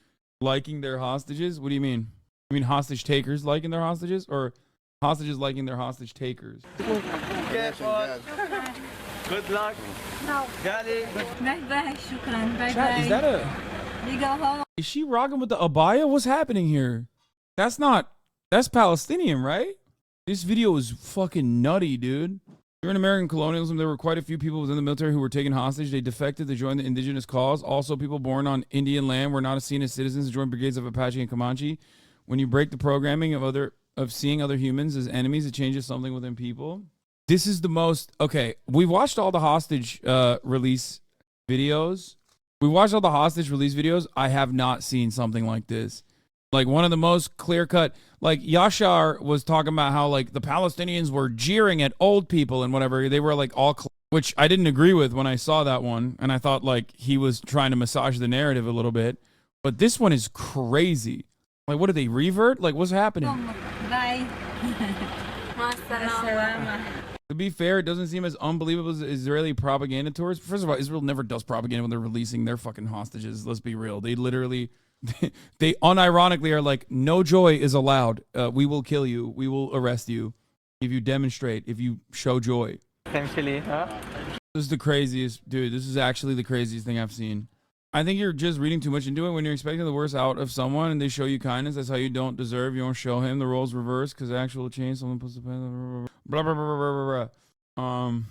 liking their hostages. What do you mean? You mean hostage takers liking their hostages, or hostages liking their hostage takers? Good luck. No. Got it. Bye-bye. Shukran. Bye-bye. Chat, is that a... We go home. Is she rocking with the abaya? What's happening here? That's Palestinian, right? This video is fucking nutty, dude. During American colonialism, there were quite a few people within the military who were taken hostage. They defected to join the indigenous cause. Also, people born on Indian land were not seen as citizens to join brigades of Apache and Comanche. When you break the programming of seeing other humans as enemies, it changes something within people. This is the most... Okay, we watched all the hostage release videos. I have not seen something like this. Like one of the most clear-cut, like Yashar was talking about how like the Palestinians were jeering at old people and whatever. They were like all, which I didn't agree with when I saw that one. And I thought like he was trying to massage the narrative a little bit. But this one is crazy. Like, what did they revert? Like, what's happening? Bye. To be fair, it doesn't seem as unbelievable as Israeli propaganda tours. First of all, Israel never does propaganda when they're releasing their fucking hostages. Let's be real. They literally, they unironically are like, no joy is allowed. We will kill you. We will arrest you if you demonstrate, if you show joy. Potentially, huh? This is the craziest, dude. This is actually the craziest thing I've seen. I think you're just reading too much into it. When you're expecting the worst out of someone and they show you kindness, that's how you don't deserve. You don't show him. The roles reverse because actual change. Someone puts the pen. Blah, blah, blah, blah, blah, blah.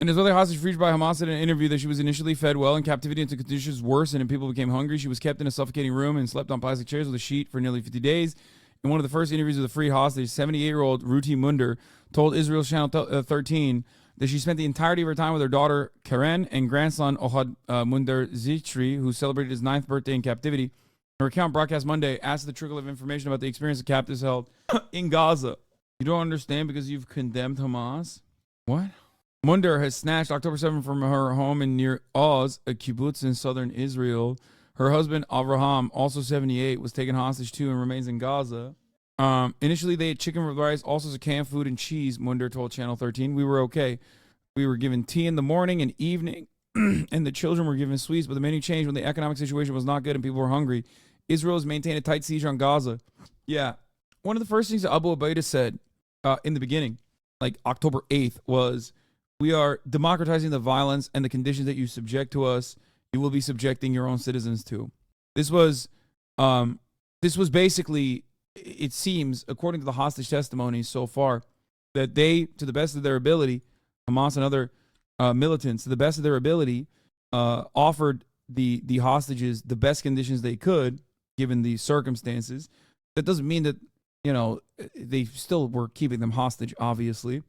An Israeli hostage freed by Hamas said in an interview that she was initially fed well in captivity until conditions worsened and people became hungry. She was kept in a suffocating room and slept on plastic chairs with a sheet for nearly 50 days. In one of the first interviews with a free hostage, 78-year-old Ruti Munder told Israel's Channel 13 that she spent the entirety of her time with her daughter Karen and grandson Ohad Munder Zitri, who celebrated his 9th birthday in captivity. Her account broadcast Monday asked the trickle of information about the experience of captives held in Gaza. You don't understand because you've condemned Hamas? What? Munder has snatched October 7th from her home in near Oz, a kibbutz in southern Israel. Her husband, Avraham, also 78, was taken hostage too and remains in Gaza. Initially, they ate chicken with rice, all sorts of canned food and cheese, Munder told Channel 13. We were okay. We were given tea in the morning and evening, and the children were given sweets, but the menu changed when the economic situation was not good and people were hungry. Israel has maintained a tight siege on Gaza. Yeah. One of the first things that Abu Ubaidah said in the beginning, like October 8th, was, we are democratizing the violence and the conditions that you subject to us, you will be subjecting your own citizens to. This was basically, it seems, according to the hostage testimonies so far, that they, to the best of their ability, Hamas and other militants, to the best of their ability, offered the hostages the best conditions they could, given the circumstances. That doesn't mean that, you know, they still were keeping them hostage, obviously.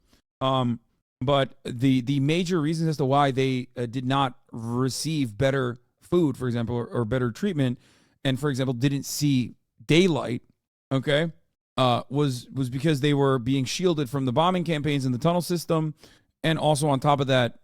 But the major reasons as to why they did not receive better food, for example, or better treatment, and, for example, didn't see daylight, okay, was because they were being shielded from the bombing campaigns in the tunnel system, and also on top of that,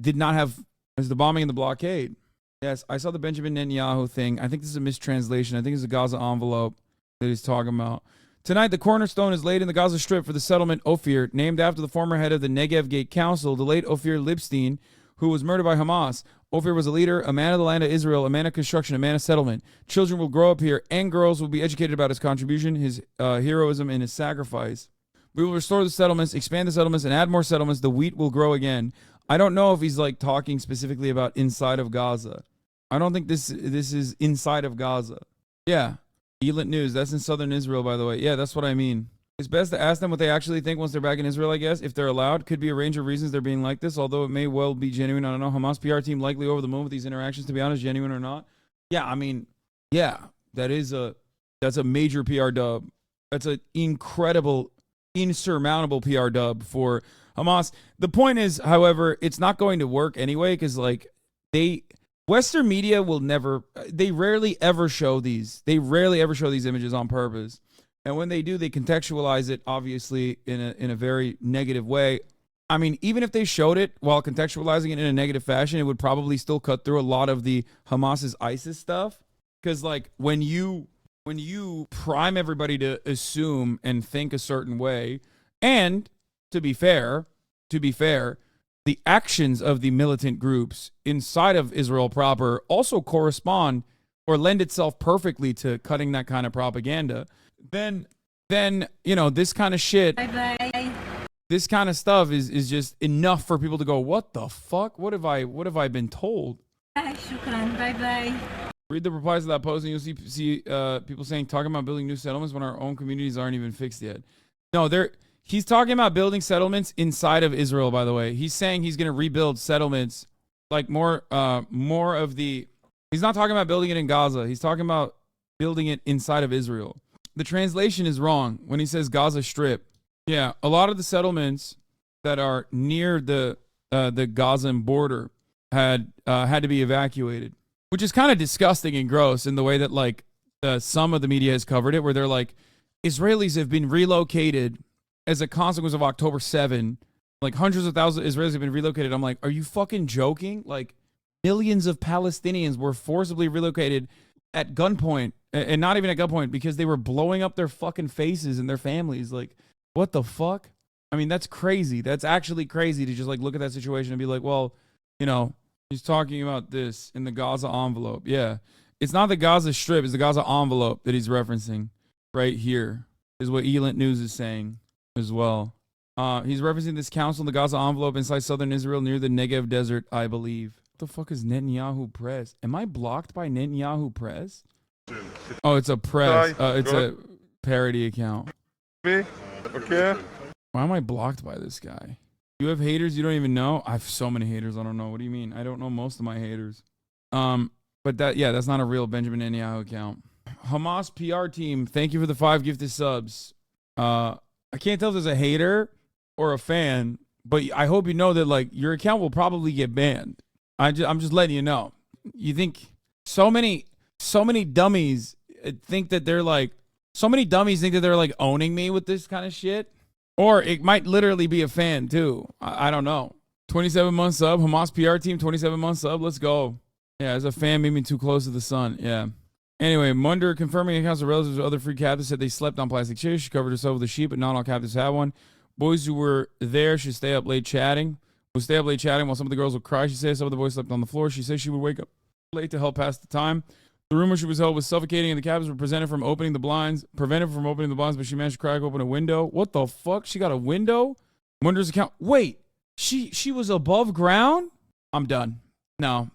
did not have the bombing and the blockade. Yes, I saw the Benjamin Netanyahu thing. I think this is a mistranslation. I think it's a Gaza envelope that he's talking about. Tonight, the cornerstone is laid in the Gaza Strip for the settlement Ophir, named after the former head of the Negev Gate Council, the late Ophir Libstein, who was murdered by Hamas. Ophir was a leader, a man of the land of Israel, a man of construction, a man of settlement. Children will grow up here, and girls will be educated about his contribution, his heroism, and his sacrifice. We will restore the settlements, expand the settlements, and add more settlements. The wheat will grow again. I don't know if he's like talking specifically about inside of Gaza. I don't think this is inside of Gaza. Yeah. Elat News, that's in southern Israel, by the way. Yeah, that's what I mean. It's best to ask them what they actually think once they're back in Israel, I guess, if they're allowed. Could be a range of reasons they're being like this, although it may well be genuine. I don't know. Hamas PR team likely over the moon with these interactions, to be honest, genuine or not. Yeah, I mean, yeah, that's a major PR dub. That's an incredible, insurmountable PR dub for Hamas. The point is, however, it's not going to work anyway, because like Western media will never, they rarely ever show these. They rarely ever show these images on purpose. And when they do, they contextualize it, obviously, in a very negative way. I mean, even if they showed it while contextualizing it in a negative fashion, it would probably still cut through a lot of the Hamas's ISIS stuff. Because, like, when you prime everybody to assume and think a certain way, and to be fair, the actions of the militant groups inside of Israel proper also correspond or lend itself perfectly to cutting that kind of propaganda, then you know, this kind of shit, this kind of stuff is just enough for people to go, what the fuck? What have I been told? Bye-bye. Read the replies to that post and you'll see people saying, talking about building new settlements when our own communities aren't even fixed yet. No, he's talking about building settlements inside of Israel, by the way. He's saying he's going to rebuild settlements, like more of the... He's not talking about building it in Gaza. He's talking about building it inside of Israel. The translation is wrong when he says Gaza Strip. Yeah, a lot of the settlements that are near the Gazan border had to be evacuated, which is kind of disgusting and gross in the way that, like, some of the media has covered it, where they're like, Israelis have been relocated as a consequence of October 7. Like hundreds of thousands of Israelis have been relocated. I'm like, are you fucking joking? Like millions of Palestinians were forcibly relocated at gunpoint, and not even at gunpoint, because they were blowing up their fucking faces and their families. Like, what the fuck? I mean, that's crazy. That's actually crazy to just like look at that situation and be like, well, you know, he's talking about this in the Gaza envelope. Yeah. It's not the Gaza Strip, it's the Gaza envelope that he's referencing right here, is what Elint News is saying as well. He's referencing this council in the Gaza envelope inside southern Israel near the Negev desert, I believe. What the fuck is Netanyahu Press? Am I blocked by Netanyahu Press? Oh, it's a press. It's a parody account. Me? Okay. Why am I blocked by this guy? You have haters you don't even know? I have so many haters I don't know. What do you mean? I don't know most of my haters. But that's not a real Benjamin Netanyahu account. Hamas PR team, thank you for the 5 gifted subs. I can't tell if there's a hater or a fan, but I hope you know that like your account will probably get banned. I'm just letting you know. You think so many dummies think that they're like owning me with this kind of shit, or it might literally be a fan too. I don't know. 27 month sub, Hamas PR team, 27 month sub. Let's go. Yeah, as a fan, made me too close to the sun. Yeah. Anyway, Munder confirming accounts of relatives of other free captives said they slept on plastic chairs. She covered herself with a sheet, but not all captives have one. Boys who were there should stay up late chatting. Would stay up late chatting while some of the girls would cry. She said some of the boys slept on the floor. She said she would wake up late to help pass the time. The rumor she was held was suffocating, and the captives were prevented from opening the blinds, but she managed to crack open a window. What the fuck? She got a window? Munder's account. Wait, she was above ground? I'm done. No,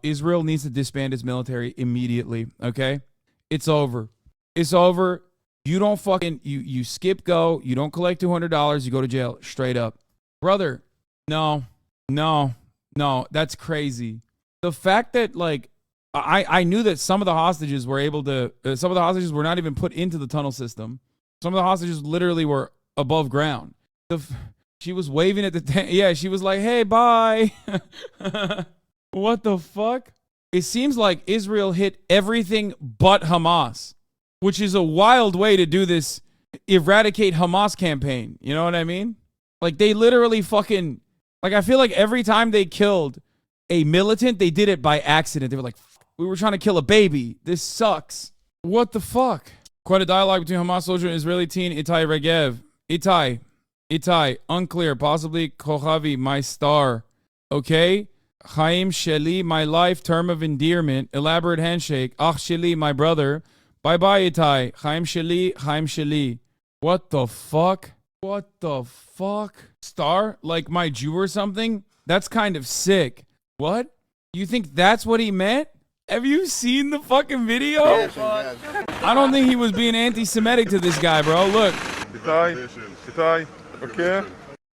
Israel needs to disband its military immediately, okay? It's over. It's over. You don't fucking, you skip go. You don't collect $200. You go to jail straight up. Brother, no, that's crazy. The fact that, like, I knew that some of the hostages were some of the hostages were not even put into the tunnel system. Some of the hostages literally were above ground. She was waving at the she was like, hey, bye. What the fuck? It seems like Israel hit everything but Hamas, which is a wild way to do this eradicate Hamas campaign. You know what I mean? Like, they literally fucking, like, I feel like every time they killed a militant, they did it by accident. They were like, we were trying to kill a baby. This sucks. What the fuck? Quite a dialogue between Hamas soldier and Israeli teen Itai Regev. Itai, unclear. Possibly Kochavi, my star. Okay? Chaim Sheli, my life, term of endearment. Elaborate handshake. Ach Sheli, my brother. Bye-bye, Itai. Chaim Sheli. What the fuck? What the fuck? Star? Like my Jew or something? That's kind of sick. What? You think that's what he meant? Have you seen the fucking video? I don't think he was being anti-Semitic to this guy, bro. Look. Itai, okay.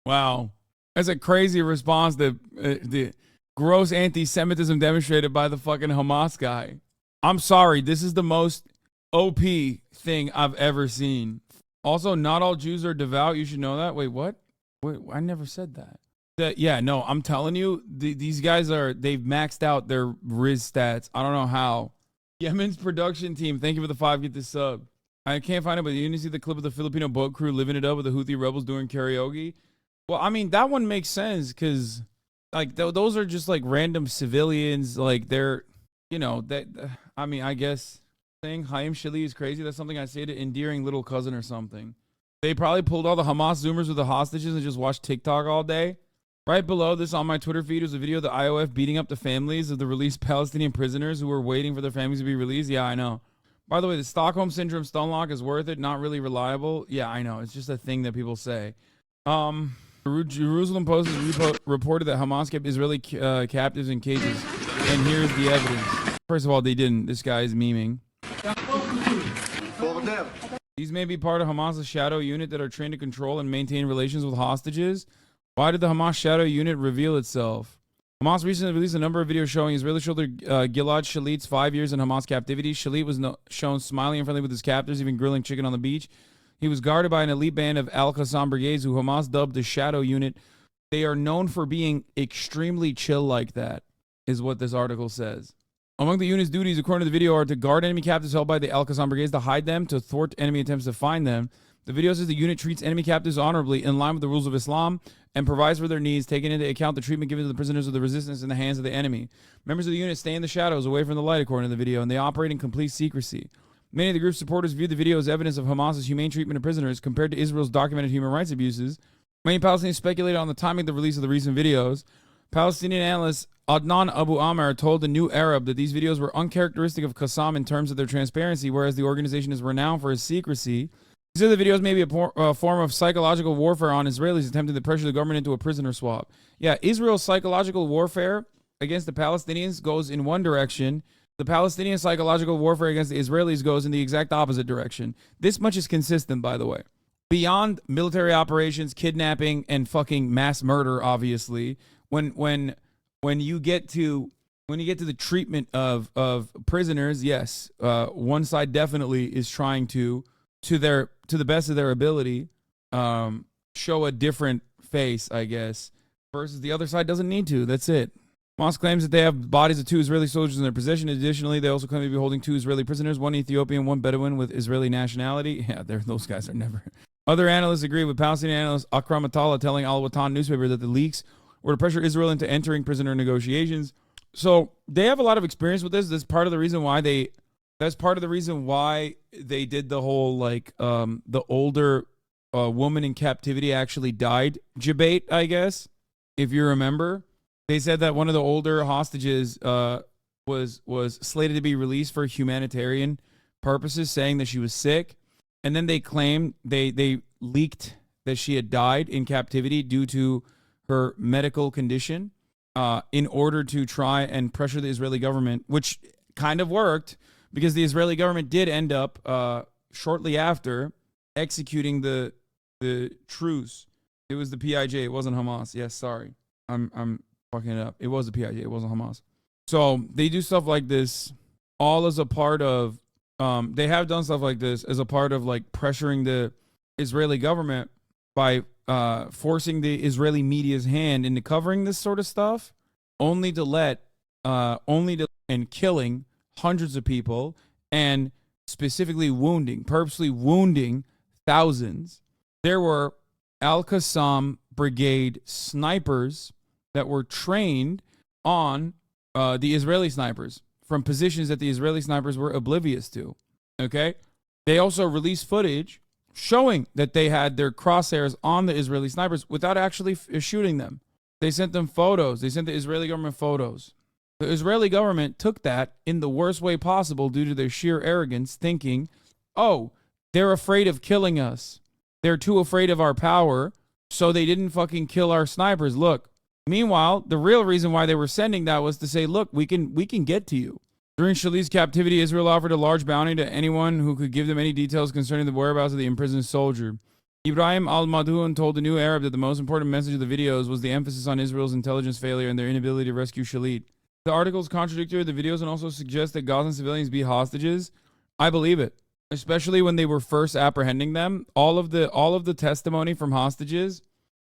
Wow. That's a crazy response to the gross anti-Semitism demonstrated by the fucking Hamas guy. I'm sorry. This is the most OP thing I've ever seen. Also, not all Jews are devout. You should know that. Wait, what? Wait, I never said that. No, I'm telling you, these guys they've maxed out their Riz stats. I don't know how. Yemen's production team, thank you for the 5 get this sub. I can't find it, but you didn't see the clip of the Filipino boat crew living it up with the Houthi rebels doing karaoke? Well, I mean, that one makes sense because, like, those are just, like, random civilians. Like, they're, you know, I mean, I guess saying Chaim Sheli is crazy. That's something I say to endearing little cousin or something. They probably pulled all the Hamas Zoomers with the hostages and just watched TikTok all day. Right below this on my Twitter feed is a video of the IOF beating up the families of the released Palestinian prisoners who were waiting for their families to be released. Yeah, I know. By the way, the Stockholm Syndrome Stonlock is worth it, not really reliable. Yeah, I know. It's just a thing that people say. Jerusalem Post has reported that Hamas kept Israeli captives in cages. And here's the evidence. First of all, they didn't. This guy is memeing. These may be part of Hamas's shadow unit that are trained to control and maintain relations with hostages. Why did the Hamas shadow unit reveal itself? Hamas recently released a number of videos showing Israeli soldier Gilad Shalit's 5 years in Hamas captivity. Shalit was shown smiling and friendly with his captors, even grilling chicken on the beach. He was guarded by an elite band of Al-Qassam brigades, who Hamas dubbed the shadow unit. They are known for being extremely chill like that, is what this article says. Among the unit's duties, according to the video, are to guard enemy captives held by the Al-Qassam brigades, to hide them, to thwart enemy attempts to find them. The video says the unit treats enemy captives honorably in line with the rules of Islam and provides for their needs, taking into account the treatment given to the prisoners of the resistance in the hands of the enemy. Members of the unit stay in the shadows away from the light, according to the video, and they operate in complete secrecy. Many of the group's supporters view the video as evidence of Hamas's humane treatment of prisoners compared to Israel's documented human rights abuses. Many Palestinians speculated on the timing of the release of the recent videos. Palestinian analyst Adnan Abu Amr told the New Arab that these videos were uncharacteristic of Qassam in terms of their transparency, whereas the organization is renowned for its secrecy. He said the videos may be a form of psychological warfare on Israelis attempting to pressure the government into a prisoner swap. Yeah, Israel's psychological warfare against the Palestinians goes in one direction. The Palestinian psychological warfare against the Israelis goes in the exact opposite direction. This much is consistent, by the way. Beyond military operations, kidnapping, and fucking mass murder, obviously, when you get to the treatment of prisoners, yes, one side definitely is trying to the best of their ability, show a different face, I guess, versus the other side doesn't need to. That's it. Hamas claims that they have bodies of 2 Israeli soldiers in their possession. Additionally, they also claim to be holding 2 Israeli prisoners, one Ethiopian, one Bedouin with Israeli nationality. Yeah, those guys are never. Other analysts agree with Palestinian analyst Akram Attallah telling Al Watan newspaper that the leaks were to pressure Israel into entering prisoner negotiations. So they have a lot of experience with this. That's part of the reason why they did the whole the older woman in captivity actually died debate, I guess, if you remember. They said that one of the older hostages was slated to be released for humanitarian purposes, saying that she was sick. And then they claimed they leaked that she had died in captivity due to her medical condition in order to try and pressure the Israeli government, which kind of worked because the Israeli government did end up shortly after executing the truce. It was the PIJ. It wasn't Hamas. Yes, sorry. I'm fucking it up. It was the PIJ. It wasn't Hamas. So they do stuff like this all as a part of, they have done stuff like this as a part of like pressuring the Israeli government by forcing the Israeli media's hand into covering this sort of stuff, only to and killing hundreds of people and specifically purposely wounding thousands. There were Al-Qassam brigade snipers that were trained on the Israeli snipers from positions that the Israeli snipers were oblivious to. Okay? They also released footage showing that they had their crosshairs on the Israeli snipers without actually shooting them. They sent them photos. They sent the Israeli government photos. The Israeli government took that in the worst way possible due to their sheer arrogance, thinking, oh, they're afraid of killing us. They're too afraid of our power, so they didn't fucking kill our snipers. Look. Meanwhile, the real reason why they were sending that was to say, look, we can get to you. During Shalih's captivity, Israel offered a large bounty to anyone who could give them any details concerning the whereabouts of the imprisoned soldier. Ibrahim al-Madhoun told the New Arab that the most important message of the videos was the emphasis on Israel's intelligence failure and their inability to rescue Shalit. The articles contradicted the videos and also suggest that Gazan civilians be hostages. I believe it, especially when they were first apprehending them. All of the testimony from hostages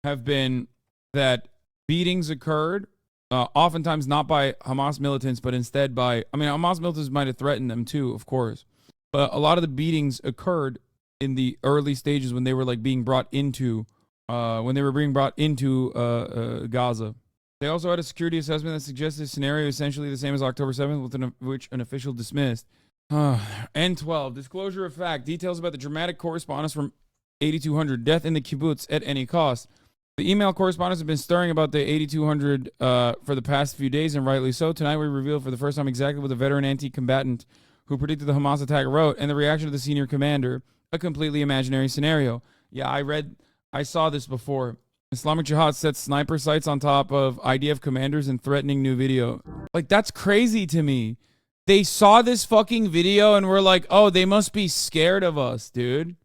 have been that beatings occurred, oftentimes not by Hamas militants, but instead by, Hamas militants might have threatened them too, of course. But a lot of the beatings occurred in the early stages when they were being brought into Gaza. They also had a security assessment that suggested a scenario essentially the same as October 7th, which an official dismissed. N12, disclosure of fact, details about the dramatic correspondence from 8200, death in the kibbutz at any cost. The email correspondence has been stirring about the 8200 for the past few days, and rightly so. Tonight we revealed for the first time exactly what the veteran anti-combatant who predicted the Hamas attack wrote, and the reaction of the senior commander, a completely imaginary scenario. Yeah, I saw this before. Islamic Jihad sets sniper sights on top of IDF commanders and threatening new video. That's crazy to me. They saw this fucking video and were like, oh, they must be scared of us, dude.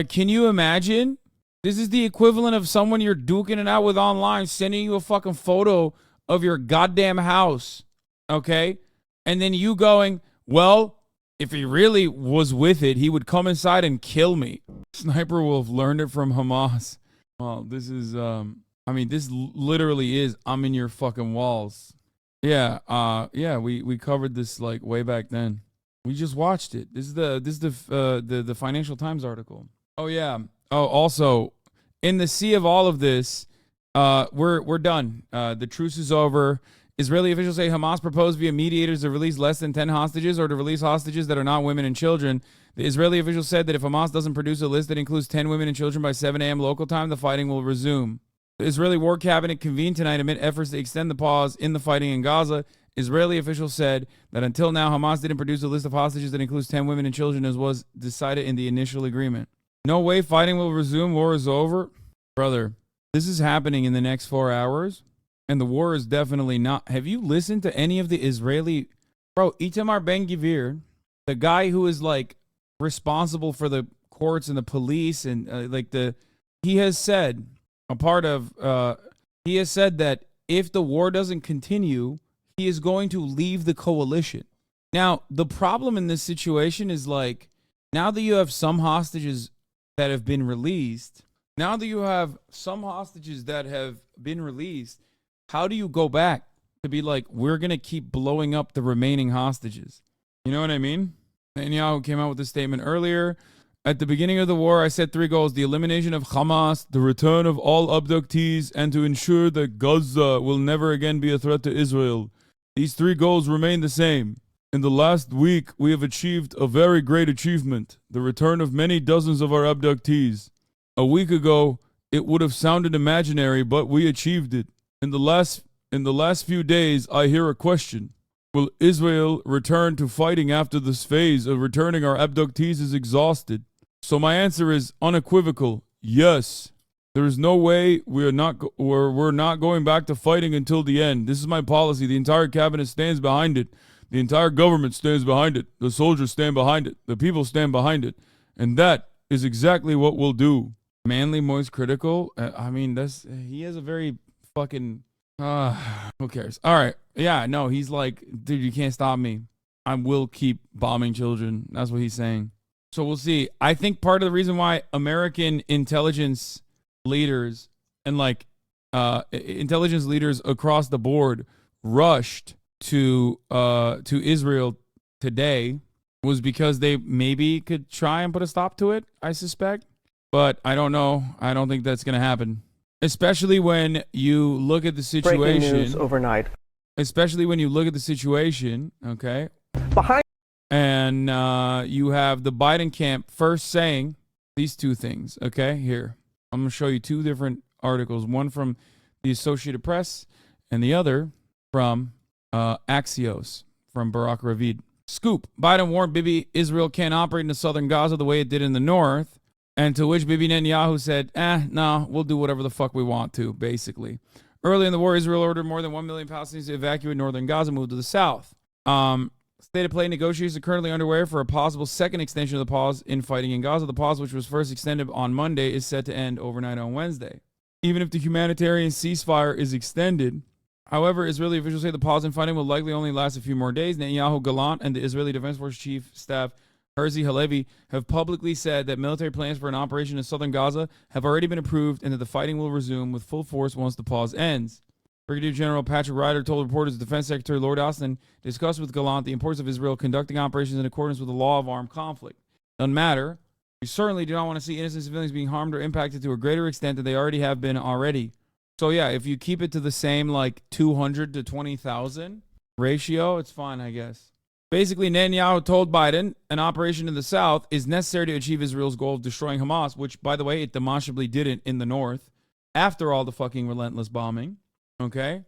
Can you imagine? This is the equivalent of someone you're duking it out with online sending you a fucking photo of your goddamn house, okay? And then you going, well, if he really was with it, he would come inside and kill me. Sniper Wolf learned it from Hamas. Well, this is, this literally is, I'm in your fucking walls. Yeah, we covered this like way back then. We just watched it. This is the Financial Times article. Oh yeah. Oh, also, in the sea of all of this, we're done. The truce is over. Israeli officials say Hamas proposed via mediators to release less than 10 hostages or to release hostages that are not women and children. The Israeli officials said that if Hamas doesn't produce a list that includes 10 women and children by 7 a.m. local time, the fighting will resume. The Israeli War Cabinet convened tonight amid efforts to extend the pause in the fighting in Gaza. Israeli officials said that until now, Hamas didn't produce a list of hostages that includes 10 women and children as was decided in the initial agreement. No way fighting will resume. War is over. Brother, this is happening in the next 4 hours. And the war is definitely not. Have you listened to any of the Israeli... Bro, Itamar Ben-Gvir, the guy who is like responsible for the courts and the police and he has said he has said that if the war doesn't continue, he is going to leave the coalition. Now, the problem in this situation is like, now that you have some hostages that have been released, how do you go back to be like, we're going to keep blowing up the remaining hostages? You know what I mean? Netanyahu came out with this statement earlier. At the beginning of the war, I set 3 goals: the elimination of Hamas, the return of all abductees, and to ensure that Gaza will never again be a threat to Israel. These 3 goals remain the same. In the last week, we have achieved a very great achievement: the return of many dozens of our abductees. A week ago, it would have sounded imaginary, but we achieved it. In the last few days, I hear a question. Will Israel return to fighting after this phase of returning our abductees is exhausted? So my answer is unequivocal: yes. There is no way we're not going back to fighting until the end. This is my policy. The entire cabinet stands behind it. The entire government stands behind it. The soldiers stand behind it. The people stand behind it. And that is exactly what we'll do. Manly, moist, critical. He has a very fucking... who cares? All right. Yeah, no, he's like, dude, you can't stop me. I will keep bombing children. That's what he's saying. So we'll see. I think part of the reason why American intelligence leaders and intelligence leaders across the board rushed to Israel today was because they maybe could try and put a stop to it, I suspect. But I don't know. I don't think that's going to happen. Especially when you look at the situation. Breaking news overnight. Especially when you look at the situation, okay? And you have the Biden camp first saying these 2 things, okay? Here, I'm going to show you 2 different articles. One from the Associated Press and the other from Axios from Barak Ravid. Scoop: Biden warned Bibi Israel can't operate in the southern Gaza the way it did in the north. And to which Bibi Netanyahu said, no, we'll do whatever the fuck we want to, basically. Early in the war, Israel ordered more than 1 million Palestinians to evacuate northern Gaza, move to the south. State of play negotiations are currently underway for a possible second extension of the pause in fighting in Gaza. The pause, which was first extended on Monday, is set to end overnight on Wednesday. Even if the humanitarian ceasefire is extended, however, Israeli officials say the pause in fighting will likely only last a few more days. Netanyahu, Gallant, and the Israeli Defense Force Chief Staff Herzi Halevi have publicly said that military plans for an operation in southern Gaza have already been approved and that the fighting will resume with full force once the pause ends. Brigadier General Patrick Ryder told reporters Defense Secretary Lord Austin discussed with Gallant the importance of Israel conducting operations in accordance with the law of armed conflict. Doesn't matter. We certainly do not want to see innocent civilians being harmed or impacted to a greater extent than they already have been already. So yeah, if you keep it to the same 200 to 20,000 ratio, it's fine, I guess. Basically, Netanyahu told Biden an operation in the south is necessary to achieve Israel's goal of destroying Hamas, which, by the way, it demonstrably didn't in the north after all the fucking relentless bombing. Okay?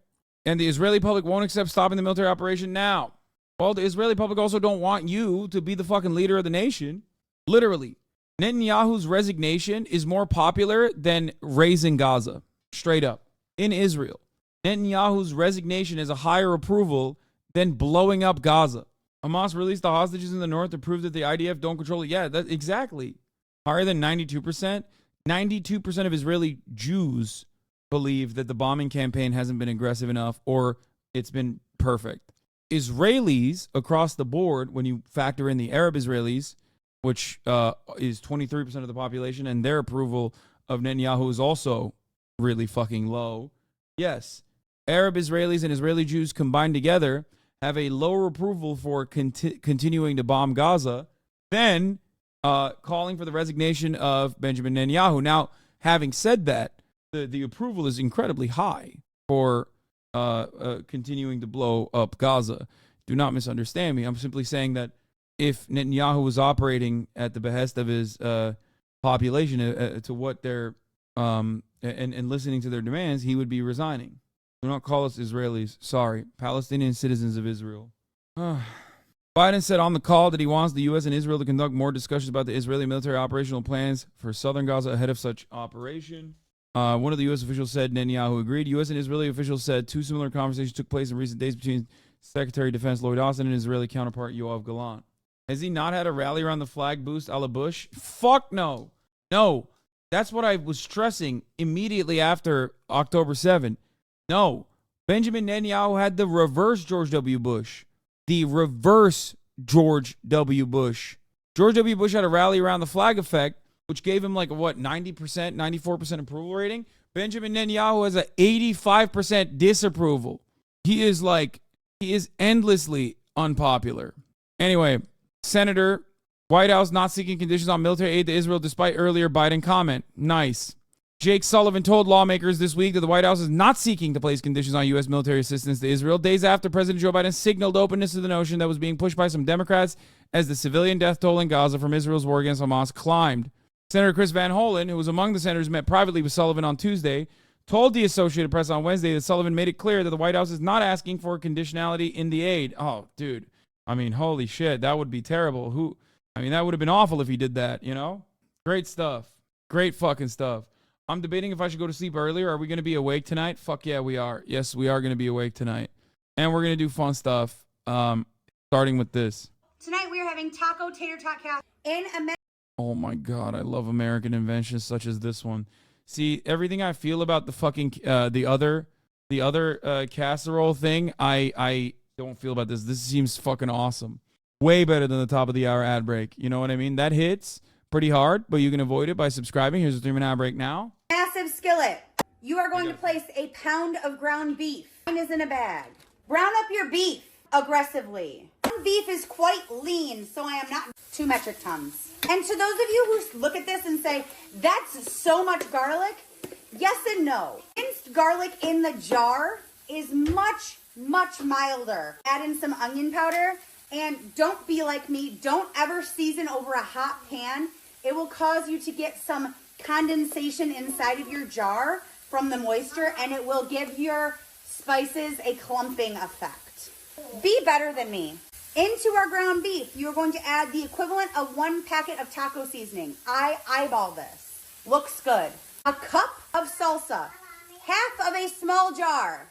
And the Israeli public won't accept stopping the military operation now. Well, the Israeli public also don't want you to be the fucking leader of the nation. Literally. Netanyahu's resignation is more popular than raising Gaza. Straight up. In Israel. Netanyahu's resignation has a higher approval than blowing up Gaza. Hamas released the hostages in the north to prove that the IDF don't control it. Yeah, that exactly. Higher than 92%. 92% of Israeli Jews believe that the bombing campaign hasn't been aggressive enough or it's been perfect. Israelis across the board, when you factor in the Arab Israelis, which is 23% of the population, and their approval of Netanyahu is also really fucking low. Yes, Arab Israelis and Israeli Jews combined together have a lower approval for continuing to bomb Gaza than calling for the resignation of Benjamin Netanyahu. Now, having said that, the approval is incredibly high for continuing to blow up Gaza. Do not misunderstand me. I'm simply saying that if Netanyahu was operating at the behest of his population to what they're and listening to their demands, he would be resigning. Do not call us Israelis. Sorry, Palestinian citizens of Israel. Biden said on the call that he wants the U.S. and Israel to conduct more discussions about the Israeli military operational plans for southern Gaza ahead of such operation. One of the U.S. officials said Netanyahu agreed. U.S. and Israeli officials said 2 similar conversations took place in recent days between Secretary of Defense Lloyd Austin and Israeli counterpart Yoav Gallant. Has he not had a rally around the flag boost a la Bush? Fuck no. No. That's what I was stressing immediately after October 7. No. Benjamin Netanyahu had the reverse George W. Bush. The reverse George W. Bush. George W. Bush had a rally around the flag effect, which gave him like, what, 90%, 94% approval rating? Benjamin Netanyahu has an 85% disapproval. He is endlessly unpopular. Anyway, Senator, White House not seeking conditions on military aid to Israel despite earlier Biden comment. Nice. Jake Sullivan told lawmakers this week that the White House is not seeking to place conditions on U.S. military assistance to Israel, days after President Joe Biden signaled openness to the notion that was being pushed by some Democrats as the civilian death toll in Gaza from Israel's war against Hamas climbed. Senator Chris Van Hollen, who was among the senators who met privately with Sullivan on Tuesday, told the Associated Press on Wednesday that Sullivan made it clear that the White House is not asking for conditionality in the aid. Oh, dude. I mean, holy shit, that would be terrible. That would have been awful if he did that, you know? Great stuff. Great fucking stuff. I'm debating if I should go to sleep earlier. Are we going to be awake tonight? Fuck yeah, we are. Yes, we are going to be awake tonight. And we're going to do fun stuff, starting with this. Tonight we are having taco tater tot cast in a... Oh my God, I love American inventions such as this one. See, everything I feel about the fucking, the other casserole thing, I don't feel about this. This seems fucking awesome. Way better than the top of the hour ad break. You know what I mean? That hits pretty hard, but you can avoid it by subscribing. Here's a 3-minute ad break now. Massive skillet. You are going to place a pound of ground beef. Mine is in a bag. Brown up your beef aggressively. Beef is quite lean, so I am not 2 metric tons. And to those of you who look at this and say, that's so much garlic, yes and no. Minced garlic in the jar is much, much milder. Add in some onion powder, and don't be like me. Don't ever season over a hot pan. It will cause you to get some condensation inside of your jar from the moisture, and it will give your spices a clumping effect. Be better than me. Into our ground beef, you're going to add the equivalent of 1 packet of taco seasoning. I eyeball this. Looks good. A cup of salsa. Half of a small jar.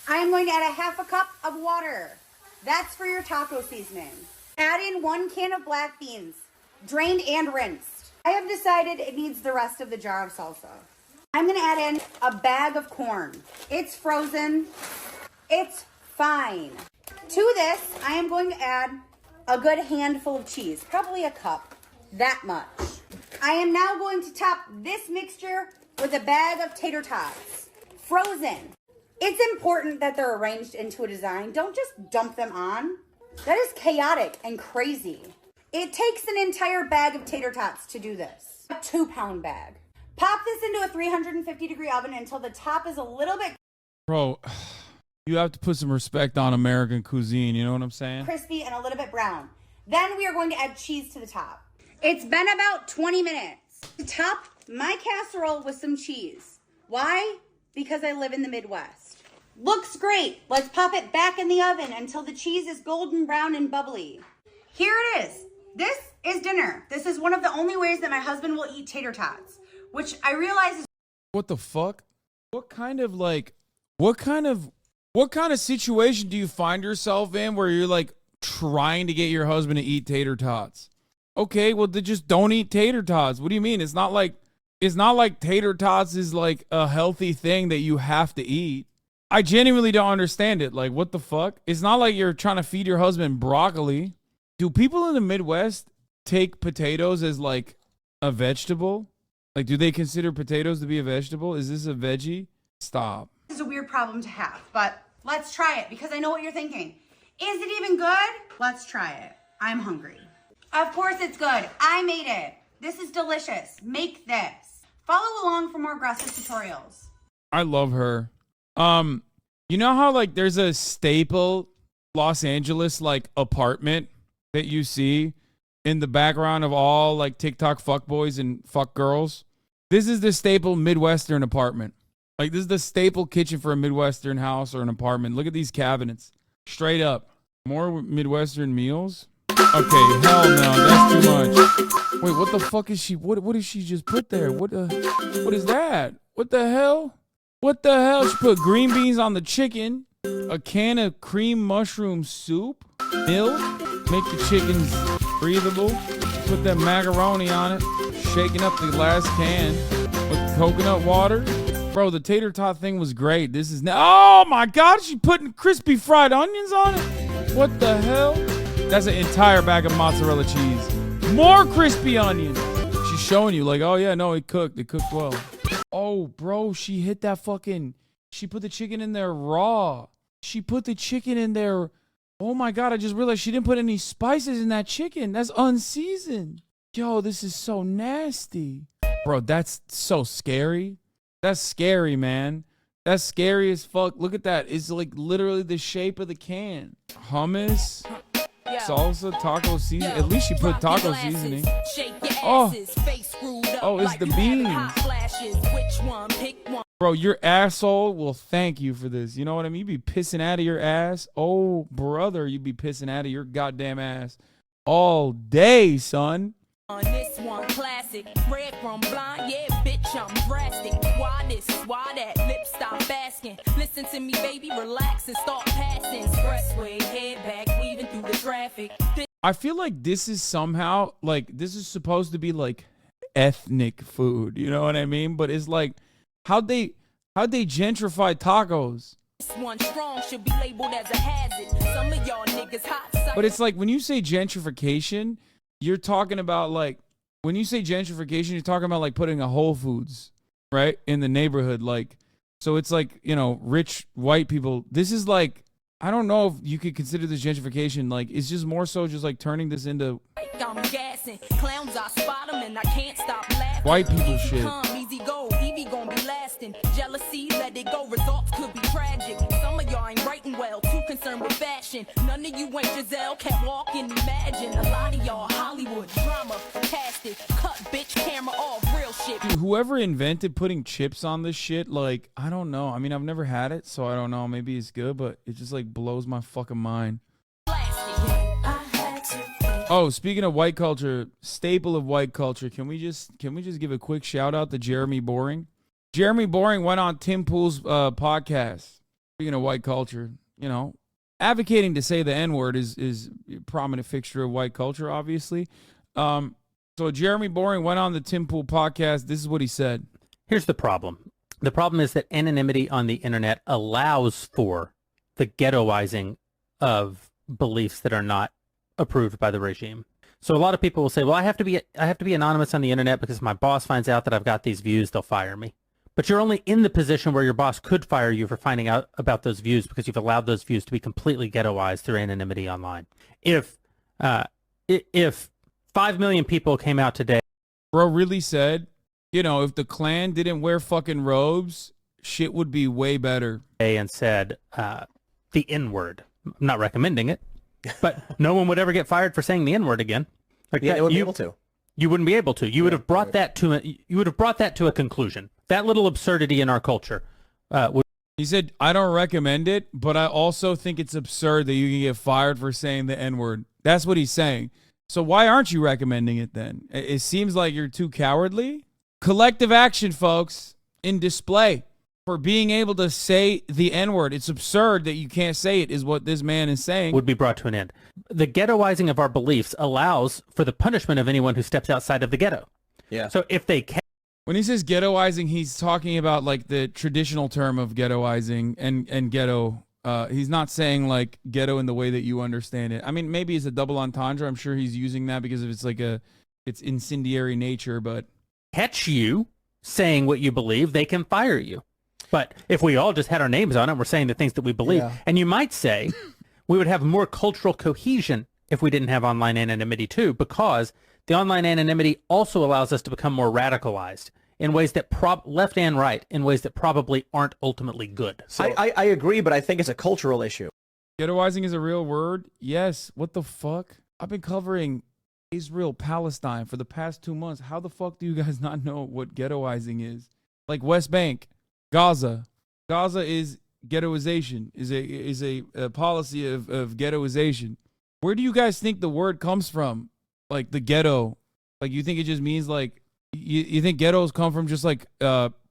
I am going to add a half a cup of water. That's for your taco seasoning. Add in 1 can of black beans, drained and rinsed. I have decided it needs the rest of the jar of salsa. I'm going to add in a bag of corn. It's frozen. It's fine. To this, I am going to add a good handful of cheese, probably a cup, that much. I am now going to top this mixture with a bag of tater tots, frozen. It's important that they're arranged into a design. Don't just dump them on. That is chaotic and crazy. It takes an entire bag of tater tots to do this. A 2-pound bag. Pop this into a 350-degree oven until the top is a little bit... Bro, you have to put some respect on American cuisine, you know what I'm saying? Crispy and a little bit brown. Then we are going to add cheese to the top. It's been about 20 minutes to top my casserole with some cheese. Why? Because I live in the Midwest. Looks great. Let's pop it back in the oven until the cheese is golden brown and bubbly. Here it is. This is dinner. This is one of the only ways that my husband will eat tater tots, which I realize is... What the fuck? What kind of situation do you find yourself in where you're like trying to get your husband to eat tater tots? Okay, well, then just don't eat tater tots. What do you mean? It's not like tater tots is like a healthy thing that you have to eat. I genuinely don't understand it. Like, what the fuck? It's not like you're trying to feed your husband broccoli. Do people in the Midwest take potatoes as like a vegetable? Like, do they consider potatoes to be a vegetable? Is this a veggie? Stop. is a weird problem to have, but let's try it because I know what you're thinking. Is it even good? Let's try it. I'm hungry. Of course it's good. I made it. This is delicious. Make this. Follow along for more aggressive tutorials. I love her. You know how like there's a staple Los Angeles like apartment that you see in the background of all like TikTok fuckboys and fuck girls? This is the staple Midwestern apartment. Like this is the staple kitchen for a Midwestern house or an apartment. Look at these cabinets. Straight up. More Midwestern meals? Okay, hell no, that's too much. Wait, what the fuck is she? What did she just put there? What is that? What the hell? What the hell? She put green beans on the chicken, a can of cream mushroom soup, milk, make the chickens breathable, put that macaroni on it, shaking up the last can with coconut water. Bro, the tater tot thing was great. This is now. Oh my God, she putting crispy fried onions on it? What the hell? That's an entire bag of mozzarella cheese. More crispy onions. She's showing you like, oh yeah, no, it cooked. It cooked well. Oh, bro, she hit that fucking, she put the chicken in there raw. She put the chicken in there. Oh my God, I just realized she didn't put any spices in that chicken. That's unseasoned. Yo, this is so nasty. Bro, that's so scary. That's scary, man. That's scary as fuck. Look at that. It's like literally the shape of the can. Hummus, salsa, taco seasoning. At least she put taco seasoning. Oh, it's the beans. Bro, your asshole will thank you for this. You know what I mean? You be pissing out of your ass. Oh, brother, you be pissing out of your goddamn ass all day, son. On this one classic, red from blind, yeah, bitch, I'm drastic. Why this, why that, lips stop asking. Listen to me, baby, relax and start passing. Expressway, head back, weaving through the traffic. I feel like this is somehow, like, this is supposed to be, like, ethnic food. You know what I mean? But it's like, how'd they gentrify tacos? This one strong should be labeled as a hazard. Some of y'all niggas hot. But it's like, when you say gentrification, you're talking about like, when you say gentrification, you're talking about like putting a Whole Foods, right, in the neighborhood. Like, so it's like, you know, rich white people. This is like, I don't know if you could consider this gentrification. Like, it's just more so just like turning this into I'm gassing. Clowns, I spot 'em and I can't stop laughing. white people shit. Come, easy go, Evie gon' be lasting. Jealousy, let it go, results could be tragic. Some of y'all ain't writing well, too concerned with fashion. None of you ain't Giselle, can't walk and imagine. A lot of y'all Hollywood drama, cast it, cut bitch camera off, real shit. Dude, whoever invented putting chips on this shit, like, I don't know. I mean, I've never had it, so I don't know. Maybe it's good, but it just like blows my fucking mind. Oh, speaking of white culture, staple of white culture, can we just give a quick shout out to Jeremy Boring? Jeremy Boring went on Tim Pool's podcast. Speaking of white culture, you know, advocating to say the N-word is a prominent fixture of white culture, obviously. So Jeremy Boring went on the Tim Pool podcast. This is what he said. Here's the problem. The problem is that anonymity on the internet allows for the ghettoizing of beliefs that are not approved by the regime. So a lot of people will say, well, I have to be anonymous on the internet because if my boss finds out that I've got these views, they'll fire me. But you're only in the position where your boss could fire you for finding out about those views because you've allowed those views to be completely ghettoized through anonymity online. If 5 million people came out today. Bro really said, you know, if the Klan didn't wear fucking robes, shit would be way better. And said the N-word. I'm not recommending it. But no one would ever get fired for saying the N-word again. Like Yeah, they wouldn't be able to. You wouldn't be able to. You would have brought that to a conclusion. That little absurdity in our culture. He said, I don't recommend it, but I also think it's absurd that you can get fired for saying the N-word. That's what he's saying. So why aren't you recommending it then? It seems like you're too cowardly. Collective action, folks, in display for being able to say the N-word. It's absurd that you can't say it, is what this man is saying. Would be brought to an end. The ghettoizing of our beliefs allows for the punishment of anyone who steps outside of the ghetto. Yeah. So if they can. When he says ghettoizing, he's talking about like the traditional term of ghettoizing and ghetto. He's not saying like ghetto in the way that you understand it. I mean, maybe it's a double entendre. I'm sure he's using that because of its incendiary nature, but catch you saying what you believe, they can fire you. But if we all just had our names on it, we're saying the things that we believe. Yeah. And you might say we would have more cultural cohesion if we didn't have online anonymity too, because the online anonymity also allows us to become more radicalized in ways that left and right, in ways that probably aren't ultimately good. So, I agree, but I think it's a cultural issue. Ghettoizing is a real word? Yes. What the fuck? I've been covering Israel, Palestine for the past 2 months. How the fuck do you guys not know what ghettoizing is? Like West Bank, Gaza. Gaza is ghettoization, is a policy of ghettoization. Where do you guys think the word comes from? Like the ghetto. Like you think it just means like, you think ghettos come from just like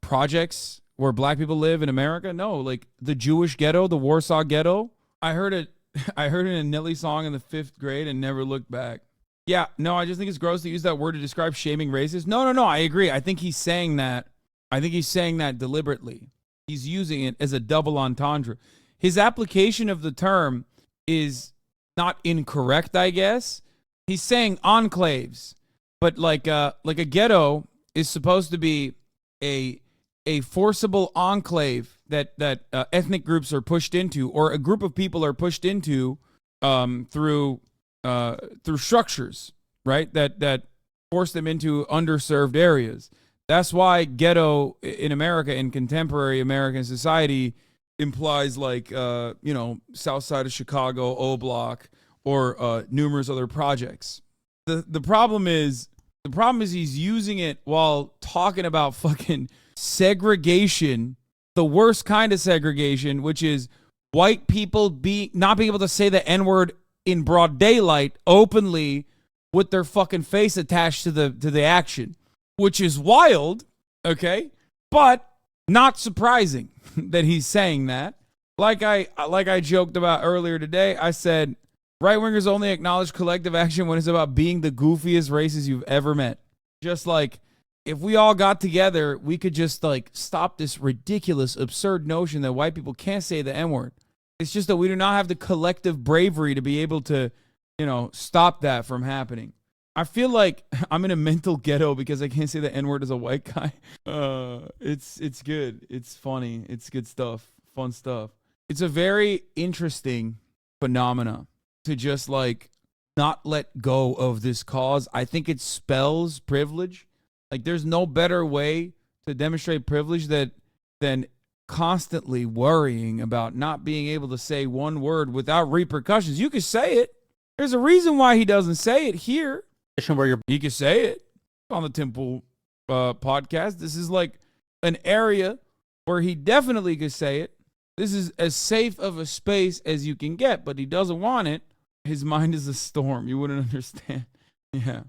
projects where black people live in America? No, like the Jewish ghetto, the Warsaw ghetto. I heard it in a Nelly song in the 5th grade and never looked back. Yeah, no, I just think it's gross to use that word to describe shaming racists. No, I agree. I think he's saying that. I think he's saying that deliberately. He's using it as a double entendre. His application of the term is not incorrect, I guess. He's saying enclaves, but like a ghetto is supposed to be a forcible enclave that ethnic groups are pushed into, or a group of people are pushed into through structures, right? That force them into underserved areas. That's why ghetto in America, in contemporary American society, implies like south side of Chicago, O Block, or numerous other projects. The problem is he's using it while talking about fucking segregation, the worst kind of segregation, which is white people not being able to say the N-word in broad daylight openly with their fucking face attached to the action, which is wild, okay? But not surprising that he's saying that. Like I joked about earlier today, I said right-wingers only acknowledge collective action when it's about being the goofiest racists you've ever met. Just like, if we all got together, we could just like stop this ridiculous, absurd notion that white people can't say the N-word. It's just that we do not have the collective bravery to be able to, stop that from happening. I feel like I'm in a mental ghetto because I can't say the N-word as a white guy. It's good. It's funny. It's good stuff. Fun stuff. It's a very interesting phenomena to just like not let go of this cause. I think it spells privilege. Like there's no better way to demonstrate privilege than constantly worrying about not being able to say one word without repercussions. You can say it. There's a reason why he doesn't say it here. He can say it on the Temple podcast. This is like an area where he definitely could say it. This is as safe of a space as you can get, but he doesn't want it. His mind is a storm. You wouldn't understand. Yeah.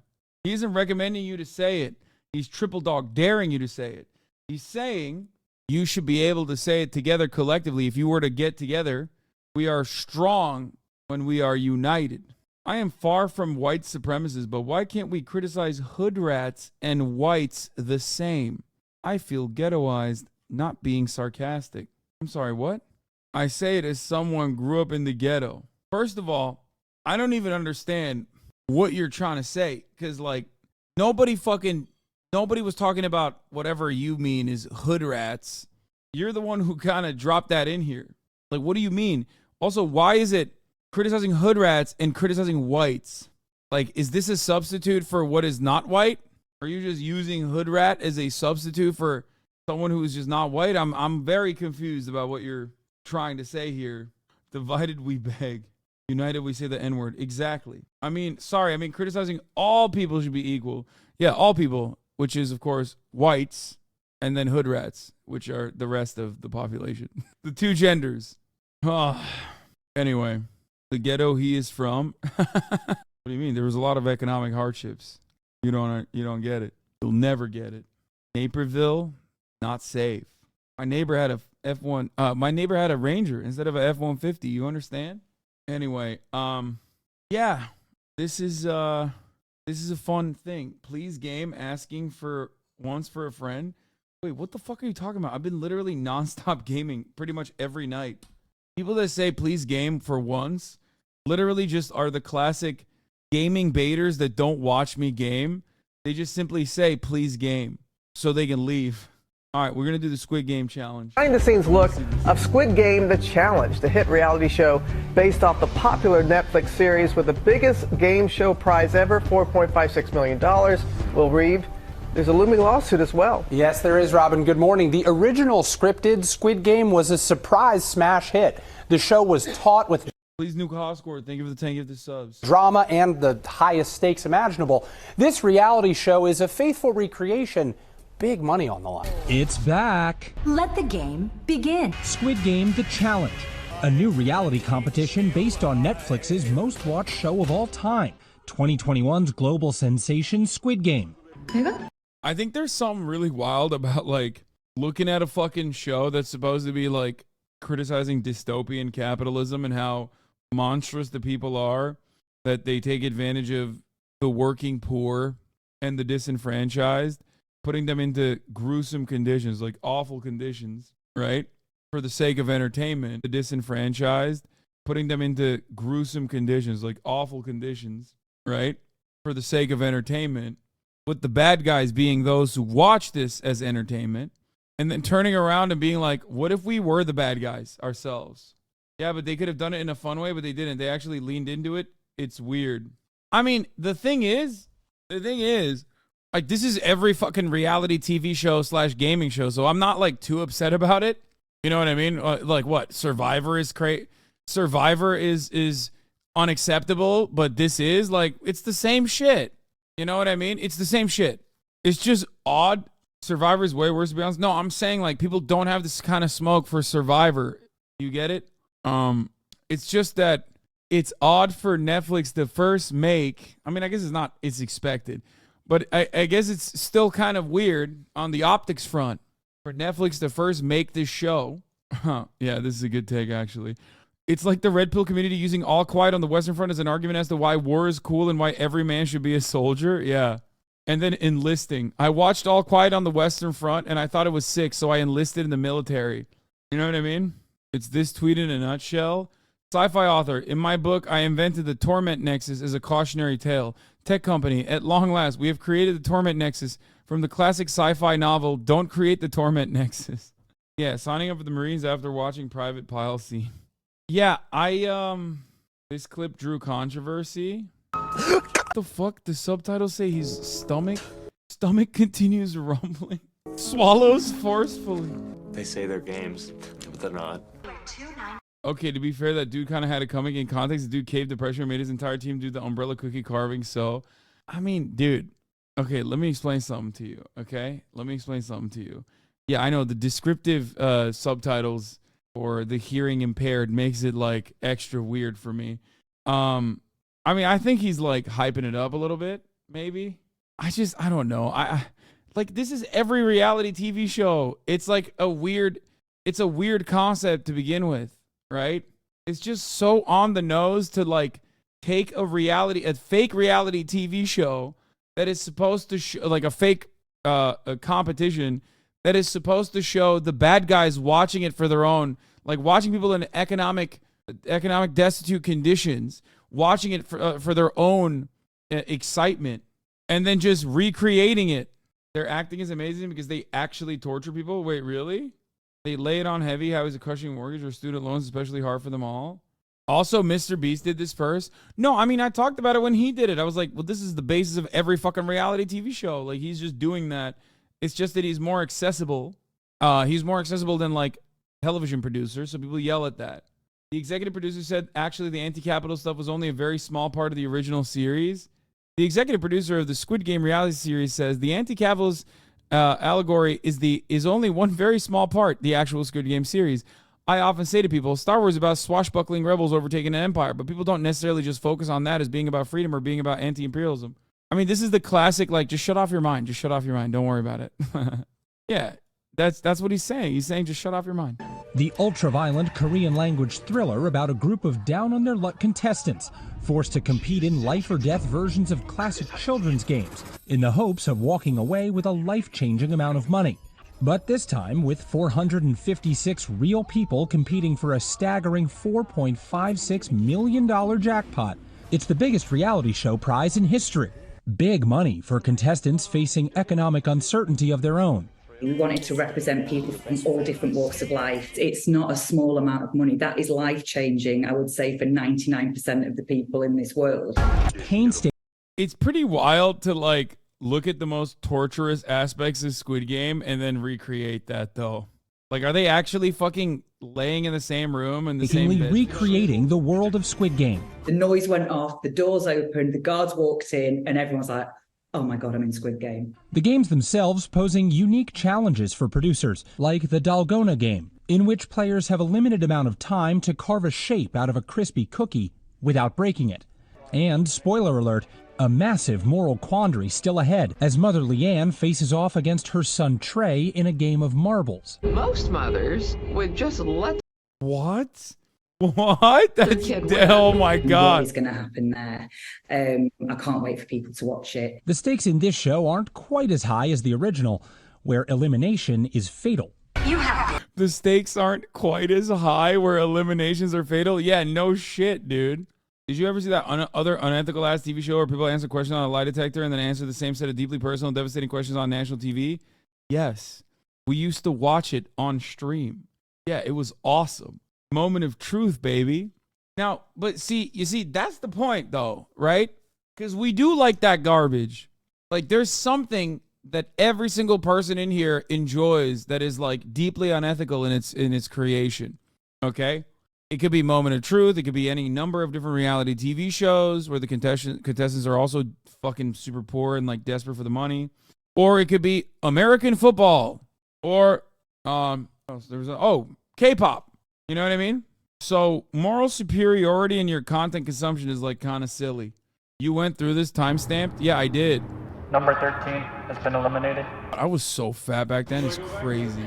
He isn't recommending you to say it. He's triple dog daring you to say it. He's saying you should be able to say it together collectively. If you were to get together, we are strong when we are united. I am far from white supremacists, but why can't we criticize hood rats and whites the same? I feel ghettoized, not being sarcastic. I'm sorry, what? I say it as someone grew up in the ghetto. First of all, I don't even understand what you're trying to say, because like nobody was talking about whatever you mean is hood rats. You're the one who kind of dropped that in here. Like, what do you mean? Also, why is it criticizing hood rats and criticizing whites? Like, is this a substitute for what is not white? Are you just using hood rat as a substitute for someone who is just not white? I'm very confused about what you're trying to say here. Divided we beg. United we say the N-word. Exactly. Criticizing all people should be equal. Yeah, all people, which is, of course, whites, and then hood rats, which are the rest of the population. The two genders. Anyway, the ghetto he is from. What do you mean? There was a lot of economic hardships. You don't get it. You'll never get it. Naperville, not safe. My neighbor had a F1. My neighbor had a Ranger instead of a F-150. You understand? Anyway, yeah, this is a fun thing. Please game asking for once for a friend. Wait, what the fuck are you talking about? I've been literally nonstop gaming pretty much every night. People that say please game for once literally just are the classic gaming baiters that don't watch me game. They just simply say please game so they can leave. All right, we're going to do the Squid Game challenge. Behind-the-scenes look of Squid Game: The Challenge, the hit reality show based off the popular Netflix series with the biggest game show prize ever, $4.56 million. Will Reeve, there's a looming lawsuit as well. Yes, there is, Robin. Good morning. The original scripted Squid Game was a surprise smash hit. The show was taut with Please, Nuke Hoscore, thank you for the 10 gifted subs. drama and the highest stakes imaginable. This reality show is a faithful recreation. Big money on the line. It's back. Let the game begin. Squid Game: The Challenge, a new reality competition based on Netflix's most watched show of all time, 2021's global sensation Squid Game. I think there's something really wild about like looking at a fucking show that's supposed to be like criticizing dystopian capitalism and how monstrous the people are, that they take advantage of the working poor and the disenfranchised, putting them into gruesome conditions, like awful conditions, right? For the sake of entertainment, the disenfranchised, putting them into gruesome conditions, like awful conditions, right? For the sake of entertainment, with the bad guys being those who watch this as entertainment, and then turning around and being like, what if we were the bad guys ourselves? Yeah, but they could have done it in a fun way, but they didn't. They actually leaned into it. It's weird. I mean, the thing is, like, this is every fucking reality TV show / gaming show, so I'm not like too upset about it. You know what I mean? Like what? Survivor is unacceptable, but this is like, it's the same shit. You know what I mean? It's the same shit. It's just odd. Survivor is way worse, to be honest. No, I'm saying like people don't have this kind of smoke for Survivor. You get it? It's just that it's odd for Netflix to first make, I mean, I guess it's expected, but I guess it's still kind of weird on the optics front for Netflix to first make this show. Yeah, this is a good take, actually. It's like the Red Pill community using All Quiet on the Western Front as an argument as to why war is cool and why every man should be a soldier. Yeah. And then enlisting. I watched All Quiet on the Western Front and I thought it was sick, so I enlisted in the military. You know what I mean? It's this tweet in a nutshell. Sci-fi author, in my book, I invented the Torment Nexus as a cautionary tale. Tech company, at long last, we have created the Torment Nexus from the classic sci-fi novel, Don't Create the Torment Nexus. Yeah, signing up for the Marines after watching Private Pile scene. Yeah, this clip drew controversy. What the fuck? The subtitles say his stomach continues rumbling. Swallows forcefully. They say they're games, but they're not. Okay, to be fair, that dude kind of had it coming. In context, the dude caved to pressure and made his entire team do the umbrella cookie carving. So, I mean, dude, okay, let me explain something to you, okay? Yeah, I know the descriptive subtitles or the hearing impaired makes it, like, extra weird for me. I mean, I think he's, like, hyping it up a little bit, maybe. I don't know. I like, this is every reality TV show. It's, like, it's a weird concept to begin with. Right? It's just so on the nose to like take a fake reality TV show that is supposed to show like a fake a competition that is supposed to show the bad guys watching it for their own, like watching people in economic destitute conditions, watching it for their own excitement, and then just recreating it. Their acting is amazing because they actually torture people. Wait, really? They lay it on heavy how is a crushing mortgage or student loans especially hard for them all. Also, Mr. Beast did this first. No, I mean, I talked about it when he did it. I was like, well, this is the basis of every fucking reality TV show. Like, he's just doing that. It's just that he's more accessible. He's more accessible than, like, television producers, so people yell at that. The executive producer said, actually, the anti-capital stuff was only a very small part of the original series. The executive producer of the Squid Game reality series says, the anti-capitalist allegory is only one very small part, the actual Squid Game series. I often say to people, Star Wars is about swashbuckling rebels overtaking an empire, but people don't necessarily just focus on that as being about freedom or being about anti-imperialism. I mean, this is the classic, like, just shut off your mind. Just shut off your mind. Don't worry about it. Yeah, that's what he's saying. He's saying just shut off your mind. The ultra-violent Korean-language thriller about a group of down-on-their-luck contestants forced to compete in life-or-death versions of classic children's games in the hopes of walking away with a life-changing amount of money. But this time, with 456 real people competing for a staggering $4.56 million jackpot, it's the biggest reality show prize in history. Big money for contestants facing economic uncertainty of their own. We wanted to represent people from all different walks of life. It's not a small amount of money. That is life-changing, I would say, for 99% of the people in this world. It's pretty wild to like look at the most torturous aspects of Squid Game and then recreate that though. Like, are they actually fucking laying in the same room and the same bed? Recreating the world of Squid Game. The noise went off, the doors opened, the guards walked in, and everyone's like, oh my God, I'm in Squid Game. The games themselves posing unique challenges for producers, like the Dalgona game, in which players have a limited amount of time to carve a shape out of a crispy cookie without breaking it. And, spoiler alert, a massive moral quandary still ahead as Mother Leanne faces off against her son Trey in a game of marbles. Most mothers would just let... What? What? That's, oh my God. What is going to happen there? I can't wait for people to watch it. The stakes in this show aren't quite as high as the original, where elimination is fatal. The stakes aren't quite as high where eliminations are fatal? Yeah, no shit, dude. Did you ever see that other unethical ass TV show where people answer questions on a lie detector and then answer the same set of deeply personal and devastating questions on national TV? Yes. We used to watch it on stream. Yeah, it was awesome. Moment of truth, baby. Now, but see, you see, that's the point though, right? Because we do like that garbage. Like, there's something that every single person in here enjoys that is like deeply unethical in its creation. Okay? It could be Moment of Truth. It could be any number of different reality TV shows where the contestants are also fucking super poor and like desperate for the money. Or it could be American football. Or K-pop. You know what I mean? So moral superiority in your content consumption is like kind of silly. You went through this timestamped? Yeah, I did. Number 13 has been eliminated. I was so fat back then. It's crazy.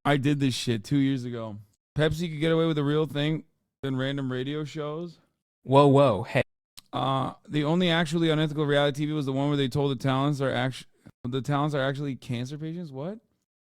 I did this shit 2 years ago. Pepsi could get away with the real thing than random radio shows. Whoa, hey. The only actually unethical reality TV was the one where they told the talents are actually cancer patients. What?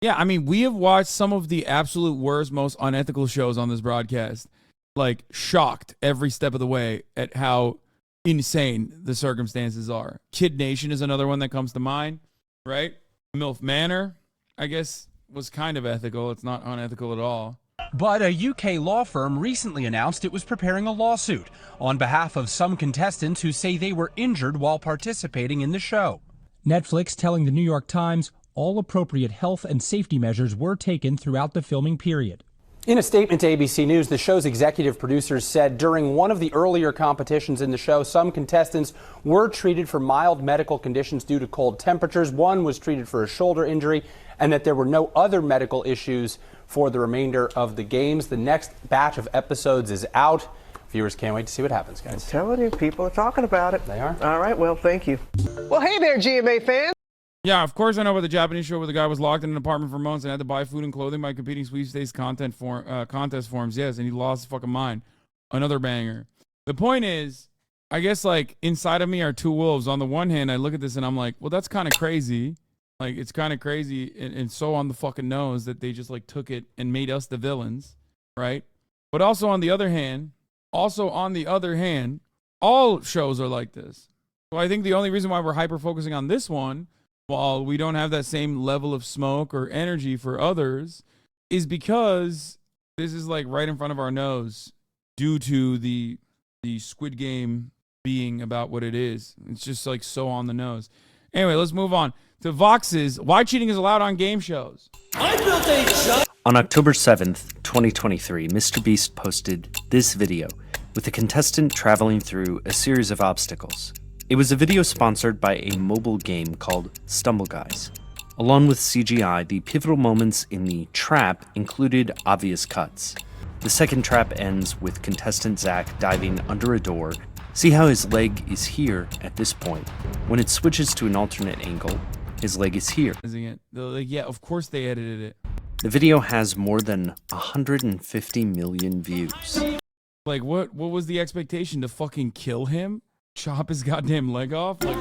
Yeah, I mean, we have watched some of the absolute worst, most unethical shows on this broadcast. Like, shocked every step of the way at how insane the circumstances are. Kid Nation is another one that comes to mind, right? MILF Manor, I guess, was kind of ethical. It's not unethical at all. But a UK law firm recently announced it was preparing a lawsuit on behalf of some contestants who say they were injured while participating in the show. Netflix telling the New York Times all appropriate health and safety measures were taken throughout the filming period. In a statement to ABC News, the show's executive producers said during one of the earlier competitions in the show, some contestants were treated for mild medical conditions due to cold temperatures. One was treated for a shoulder injury, and that there were no other medical issues for the remainder of the games. The next batch of episodes is out. Viewers can't wait to see what happens, guys. I'm telling you, people are talking about it. They are. All right, well, thank you. Well, hey there, GMA fans. Yeah, of course I know about the Japanese show where the guy was locked in an apartment for months and had to buy food and clothing by competing sweepstakes contest forms. Yes, and he lost his fucking mind. Another banger. The point is, I guess like inside of me are two wolves. On the one hand, I look at this and I'm like, well, that's kind of crazy. Like, it's kind of crazy and so on the fucking nose that they just like took it and made us the villains, right? But also on the other hand, all shows are like this. So I think the only reason why we're hyper focusing on this one, while we don't have that same level of smoke or energy for others, is because this is like right in front of our nose due to the Squid Game being about what it is. It's just like so on the nose. Anyway, let's move on to Vox's Why Cheating is Allowed on Game Shows. On October 7th, 2023, Mr. Beast posted this video with a contestant traveling through a series of obstacles. It was a video sponsored by a mobile game called Stumble Guys. Along with CGI, the pivotal moments in the trap included obvious cuts. The second trap ends with contestant Zach diving under a door. See how his leg is here at this point. When it switches to an alternate angle, his leg is here. Yeah, of course they edited it. The video has more than 150 million views. Like, what was the expectation? To fucking kill him? Chop his goddamn leg off? Like,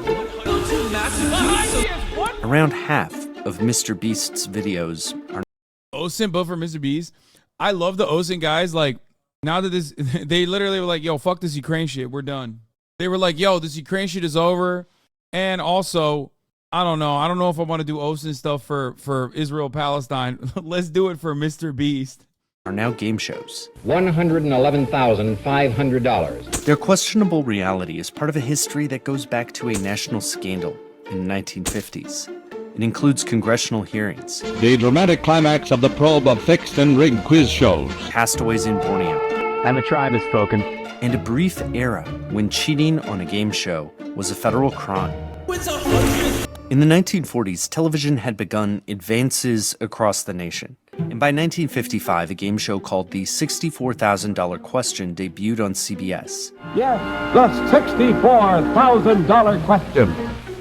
around half of Mr. Beast's videos are OSINT, but for Mr. Beast. I love the OSINT guys. Like, now that this, they literally were like, yo, fuck this Ukraine shit. We're done. They were like, yo, this Ukraine shit is over. And also, I don't know if I want to do OSIN stuff for Israel-Palestine. Let's do it for Mr. Beast. Are now game shows. $111,500. Their questionable reality is part of a history that goes back to a national scandal in the 1950s. It includes congressional hearings, the dramatic climax of the probe of fixed and rigged quiz shows, castaways in Borneo, and the tribe has spoken, and a brief era when cheating on a game show was a federal crime. In the 1940s, television had begun advances across the nation. And by 1955, a game show called the $64,000 Question debuted on CBS. Yes, the $64,000 question.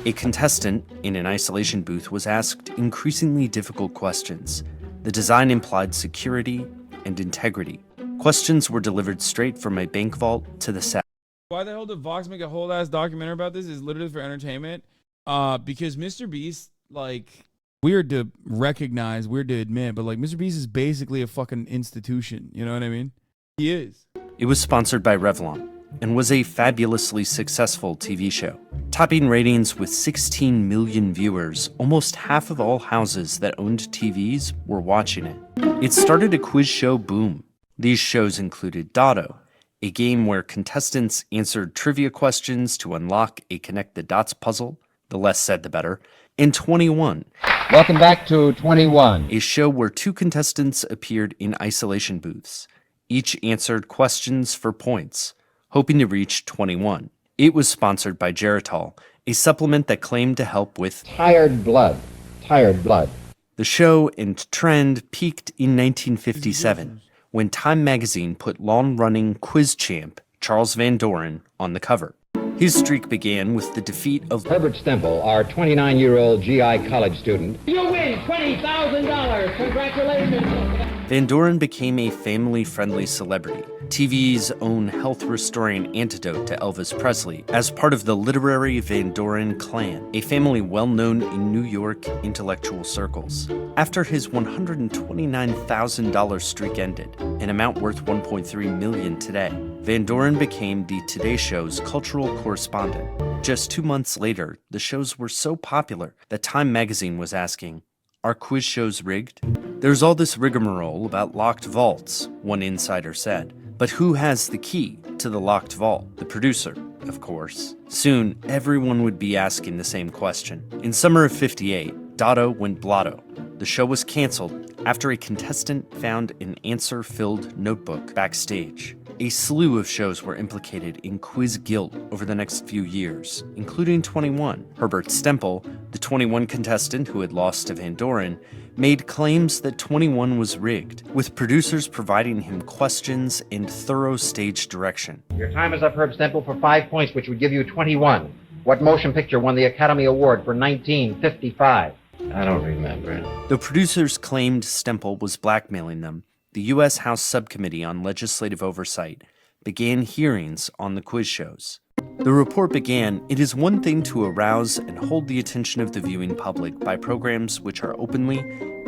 A contestant in an isolation booth was asked increasingly difficult questions. The design implied security and integrity. Questions were delivered straight from a bank vault to the set. Why the hell did Vox make a whole ass documentary about this? Is literally for entertainment. Because Mr. Beast, like, weird to recognize, weird to admit, but like Mr. Beast is basically a fucking institution. You know what I mean? He is. It was sponsored by Revlon and was a fabulously successful TV show, topping ratings with 16 million viewers. Almost half of all houses that owned TVs were watching it. It started a quiz show boom. These shows included Dotto, a game where contestants answered trivia questions to unlock a connect the dots puzzle. The less said, the better. And 21. Welcome back to 21. A show where two contestants appeared in isolation booths. Each answered questions for points, hoping to reach 21. It was sponsored by Geritol, a supplement that claimed to help with tired blood. Tired blood. The show and trend peaked in 1957 when Time magazine put long-running quiz champ Charles Van Doren on the cover. His streak began with the defeat of Herbert Stemple, our 29-year-old GI college student. You win $20,000. Congratulations. Van Doren became a family-friendly celebrity, TV's own health-restoring antidote to Elvis Presley, as part of the literary Van Doren clan, a family well-known in New York intellectual circles. After his $129,000 streak ended, an amount worth $1.3 million today, Van Doren became the Today Show's cultural correspondent. Just 2 months later, the shows were so popular that Time magazine was asking, "Are quiz shows rigged?" There's all this rigmarole about locked vaults, one insider said. But who has the key to the locked vault? The producer, of course. Soon, everyone would be asking the same question. In summer of '58, Dotto went blotto. The show was canceled after a contestant found an answer-filled notebook backstage. A slew of shows were implicated in quiz guilt over the next few years, including 21. Herbert Stemple, the 21 contestant who had lost to Van Doren, made claims that 21 was rigged, with producers providing him questions and thorough stage direction. Your time is up, Herb Stemple, for 5 points, which would give you 21. What motion picture won the Academy Award for 1955? I don't remember. The producers claimed Stemple was blackmailing them. The U.S. House Subcommittee on Legislative Oversight began hearings on the quiz shows. The report began, "It is one thing to arouse and hold the attention of the viewing public by programs which are openly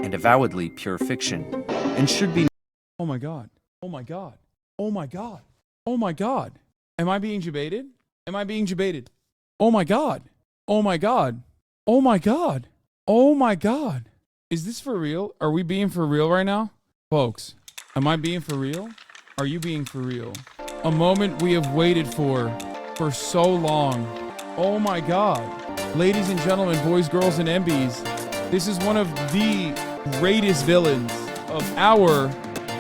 and avowedly pure fiction, and should be..." Oh my God. Oh my God. Oh my God. Oh my God. Am I being debated? Am I being debated? Oh my God. Oh my God. Oh my God. Oh my God. Is this for real? Are we being for real right now? Folks, am I being for real? Are you being for real? A moment we have waited for so long. Oh my God. Ladies and gentlemen, boys, girls, and MBs, this is one of the greatest villains of our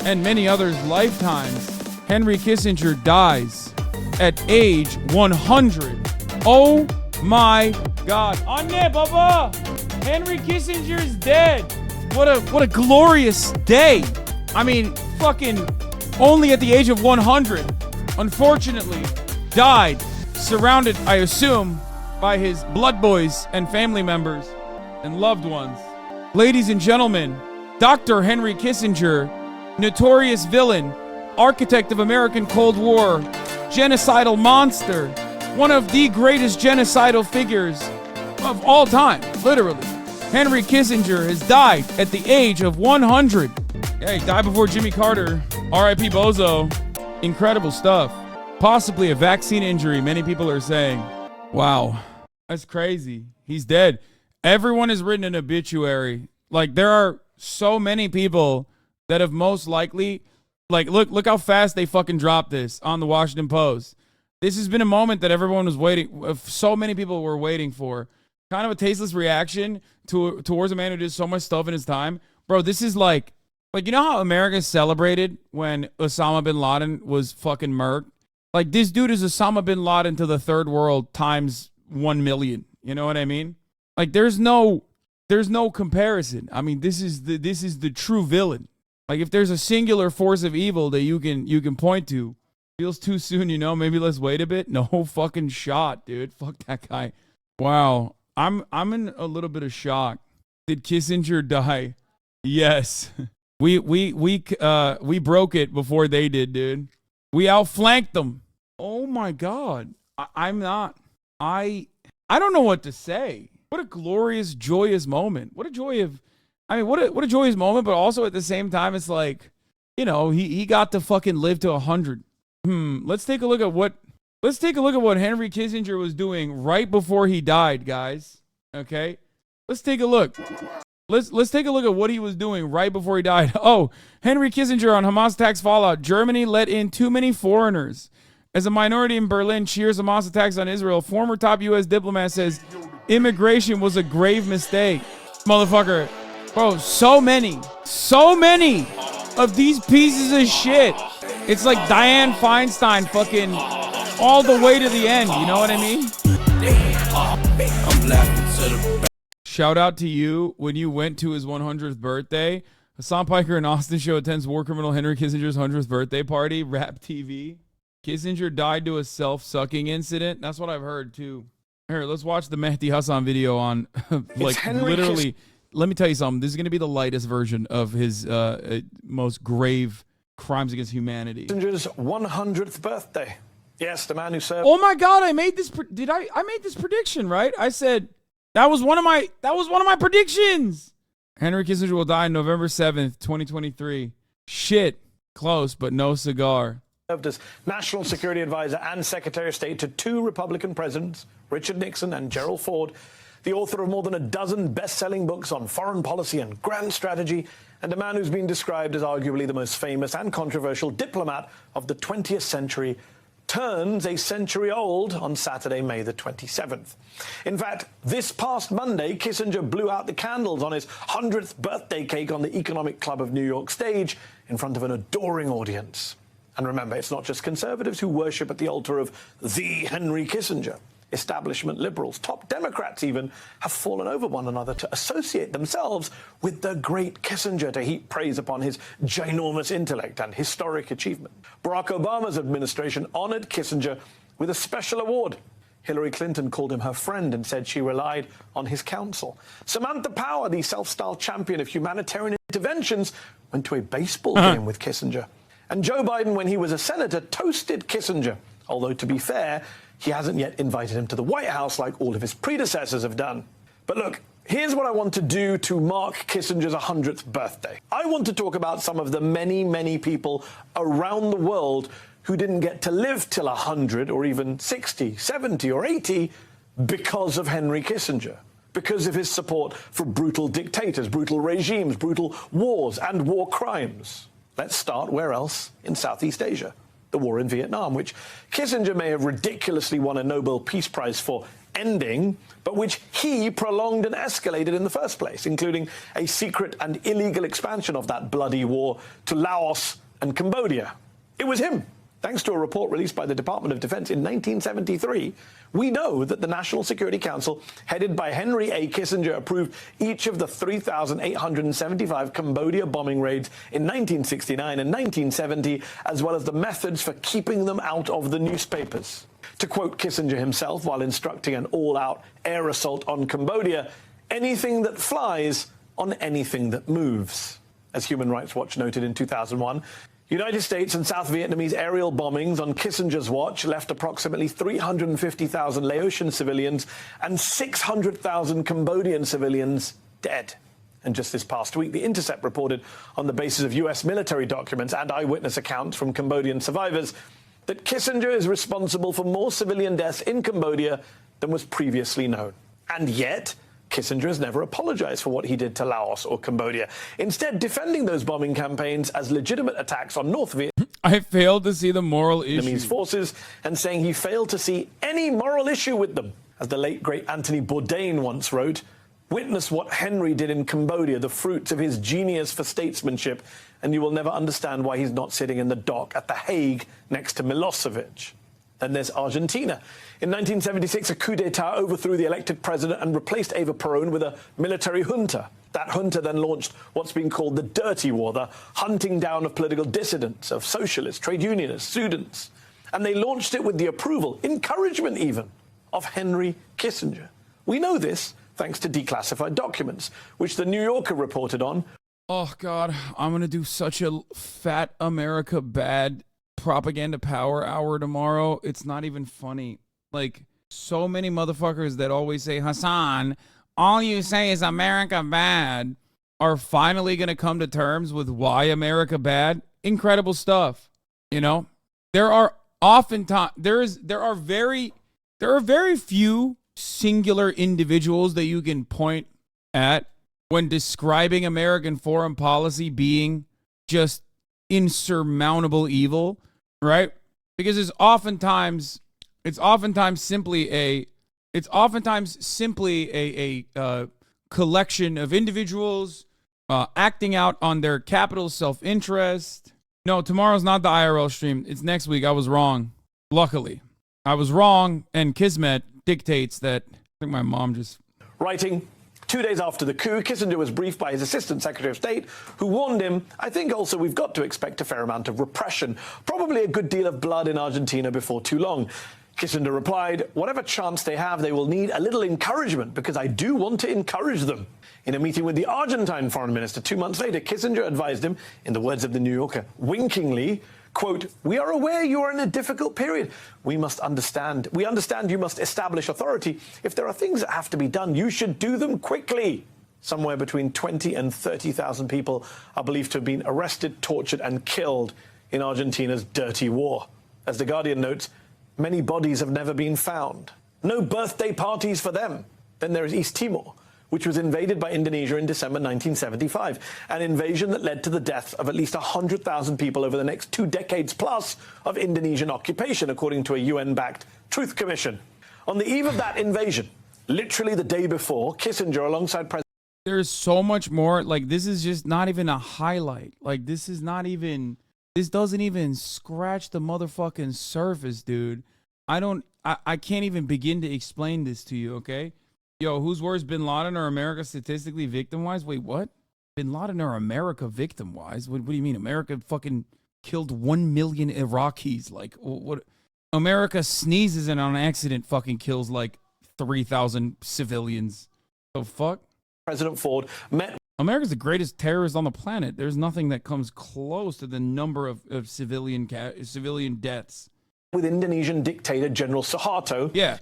and many others' lifetimes. Henry Kissinger dies at age 100. Oh my God. Ane, Baba! Henry Kissinger is dead. What a glorious day. I mean, fucking only at the age of 100. Unfortunately, died, surrounded, I assume, by his blood boys and family members and loved ones. Ladies and gentlemen, Dr. Henry Kissinger, notorious villain, architect of American Cold War, genocidal monster, one of the greatest genocidal figures of all time, literally. Henry Kissinger has died at the age of 100. Yeah, he died before Jimmy Carter. R.I.P. Bozo. Incredible stuff. Possibly a vaccine injury, many people are saying. Wow, that's crazy. He's dead. Everyone has written an obituary. Like, there are so many people that have most likely, like, look how fast they fucking dropped this on the Washington Post. This has been a moment that everyone was waiting, so many people were waiting for. Kind of a tasteless reaction towards a man who did so much stuff in his time. Bro, this is like, you know how America celebrated when Osama bin Laden was fucking murked? Like, this dude is Osama bin Laden to the third world times 1 million. You know what I mean? Like, there's no comparison. I mean, this is the true villain. Like, if there's a singular force of evil that you can point to, feels too soon, you know, maybe let's wait a bit. No fucking shot, dude. Fuck that guy. Wow. I'm in a little bit of shock. Did Kissinger die? Yes. We broke it before they did, dude. We outflanked them. Oh my God. I don't know what to say. What a glorious, joyous moment. What a joyous moment, but also at the same time, it's like, you know, he got to fucking live to 100. Let's take a look at what Henry Kissinger was doing right before he died, guys. Okay? Let's take a look. Let's take a look at what he was doing right before he died. Oh, Henry Kissinger on Hamas attacks fallout. Germany let in too many foreigners. As a minority in Berlin cheers Hamas attacks on Israel, former top U.S. diplomat says immigration was a grave mistake. Motherfucker. Bro, so many of these pieces of shit. It's like Dianne Feinstein fucking all the way to the end. You know what I mean? Shout out to you when you went to his 100th birthday. Hassan Piker and Austin Show attends war criminal Henry Kissinger's 100th birthday party. Rap TV. Kissinger died to a self-sucking incident. That's what I've heard too. Here, let's watch the Mehdi Hassan video on like literally. Let me tell you something. This is going to be the lightest version of his most grave crimes against humanity. Kissinger's 100th birthday. Yes, the man who served. Oh my God! I made this. I made this prediction, right? I said that was one of my predictions. Henry Kissinger will die November 7th, 2023. Shit, close, but no cigar. Served as National Security Advisor and Secretary of State to 2 Republican presidents, Richard Nixon and Gerald Ford, the author of more than a dozen best-selling books on foreign policy and grand strategy, and a man who's been described as arguably the most famous and controversial diplomat of the 20th century, turns a century old on Saturday, May the 27th. In fact, this past Monday, Kissinger blew out the candles on his 100th birthday cake on the Economic Club of New York stage in front of an adoring audience. And remember, it's not just conservatives who worship at the altar of the Henry Kissinger. Establishment liberals, top Democrats even, have fallen over one another to associate themselves with the great Kissinger, to heap praise upon his ginormous intellect and historic achievement. Barack Obama's administration honored Kissinger with a special award. Hillary Clinton called him her friend and said she relied on his counsel. Samantha Power, the self-styled champion of humanitarian interventions, went to a baseball game with Kissinger. And Joe Biden, when he was a senator, toasted Kissinger, although to be fair, he hasn't yet invited him to the White House like all of his predecessors have done. But look, here's what I want to do to mark Kissinger's 100th birthday. I want to talk about some of the many, many people around the world who didn't get to live till 100 or even 60, 70 or 80 because of Henry Kissinger, because of his support for brutal dictators, brutal regimes, brutal wars and war crimes. Let's start where else? In Southeast Asia. The war in Vietnam, which Kissinger may have ridiculously won a Nobel Peace Prize for ending, but which he prolonged and escalated in the first place, including a secret and illegal expansion of that bloody war to Laos and Cambodia. It was him. Thanks to a report released by the Department of Defense in 1973, we know that the National Security Council, headed by Henry A. Kissinger, approved each of the 3,875 Cambodia bombing raids in 1969 and 1970, as well as the methods for keeping them out of the newspapers. To quote Kissinger himself while instructing an all-out air assault on Cambodia, anything that flies on anything that moves. As Human Rights Watch noted in 2001, United States and South Vietnamese aerial bombings on Kissinger's watch left approximately 350,000 Laotian civilians and 600,000 Cambodian civilians dead. And just this past week, The Intercept reported, on the basis of U.S. military documents and eyewitness accounts from Cambodian survivors, that Kissinger is responsible for more civilian deaths in Cambodia than was previously known. And yet, Kissinger has never apologized for what he did to Laos or Cambodia, instead defending those bombing campaigns as legitimate attacks on North Vietnam. I failed to see the moral issue. Forces, and saying he failed to see any moral issue with them. As the late, great Anthony Bourdain once wrote, witness what Henry did in Cambodia, the fruits of his genius for statesmanship, and you will never understand why he's not sitting in the dock at The Hague next to Milosevic. Then there's Argentina. In 1976, a coup d'etat overthrew the elected president and replaced Eva Perón with a military junta. That junta then launched what's been called the Dirty War, the hunting down of political dissidents, of socialists, trade unionists, students. And they launched it with the approval, encouragement even, of Henry Kissinger. We know this thanks to declassified documents, which the New Yorker reported on. Oh, God, I'm going to do such a fat America bad propaganda power hour tomorrow. It's not even funny. Like, so many motherfuckers that always say, Hassan, all you say is America bad, are finally going to come to terms with why America bad. Incredible stuff. You know, there are oftentimes, there are very few singular individuals that you can point at when describing American foreign policy being just insurmountable evil, right? Because it's oftentimes simply a collection of individuals acting out on their capital self-interest. No, tomorrow's not the IRL stream. It's next week. I was wrong. Luckily, I was wrong, and Kismet dictates that. I think my mom just... Writing, 2 days after the coup, Kissinger was briefed by his Assistant Secretary of State, who warned him, I think also we've got to expect a fair amount of repression, probably a good deal of blood in Argentina before too long. Kissinger replied, whatever chance they have, they will need a little encouragement, because I do want to encourage them. In a meeting with the Argentine foreign minister 2 months later, Kissinger advised him, in the words of the New Yorker, winkingly, quote, we are aware you are in a difficult period. We understand you must establish authority. If there are things that have to be done, you should do them quickly. Somewhere between 20 and 30,000 people are believed to have been arrested, tortured, and killed in Argentina's dirty war. As The Guardian notes, many bodies have never been found. No birthday parties for them. Then there is East Timor, which was invaded by Indonesia in December 1975, an invasion that led to the death of at least 100,000 people over the next 2 decades plus of Indonesian occupation, according to a UN-backed Truth Commission. On the eve of that invasion, literally the day before, Kissinger, alongside President... There's so much more. Like, this is just not even a highlight. Like, this doesn't even scratch the motherfucking surface, dude. I can't even begin to explain this to you, okay? Yo, who's worse, Bin Laden or America statistically victim-wise? Wait, what? Bin Laden or America victim-wise? What do you mean? America fucking killed 1 million Iraqis. Like, what? America sneezes and on accident fucking kills like 3,000 civilians. The fuck? President Ford met... America's the greatest terrorist on the planet. There's nothing that comes close to the number of civilian deaths. With Indonesian dictator General Suharto. Yeah.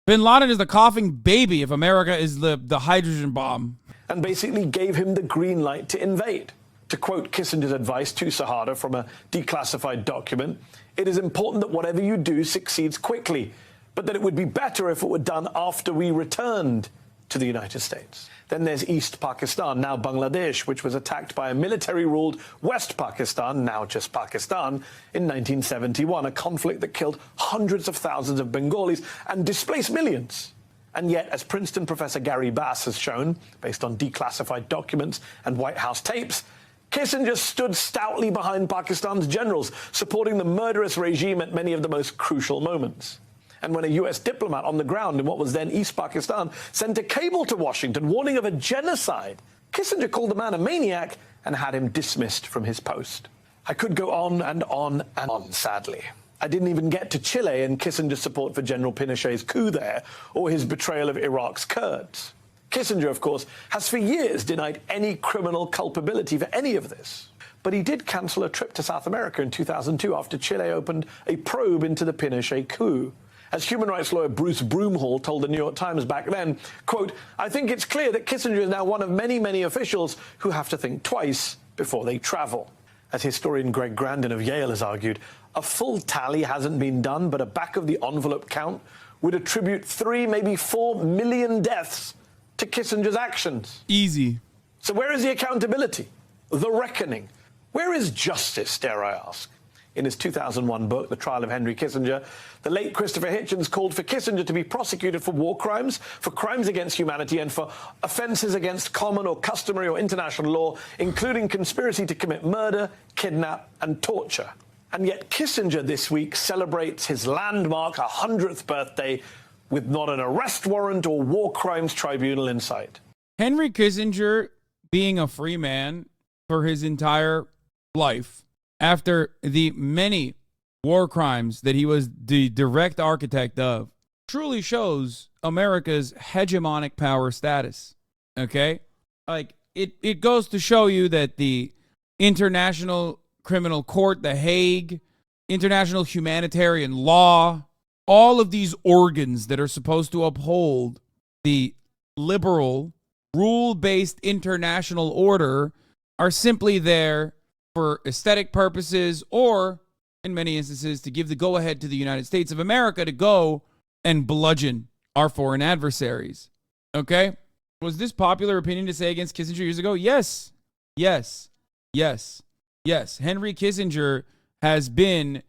Bin Laden is the coughing baby if America is the hydrogen bomb. And basically gave him the green light to invade. To quote Kissinger's advice to Suharto from a declassified document, it is important that whatever you do succeeds quickly, but that it would be better if it were done after we returned to the United States. Then there's East Pakistan, now Bangladesh, which was attacked by a military-ruled West Pakistan, now just Pakistan, in 1971, a conflict that killed hundreds of thousands of Bengalis and displaced millions. And yet, as Princeton professor Gary Bass has shown, based on declassified documents and White House tapes, Kissinger stood stoutly behind Pakistan's generals, supporting the murderous regime at many of the most crucial moments. And when a U.S. diplomat on the ground in what was then East Pakistan sent a cable to Washington warning of a genocide, Kissinger called the man a maniac and had him dismissed from his post. I could go on and on and on, sadly. I didn't even get to Chile and Kissinger's support for General Pinochet's coup there, or his betrayal of Iraq's Kurds. Kissinger, of course, has for years denied any criminal culpability for any of this. But he did cancel a trip to South America in 2002 after Chile opened a probe into the Pinochet coup. As human rights lawyer Bruce Broomhall told the New York Times back then, quote, I think it's clear that Kissinger is now one of many, many officials who have to think twice before they travel. As historian Greg Grandin of Yale has argued, a full tally hasn't been done, but a back-of-the-envelope count would attribute 3, maybe 4 million deaths to Kissinger's actions. Easy. So where is the accountability? The reckoning? Where is justice, dare I ask? In his 2001 book, The Trial of Henry Kissinger, the late Christopher Hitchens called for Kissinger to be prosecuted for war crimes, for crimes against humanity, and for offences against common or customary or international law, including conspiracy to commit murder, kidnap, and torture. And yet Kissinger this week celebrates his landmark 100th birthday with not an arrest warrant or war crimes tribunal in sight. Henry Kissinger being a free man for his entire life, after the many war crimes that he was the direct architect of, truly shows America's hegemonic power status. Okay? Like, it goes to show you that the International Criminal Court, The Hague, international humanitarian law, all of these organs that are supposed to uphold the liberal, rule-based international order are simply there for aesthetic purposes, or in many instances to give the go-ahead to the United States of America to go and bludgeon our foreign adversaries. Okay? Was this popular opinion to say against Kissinger years ago? Yes. Yes. Yes. Yes. Henry Kissinger has been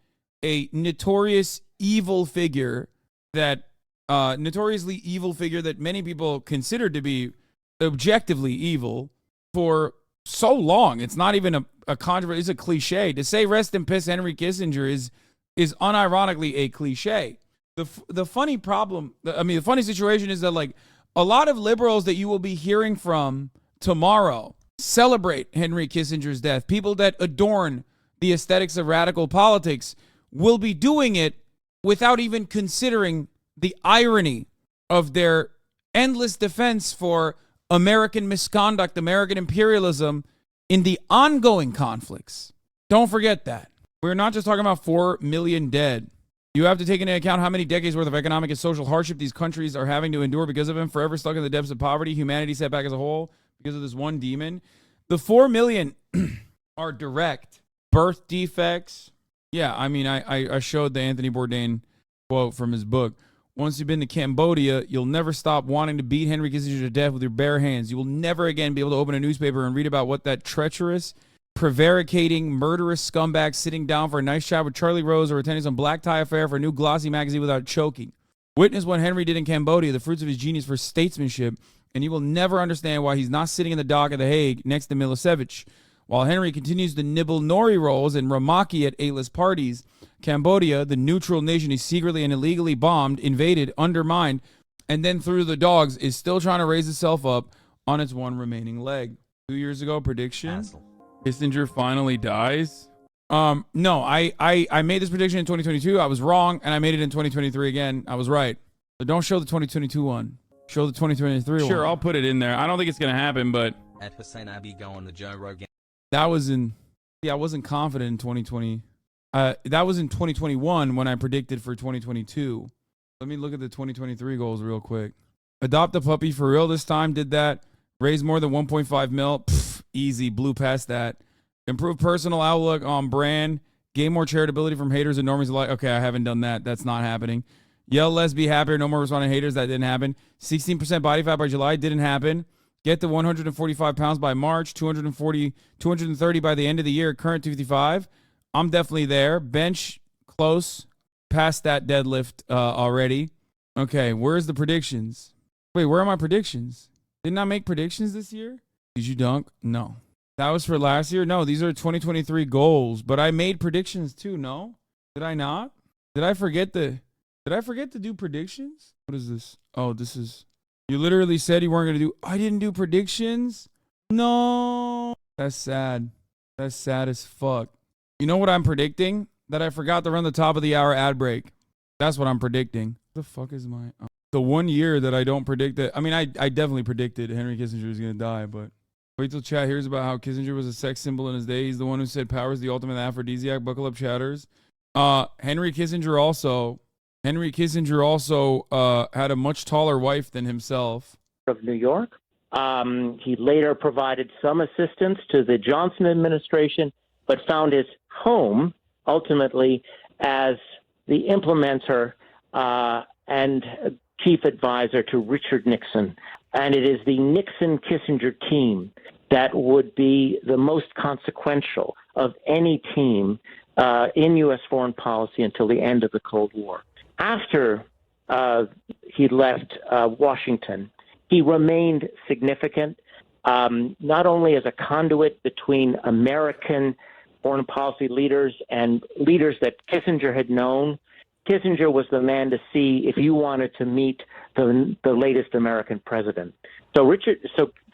a notorious evil figure that many people consider to be objectively evil for so long. It's not even a controversy, it's a cliche. To say rest in peace Henry Kissinger is unironically a cliche. The funny situation is that, like, a lot of liberals that you will be hearing from tomorrow celebrate Henry Kissinger's death. People that adorn the aesthetics of radical politics will be doing it without even considering the irony of their endless defense for American misconduct, American imperialism in the ongoing conflicts. Don't forget that. We're not just talking about 4 million dead. You have to take into account how many decades worth of economic and social hardship these countries are having to endure because of him, forever stuck in the depths of poverty, humanity set back as a whole because of this one demon. The 4 million are direct birth defects. Yeah, I mean, I showed the Anthony Bourdain quote from his book. Once you've been to Cambodia, you'll never stop wanting to beat Henry Kissinger to death with your bare hands. You will never again be able to open a newspaper and read about what that treacherous, prevaricating, murderous scumbag sitting down for a nice chat with Charlie Rose or attending some black tie affair for a new glossy magazine without choking. Witness what Henry did in Cambodia, the fruits of his genius for statesmanship, and you will never understand why he's not sitting in the dock at The Hague next to Milosevic. While Henry continues to nibble nori rolls and ramaki at A-list parties, Cambodia, the neutral nation he secretly and illegally bombed, invaded, undermined, and then threw the dogs, is still trying to raise itself up on its one remaining leg. 2 years ago, prediction: Kissinger finally dies. No, I made this prediction in 2022. I was wrong, and I made it in 2023 again. I was right. So don't show the 2022 one. Show the 2023 one. Sure, I'll put it in there. I don't think it's going to happen, but At Hussein Abi going to Joe Rogan. that was in, I wasn't confident in 2020. That was in 2021 when I predicted for 2022. Let me look at the 2023 goals real quick. Adopt a puppy for real this time. Did that. Raise more than 1.5 mil. Pff, easy. Blew past that. Improve personal outlook on brand. Gain more charitability from haters and normies alike. Okay, I haven't done that. That's not happening. Yell less, be happier. No more responding haters. That didn't happen. 16% body fat by July. Didn't happen. Get to 145 pounds by March. 230 by the end of the year. Current 255. I'm definitely there. Bench close. Past that deadlift already. Okay, where's the predictions? Wait, where are my predictions? Didn't I make predictions this year? Did you dunk? No. That was for last year? No, these are 2023 goals. But I made predictions too, no? Did I not? Did I forget to do predictions? What is this? Oh, this is... You literally said you weren't going to do... I didn't do predictions? No. That's sad. That's sad as fuck. You know what I'm predicting? That I forgot to run the top of the hour ad break. That's what I'm predicting. The fuck is my... The 1 year that I don't predict that... I mean, I definitely predicted Henry Kissinger was going to die, but... Wait till chat hears about how Kissinger was a sex symbol in his day. He's the one who said power is the ultimate aphrodisiac. Buckle up, chatters. Henry Kissinger also had a much taller wife than himself. Of New York. He later provided some assistance to the Johnson administration but found its home ultimately as the implementer and chief advisor to Richard Nixon. And it is the Nixon-Kissinger team that would be the most consequential of any team in U.S. foreign policy until the end of the Cold War. After he left Washington, he remained significant, not only as a conduit between American foreign policy leaders and leaders that Kissinger had known. Kissinger was the man to see if you wanted to meet the latest American president. So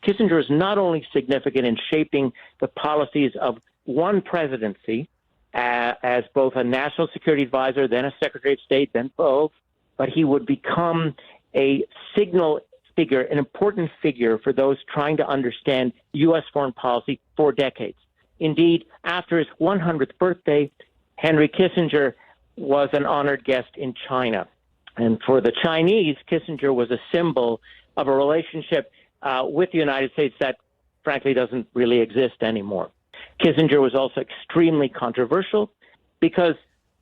Kissinger is not only significant in shaping the policies of one presidency as both a national security advisor, then a secretary of state, then both, but he would become a signal figure, an important figure for those trying to understand U.S. foreign policy for decades. Indeed, after his 100th birthday, Henry Kissinger was an honored guest in China. And for the Chinese, Kissinger was a symbol of a relationship with the United States that, frankly, doesn't really exist anymore. Kissinger was also extremely controversial because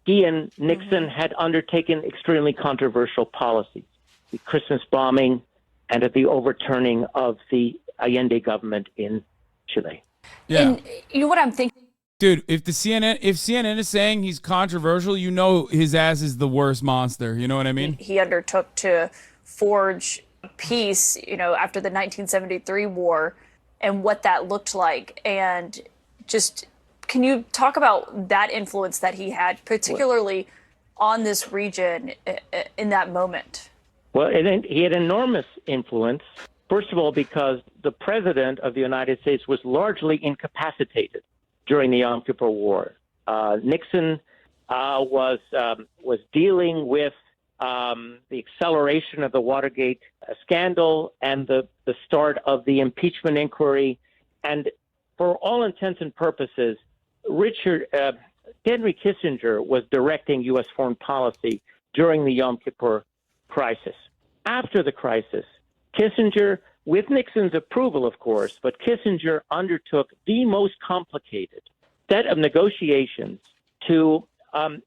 he and Nixon had undertaken extremely controversial policies, the Christmas bombing and at the overturning of the Allende government in Chile. Yeah. And you know what I'm thinking? Dude, if CNN is saying he's controversial, you know his ass is the worst monster. You know what I mean? He undertook to forge peace, after the 1973 war and what that looked like. And just, can you talk about that influence that he had, particularly on this region in that moment? Well, he had enormous influence, first of all, because the president of the United States was largely incapacitated during the Yom Kippur War. Nixon was dealing with the acceleration of the Watergate scandal and the start of the impeachment inquiry. And for all intents and purposes, Henry Kissinger was directing U.S. foreign policy during the Yom Kippur crisis. After the crisis, Kissinger, with Nixon's approval, of course, but Kissinger undertook the most complicated set of negotiations to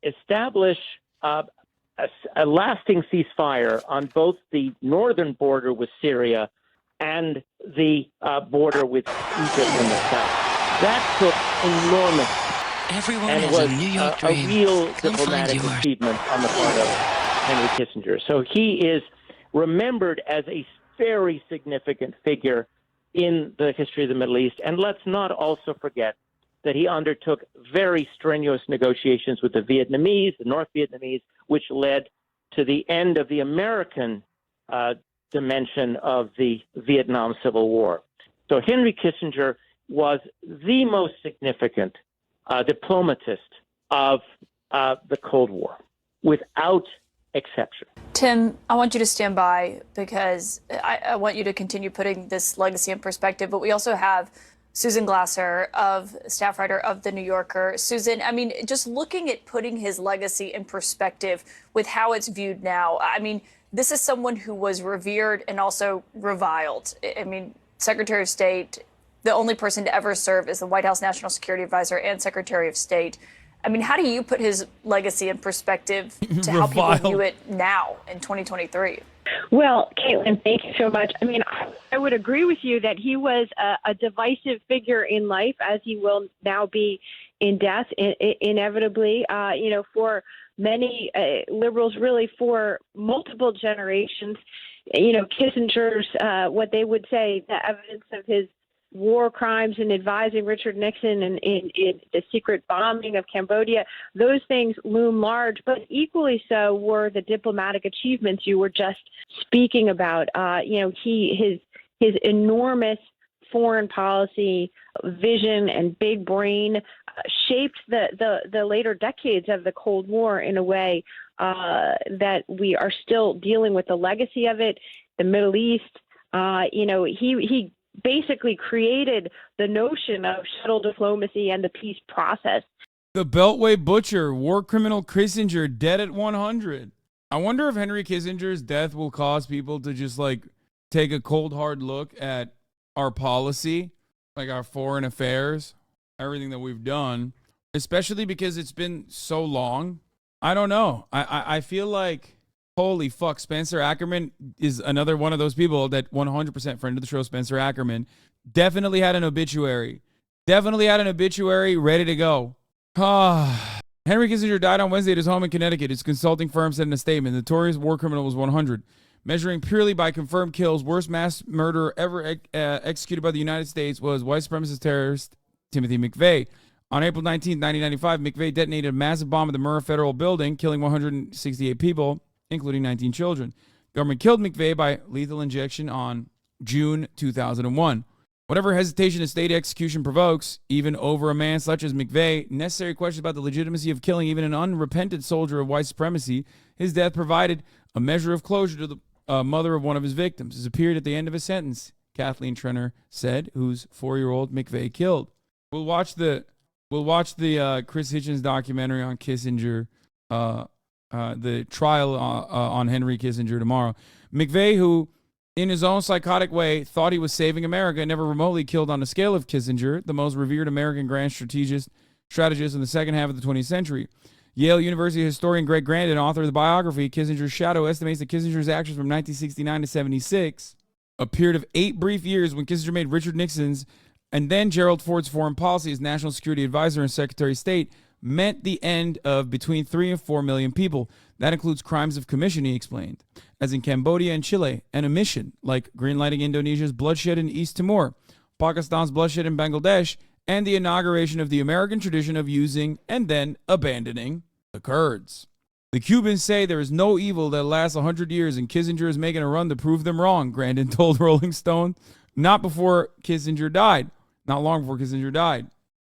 establish a lasting ceasefire on both the northern border with Syria and the border with Egypt in the south. That took enormous and was a real diplomatic achievement on the part of Henry Kissinger. So he is remembered as a very significant figure in the history of the Middle East. And let's not also forget that he undertook very strenuous negotiations with the Vietnamese, the North Vietnamese, which led to the end of the American dimension of the Vietnam Civil War. So Henry Kissinger was the most significant diplomatist of the Cold War, without exception. Tim, I want you to stand by because I want you to continue putting this legacy in perspective, but we also have Susan Glasser, staff writer of The New Yorker. Susan, I mean, just looking at putting his legacy in perspective with how it's viewed now, I mean, this is someone who was revered and also reviled. I mean, Secretary of State, the only person to ever serve as the White House National Security Advisor and Secretary of State. I mean, how do you put his legacy in perspective to help people view it now in 2023? Well, Caitlin, thank you so much. I mean, I would agree with you that he was a divisive figure in life, as he will now be in death, inevitably, for many liberals, really for multiple generations. Kissinger's, what they would say, the evidence of his war crimes and advising Richard Nixon in the secret bombing of Cambodia, those things loom large, but equally so were the diplomatic achievements you were just speaking about. His enormous foreign policy vision and big brain shaped the later decades of the Cold War in a way that we are still dealing with the legacy of it. The Middle East, he basically created the notion of shuttle diplomacy and the peace process. The Beltway butcher, war criminal Kissinger, dead at 100. I wonder if Henry Kissinger's death will cause people to just take a cold hard look at our policy, like our foreign affairs. everything that we've done, especially because it's been so long. I don't know. I feel like, holy fuck, Spencer Ackerman is another one of those people that 100% friend of the show, Spencer Ackerman, definitely had an obituary. Ready to go. Henry Kissinger died on Wednesday at his home in Connecticut. His consulting firm said in a statement, the notorious war criminal was 100. Measuring purely by confirmed kills, worst mass murderer ever executed by the United States was white supremacist terrorist Timothy McVeigh. On April 19, 1995, McVeigh detonated a massive bomb at the Murrah Federal Building, killing 168 people, including 19 children. Government killed McVeigh by lethal injection on June 2001. Whatever hesitation a state execution provokes, even over a man such as McVeigh, necessary questions about the legitimacy of killing even an unrepentant soldier of white supremacy, his death provided a measure of closure to the mother of one of his victims. This appeared at the end of his sentence, Kathleen Trenner said, whose 4-year-old McVeigh killed. We'll watch the Chris Hitchens documentary on Kissinger, the trial on Henry Kissinger tomorrow. McVeigh, who in his own psychotic way thought he was saving America, never remotely killed on the scale of Kissinger, the most revered American grand strategist in the second half of the 20th century. Yale University historian Greg Grandin, author of the biography Kissinger's Shadow, estimates that Kissinger's actions from 1969 to 76, a period of 8 brief years when Kissinger made Richard Nixon's and then Gerald Ford's foreign policy as National Security Advisor and Secretary of State, meant the end of between 3 and 4 million people. That includes crimes of commission, he explained, as in Cambodia and Chile, and omission, like greenlighting Indonesia's bloodshed in East Timor, Pakistan's bloodshed in Bangladesh, and the inauguration of the American tradition of using and then abandoning the Kurds. The Cubans say there is no evil that lasts 100 years, and Kissinger is making a run to prove them wrong, Grandin told Rolling Stone. Not long before Kissinger died.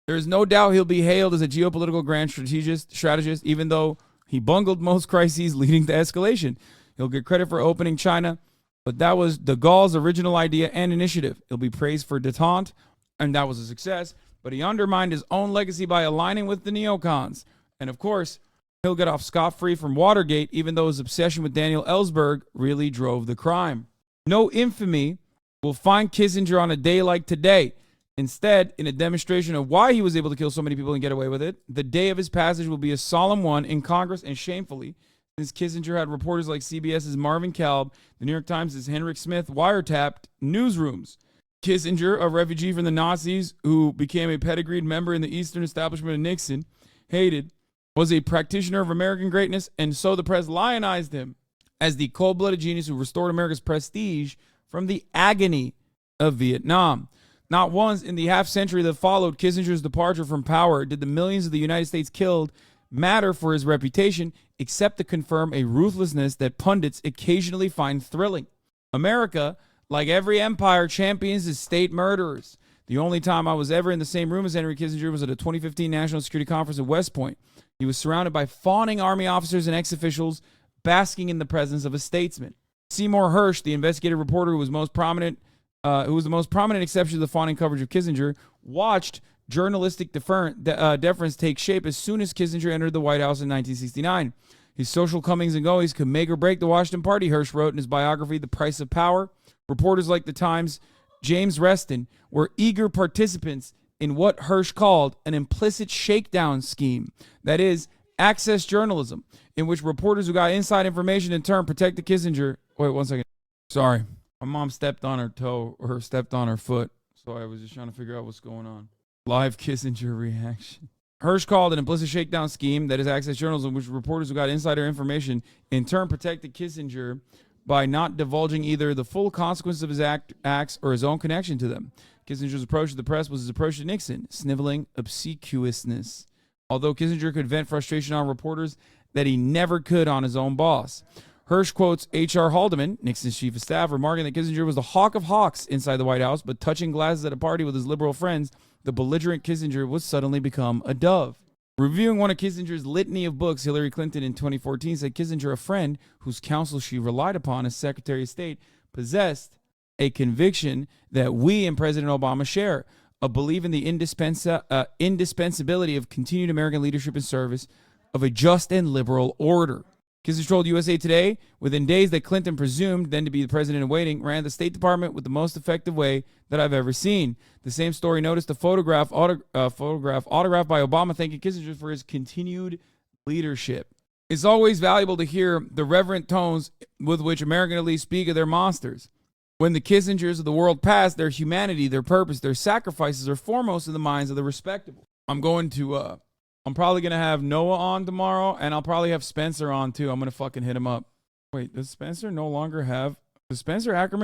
There is no doubt he'll be hailed as a geopolitical grand strategist, even though he bungled most crises leading to escalation. He'll get credit for opening China, but that was de Gaulle's original idea and initiative. He'll be praised for détente, and that was a success, but he undermined his own legacy by aligning with the neocons. And of course, he'll get off scot-free from Watergate, even though his obsession with Daniel Ellsberg really drove the crime. No infamy will find Kissinger on a day like today. Instead, in a demonstration of why he was able to kill so many people and get away with it, the day of his passage will be a solemn one in Congress, and shamefully, since Kissinger had reporters like CBS's Marvin Kalb, the New York Times' Henrik Smith wiretapped newsrooms. Kissinger, a refugee from the Nazis who became a pedigreed member in the Eastern establishment of Nixon, hated, was a practitioner of American greatness, and so the press lionized him as the cold-blooded genius who restored America's prestige from the agony of Vietnam. Not once in the half-century that followed Kissinger's departure from power did the millions of the United States killed matter for his reputation, except to confirm a ruthlessness that pundits occasionally find thrilling. America, like every empire, champions its state murderers. The only time I was ever in the same room as Henry Kissinger was at a 2015 National Security Conference at West Point. He was surrounded by fawning Army officers and ex-officials, basking in the presence of a statesman. Seymour Hersh, the investigative reporter who was the most prominent exception to the fawning coverage of Kissinger, watched journalistic deference take shape as soon as Kissinger entered the White House in 1969. His social comings and goings could make or break the Washington Party, Hersh wrote in his biography, The Price of Power. Reporters like the Times' James Reston were eager participants in what Hersh called an implicit shakedown scheme. That is, access journalism, in which reporters who got inside information in turn protected Kissinger. Wait, 1 second. Sorry. My mom stepped on her toe, or stepped on her foot, so I was just trying to figure out what's going on. Live Kissinger reaction. Hersh called an implicit shakedown scheme, that is access journalism, which reporters who got insider information in turn protected Kissinger by not divulging either the full consequences of his acts or his own connection to them. Kissinger's approach to the press was his approach to Nixon, sniveling obsequiousness. Although Kissinger could vent frustration on reporters that he never could on his own boss. Hersh quotes H.R. Haldeman, Nixon's chief of staff, remarking that Kissinger was the hawk of hawks inside the White House, but touching glasses at a party with his liberal friends, the belligerent Kissinger would suddenly become a dove. Reviewing one of Kissinger's litany of books, Hillary Clinton in 2014 said Kissinger, a friend whose counsel she relied upon as Secretary of State, possessed a conviction that we and President Obama share, a belief in the indispensability of continued American leadership and service of a just and liberal order. Kissinger told USA Today within days that Clinton, presumed then to be the president in waiting, ran the State Department with the most effective way that I've ever seen. The same story noticed a photograph autographed by Obama thanking Kissinger for his continued leadership. It's always valuable to hear the reverent tones with which American elites speak of their monsters. When the Kissingers of the world pass, their humanity, their purpose, their sacrifices are foremost in the minds of the respectable. I'm probably going to have Noah on tomorrow, and I'll probably have Spencer on too. I'm going to fucking hit him up. Wait, does Spencer Ackerman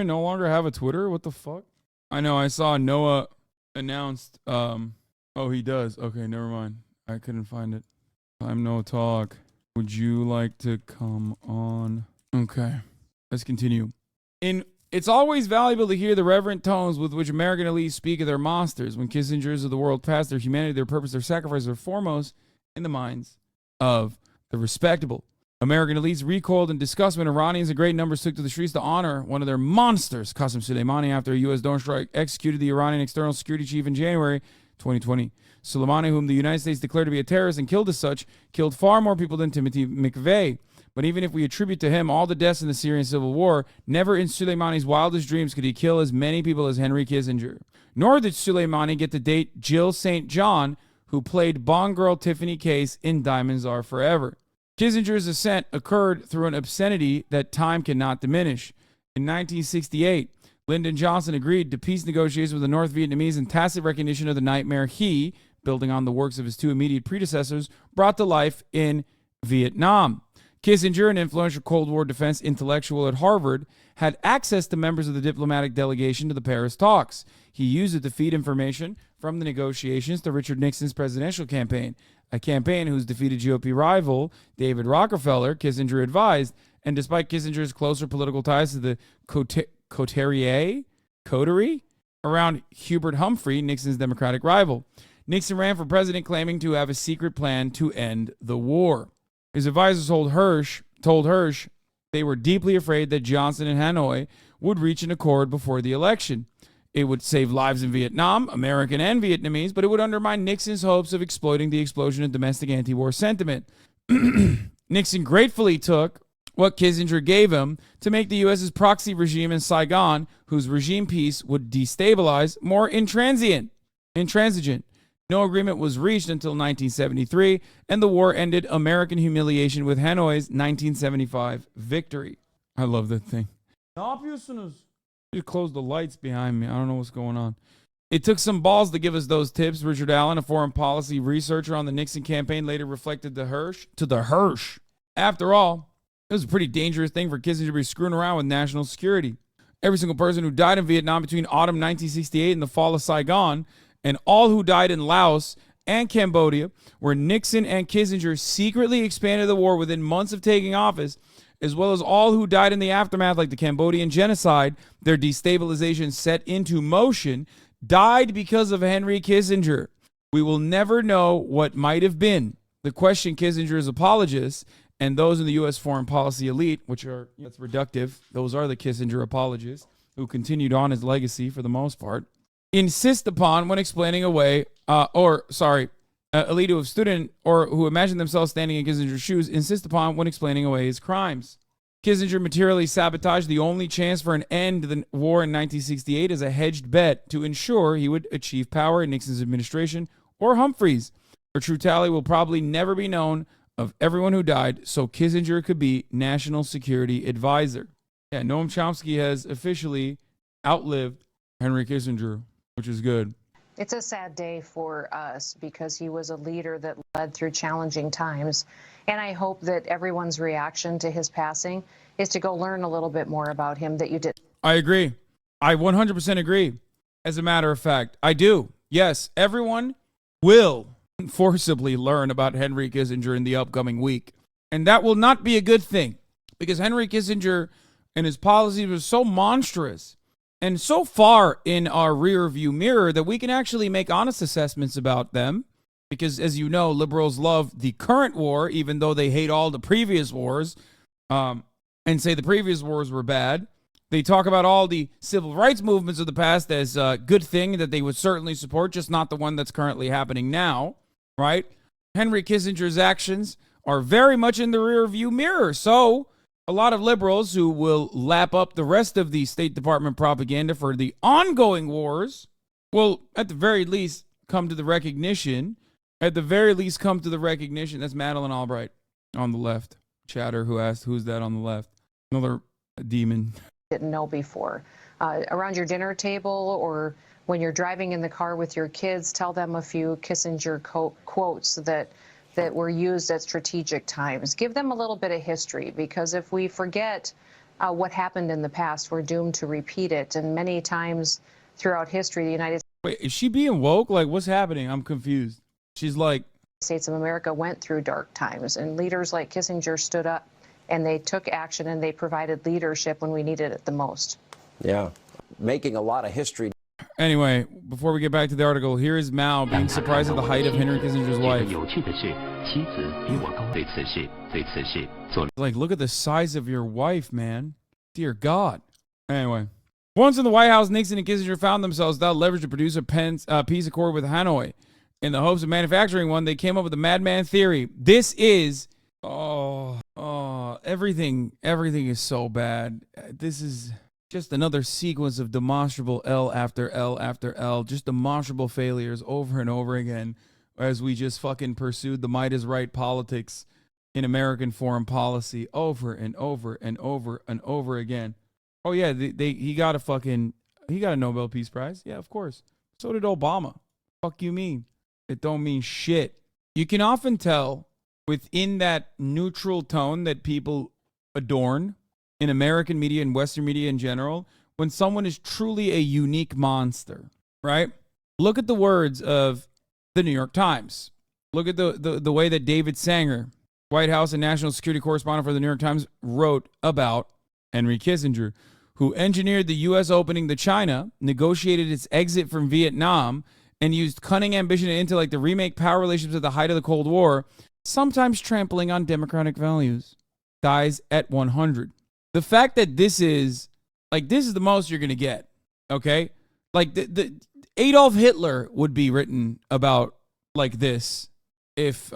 no longer have a Twitter? What the fuck? I know, I saw Noah announced, oh, he does. Okay, never mind. I couldn't find it. Time no talk. Would you like to come on? Okay, let's continue. It's always valuable to hear the reverent tones with which American elites speak of their monsters. When Kissingers of the world pass, their humanity, their purpose, their sacrifice are foremost in the minds of the respectable. American elites recoiled in disgust when Iranians in great numbers took to the streets to honor one of their monsters, Qasem Soleimani, after a U.S. drone strike executed the Iranian external security chief in January 2020. Soleimani, whom the United States declared to be a terrorist and killed as such, killed far more people than Timothy McVeigh. But even if we attribute to him all the deaths in the Syrian civil war, never in Soleimani's wildest dreams could he kill as many people as Henry Kissinger. Nor did Soleimani get to date Jill St. John, who played Bond girl Tiffany Case in Diamonds Are Forever. Kissinger's ascent occurred through an obscenity that time cannot diminish. In 1968, Lyndon Johnson agreed to peace negotiations with the North Vietnamese in tacit recognition of the nightmare he, building on the works of his two immediate predecessors, brought to life in Vietnam. Kissinger, an influential Cold War defense intellectual at Harvard, had access to members of the diplomatic delegation to the Paris talks. He used it to feed information from the negotiations to Richard Nixon's presidential campaign, a campaign whose defeated GOP rival, David Rockefeller, Kissinger advised, and despite Kissinger's closer political ties to the coterie around Hubert Humphrey, Nixon's Democratic rival. Nixon ran for president claiming to have a secret plan to end the war. His advisors told Hirsch they were deeply afraid that Johnson and Hanoi would reach an accord before the election. It would save lives in Vietnam, American and Vietnamese, but it would undermine Nixon's hopes of exploiting the explosion of domestic anti-war sentiment. Nixon gratefully took what Kissinger gave him to make the U.S.'s proxy regime in Saigon, whose regime peace would destabilize, more intransigent. No agreement was reached until 1973, and the war ended American humiliation with Hanoi's 1975 victory. I love that thing. You closed the lights behind me. I don't know what's going on. It took some balls to give us those tips. Richard Allen, a foreign policy researcher on the Nixon campaign, later reflected to the Hirsch. After all, it was a pretty dangerous thing for Kissinger to be screwing around with national security. Every single person who died in Vietnam between autumn 1968 and the fall of Saigon, and all who died in Laos and Cambodia, where Nixon and Kissinger secretly expanded the war within months of taking office, as well as all who died in the aftermath, like the Cambodian genocide, their destabilization set into motion, died because of Henry Kissinger. We will never know what might have been. The question Kissinger's apologists and those in the U.S. foreign policy elite, which are, that's reductive, those are the Kissinger apologists, who continued on his legacy for the most part, insist upon when explaining away, elite who have stood in or who imagine themselves standing in Kissinger's shoes, insist upon when explaining away his crimes. Kissinger materially sabotaged the only chance for an end to the war in 1968 as a hedged bet to ensure he would achieve power in Nixon's administration or Humphrey's. A true tally will probably never be known of everyone who died, so Kissinger could be national security advisor. Yeah, Noam Chomsky has officially outlived Henry Kissinger, which is good. It's a sad day for us because he was a leader that led through challenging times. And I hope that everyone's reaction to his passing is to go learn a little bit more about him that you did. I agree. I 100% agree. As a matter of fact, I do. Yes, everyone will forcibly learn about Henry Kissinger in the upcoming week. And that will not be a good thing because Henry Kissinger and his policies were so monstrous and so far in our rear view mirror that we can actually make honest assessments about them. Because, as you know, liberals love the current war, even though they hate all the previous wars, and say the previous wars were bad. They talk about all the civil rights movements of the past as a good thing that they would certainly support, just not the one that's currently happening now, right? Henry Kissinger's actions are very much in the rear view mirror. So a lot of liberals who will lap up the rest of the State Department propaganda for the ongoing wars will, at the very least, come to the recognition. At the very least, come to the recognition. That's Madeleine Albright on the left. Chatter, who asked, who's that on the left? Another demon. Didn't know before. Around your dinner table or when you're driving in the car with your kids, tell them a few Kissinger quotes that were used at strategic times. Give them a little bit of history, because if we forget what happened in the past, we're doomed to repeat it. And many times throughout history, the United Wait, is she being woke? Like, what's happening? I'm confused. She's like, States of America went through dark times, and leaders like Kissinger stood up and they took action and they provided leadership when we needed it the most. Yeah, making a lot of history. Anyway, before we get back to the article, here is Mao being surprised at the height of Henry Kissinger's wife. Like, look at the size of your wife, man. Dear God. Anyway, once in the White House, Nixon and Kissinger found themselves without leverage to produce a peace accord with Hanoi. In the hopes of manufacturing one, they came up with the madman theory. This is, everything is so bad. This is just another sequence of demonstrable L after L after L, just demonstrable failures over and over again as we just fucking pursued the might is right politics in American foreign policy over and over and over and over again. Oh yeah, he got a Nobel Peace Prize. Yeah, of course. So did Obama. Fuck you mean? It don't mean shit. You can often tell within that neutral tone that people adorn in American media and Western media in general when someone is truly a unique monster, right? Look at the words of the New York Times. Look at the way that David Sanger, White House and national security correspondent for the New York Times, wrote about Henry Kissinger, who engineered the U.S. opening to China, negotiated its exit from Vietnam, and used cunning ambition and intellect to remake power relations at the height of the Cold War, sometimes trampling on democratic values. Dies at 100. The fact that this is the most you're going to get, okay? Like, the Adolf Hitler would be written about like this if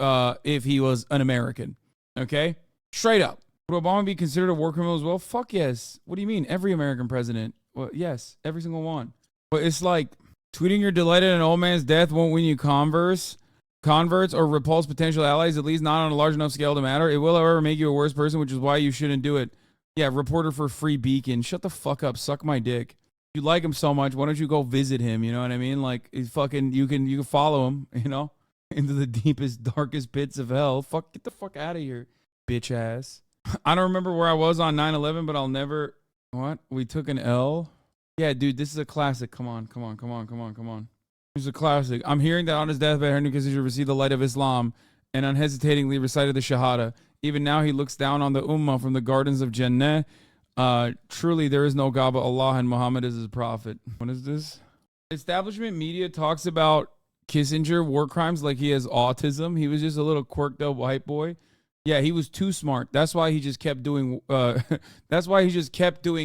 he was an American, okay? Straight up. Would Obama be considered a war criminal as well? Fuck yes. What do you mean? Every American president? Well, yes, every single one. But it's like, tweeting you're delighted an old man's death won't win you converts or repulse potential allies, at least not on a large enough scale to matter. It will, however, make you a worse person, which is why you shouldn't do it. Yeah, reporter for Free Beacon. Shut the fuck up. Suck my dick. If you like him so much, why don't you go visit him? You know what I mean? Like, he's fucking, you can follow him, you know, into the deepest, darkest pits of hell. Fuck, get the fuck out of here, bitch ass. I don't remember where I was on 9/11, but I'll never, what? We took an L? Yeah, dude, this is a classic. Come on. This is a classic. I'm hearing that on his deathbed, Henry Kissinger received the light of Islam and unhesitatingly recited the Shahada. Even now, he looks down on the Ummah from the gardens of Jannah. Truly, there is no God but Allah, and Muhammad is his prophet. What is this? Establishment media talks about Kissinger war crimes like he has autism. He was just a little quirked up white boy. Yeah, he was too smart. That's why he just kept doing.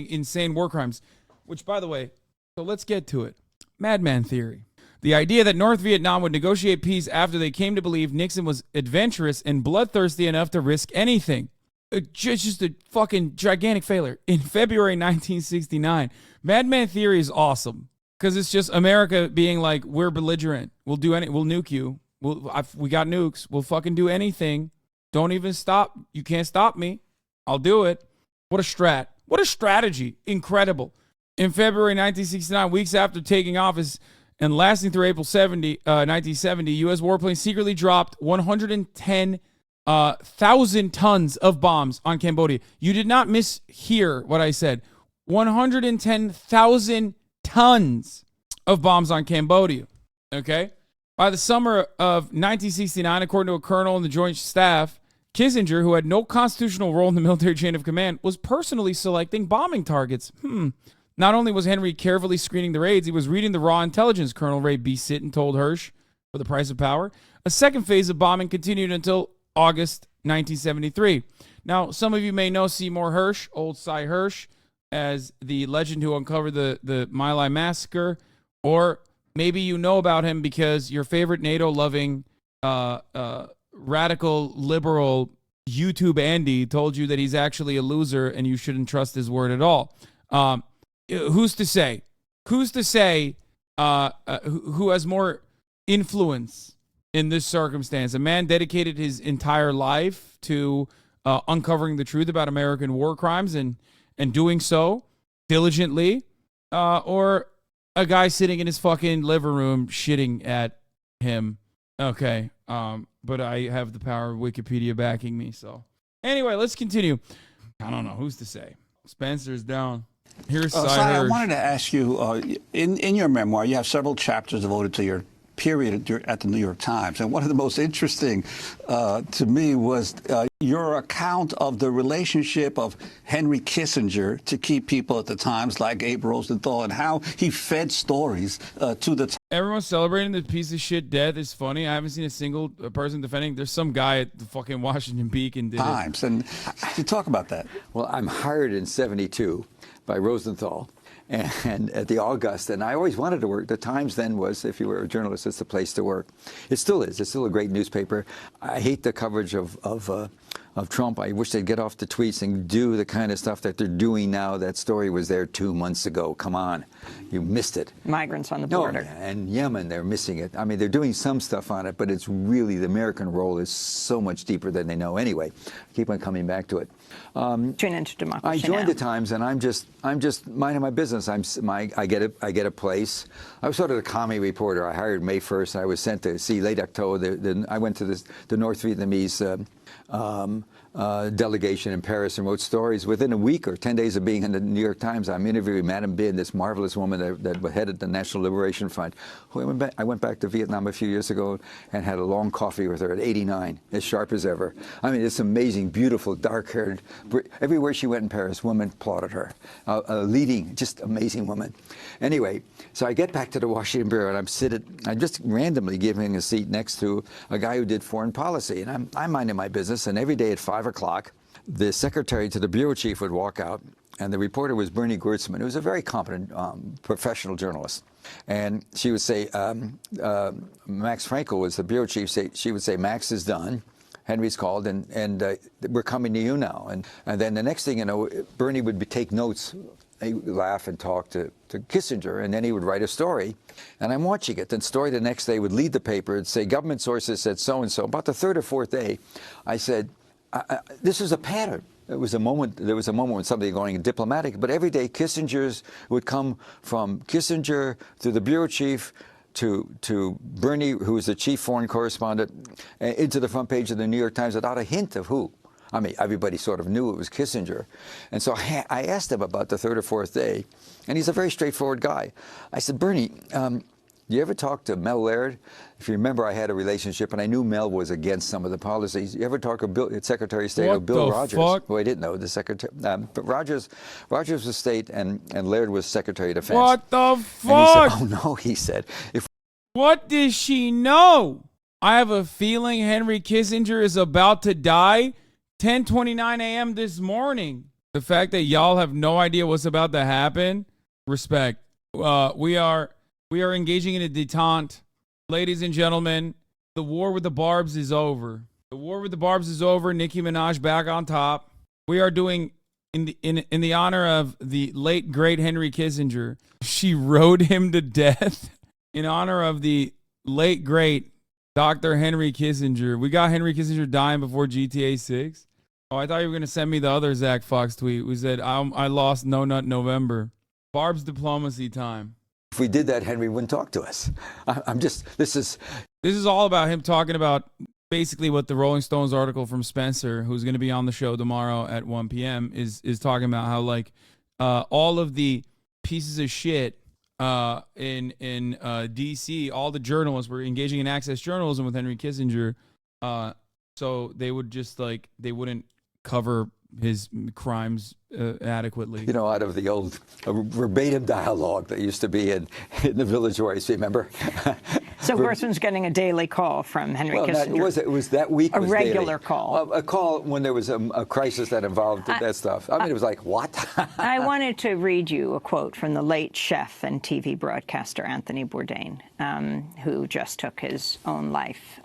Insane war crimes. Which, by the way, so let's get to it. Madman theory. The idea that North Vietnam would negotiate peace after they came to believe Nixon was adventurous and bloodthirsty enough to risk anything. Just a fucking gigantic failure. In February 1969, Madman theory is awesome because it's just America being like, we're belligerent. We'll nuke you. We got nukes. We'll fucking do anything. Don't even stop. You can't stop me. I'll do it. What a strat. What a strategy. Incredible. In February 1969, weeks after taking office and lasting through April 1970, U.S. warplanes secretly dropped 110,000 tons of bombs on Cambodia. You did not mishear what I said. 110,000 tons of bombs on Cambodia. Okay? By the summer of 1969, according to a colonel in the Joint Staff, Kissinger, who had no constitutional role in the military chain of command, was personally selecting bombing targets. Not only was Henry carefully screening the raids, he was reading the raw intelligence, Colonel Ray B. Sitton told Hirsch for the price of power. A second phase of bombing continued until August 1973. Now, some of you may know Seymour Hirsch, old Cy Hirsch, as the legend who uncovered the My Lai massacre, or maybe you know about him because your favorite NATO-loving, radical, liberal YouTube Andy told you that he's actually a loser and you shouldn't trust his word at all. Who's to say? Who's to say who has more influence in this circumstance? A man dedicated his entire life to uncovering the truth about American war crimes and doing so diligently, or a guy sitting in his fucking living room shitting at him. Okay, but I have the power of Wikipedia backing me, so. Anyway, let's continue. I don't know. Who's to say? Spencer's down. Here's Si, I wanted to ask you, in your memoir, you have several chapters devoted to your period at the New York Times. And one of the most interesting to me was your account of the relationship of Henry Kissinger to key people at the Times, like Abe Rosenthal, and how he fed stories to the Everyone's celebrating the piece of shit death. Is funny. I haven't seen a single person defending. There's some guy at the fucking Washington Beacon did Times. And to talk about that. Well, I'm hired in '72 by Rosenthal and at the August, and I always wanted to work. The Times then was, if you were a journalist, it's the place to work. It still is. It's still a great newspaper. I hate the coverage of Trump. I wish they'd get off the tweets and do the kind of stuff that they're doing now. That story was there 2 months ago. Come on. You missed it. Migrants on the border. No, and Yemen, they're missing it. I mean, they're doing some stuff on it, but it's really, the American role is so much deeper than they know anyway. I keep on coming back to it. Tune into democracy. I joined now. the Times, and I'm just minding my business. I get a place. I was sort of the commie reporter. I hired May 1st. I was sent to see late October. I went to the North Vietnamese delegation in Paris and wrote stories. Within a week or 10 days of being in the New York Times, I'm interviewing Madame Binh, this marvelous woman that headed the National Liberation Front. I went back to Vietnam a few years ago and had a long coffee with her at 89, as sharp as ever. I mean, it's amazing, beautiful, dark-haired. Everywhere she went in Paris, women applauded her. A leading, just amazing woman. Anyway, so I get back to the Washington Bureau, and I'm just randomly giving a seat next to a guy who did foreign policy, and I'm minding my business, and every day at 5 o'clock, the secretary to the bureau chief would walk out, and the reporter was Bernie Gertzman, who was a very competent professional journalist. And she would say, Max Frankel was the bureau chief. She would say, Max is done. Henry's called, and we're coming to you now. And then the next thing you know, Bernie would take notes. He would laugh and talk to Kissinger, and then he would write a story. And I'm watching it. The story the next day would lead the paper and say, government sources said so-and-so. About the third or fourth day, I said, this is a pattern. There was a moment when something going diplomatic, but every day Kissinger's would come from Kissinger to the bureau chief to Bernie, who was the chief foreign correspondent, into the front page of the New York Times without a hint of who. I mean, everybody sort of knew it was Kissinger. And so I asked him about the third or fourth day, and he's a very straightforward guy. I said, Bernie, you ever talk to Mel Laird? If you remember, I had a relationship, and I knew Mel was against some of the policies. You ever talk to Secretary of State Bill Rogers? Fuck? Well, I didn't know the Secretary. But Rogers was State, and Laird was Secretary of Defense. What the fuck? And he said, oh, no, he said. What does she know? I have a feeling Henry Kissinger is about to die 10:29 a.m. this morning. The fact that y'all have no idea what's about to happen, respect. We are engaging in a detente. Ladies and gentlemen, the war with the barbs is over. The war with the barbs is over. Nicki Minaj back on top. We are doing, in the honor of the late, great Henry Kissinger, she rode him to death. In honor of the late, great Dr. Henry Kissinger. We got Henry Kissinger dying before GTA 6. Oh, I thought you were going to send me the other Zach Fox tweet. We said, I lost No Nut November. Barb's diplomacy time. If we did that, Henry wouldn't talk to us. This is all about him talking about basically what the Rolling Stones article from Spencer, who's going to be on the show tomorrow at 1 p.m., is talking about how, like, all of the pieces of shit in D.C., all the journalists were engaging in access journalism with Henry Kissinger, so they would just, like, they wouldn't cover his crimes adequately. You know, out of the old verbatim dialogue that used to be in the Village Voice, remember? So Gorsuch's getting a daily call from Henry Kissinger. It was that week. A was regular daily. call. A call when there was a crisis that involved that stuff. I mean, it was like, what? I wanted to read you a quote from the late chef and TV broadcaster Anthony Bourdain, who just took his own life.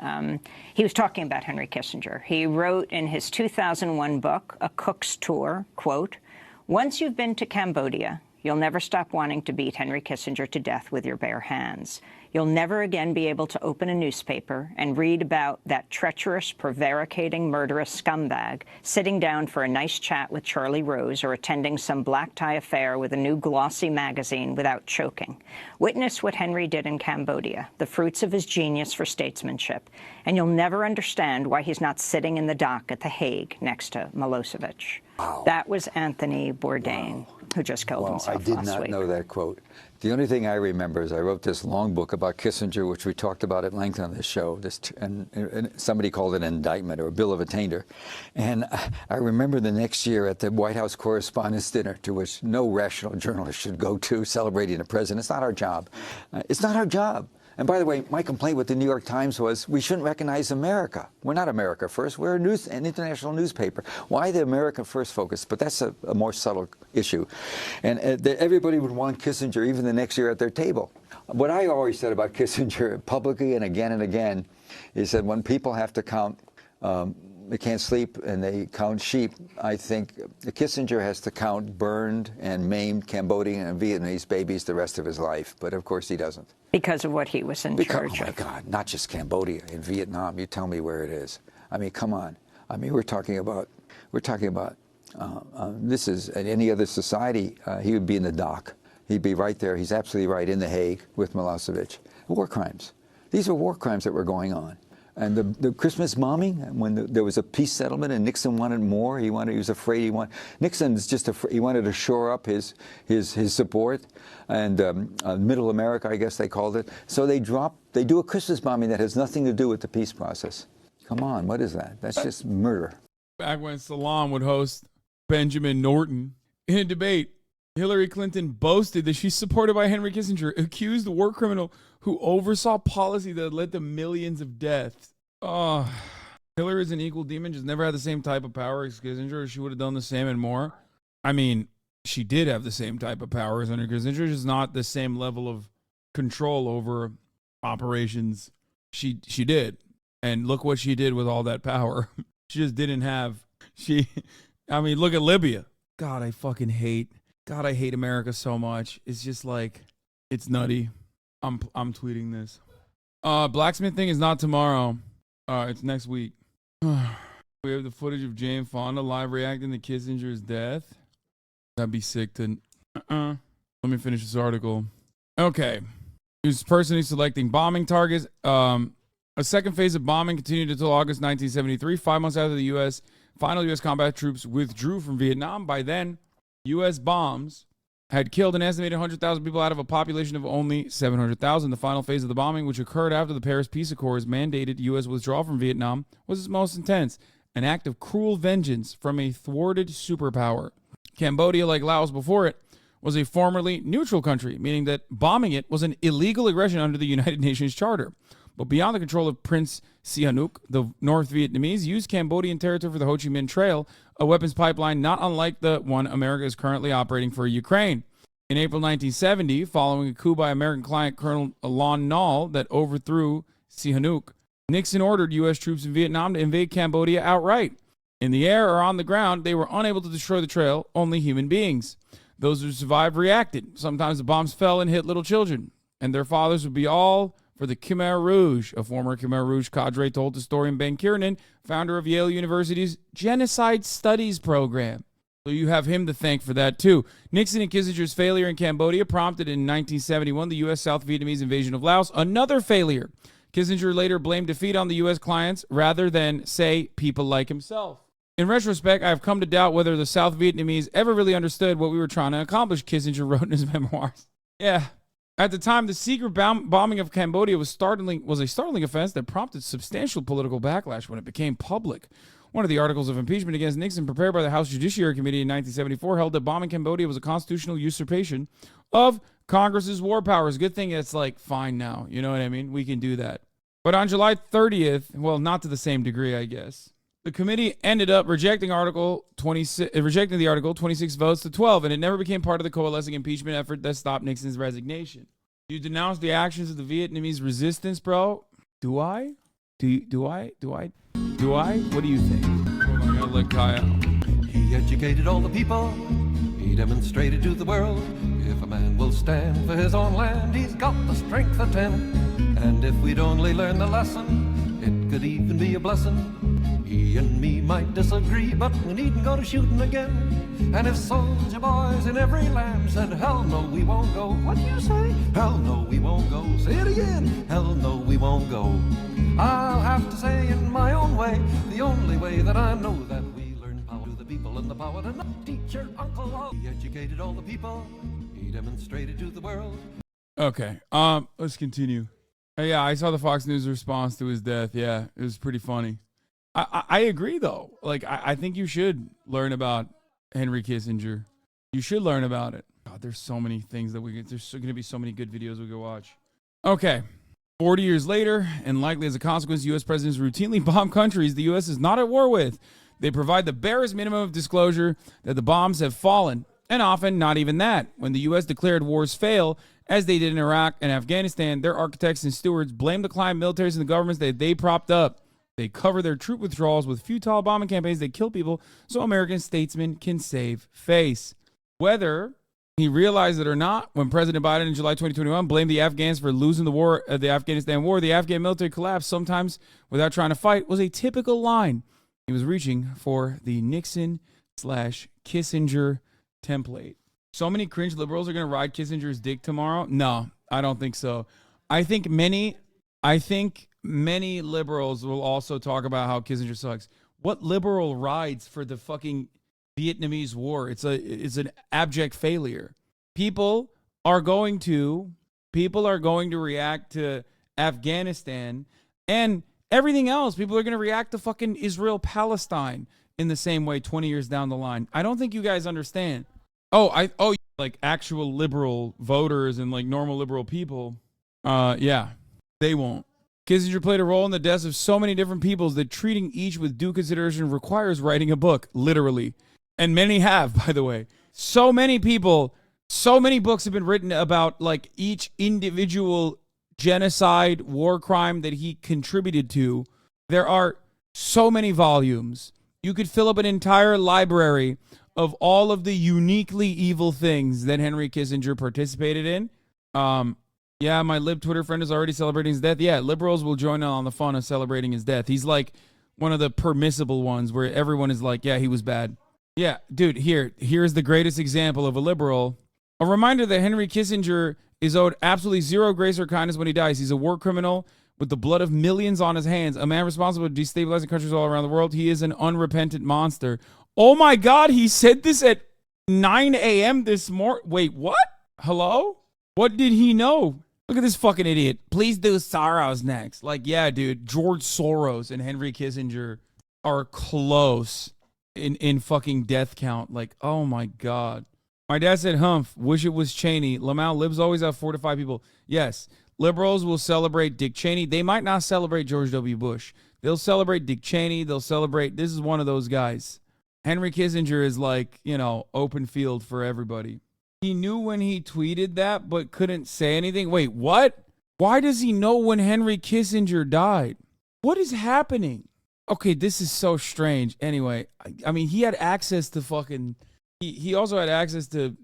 He was talking about Henry Kissinger. He wrote in his 2001 book, A Cook's Tour, quote, "Once you've been to Cambodia, you'll never stop wanting to beat Henry Kissinger to death with your bare hands. You'll never again be able to open a newspaper and read about that treacherous, prevaricating, murderous scumbag sitting down for a nice chat with Charlie Rose or attending some black tie affair with a new glossy magazine without choking. Witness what Henry did in Cambodia, the fruits of his genius for statesmanship, and you'll never understand why he's not sitting in the dock at The Hague next to Milosevic." Wow. That was Anthony Bourdain, who just killed himself last week. I did not know that quote. The only thing I remember is I wrote this long book about Kissinger, which we talked about at length on this show. And somebody called it an indictment or a bill of attainder. And I remember the next year at the White House Correspondents' Dinner, to which no rational journalist should go to, celebrating the president. It's not our job. It's not our job. And by the way, my complaint with the New York Times was we shouldn't recognize America. We're not America First. We're an international newspaper. Why the America First focus? But that's a more subtle issue. And everybody would want Kissinger even the next year at their table. What I always said about Kissinger publicly and again is that when people have to count, they can't sleep and they count sheep, I think Kissinger has to count burned and maimed Cambodian and Vietnamese babies the rest of his life. But of course he doesn't. Because of what he was in charge of. Oh my God, not just Cambodia, in Vietnam. You tell me where it is. I mean, come on. I mean, we're talking about this is, in any other society, he would be in the dock. He'd be right there. He's absolutely right, in The Hague with Milosevic. War crimes. These are war crimes that were going on. And the Christmas bombing, when there was a peace settlement and Nixon wanted more, he was afraid Nixon's just afraid, he wanted to shore up his support, and Middle America, I guess they called it. So they do a Christmas bombing that has nothing to do with the peace process. Come on, what is that? That's just murder. Back when Salam would host Benjamin Norton in a debate, Hillary Clinton boasted that she's supported by Henry Kissinger, accused the war criminal who oversaw policy that led to millions of deaths. Oh, Hillary is an equal demon, just never had the same type of power as Kissinger. She would have done the same and more. I mean, she did have the same type of power as Henry Kissinger, just not the same level of control over operations. She did. And look what she did with all that power. She just didn't have, I mean, look at Libya. God, I hate America so much. It's just like, it's nutty. I'm tweeting this. Blacksmith thing is not tomorrow. It's next week. We have the footage of Jane Fonda live reacting to Kissinger's death. That'd be sick to... Let me finish this article. Okay. This person is selecting bombing targets. A second phase of bombing continued until August 1973, 5 months after the final U.S. combat troops withdrew from Vietnam. By then, U.S. bombs had killed an estimated 100,000 people out of a population of only 700,000. The final phase of the bombing, which occurred after the Paris Peace Accords mandated U.S. withdrawal from Vietnam, was its most intense, an act of cruel vengeance from a thwarted superpower. Cambodia, like Laos before it, was a formerly neutral country, meaning that bombing it was an illegal aggression under the United Nations Charter. But beyond the control of Prince Sihanouk, the North Vietnamese used Cambodian territory for the Ho Chi Minh Trail, a weapons pipeline not unlike the one America is currently operating for Ukraine. In April 1970, following a coup by American client Colonel Lon Nol that overthrew Sihanouk, Nixon ordered U.S. troops in Vietnam to invade Cambodia outright. In the air or on the ground, they were unable to destroy the trail, only human beings. Those who survived reacted. Sometimes the bombs fell and hit little children, and their fathers would be all for the Khmer Rouge. A former Khmer Rouge cadre told historian Ben Kiernan, founder of Yale University's Genocide Studies program. So you have him to thank for that, too. Nixon and Kissinger's failure in Cambodia prompted in 1971 the U.S. South Vietnamese invasion of Laos, another failure. Kissinger later blamed defeat on the U.S. clients rather than, say, people like himself. In retrospect, I have come to doubt whether the South Vietnamese ever really understood what we were trying to accomplish, Kissinger wrote in his memoirs. Yeah. At the time, the secret bombing of Cambodia was a startling offense that prompted substantial political backlash when it became public. One of the articles of impeachment against Nixon prepared by the House Judiciary Committee in 1974 held that bombing Cambodia was a constitutional usurpation of Congress's war powers. Good thing it's like fine now. You know what I mean? We can do that. But on July 30th, well, not to the same degree, I guess, the committee ended up rejecting the article 26 votes to 12, and it never became part of the coalescing impeachment effort that stopped Nixon's resignation. You denounce the actions of the Vietnamese resistance, bro? Do I? Do I? What do you think? Hold on, I gotta let Kai out. He educated all the people. He demonstrated to the world. If a man will stand for his own land, he's got the strength of 10. And if we'd only learn the lesson, it could even be a blessing. He and me might disagree, but we needn't go to shooting again. And if soldier boys in every land said, hell no, we won't go. What do you say? Hell no, we won't go. Say it again. Hell no, we won't go. I'll have to say in my own way, the only way that I know that we learn power to the people and the power to not teach your uncle. He educated all the people. He demonstrated to the world. Okay, let's continue. Yeah, I saw the Fox News response to his death. Yeah, it was pretty funny. I agree, though. Like, I think you should learn about Henry Kissinger. You should learn about it. God, there's so many things that there's going to be so many good videos we could watch. Okay, 40 years later, and likely as a consequence, U.S. presidents routinely bomb countries the U.S. is not at war with. They provide the barest minimum of disclosure that the bombs have fallen, and often not even that. When the U.S. declared wars fail, as they did in Iraq and Afghanistan, their architects and stewards blame the client militaries and the governments that they propped up. They cover their troop withdrawals with futile bombing campaigns that kill people so American statesmen can save face. Whether he realized it or not, when President Biden in July 2021 blamed the Afghans for losing the war, the Afghanistan war, the Afghan military collapse sometimes without trying to fight was a typical line. He was reaching for the Nixon/Kissinger template. So many cringe liberals are going to ride Kissinger's dick tomorrow. No, I don't think so. I think many liberals will also talk about how Kissinger sucks. What liberal rides for the fucking Vietnamese war? It's an abject failure. People are going to react to Afghanistan and everything else. People are going to react to fucking Israel Palestine in the same way 20 years down the line. I don't think you guys understand. Like actual liberal voters and like normal liberal people. Yeah, they won't. Kissinger played a role in the deaths of so many different peoples that treating each with due consideration requires writing a book, literally. And many have, by the way. So many people, so many books have been written about like each individual genocide, war crime that he contributed to. There are so many volumes. You could fill up an entire library of all of the uniquely evil things that Henry Kissinger participated in. Yeah, my lib Twitter friend is already celebrating his death. Yeah, liberals will join in on the fun of celebrating his death. He's like one of the permissible ones where everyone is like, yeah, he was bad. Yeah, dude, here's the greatest example of a liberal. A reminder that Henry Kissinger is owed absolutely zero grace or kindness when he dies. He's a war criminal with the blood of millions on his hands, a man responsible for destabilizing countries all around the world. He is an unrepentant monster. Oh my God, he said this at 9 a.m. this morning. Wait, what? Hello? What did he know? Look at this fucking idiot. Please do Soros next. Like, yeah, dude, George Soros and Henry Kissinger are close in fucking death count. Like, oh my God. My dad said, Humph, wish it was Cheney. Lamau, libs always have 4 to 5 people. Yes, liberals will celebrate Dick Cheney. They might not celebrate George W. Bush. They'll celebrate Dick Cheney. They'll celebrate, this is one of those guys. Henry Kissinger is like, open field for everybody. He knew when he tweeted that, but couldn't say anything. Wait, what? Why does he know when Henry Kissinger died? What is happening? Okay, this is so strange. Anyway, I mean, he had access to fucking... He also had access to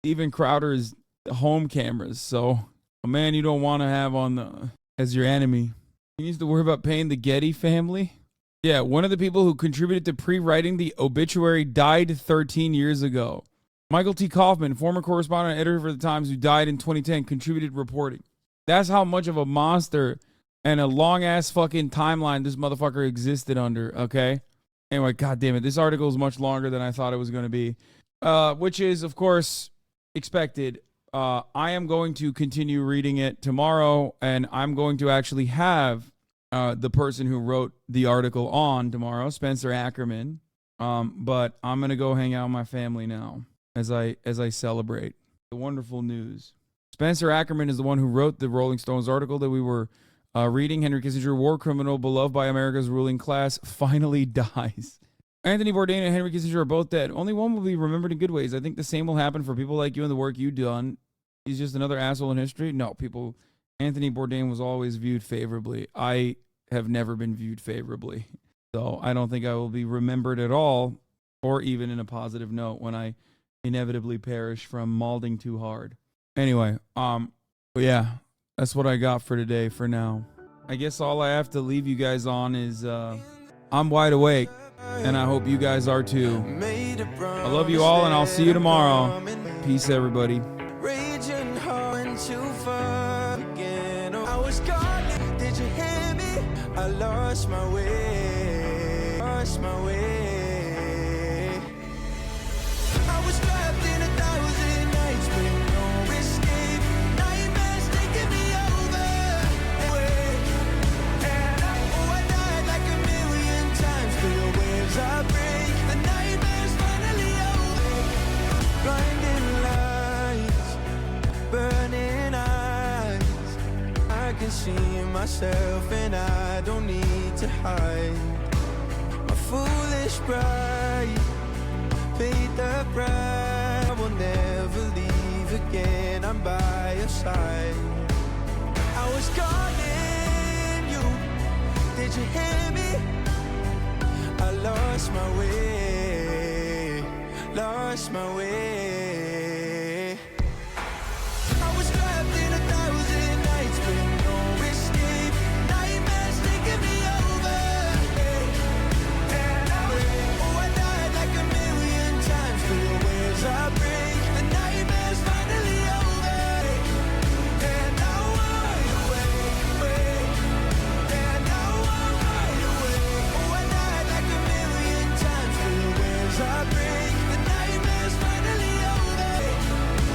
Steven Crowder's home cameras. So, a man you don't want to have as your enemy. He needs to worry about paying the Getty family. Yeah, one of the people who contributed to pre-writing the obituary died 13 years ago. Michael T. Kaufman, former correspondent and editor for The Times, who died in 2010, contributed reporting. That's how much of a monster and a long-ass fucking timeline this motherfucker existed under, okay? Anyway, God damn it. This article is much longer than I thought it was going to be, which is, of course, expected. I am going to continue reading it tomorrow, and I'm going to actually have the person who wrote the article on tomorrow, Spencer Ackerman. But I'm going to go hang out with my family now as I celebrate the wonderful news Spencer Ackerman is the one who wrote the Rolling Stones article that we were reading. Henry Kissinger, war criminal, beloved by America's ruling class, finally dies. Anthony Bourdain and Henry Kissinger are both dead. Only one will be remembered in good ways. I think the same will happen for people like you and the work you've done. He's just another asshole in history. No, Anthony Bourdain was always viewed favorably. I have never been viewed favorably. So I don't think I will be remembered at all, or even in a positive note, when I inevitably perish from malding too hard. Anyway, but yeah, that's what I got for today for now. I guess all I have to leave you guys on is I'm wide awake, and I hope you guys are too. I love you all, and I'll see you tomorrow. Peace, everybody. Raging hard too far again. I was gone, did you hear me? I lost my way, lost my way. I was trapped in 1,000 nights with no escape. Nightmares taking me over. And I died like 1,000,000 times. Through the waves I break. The nightmare's finally over. Blinding lights, burning eyes. I can see myself and I don't need to hide. My foolish pride paid the price. I will never leave again. I'm by your side. I was calling you. Did you hear me? I lost my way. Lost my way.